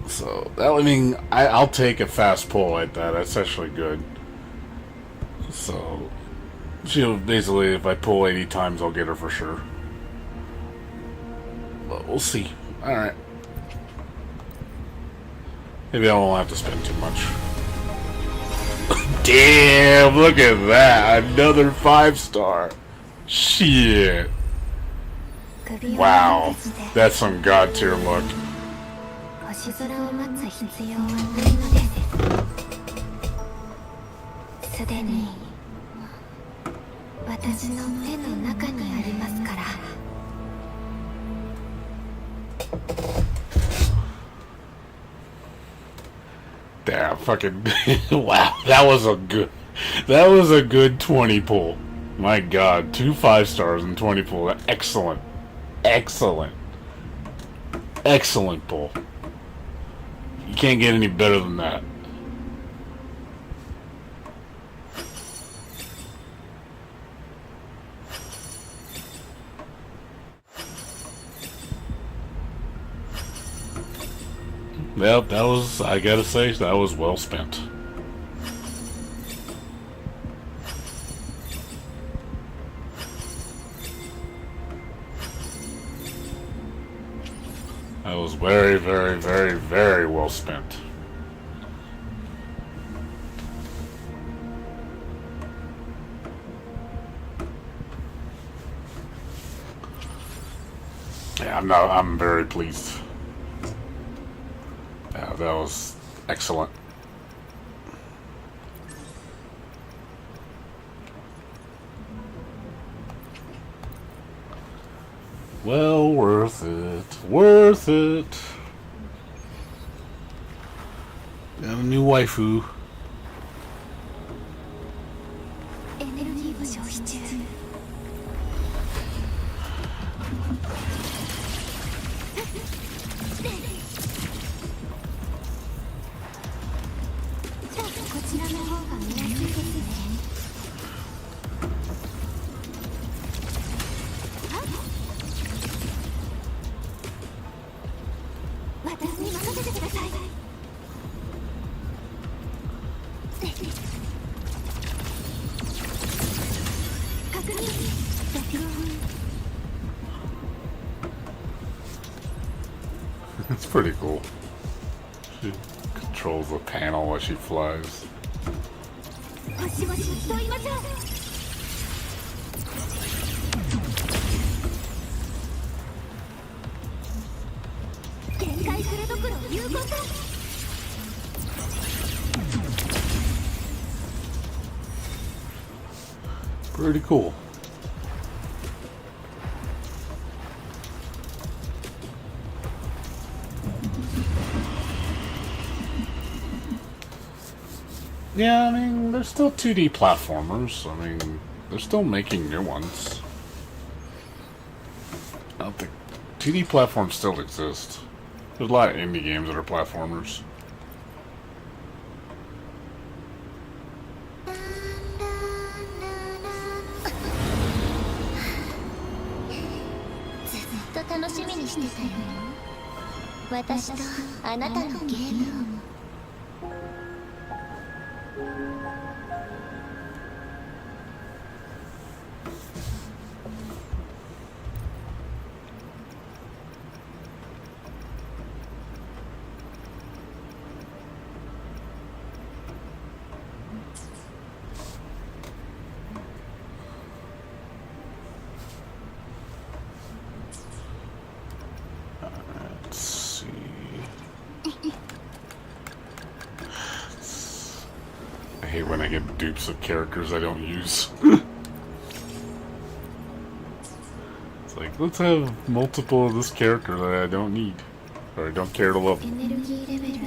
So that, I mean, I'll take a fast pull like that. That's actually good. So she'll basically, if I pull 80 times, I'll get her for sure. But we'll see. All right. Maybe I won't have to spend too much. Damn! Look at that. Another 5-star. Shit. Wow. That's some god tier luck. 星空を待つ必要はないのです。すでに私の手の中にありますから。Damn, fucking wow, that was a good 20 pull. My god, 2 5-stars and 20 pull. Excellent. Excellent pull. You can't get any better than that. Yep, that was, I gotta say, that was well spent. That was very, very, very, very well spent. Yeah, I'm very pleased. Yeah, that was excellent. Well, worth it. Worth it. Got a new waifu. エネルギーを消費中。こちらの方が見やすいですね。私に任せてください。確認。It's pretty cool. She controls the panel while she flies. 星々と言いましょう。限界クレドクロ有効化。Pretty cool. Yeah, I mean, they're still 2D platformers. I mean, they're still making new ones. I don't think 2D platforms still exist. There's a lot of indie games that are platformers. Let's see. I hate when I get dupes of characters I don't use. It's like, let's have multiple of this character that I don't need. Or I don't care to level. エネルギーレベル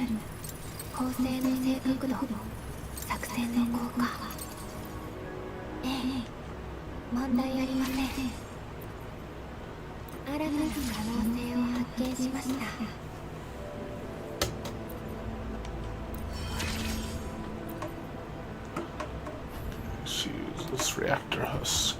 構成の正確度、作戦の効果。ええ、問題ありません。新たな可能性を発見しました。Let's use this reactor husk.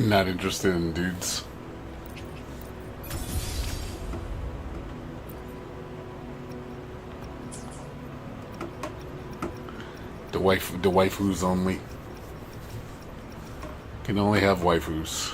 Not interested in dudes. The waifus only. Can only have waifus.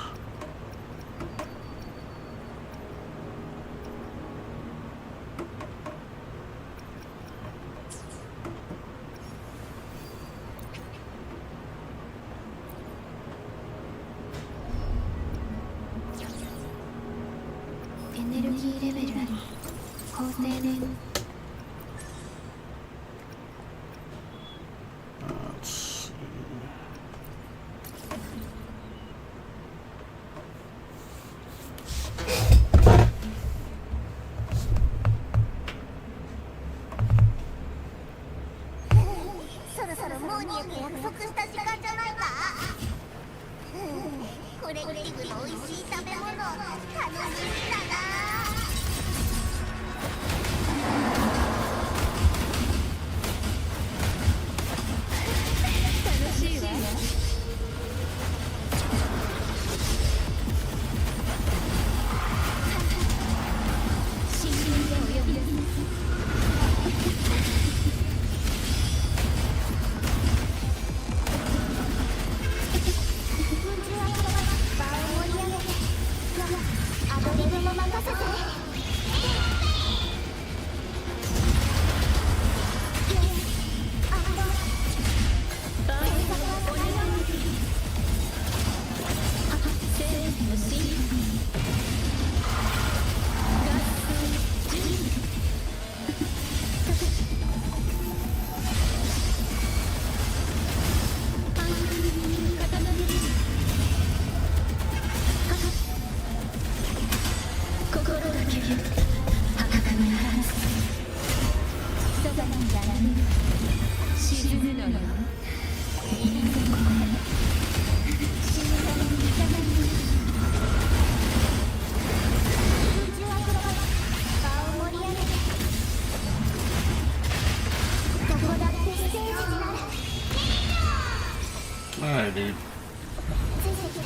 Alright, dude.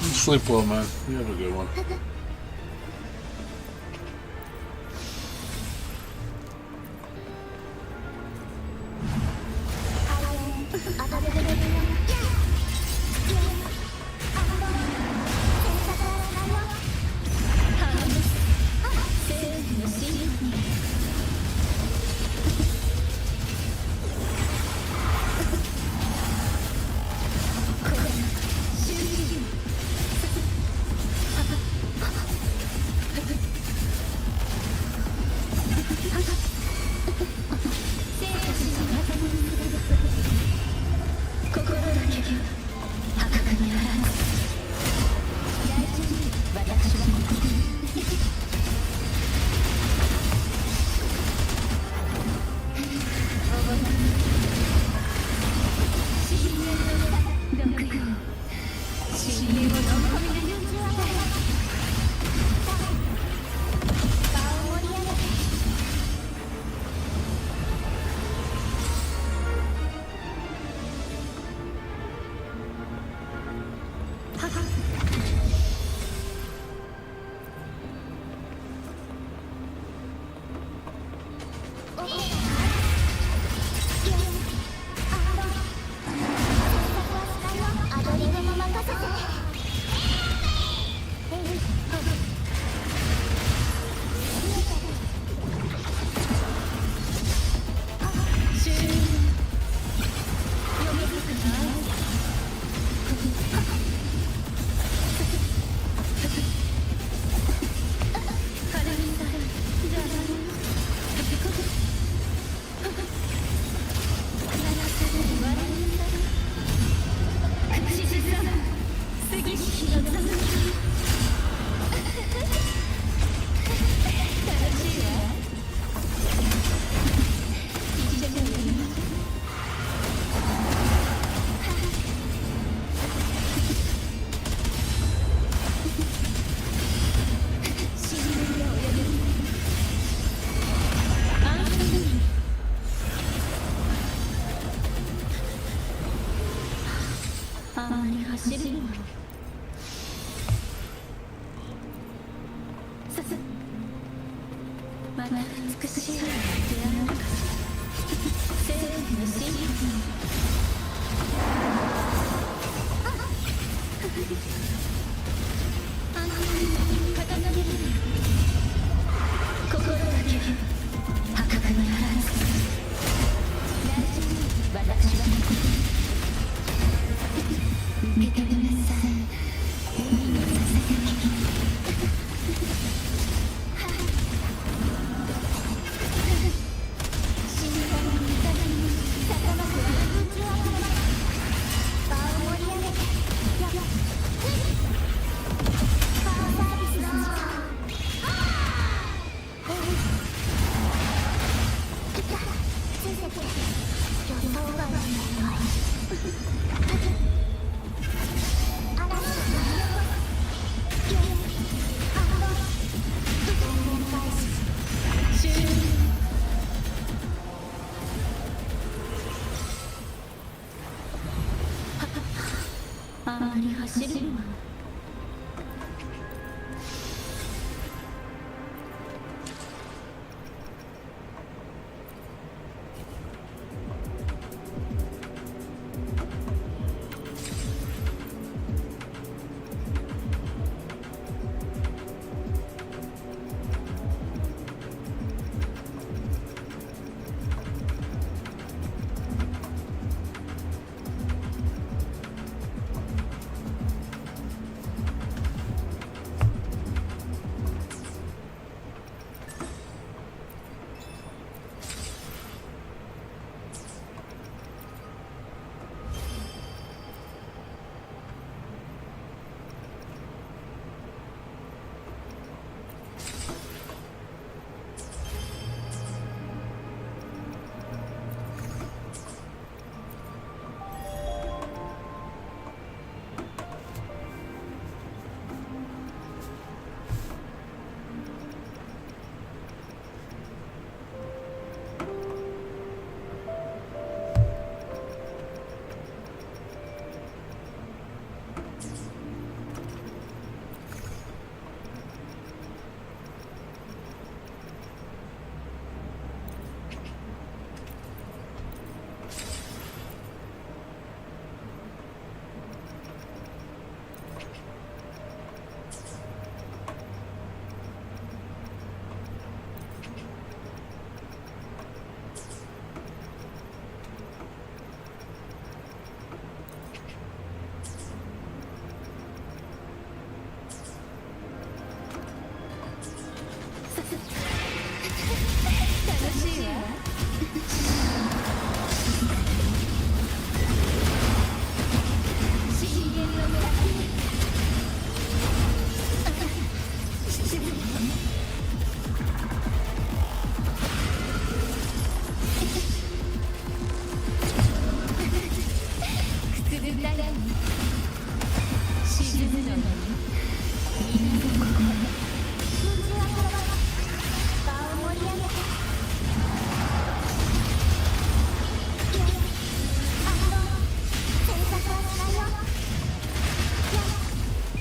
Sleep well, man. You have a good one. 走るのまた美しい出会うかしら正義の真実にあの刀で心だけ破格に払う大丈夫私は受け取りなさい海のささやき死神の味方に坂巻は宇宙を場を盛り上げてパワーサービスのついてて予想外の匂い嵐のゲーム反応全面開始終了あまり走るの楽しいわ深淵の先失礼くすぐったいに沈むのにみんなここ宇宙は場を盛り上げて制作はしないよ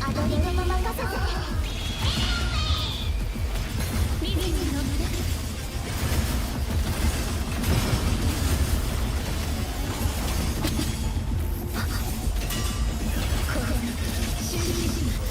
アドリブも任せてリビングの無駄これが終了します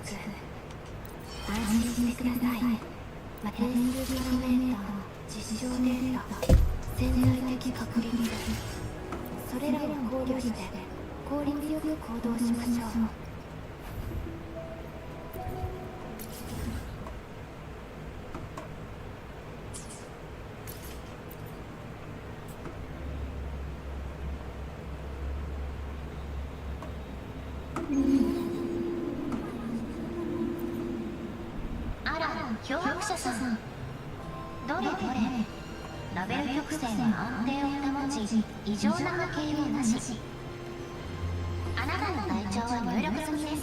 安心してください。天数パラメーター、実証データ、潜在的確率、それらを考慮して効率よく行動しましょう。あら、漂白者さん。どれどれ。ラベル曲線は安定を保ち、異常な波形をなし。あなたの体調は入力済みです。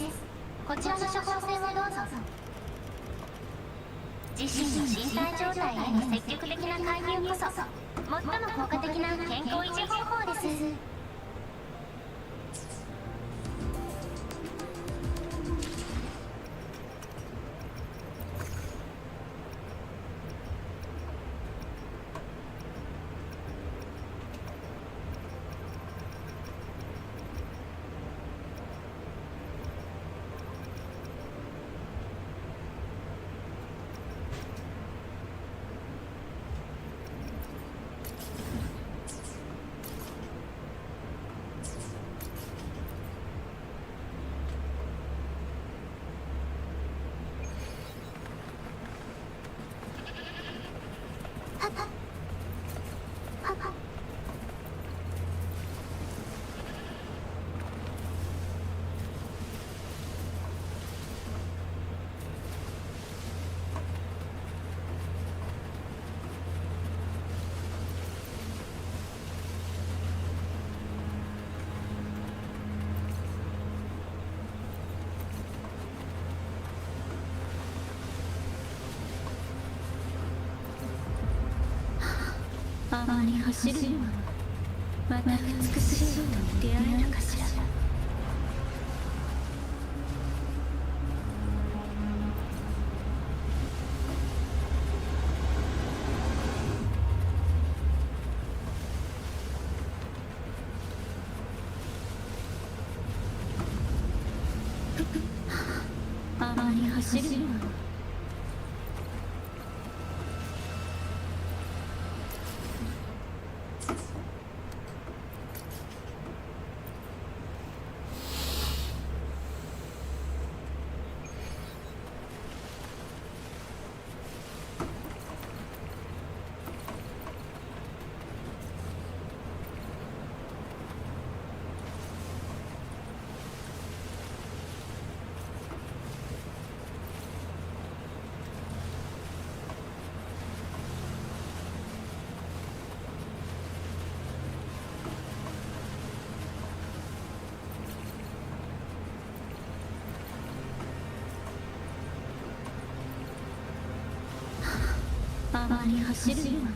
こちらの処方箋をどうぞ。自身の身体状態への積極的な介入こそ最も効果的な健康維持方法です。あまり走るのはまた美しい人に出会えるかしら。あまり走るのはあまり走るのは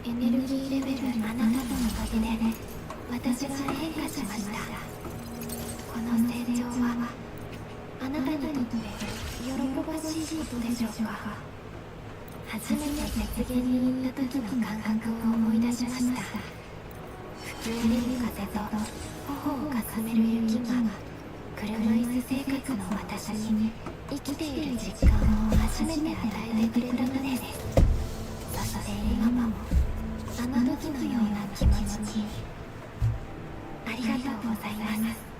エネルギーレベルあなたのおかげで私は変化しました。この成長はあなたにとって喜ばしいことでしょうか。初めて雪原に行った時の感覚を思い出しました。吹き荒れる風と頬をかすめる雪が車椅子生活の私に生きている実感を初めて与えてくれたのです。そして今もあの時のような気持ちにありがとうございます。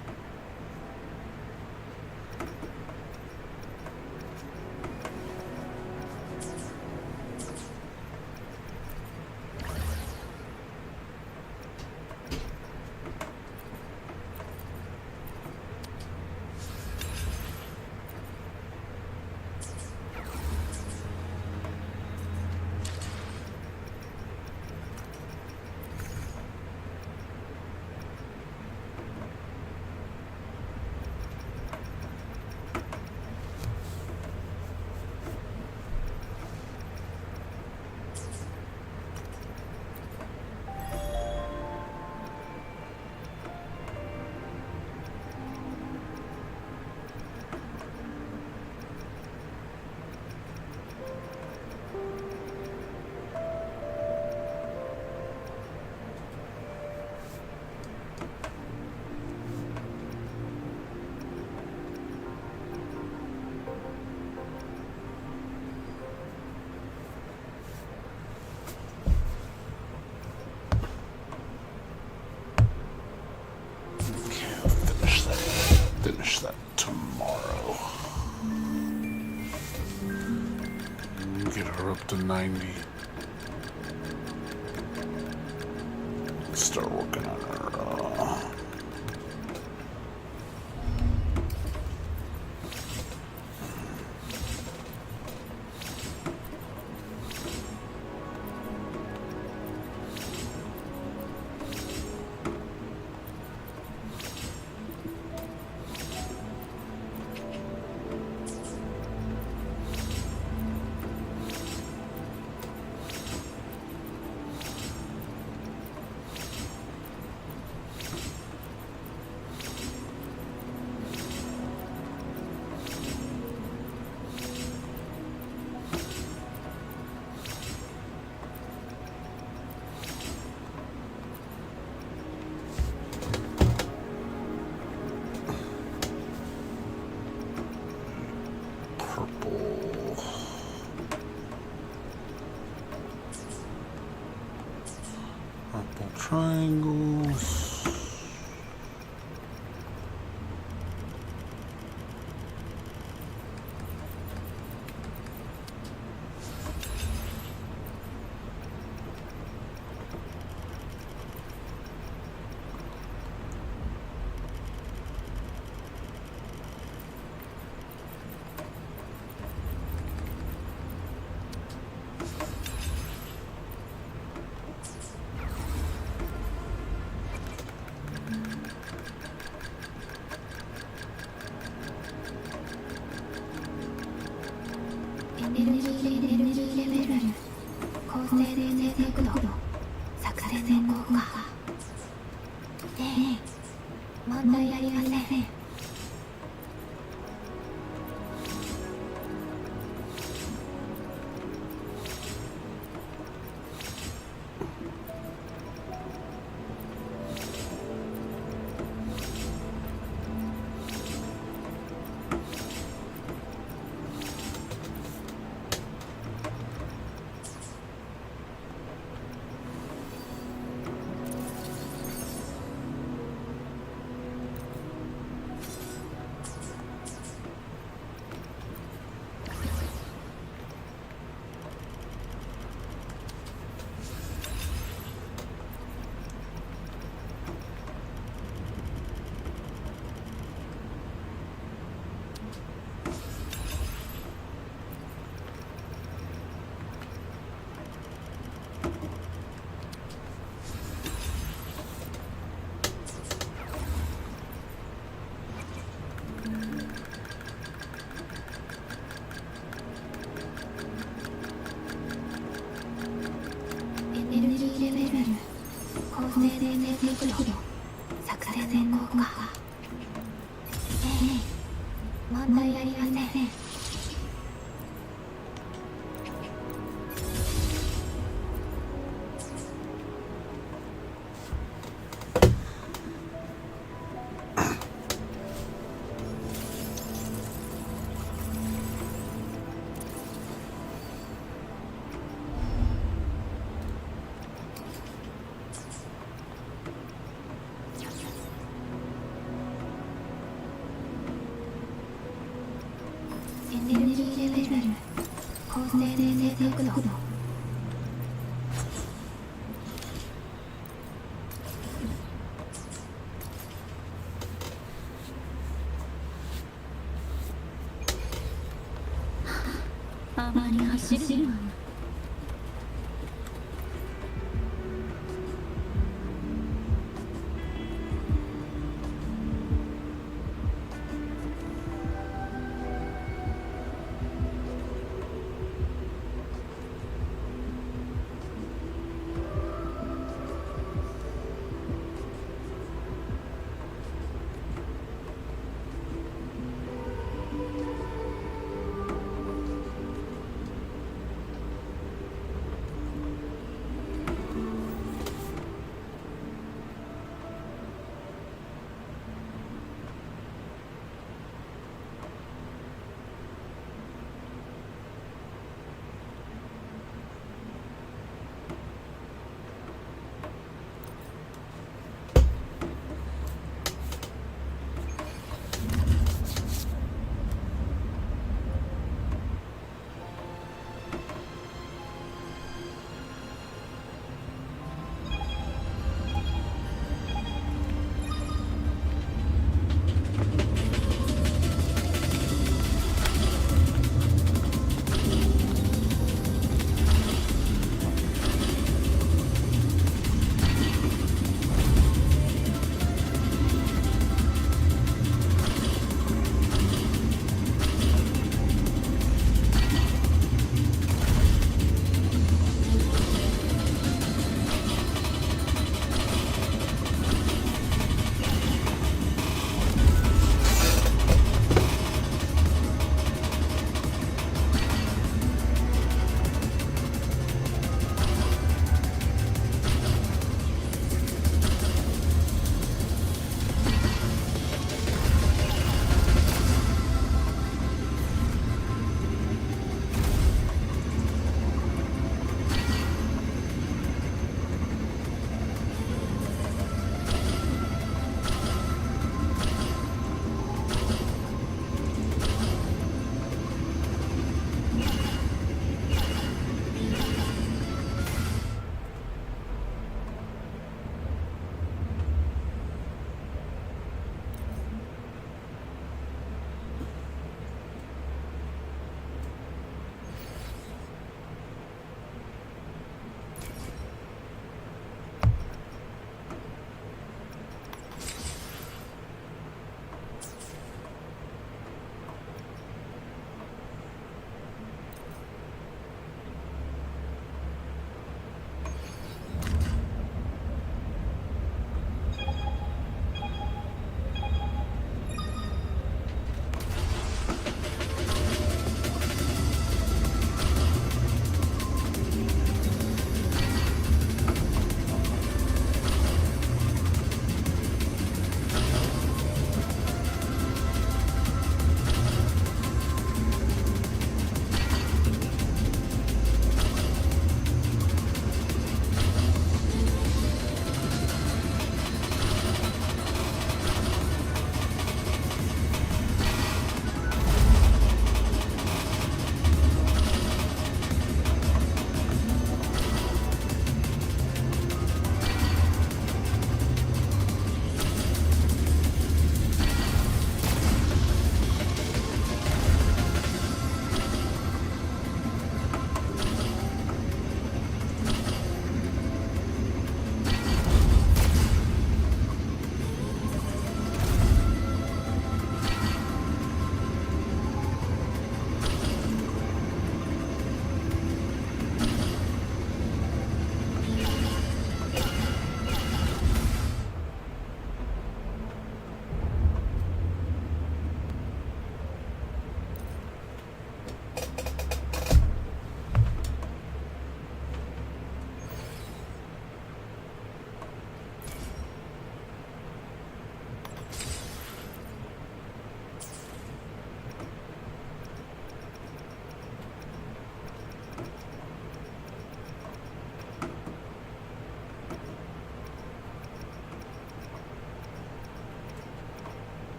get her up to 90. Start working on her. Purple triangles.あまり走るわよ。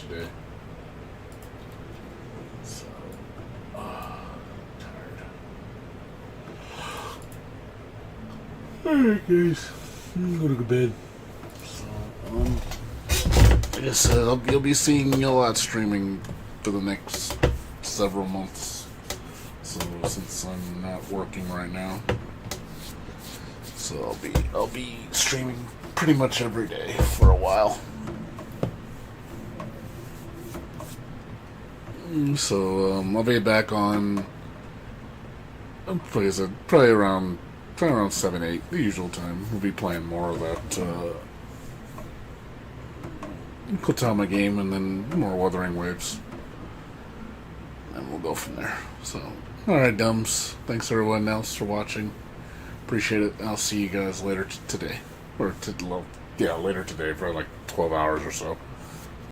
today. So, tired. Alright, guys. I'm gonna go to bed. So, like I said, you'll be seeing a lot streaming for the next several months. So, since I'm not working right now, so I'll be streaming pretty much every day for a while. So I'll be back on. Like I said, probably around 7, 8, the usual time. We'll be playing more of that Kotama game, and then more Wuthering Waves, and we'll go from there. So, all right, dumbs. Thanks everyone else for watching. Appreciate it. I'll see you guys later today, or later today for like 12 hours or so.